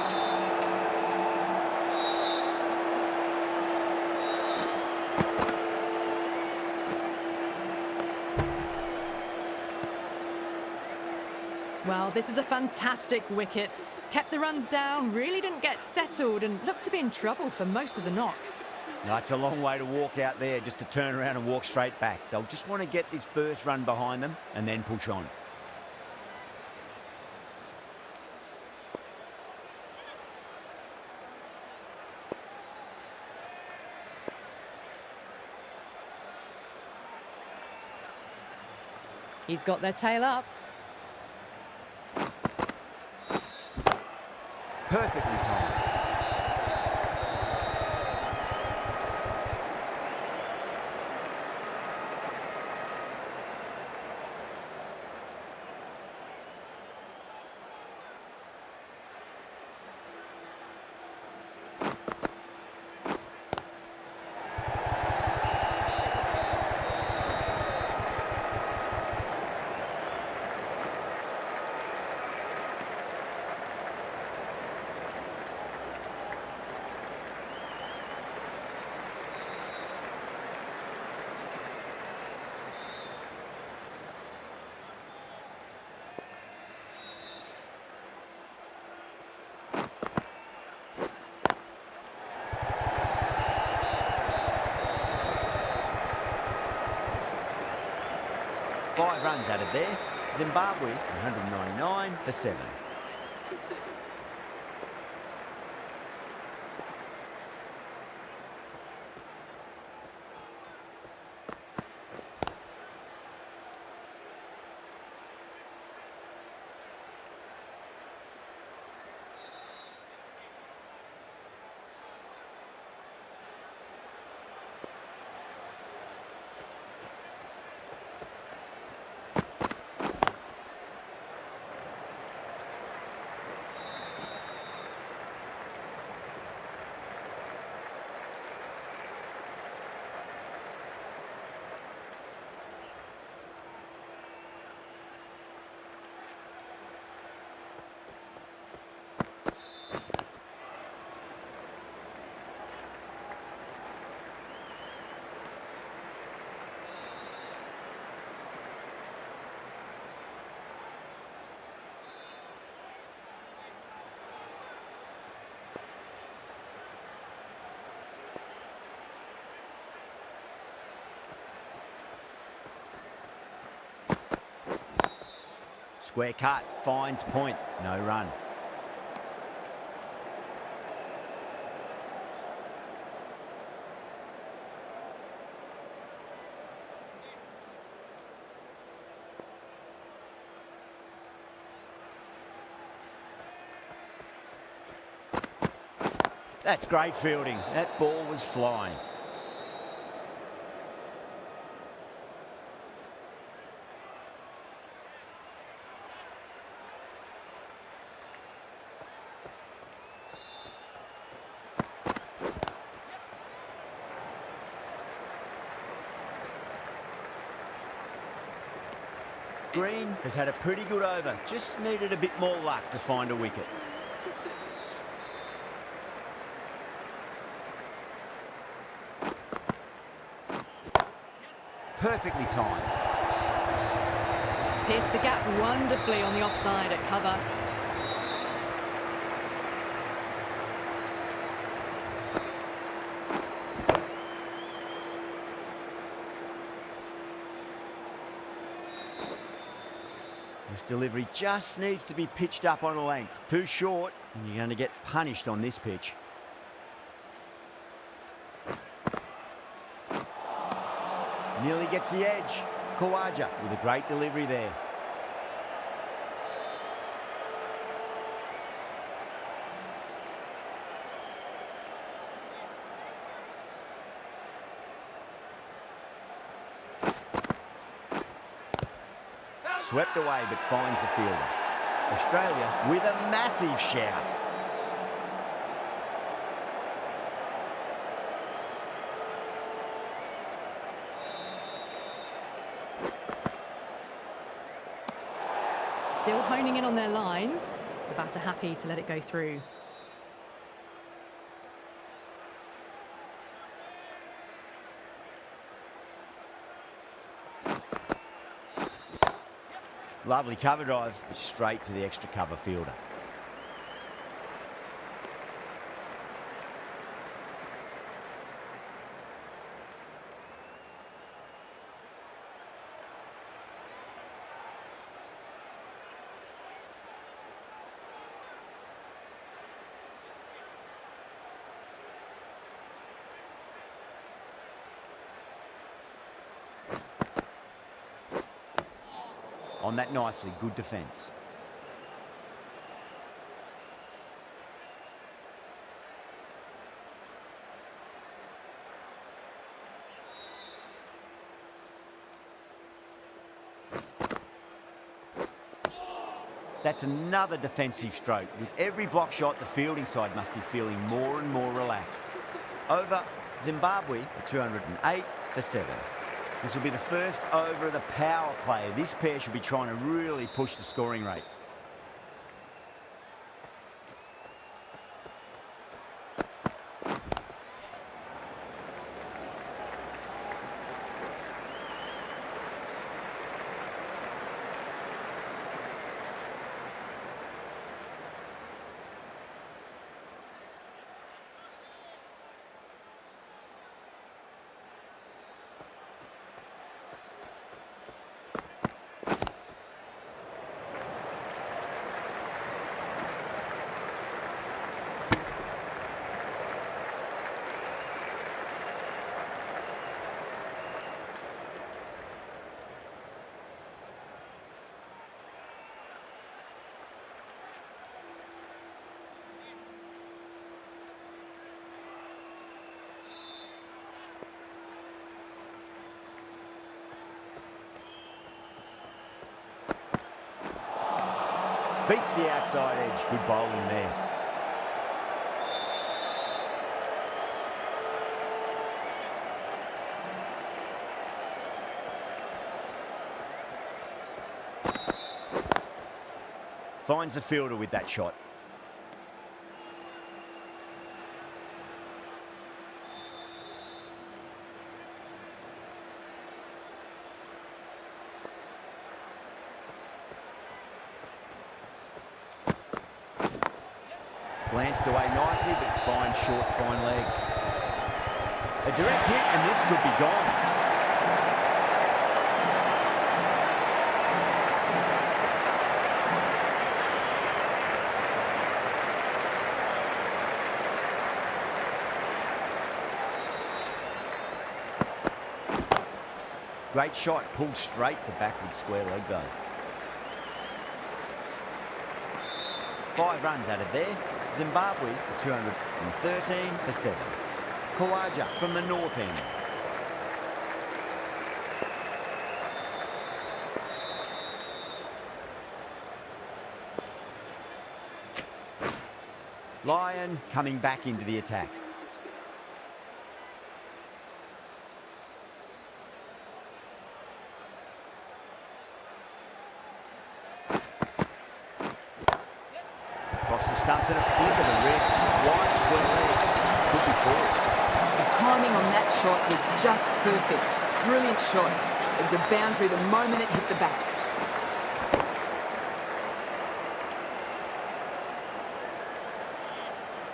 Well, this is a fantastic wicket. Kept the runs down, really didn't get settled and looked to be in trouble for most of the knock. No, it's a long way to walk out there just to turn around and walk straight back. They'll just want to get this first run behind them and then push on. He's got their tail up. Perfectly timed. Five runs added there. Zimbabwe 199 for 7. Square cut, finds point, no run. That's great fielding. That ball was flying. Green has had a pretty good over, just needed a bit more luck to find a wicket. Perfectly timed. Pierced the gap wonderfully on the offside at cover. This delivery just needs to be pitched up on a length. Too short, and you're going to get punished on this pitch. Nearly gets the edge. Khawaja with a great delivery there. Swept away but finds the fielder. Australia with a massive shout. Still honing in on their lines. The batter happy to let it go through. Lovely cover drive, straight to the extra cover fielder. On that nicely, good defence. That's another defensive stroke. With every block shot, the fielding side must be feeling more and more relaxed. Over, Zimbabwe for 208 for 7. This will be the first over of the power play. This pair should be trying to really push the scoring rate. Beats the outside edge. Good bowling there. Finds the fielder with that shot. Glanced away nicely, but fine short, fine leg. A direct hit, and this could be gone. Great shot, pulled straight to backward square leg though. 5 runs added there. Zimbabwe at 213 for 7. Kawaja from the north end. Lyon coming back into the attack. Across the stumps and a flick of the wrist. Wide square leg. Could be forward. The timing on that shot was just perfect. Brilliant shot. It was a boundary the moment it hit the bat.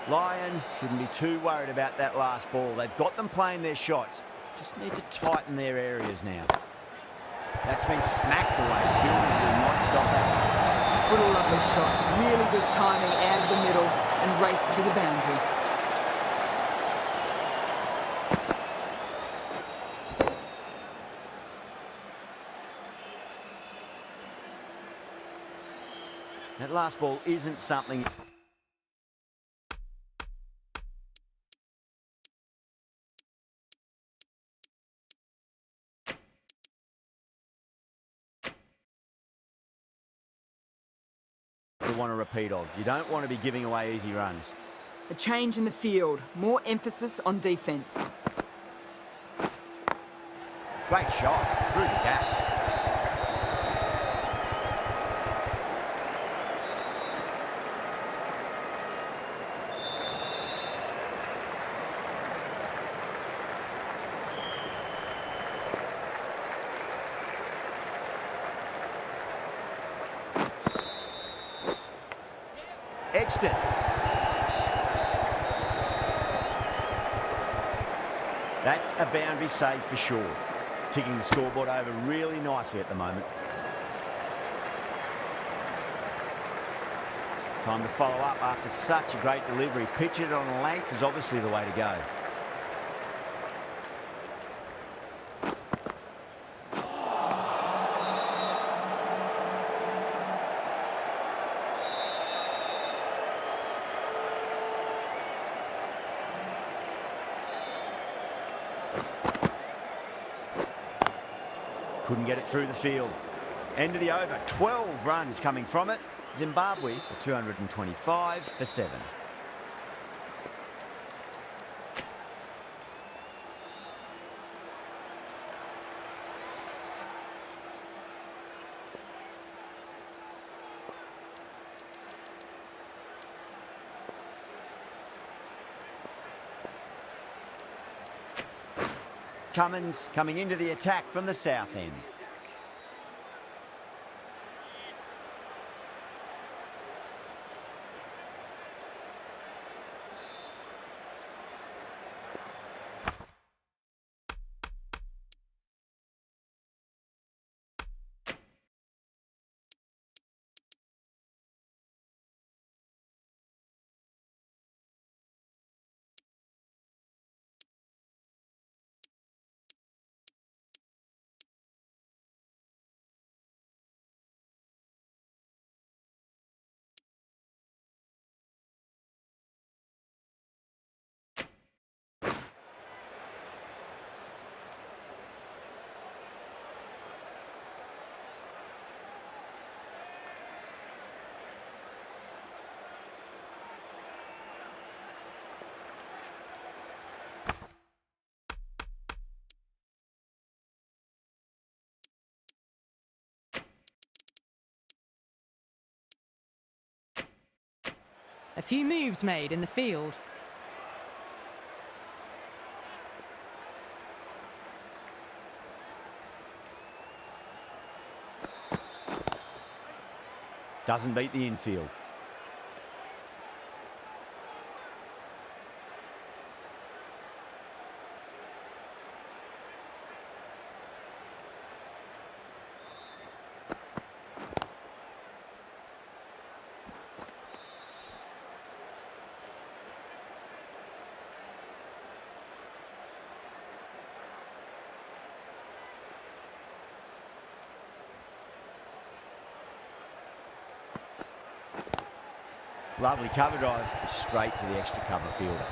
Lyon shouldn't be too worried about that last ball. They've got them playing their shots. Just need to tighten their areas now. That's been smacked away. Fielders will not stop that. What a lovely shot. Really good timing out of the middle and race to the boundary. That last ball isn't something... you want to repeat of. You don't want to be giving away easy runs. A change in the field. More emphasis on defence. Great shot through the gap. Edged. That's a boundary save for sure. Ticking the scoreboard over really nicely at the moment. Time to follow up after such a great delivery. Pitch it on length is obviously the way to go. Couldn't get it through the field. End of the over. 12 runs coming from it. Zimbabwe at 225 for 7. Cummins coming into the attack from the south end. A few moves made in the field. Doesn't beat the infield. Lovely cover drive, straight to the extra cover fielder.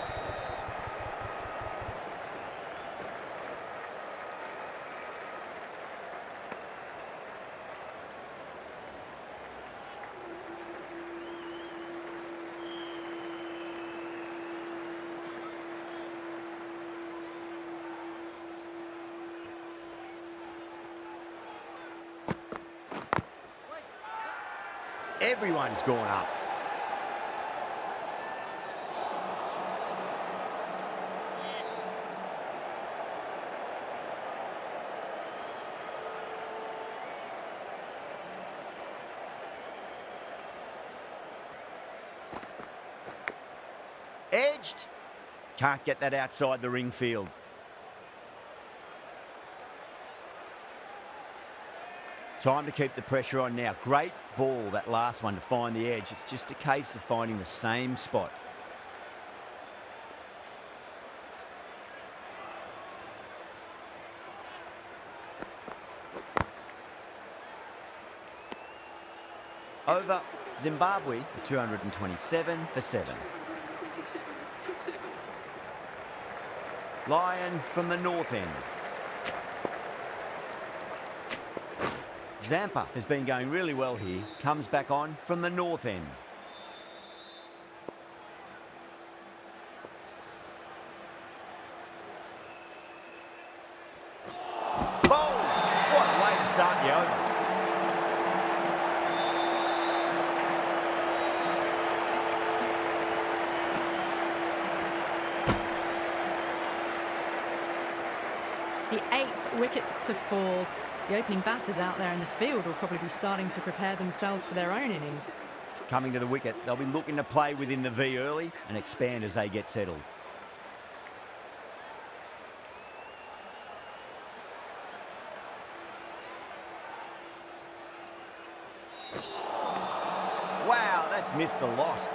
Everyone's gone up. Edged. Can't get that outside the ring field. Time to keep the pressure on now. Great ball, that last one, to find the edge. It's just a case of finding the same spot. Over Zimbabwe, 227 for 7. Lion from the north end. Zampa has been going really well here. Comes back on from the north end. Bold! What a way to start the over. The 8th wicket to fall. The opening batters out there in the field will probably be starting to prepare themselves for their own innings. Coming to the wicket, they'll be looking to play within the V early and expand as they get settled. Wow, that's missed a lot.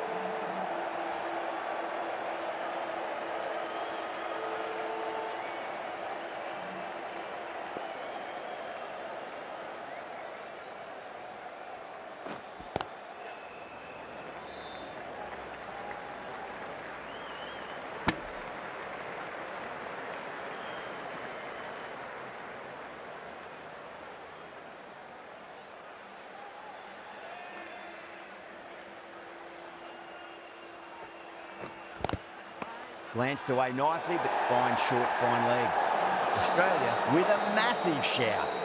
Glanced away nicely, but fine short, fine leg. Australia with a massive shout.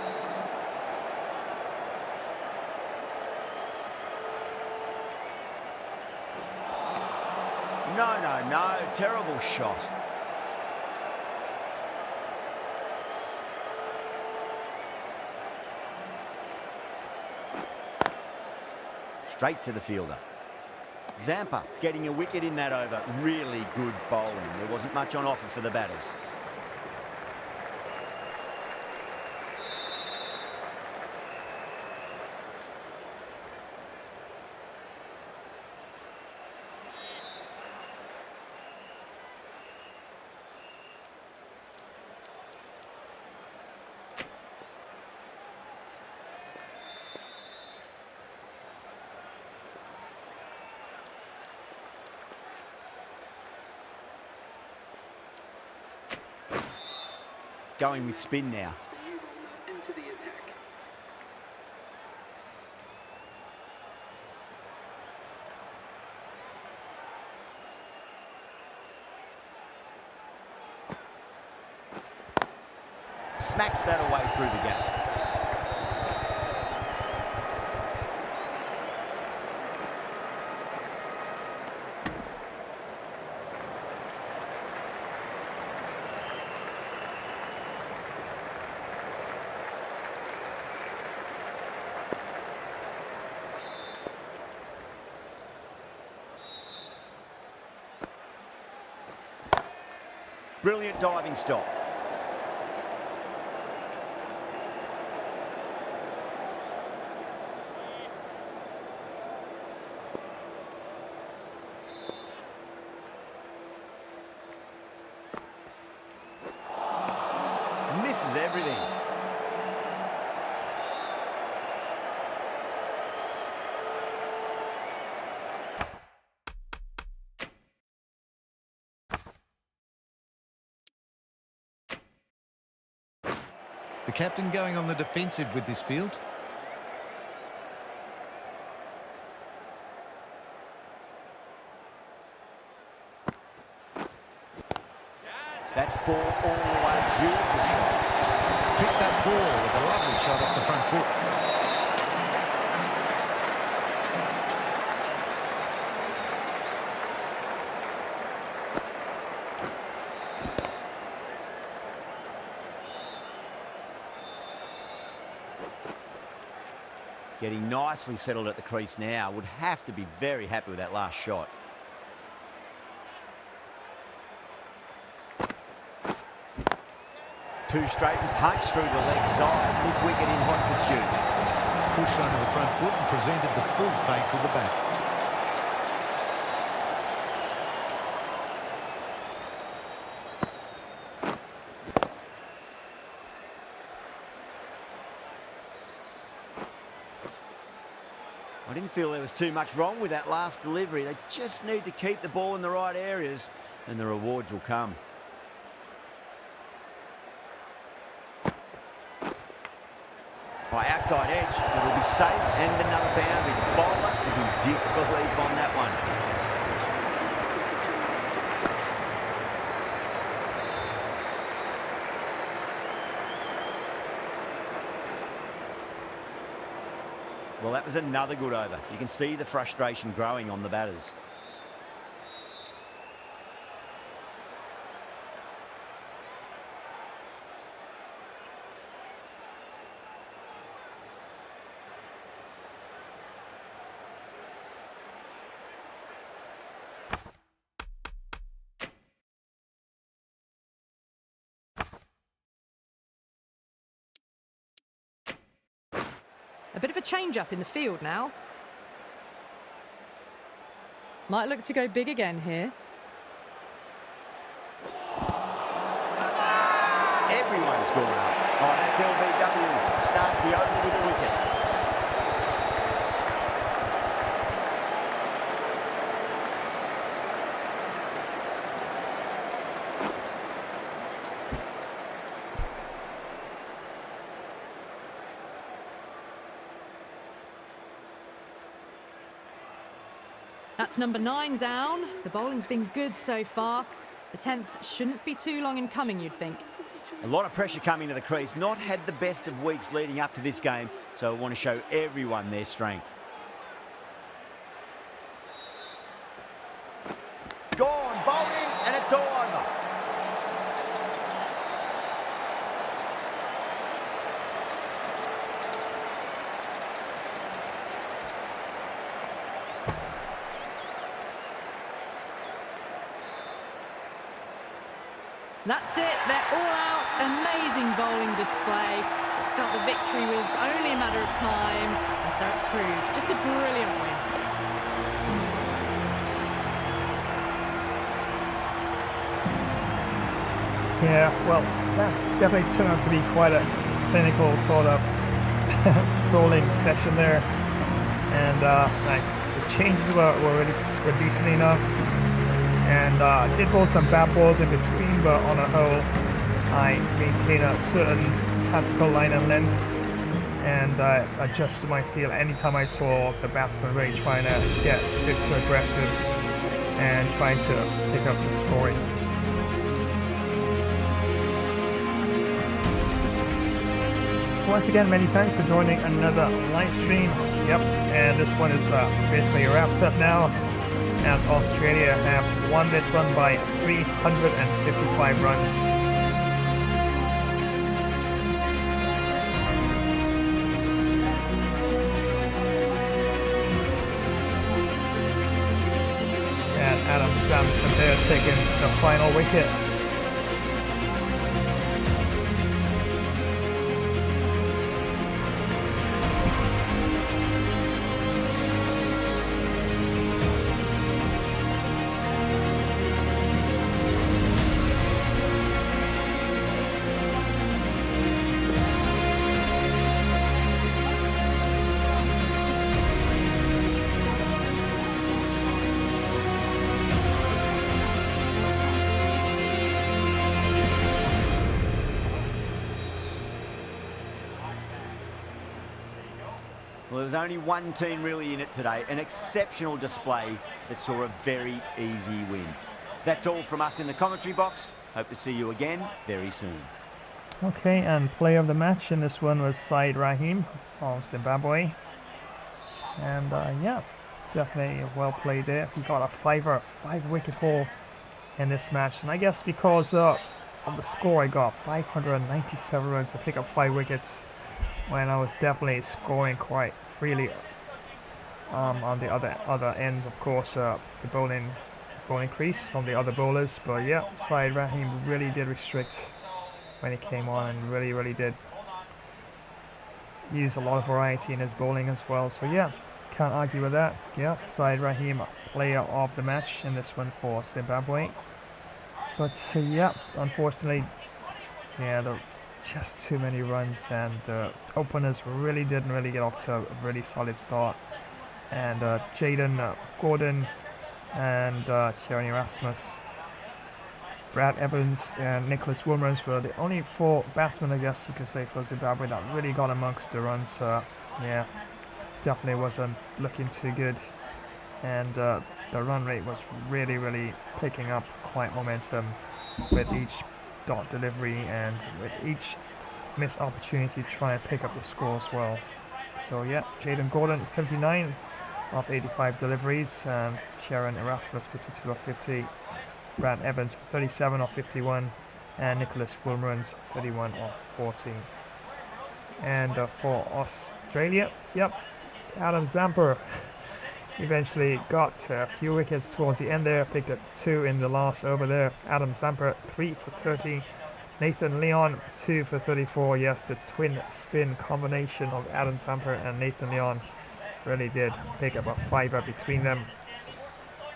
No, terrible shot. Straight to the fielder. Zampa getting a wicket in that over. Really good bowling. There wasn't much on offer for the batters. Going with spin now. Into the attack. Smacks that away through the gap. Brilliant diving stop. Misses everything. captain, going on the defensive with this field. That's 4 all the way. Beautiful shot. Picked that ball with a lovely shot off the front foot. Getting nicely settled at the crease now. Would have to be very happy with that last shot. Two straight and punch through the leg side. Big wicket in hot pursuit. Pushed under the front foot and presented the full face of the bat. I didn't feel there was too much wrong with that last delivery. They just need to keep the ball in the right areas and the rewards will come. By outside edge, it'll be safe and another boundary. The bowler is in disbelief on that one. Well, that was another good over. You can see the frustration growing on the batters. A bit of a change-up in the field now. Might look to go big again here. Everyone's gone up. Oh, that's LBW. Starts the over with a wicket. That's number 9 down. The bowling's been good so far. The 10th shouldn't be too long in coming, you'd think. A lot of pressure coming to the crease. Not had the best of weeks leading up to this game, so I want to show everyone their strength. Gone, bowling, and it's all over. That's it, they're all out. Amazing bowling display. Felt the victory was only a matter of time, and so it's proved. Just a brilliant win. Yeah, well, that definitely turned out to be quite a clinical sort of bowling session there. And the changes were decent enough. And did bowl some bad balls in between, but on a whole, I maintain a certain tactical line and length, and adjusted my field anytime I saw the batsman really trying to get a bit too aggressive and trying to pick up the scoring. Once again, many thanks for joining another live stream. Yep, and this one is basically wrapped up now, as Australia have won this run by 355 runs. And Adam Zamson there taking the final wicket. was only one team really in it today. An exceptional display that saw a very easy win. That's all from us in the commentary box. Hope to see you again very soon. Okay, and player of the match in this one was Saeed Rahim of Zimbabwe. And yeah, definitely well played there. He got a 5-wicket haul in this match. And I guess because of the score, I got 597 runs to pick up 5 wickets when I was definitely scoring quite freely on the other ends, of course, the bowling crease from the other bowlers. But yeah, Saeed Rahim really did restrict when he came on, and really did use a lot of variety in his bowling as well. So yeah, can't argue with that. Yeah, Saeed Rahim, player of the match in this one for Zimbabwe. But yeah, unfortunately, yeah, there were just too many runs, and the openers didn't really get off to a really solid start. And Jaden Gordon and Chevrons Erasmus, Brad Evans and Nicholas Wilmans were the only 4 batsmen, I guess you could say, for Zimbabwe that really got amongst the runs. Yeah, definitely wasn't looking too good. And the run rate was really picking up quite momentum with each dot delivery and with each missed opportunity to try and pick up the score as well. So yeah, Jaden Gordon 79 of 85 deliveries, Chevrons Erasmus 52 of 50, Brad Evans 37 of 51, and Nicholas Wilmans 31 of 40. And for Australia, yep, Adam Zampa eventually got a few wickets towards the end there, picked up 2 in the last over there. Adam Zampa 3 for 30, Nathan Leon 2 for 34. Yes, the twin spin combination of Adam Zampa and Nathan Leon really did pick up a 5 between them.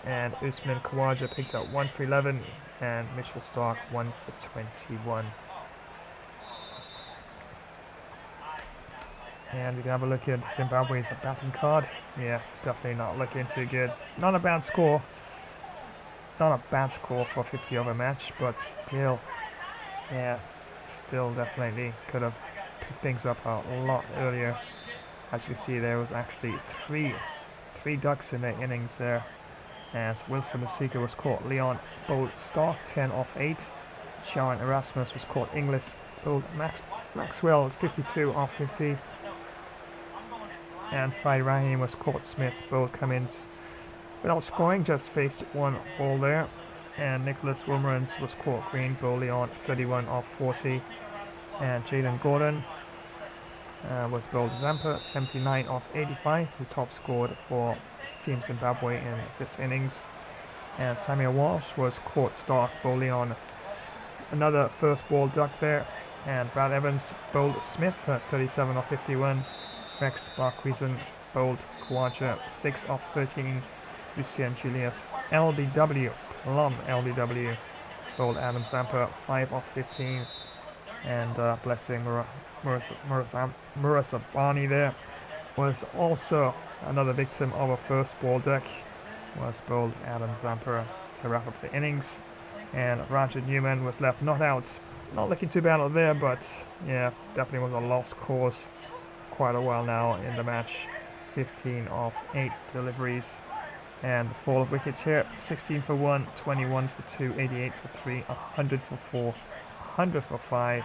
And Usman Khawaja picked up 1 for 11, and Mitchell Stark 1 for 21. And we can have a look at Zimbabwe's batting card. Yeah, definitely not looking too good. Not a bad score. Not a bad score for a 50 over match, but still, yeah, still definitely could have picked things up a lot earlier. As you see, there was actually three ducks in their innings there. As Wilson Masika was caught Leon bowled Stark 10 off 8. Chevrons Erasmus was caught Inglis bowled Maxwell 52 off 50. And Saeed Rahim was caught Smith bowled Cummins without scoring, just faced 1 ball there. And Nicholas Wilmans was caught Green bowled Leon 31 off 40. And Jaden Gordon was bowled Zampa 79 off 85, who top scored for Team Zimbabwe in this innings. And Samuel Walsh was caught Stark bowled Leon, another first ball duck there. And Brad Evans bowled Smith 37 off 51. Rex Barquizan bowled Khawaja 6 off 13. Lucien Julius LBW, Plum LBW, bowled Adam Zampa 5 off 15. And Blessing Murasabani there was also another victim of a first ball duck, was bowled Adam Zampa to wrap up the innings. And Roger Newman was left not out. Not looking too bad out there, but yeah, definitely was a lost cause quite a while now in the match. 15 of 8 deliveries. And the fall of wickets here: 16 for 1, 21 for 2, 88 for 3, 100 for 4, 100 for 5,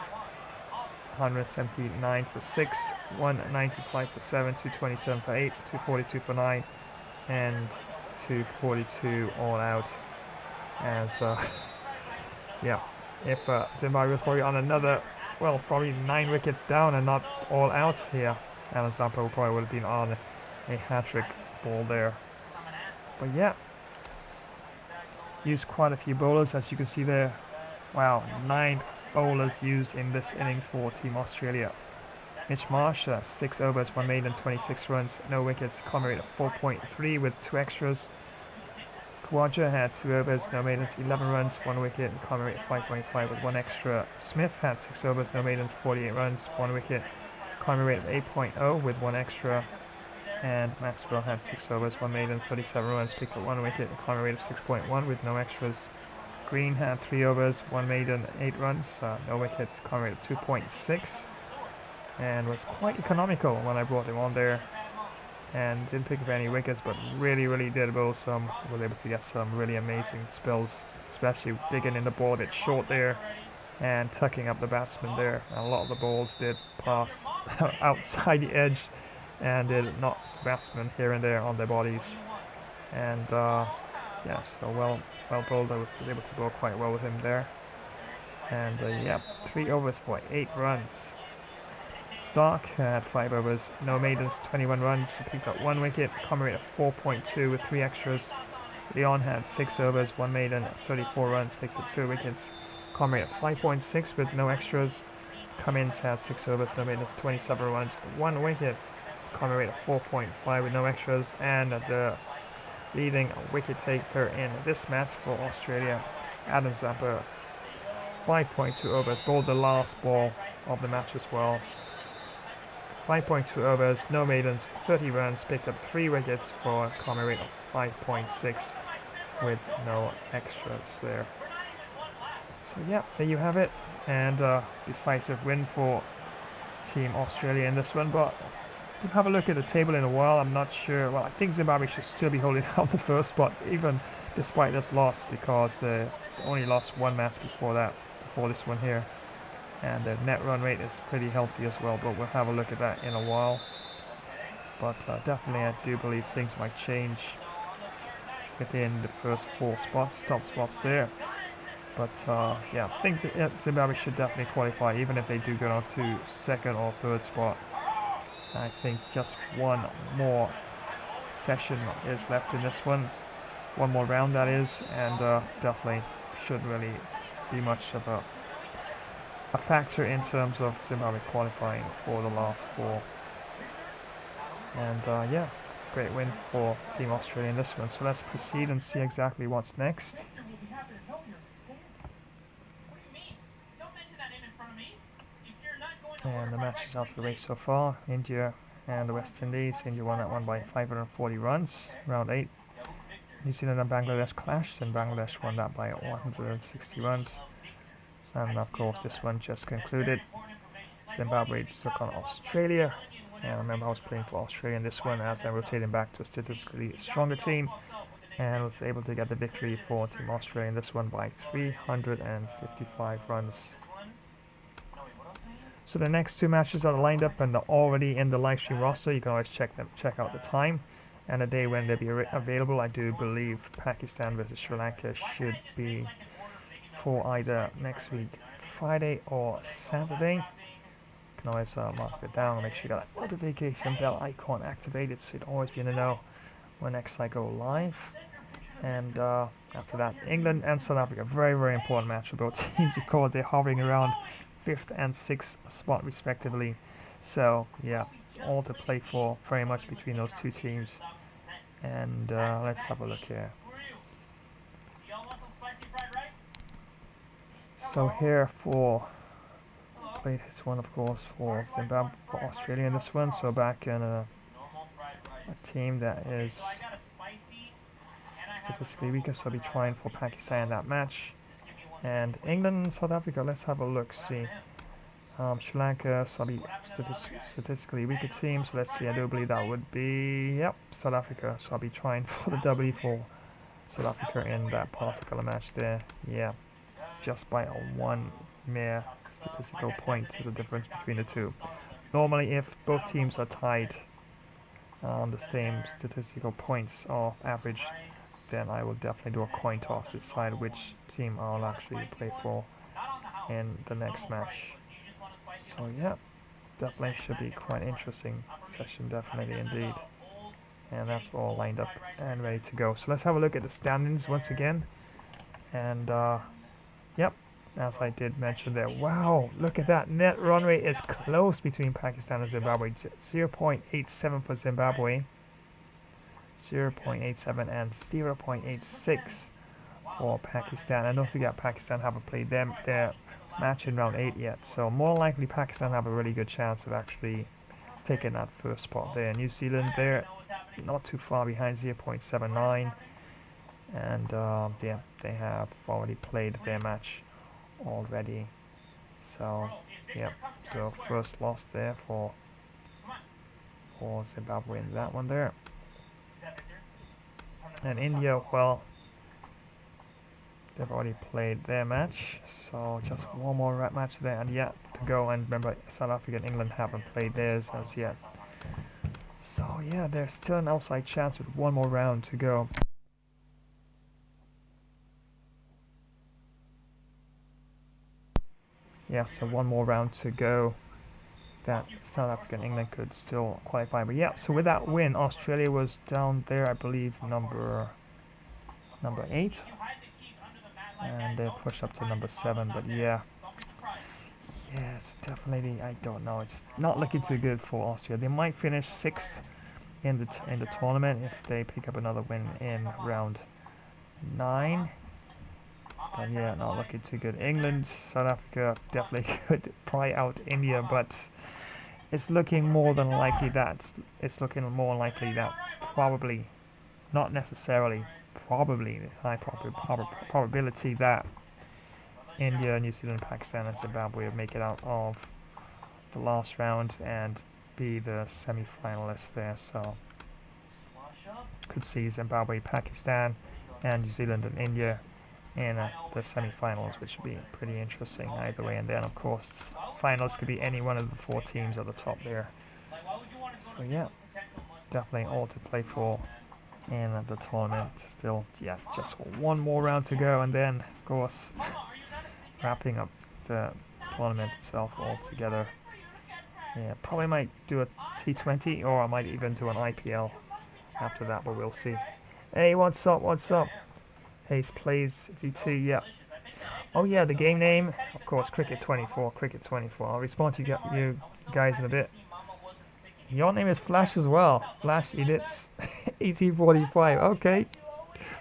179 for 6, 195 for 7, 227 for 8, 242 for 9, and 242 all out. As yeah, if Zimbabwe was probably on another, well, probably 9 wickets down and not all out here, Adam Zampa probably would have been on a hat-trick ball there. But yeah, used quite a few bowlers, as you can see there. Wow, 9 bowlers used in this innings for Team Australia. Mitch Marsh, 6 overs, 1 maiden, 26 runs, no wickets, common rate of 4.3 with 2 extras. Khawaja had 2 overs, no maidens, 11 runs, 1 wicket, common rate of 5.5 with 1 extra. Smith had 6 overs, no maidens, 48 runs, 1 wicket, common rate of 8.0 with 1 extra. And Maxwell had 6 overs, 1 maiden, 37 runs, picked up 1 wicket, common rate of 6.1 with no extras. Green had 3 overs, 1 maiden, 8 runs, no wickets, common rate of 2.6, and was quite economical when I brought him on there. and didn't pick up any wickets, but really did bowl some. Was able to get some really amazing spills, especially digging in the ball a bit short there and tucking up the batsman there. And a lot of the balls did pass outside the edge and did knock the batsmen here and there on their bodies. And yeah, so well bowled. I was able to bowl quite well with him there. And yeah, 3 overs for 8 runs. Stark had 5 overs, no maidens, 21 runs, picked up 1 wicket, common rate of 4.2 with 3 extras. Leon had 6 overs, 1 maiden, 34 runs, picked up 2 wickets, common rate of 5.6 with no extras. Cummins had 6 overs, no maidens, 27 runs, 1 wicket, common rate of 4.5 with no extras. And the leading wicket taker in this match for Australia, Adam Zampa, 5.2 overs, bowled the last ball of the match as well. 5.2 overs, no maidens, 30 runs, picked up 3 wickets for a common rate of 5.6 with no extras there. So yeah, there you have it, and decisive win for Team Australia in this one. But we'll have a look at the table in a while. I'm not sure. Well, I think Zimbabwe should still be holding out the first spot, even despite this loss, because they only lost 1 match before this one here. And their net run rate is pretty healthy as well, but we'll have a look at that in a while. But definitely I do believe things might change within the first 4 spots, top spots there. But yeah, I think that Zimbabwe should definitely qualify, even if they do go down to 2nd or 3rd spot. I think just 1 more session is left in this one. 1 more round, that is, and definitely shouldn't really be much of a factor in terms of Zimbabwe qualifying for the last 4. And yeah, great win for Team Australia in this one. So let's proceed and see exactly what's next. And the match is out of the way so far. India and the West Indies. India won that one by 540 runs, round 8. New Zealand and Bangladesh clashed, and Bangladesh won that by 160 runs. And of course this one just concluded. Zimbabwe took on Australia, and remember I was playing for Australia in this one as I'm rotating back to a statistically stronger team, and was able to get the victory for Team Australia in this one by 355 runs. So the next 2 matches are lined up and are already in the live stream roster. You can always check out the time and the day when they'll be available. I do believe Pakistan versus Sri Lanka should be for either next week Friday or Saturday. You can always mark it down and make sure you got that notification bell icon activated so you'd always be in the know when next I go live. And after that, England and South Africa, very important match for both teams because they're hovering around 5th and 6th spot respectively. So yeah, all to play for very much between those 2 teams. And let's have a look here. So here played this one of course for Zimbabwe, for Australia in this one. So back in a team that is statistically weaker, so I'll be trying for Pakistan in that match. And England and South Africa, let's have a look, see. Sri Lanka, so I'll be statistically weaker team, so let's see, I do believe that would be, yep, South Africa. So I'll be trying for the W for South Africa in that particular match there. Yeah, just by 1 mere statistical point is the difference between the 2. Normally if both teams are tied on the same statistical points or average, then I will definitely do a coin toss to decide which team I'll actually play for in the next match. So yeah, definitely should be quite interesting session, definitely indeed. And that's all lined up and ready to go. So let's have a look at the standings once again. And yep, as I did mention there, wow, look at that, net run rate is close between Pakistan and Zimbabwe. 0.87 for Zimbabwe, 0.87 and 0.86 for Pakistan. And don't forget, Pakistan haven't played their match in round 8 yet, so more likely Pakistan have a really good chance of actually taking that first spot there. New Zealand, they're not too far behind, 0.79, and yeah, they have already played their match already. So yeah, so first loss there for for Zimbabwe in that one there. And India, well, they've already played their match, so just one more match there and yet to go. And remember, South Africa and England haven't played theirs as yet. So yeah, there's still an outside chance with one more round to go. Yeah, so one more round to go. That South Africa and England could still qualify. But yeah, so with that win, Australia was down there, I believe, number 8. And they pushed up to number 7. But yeah, it's definitely, I don't know, it's not looking too good for Australia. They might finish 6th in the tournament if they pick up another win in round 9. But yeah, not looking too good. England, South Africa definitely could pry out India, but it's looking more than likely that probably, not necessarily, probably high probability that India, New Zealand, Pakistan, and Zimbabwe will make it out of the last round and be the semi-finalists there. So could see Zimbabwe, Pakistan, and New Zealand and India in the semi-finals, which would be pretty interesting either way. And then of course finals could be any one of the 4 teams at the top there. So yeah, definitely all to play for in the tournament. Still, yeah, just one more round to go, and then of course wrapping up the tournament itself altogether. Yeah, probably might do a T20, or I might even do an IPL after that, but we'll see. Hey, what's up? Hayes plays VT, yeah. Oh yeah, the game name, of course, Cricket 24. I'll respond to you guys in a bit. Your name is Flash as well. Flash Edits 1845. Okay,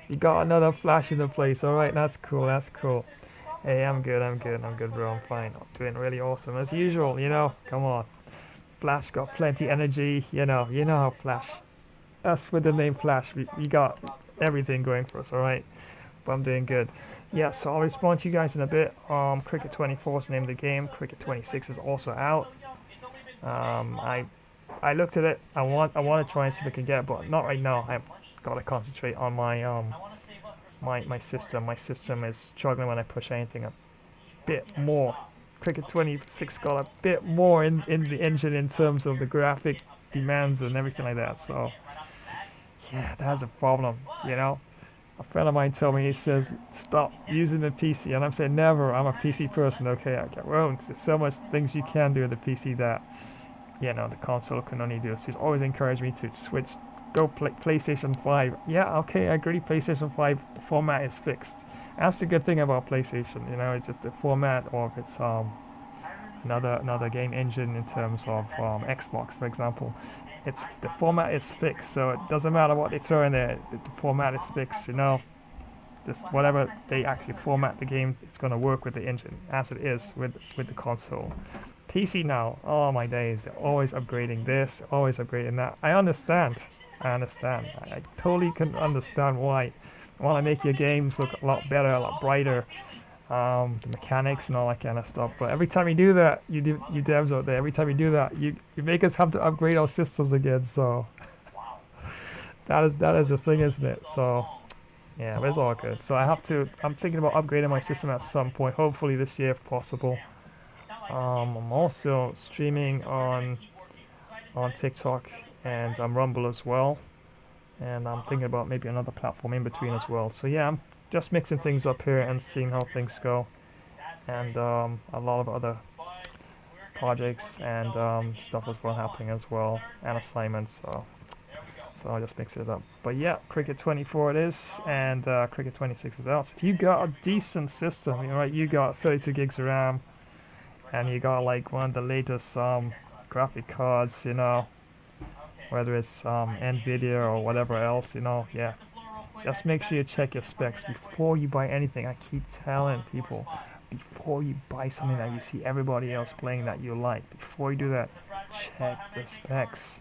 you got another Flash in the place. All right, that's cool. Hey, I'm good, bro. I'm fine. I'm doing really awesome as usual. You know, come on. Flash got plenty energy. You know how Flash. Us with the name Flash, we got everything going for us. All right. But I'm doing good. Yeah, so I'll respond to you guys in a bit. Cricket 24 is the name of the game. Cricket 26 is also out. I looked at it. I want to try and see if I can get it, but not right now. I've got to concentrate on my my system. My system is struggling when I push anything a bit more. Cricket 26 got a bit more in the engine in terms of the graphic demands and everything like that. So yeah, that's a problem, you know. A friend of mine told me, he says, stop using the PC. And I'm saying, never. I'm a PC person. Okay, I won't. There's so much things you can do with the PC that, you know, the console can only do. So he's always encouraged me to switch, go PlayStation 5. Yeah, okay, I agree. PlayStation 5, the format is fixed. That's the good thing about PlayStation. You know, it's just the format, or if it's another game engine in terms of Xbox, for example. It's the format is fixed, so it doesn't matter what they throw in there. The format is fixed, you know. Just whatever they actually format the game, it's going to work with the engine as it is with the console. PC now, oh my days, they're always upgrading this, always upgrading that. I understand. I totally can understand why. You want to make your games look a lot better, a lot brighter, the mechanics and all that kind of stuff. But every time you do that, you devs out there, every time you do that, you make us have to upgrade our systems again. So that is the thing, isn't it? So yeah, but it's all good. So I'm thinking about upgrading my system at some point, hopefully this year if possible. I'm also streaming on TikTok and Rumble as well, and I'm thinking about maybe another platform in between as well. So yeah, I'm just mixing things up here and seeing how things go, and a lot of other projects and stuff as well happening as well, and assignments. So I'll just mix it up. But yeah, Cricket 24 it is, and Cricket 26 is out. So if you got a decent system, you know, right, you got 32 gigs of RAM, and you got like one of the latest graphic cards, you know, whether it's NVIDIA or whatever else, you know, yeah. Just make sure you check your specs before you buy anything. I keep telling people, before you buy something that you see everybody else playing that you like, before you do that, check the specs.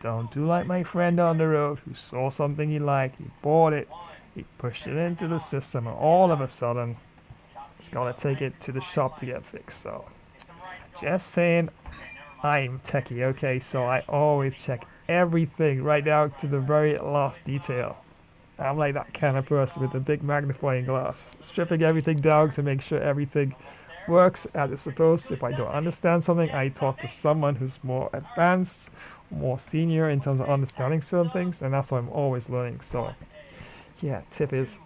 Don't do like my friend down the road who saw something he liked, he bought it, he pushed it into the system, and all of a sudden, he's got to take it to the shop to get fixed. So, just saying, I'm techie, okay, so I always check everything right down to the very last detail. I'm like that kind of person with a big magnifying glass, stripping everything down to make sure everything works as it's supposed to. If I don't understand something, I talk to someone who's more advanced, more senior in terms of understanding certain things, and that's why I'm always learning. So yeah, tip is,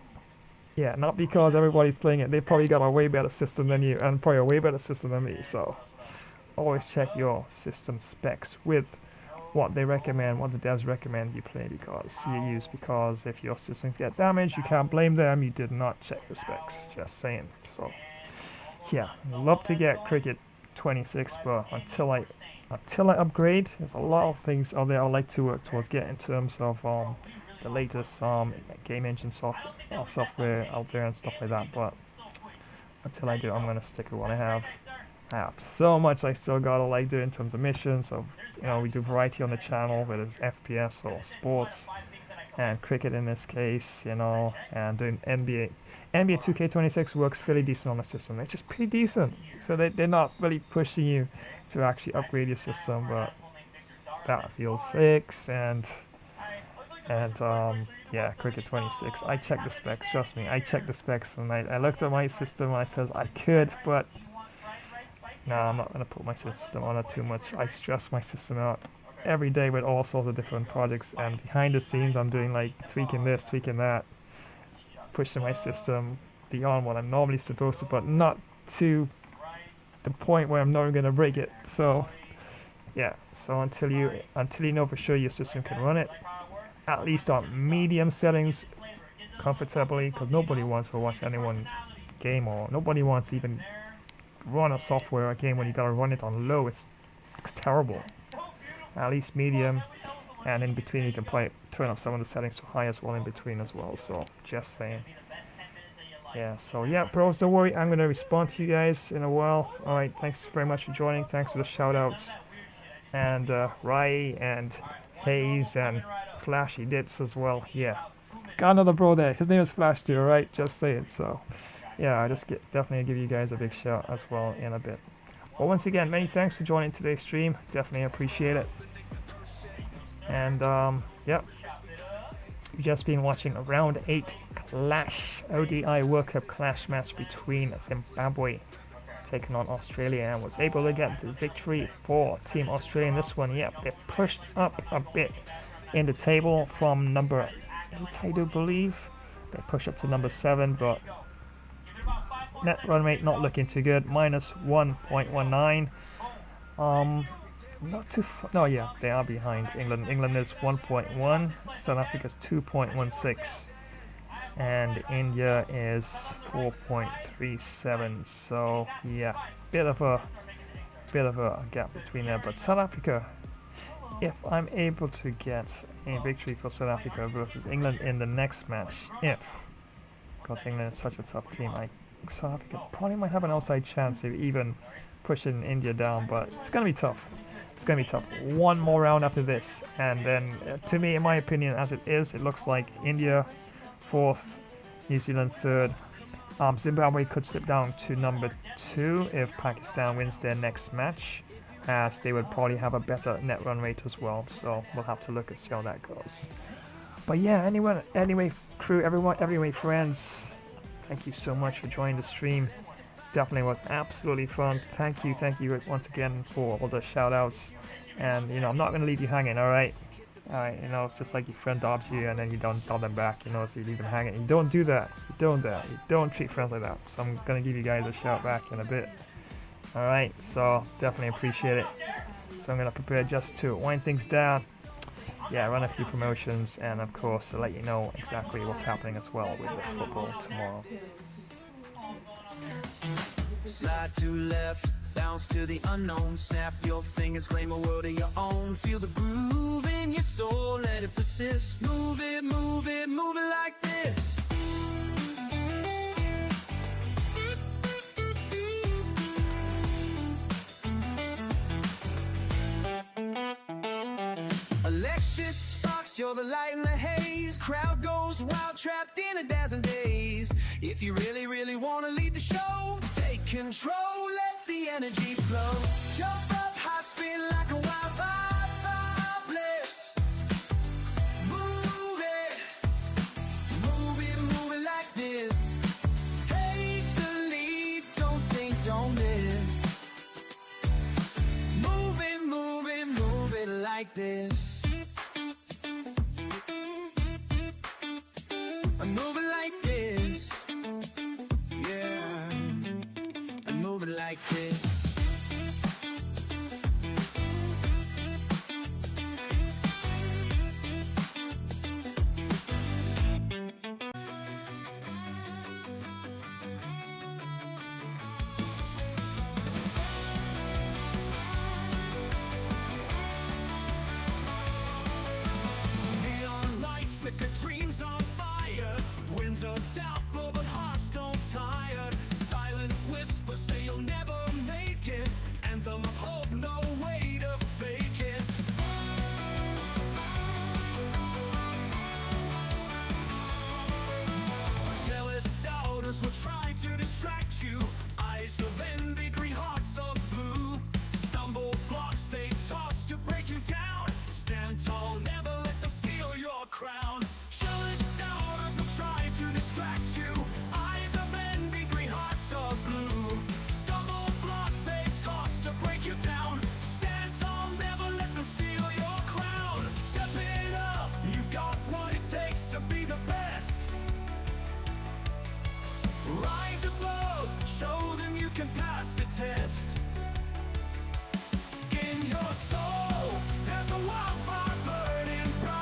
yeah, not because everybody's playing it, they probably got a way better system than you, and probably a way better system than me, so always check your system specs with what they recommend, what the devs recommend you play because if your systems get damaged, you can't blame them, you did not check the specs, just saying. So yeah, love to get Cricket 26, but until I upgrade, there's a lot of things out there I'd like to work towards getting in terms of the latest game engine software out there and stuff like that, but until I do, I'm gonna stick with what I have. I have so much I still gotta like do in terms of missions. So we do variety on the channel, whether it's FPS or sports and cricket in this case, and doing NBA 2K26 works fairly decent on the system. It's just pretty decent, so they're not really pushing you to actually upgrade your system, but Battlefield 6 and yeah, Cricket 26. I check the specs, trust me, I check the specs, and I looked at my system and I says I could, but no, I'm not going to put my system on it too much. I stress my system out every day with all sorts of different projects, and behind the scenes I'm doing like tweaking this, tweaking that, pushing my system beyond what I'm normally supposed to, but not to the point where I'm not going to break it. So yeah, so until you know for sure your system can run it, at least on medium settings comfortably, because nobody wants to watch anyone game, or nobody wants to even run a software or game when you gotta run it on low. It's terrible. At least medium, and in between you can probably turn up some of the settings to high as well in between as well, so just saying. Yeah, so yeah, bros, don't worry, I'm gonna respond to you guys in a while. Alright, thanks very much for joining, thanks for the shout outs, and Rai and Hayes and Flashy Dits as well. Yeah, got another bro there, his name is Flash too, alright, just saying. So yeah, I just definitely give you guys a big shout as well in a bit. Well, once again, many thanks for joining today's stream. Definitely appreciate it. And yep, you've just been watching a round 8 clash, ODI World Cup clash match between Zimbabwe taking on Australia, and was able to get the victory for Team Australia in this one. Yep, they pushed up a bit in the table from number 8, I do believe. They pushed up to number 7, but net run rate not looking too good, minus 1.19. Not too no, yeah, they are behind England. England is 1.1, South Africa is 2.16, and India is 4.37. So yeah, bit of a gap between there. But South Africa, if I'm able to get a victory for South Africa versus England in the next match, because England is such a tough team, South Africa probably might have an outside chance of even pushing India down, but it's going to be tough. It's going to be tough. One more round after this, and then to me, in my opinion, as it is, it looks like India 4th, New Zealand 3rd. Zimbabwe could slip down to number 2 if Pakistan wins their next match, as they would probably have a better net run rate as well. So we'll have to look and see how that goes. But yeah, anyway, crew, everyone, friends, thank you so much for joining the stream. Definitely was absolutely fun. Thank you once again for all the shout outs. And I'm not gonna leave you hanging, alright? It's just like your friend dobs you and then you don't dob them back, so you leave them hanging. You don't do that. You don't treat friends like that. So I'm gonna give you guys a shout back in a bit. Alright, so definitely appreciate it. So I'm gonna prepare just to wind things down. Yeah, run a few promotions, and of course to let you know exactly what's happening as well with the football tomorrow. Slide to left, bounce to the unknown. Snap your fingers, claim a world of your own. Feel the groove in your soul, let it persist. Move it like this. Electric sparks, you're the light in the haze. Crowd goes wild, trapped in a dazzling daze. If you really wanna lead the show, take control, let the energy flow. Jump up, high spin. like a wildfire bliss. Move it, move it like this. Take the lead, don't think, don't miss. Move it like this. Move it like this. Yeah, move it like this. Neon lights flicker, dreams on fire. Winds of doubt blow, but hearts don't tire. Silent whispers say you'll never make it. Anthem of hope, no way to fake it. Jealous doubters will try to distract you. Eyes of envy, green hearts of blue. Stumble blocks they toss to break you down. Stand tall, never let them steal your crown. Jealous doubters will try to distract you. Eyes of envy, green hearts of blue. Stumble blocks they toss to break you down. Stand tall, never let them steal your crown. Step it up, you've got what it takes to be the best. Rise above, show them you can pass the test. In your soul, there's a wildfire burning bright.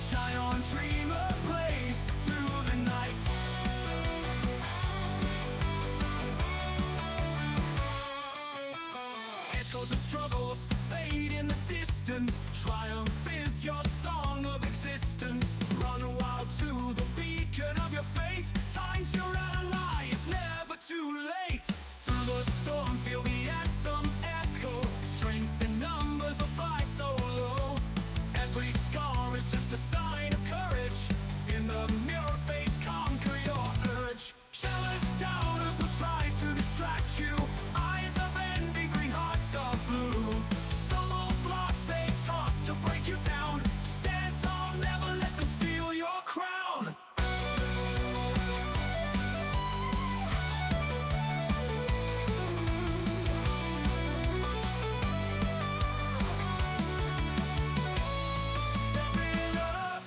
Shine on, dream a place through the night. Echoes of struggles fade in the distance. Triumph is your song of existence. Run wild to the beacon of your fate. Time's your ally, it's never too late. Through the storm, feel the anthem echo. Strength in numbers will fly so low. Every scar is just a sign of courage. In the mirror face, conquer your urge. Jealous doubters will try to distract you. Eyes of envy, green hearts of blue. Stumble blocks they toss to break you down. Stand tall, never let them steal your crown. Step it up,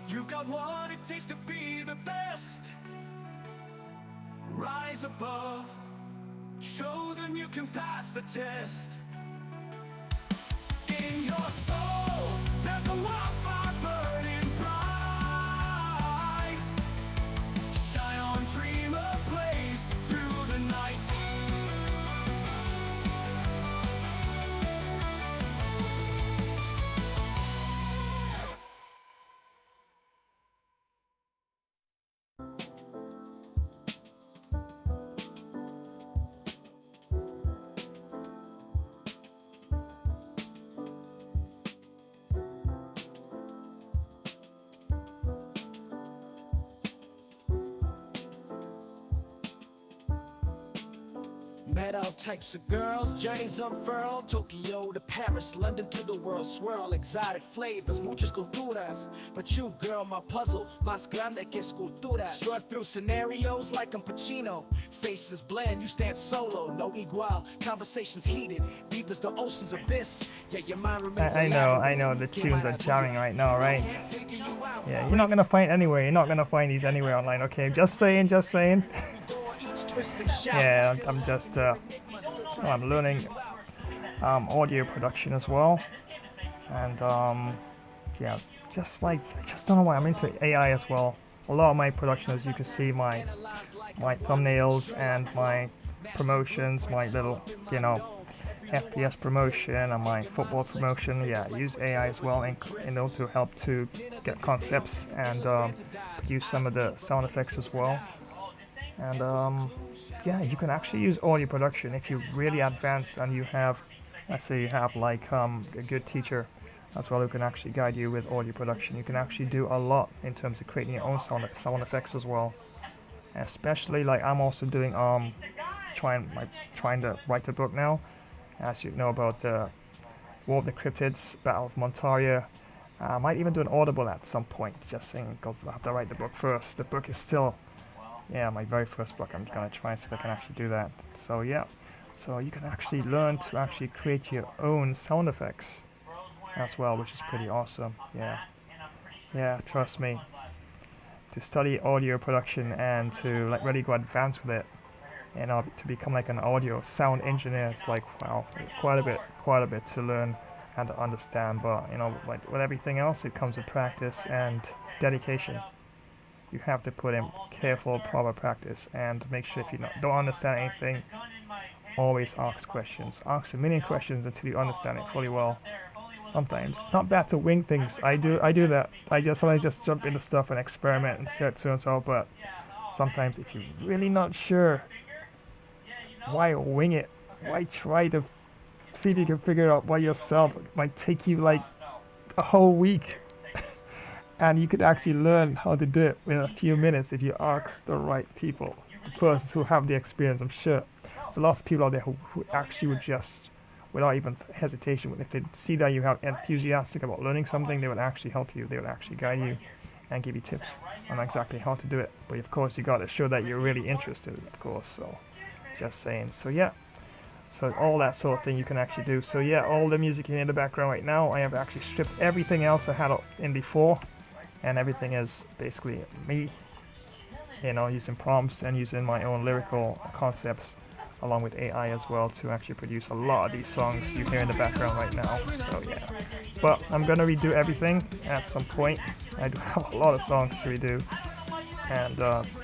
you've got what it takes to be the best. Rise above, show them you can pass the test. In your soul, there's a wildfire burning bright. Shine on, dream a place through the night. Met all types of girls, journeys unfurled. Tokyo to Paris, London to the world swirl. Exotic flavors, muchas culturas. But you, girl, my puzzle, más grande que esculturas. Strut through scenarios like I'm Pacino. Faces blend, you stand solo, no igual. Conversations heated, deep as the ocean's abyss. Yeah, your mind remains I know, the tunes are jamming right now, right? Yeah, you're not gonna find anywhere. You're not gonna find these anywhere online. Okay, just saying. Yeah, I'm just I'm learning audio production as well, and yeah, I just don't know why I'm into AI as well. A lot of my production, as you can see, my thumbnails and my promotions, my little FPS promotion and my football promotion, yeah, I use AI as well in order to help to get concepts and use some of the sound effects as well. And yeah, you can actually use audio production if you're really advanced and you have, let's say you have like a good teacher as well who can actually guide you with audio production. You can actually do a lot in terms of creating your own sound effects as well. Especially like I'm also doing trying to write a book now, as you know, about the War of the Cryptids, Battle of Montaria. I might even do an audible at some point, just saying, because I have to write the book first. The book is still, yeah, my very first book. I'm gonna try and see if I can actually do that. So yeah, so you can actually learn to actually create your own sound effects as well, which is pretty awesome. Yeah, trust me. To study audio production and to like really go advanced with it, and to become like an audio sound engineer, it's like, wow, quite a bit to learn and to understand. But you know, like with everything else, it comes with practice and dedication. You have to put in careful, proper practice, and make sure if you don't understand anything, always ask questions. Ask a million questions until you understand it fully well. Sometimes it's not bad to wing things. I do that. I just jump into stuff and experiment and see how it turns out. But sometimes if you're really not sure, why wing it? Why try to see if you can figure it out by yourself? It might take you like a whole week. And you could actually learn how to do it in a few minutes if you ask the right people, the persons who have the experience. I'm sure there's a lot of people out there who actually would just, without even hesitation, if they see that you have enthusiastic about learning something, they would actually help you. They would actually guide you and give you tips on exactly how to do it. But of course, you got to show that you're really interested, of course. So, just saying. So yeah, so all that sort of thing you can actually do. So yeah, all the music you hear in the background right now, I have actually stripped everything else I had in before, and everything is basically me, you know, using prompts and using my own lyrical concepts, along with AI as well, to actually produce a lot of these songs you hear in the background right now. So yeah, but I'm gonna redo everything at some point. I do have a lot of songs to redo, and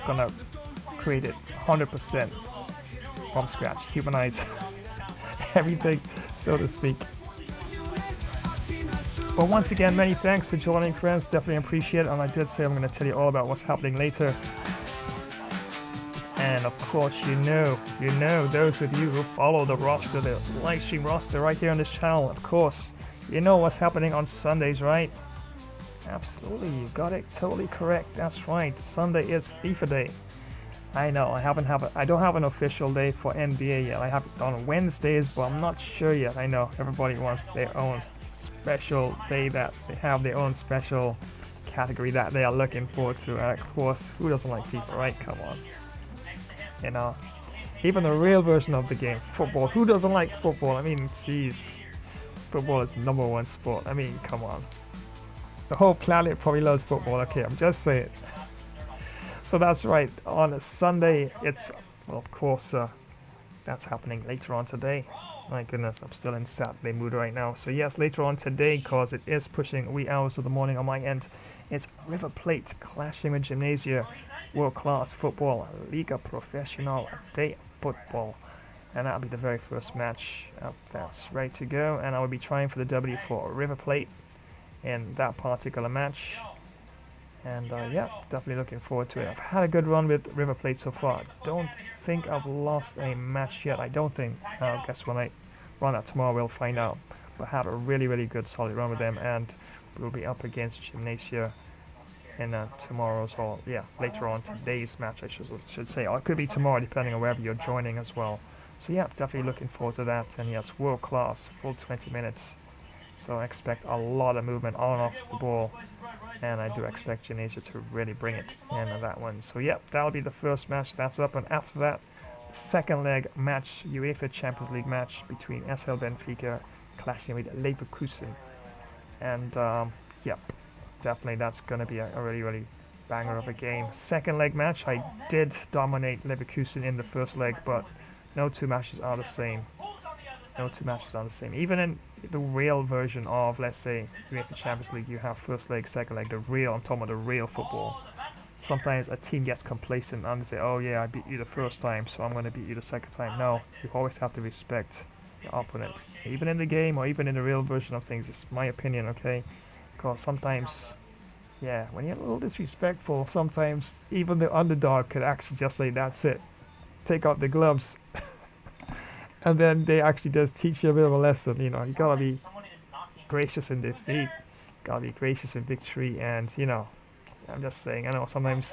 gonna create it 100% from scratch, humanize everything, so to speak. But once again, many thanks for joining, friends. Definitely appreciate it. And I did say I'm going to tell you all about what's happening later. And of course, you know, those of you who follow the roster, the live stream roster right here on this channel, of course, you know what's happening on Sundays, right? Absolutely, you got it totally correct. That's right. Sunday is FIFA Day. I know I don't have an official day for NBA yet. I have it on Wednesdays, but I'm not sure yet. I know everybody wants their own special day, that they have their own special category that they are looking forward to. And of course, who doesn't like FIFA, right? Come on. You know, even the real version of the game, football. Who doesn't like football? I mean, jeez. Football is #1 sport. I mean, come on. The whole planet probably loves football. Okay, I'm just saying. So that's right. On a Sunday, it's, well, of course, that's happening later on today. My goodness, I'm still in Saturday mood right now. So yes, later on today, because it is pushing wee hours of the morning on my end, it's River Plate clashing with Gymnasia, world-class football, Liga Professional de Football. And that'll be the very first match that's ready to go. And I will be trying for the W for River Plate in that particular match. And yeah, definitely looking forward to it. I've had a good run with River Plate so far. I don't think I've lost a match yet. I don't think. I guess when I run that tomorrow, we'll find out. But I had a really, really good solid run with them, and we'll be up against Gymnasia in tomorrow's, or yeah, later on today's match, I should say. Or it could be tomorrow, depending on wherever you're joining as well. So yeah, definitely looking forward to that. And yes, world class, full 20 minutes. So I expect a lot of movement on and off the ball. And I do expect Gymnasia to really bring it in that one. So yeah, that'll be the first match that's up. And after that, the second leg match, UEFA Champions League match between SL Benfica clashing with Leverkusen. And yep, definitely that's going to be a really, really banger of a game. Second leg match, I did dominate Leverkusen in the first leg, but no two matches are the same. No two matches are the same. Even in the real version of, let's say, UEFA Champions League, you have first leg, second leg, I'm talking about the real football. Sometimes a team gets complacent and they say, oh yeah, I beat you the first time, so I'm going to beat you the second time. No, you always have to respect your opponent. Even in the game or even in the real version of things, it's my opinion, okay? Because sometimes, yeah, when you're a little disrespectful, sometimes even the underdog could actually just say, that's it, take out the gloves. And then they actually just teach you a bit of a lesson. You know, you gotta be gracious in defeat, gotta be gracious in victory. And you know, I'm just saying, I know sometimes,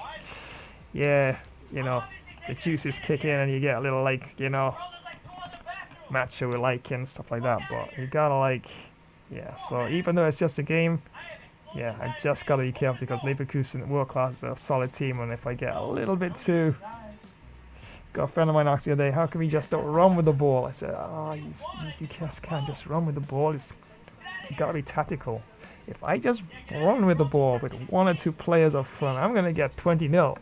yeah, you know, the juices kick in and you get a little, like, you know, macho like and stuff like that. But you gotta, like, yeah. So even though it's just a game, yeah, I just gotta be careful because Leverkusen World Class is a solid team, and if I get a little bit too, got a friend of mine asked the other day, how come you just don't run with the ball? I said, oh, you just can't just run with the ball. You gotta be tactical. If I just run with the ball with 1 or 2 players up front, I'm gonna get 20-0.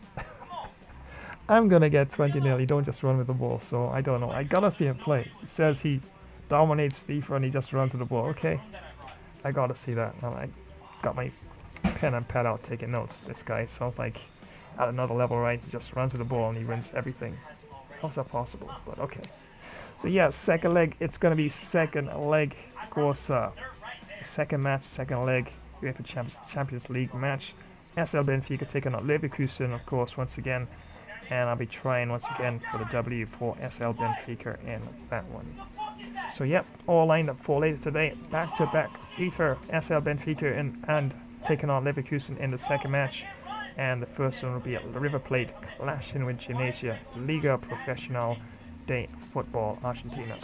I'm gonna get 20-0. You don't just run with the ball. So I don't know. I gotta see him play. He says he dominates FIFA and he just runs with the ball. Okay, I gotta see that. And I got my pen and pad out taking notes. This guy sounds like at another level, right? He just runs with the ball and he wins everything. How's that possible? But okay. So yeah, second leg. It's gonna be second leg, of course. Second match, second leg, UEFA Champions League match. SL Benfica taking on Leverkusen, of course, once again. And I'll be trying once again for the W for SL Benfica in that one. So yep, all lined up for later today. Back-to-back FIFA, SL Benfica and taking on Leverkusen in the second match. And the first one will be at River Plate clashing with Gimnasia, Liga Professional de Football Argentina.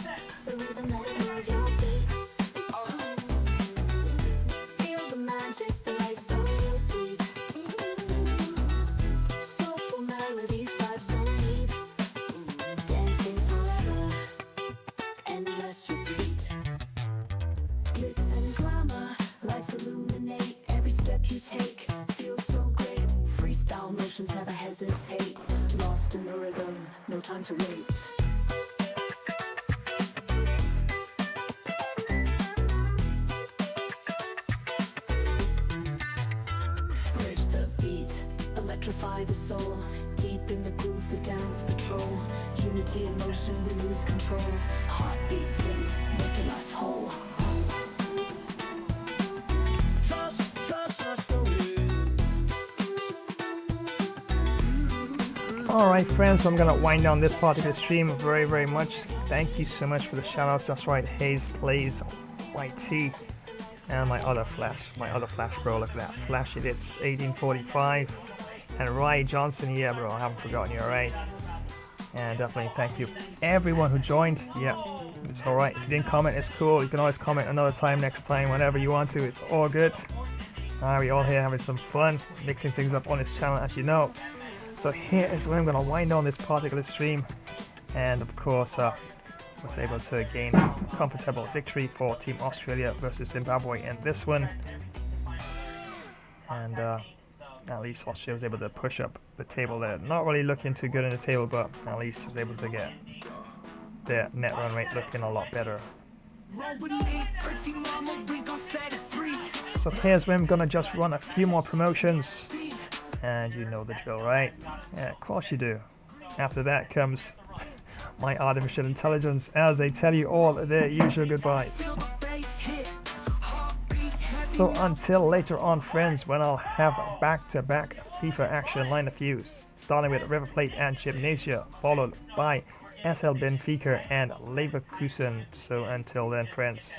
Illuminate every step you take. Feels so great. Freestyle motions never hesitate. Lost in the rhythm, no time to wait. Bridge the beat, electrify the soul. Deep in the groove, the dance patrol. Unity in motion, we lose control. Heartbeat synced, making us whole. Alright friends, so I'm gonna wind down this particular stream very, very much. Thank you so much for the shoutouts. That's right, Hayes Plays YT and my other Flash bro, look at that. Flash Edits 1845 and Rye Johnson, yeah bro, I haven't forgotten you, alright. And definitely thank you everyone who joined. Yeah, it's alright. If you didn't comment, it's cool. You can always comment another time, next time, whenever you want to. It's all good. We all here having some fun, mixing things up on this channel, as you know. So here is where I'm going to wind down this particular stream, and of course was able to gain a comfortable victory for Team Australia versus Zimbabwe in this one, and at least Australia was able to push up the table there. Not really looking too good in the table, but at least was able to get their net run rate looking a lot better. So here's where I'm going to just run a few more promotions. And you know the drill, right? Yeah, of course you do. After that comes my artificial intelligence as they tell you all their usual goodbyes. So until later on, friends, when I'll have back-to-back FIFA action line of views, starting with River Plate and Gimnasia, followed by SL Benfica and Leverkusen. So until then, friends,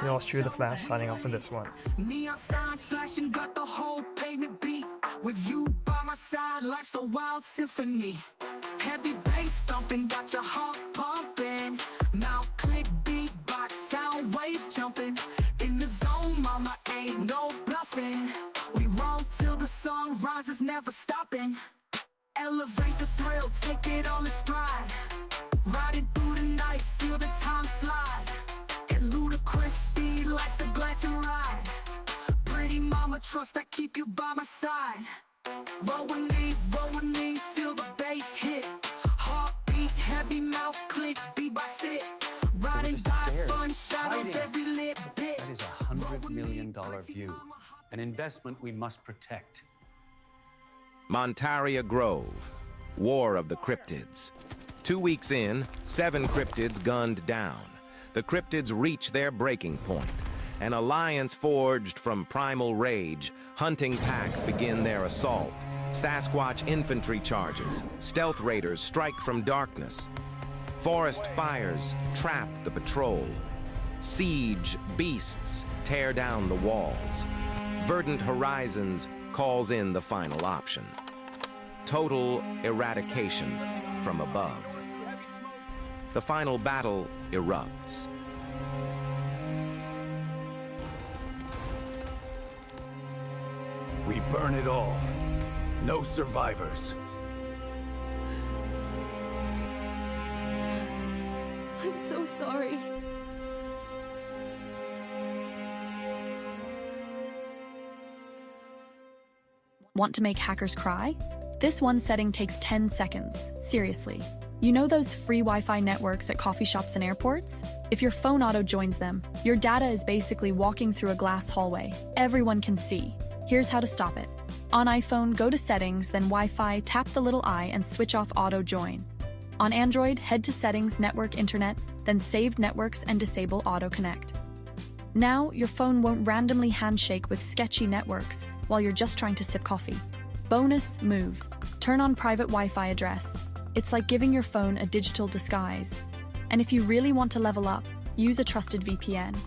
you're through the Flash signing off on this one. Neon signs flashing, got the whole pavement beat. With you by my side, life's a wild symphony. Heavy bass thumping, got your heart pumping. Mouth click, beatbox, sound waves jumping. In the zone, mama, ain't no bluffing. We roll till the sun rises, never stopping. Elevate the thrill, take it all in stride. Riding through the night, feel the time slide. At ludicrous speed, life's a glancing ride. Pretty mama, trust I keep you by my side. Roll with me, feel the bass hit. Heartbeat, heavy mouth click, beatbox it. Riding die, fun shadows, every lit bit. That is $100 million view, an investment we must protect. Montaria Grove, War of the Cryptids. 2 weeks in, 7 cryptids gunned down. The cryptids reach their breaking point. An alliance forged from primal rage. Hunting packs begin their assault. Sasquatch infantry charges. Stealth raiders strike from darkness. Forest fires trap the patrol. Siege beasts tear down the walls. Verdant Horizons calls in the final option. total eradication from above. The final battle erupts. We burn it all. No survivors. I'm so sorry. Want to make hackers cry? This one setting takes 10 seconds. Seriously. You know those free Wi-Fi networks at coffee shops and airports? If your phone auto joins them, your data is basically walking through a glass hallway. Everyone can see. Here's how to stop it. On iPhone, go to Settings, then Wi-Fi, tap the little I and switch off auto join. On Android, head to Settings, Network, Internet, then Saved Networks and disable Auto Connect. Now, your phone won't randomly handshake with sketchy networks while you're just trying to sip coffee. Bonus move. Turn on private Wi-Fi address. It's like giving your phone a digital disguise. And if you really want to level up, use a trusted VPN.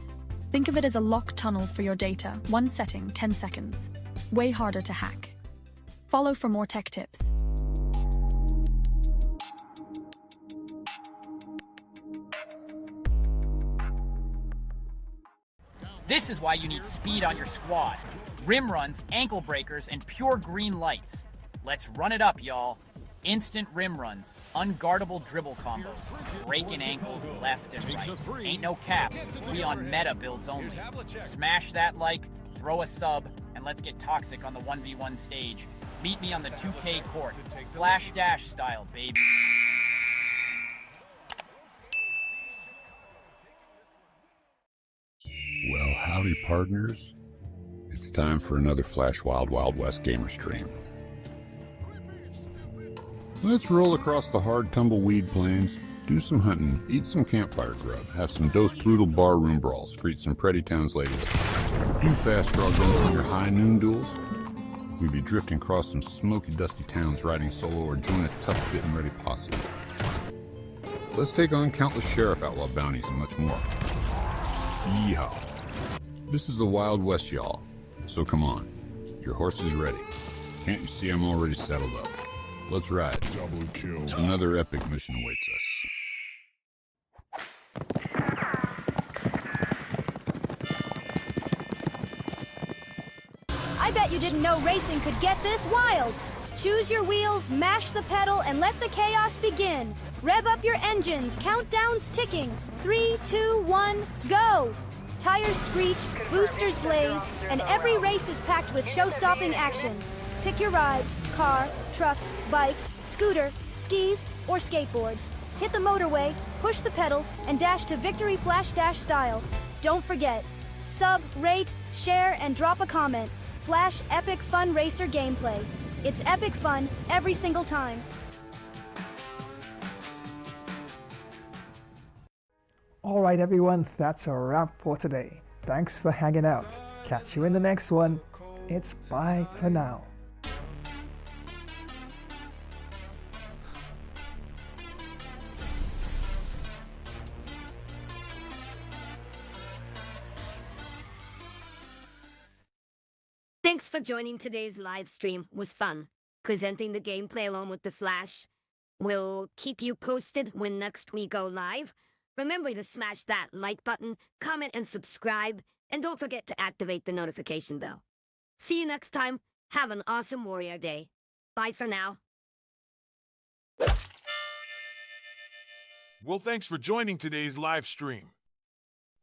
Think of it as a locked tunnel for your data. One setting, 10 seconds. Way harder to hack. Follow for more tech tips. This is why you need speed on your squad. Rim runs, ankle breakers, and pure green lights. Let's run it up, y'all. Instant rim runs, unguardable dribble combos, breaking ankles left and right. Ain't no cap, we on meta builds only. Smash that like, throw a sub, and let's get toxic on the 1v1 stage. Meet me on the 2K court, flash dash style, baby. Well, howdy partners. It's time for another Flash Wild Wild West gamer stream. Let's roll across the hard tumbleweed plains, do some hunting, eat some campfire grub, have some Dos Brutal barroom brawls, greet some pretty towns lately, do fast draw guns in your high noon duels. We'd be drifting across some smoky dusty towns riding solo or join a tough fit and ready posse. Let's take on countless sheriff outlaw bounties and much more. Yeehaw. This is the Wild West, y'all. So come on, your horse is ready. Can't you see I'm already saddled up? Let's ride. Double kill. Another epic mission awaits us. I bet you didn't know racing could get this wild. Choose your wheels, mash the pedal, and let the chaos begin. Rev up your engines, countdown's ticking. 3, 2, 1, go! Tires screech, boosters blaze, and every race is packed with show-stopping action. Pick your ride, car, truck, bike, scooter, skis, or skateboard. Hit the motorway, push the pedal, and dash to victory flash dash style. Don't forget, sub, rate, share, and drop a comment. Flash epic fun racer gameplay. It's epic fun every single time. All right, everyone, that's a wrap for today. Thanks for hanging out. Catch you in the next one. It's bye for now. Thanks for joining today's live stream. It was fun. Presenting the gameplay along with the Flash. We'll keep you posted when next we go live. Remember to smash that like button, comment and subscribe, and don't forget to activate the notification bell. See you next time. Have an awesome Warrior Day. Bye for now. Well, thanks for joining today's live stream.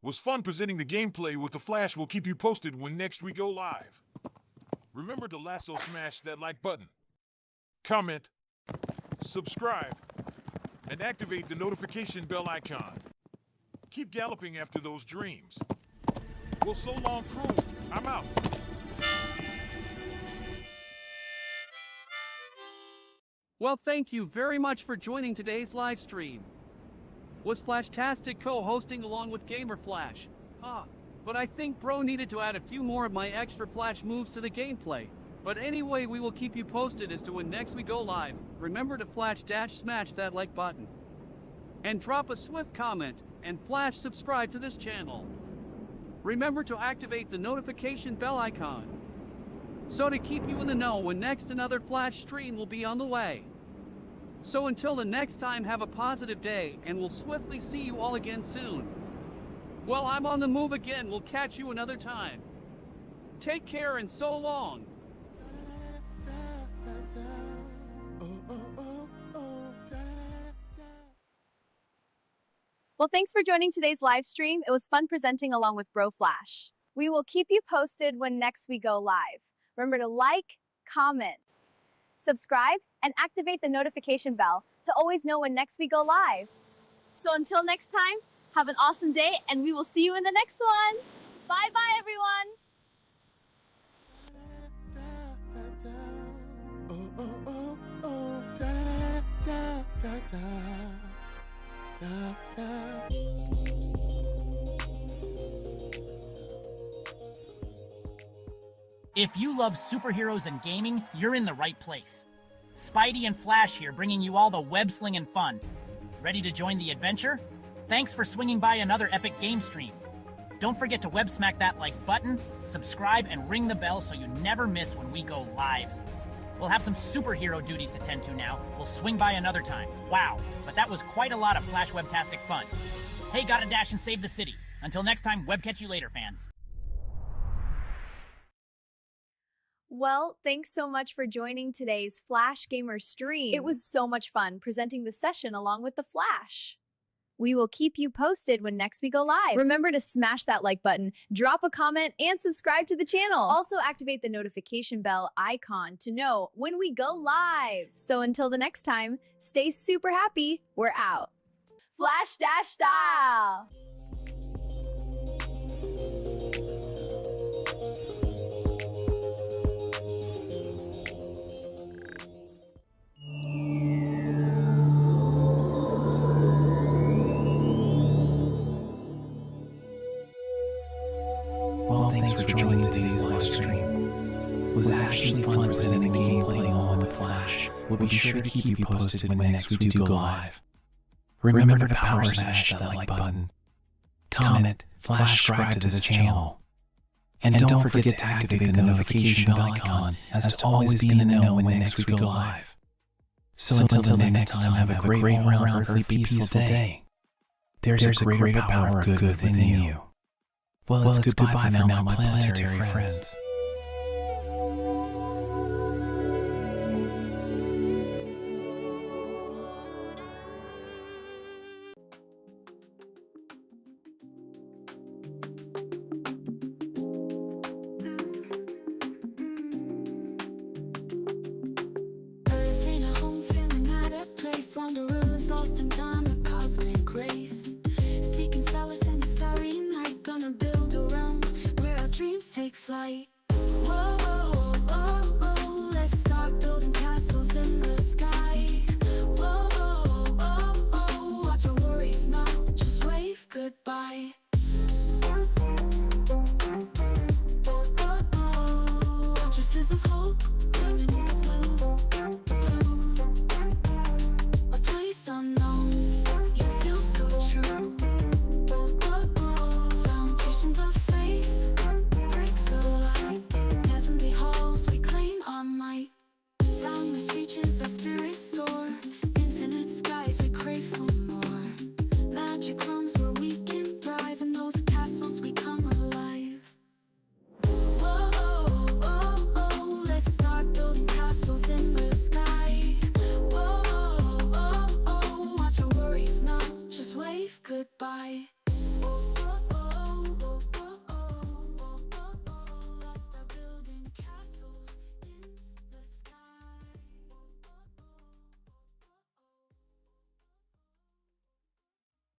It was fun presenting the gameplay with the Flash. We'll keep you posted when next we go live. Remember to lasso smash that like button, comment, subscribe, and activate the notification bell icon. Keep galloping after those dreams. Well, so long, crew. I'm out. Well, thank you very much for joining today's live stream. Was Flashtastic co-hosting along with Gamer Flash? But I think Bro needed to add a few more of my extra Flash moves to the gameplay. But anyway, we will keep you posted as to when next we go live. Remember to smash that like button. And drop a swift comment, and Flash subscribe to this channel. Remember to activate the notification bell icon. so to keep you in the know when next another Flash stream will be on the way. So until the next time, have a positive day, and we'll swiftly see you all again soon. Well, I'm on the move again. We'll catch you another time. Take care and so long. Well, thanks for joining today's live stream. It was fun presenting along with Bro Flash. We will keep you posted when next we go live. Remember to like, comment, subscribe, and activate the notification bell to always know when next we go live. So until next time, have an awesome day, and we will see you in the next one. Bye-bye, everyone. If you love superheroes and gaming, you're in the right place. Spidey and Flash here, bringing you all the web-slinging fun. Ready to join the adventure? Thanks for swinging by another epic game stream. Don't forget to web smack that like button, subscribe, and ring the bell so you never miss when we go live. We'll have some superhero duties to tend to now. We'll swing by another time. Wow, but that was quite a lot of Flash Webtastic fun. Hey, gotta dash and save the city. Until next time, web catch you later, fans. Well, thanks so much for joining today's Flash Gamer stream. It was so much fun presenting the session along with the Flash. We will keep you posted when next we go live. Remember to smash that like button, drop a comment, and subscribe to the channel. Also activate the notification bell icon to know when we go live. So until the next time, stay super happy. We're out. Flash Dash style. Well, thanks for joining today's live stream. It was actually fun presenting the gameplay along with the Flash. We'll be sure to keep you posted when next we do go live. Remember to power smash that like button, comment, Flash subscribe to this channel, and don't forget to activate the notification bell icon as to always be in the know when next we go live. So until next time, have a great all-around earthly peaceful day. There's a greater power of good within you. Well, it's goodbye for now, my planetary friends.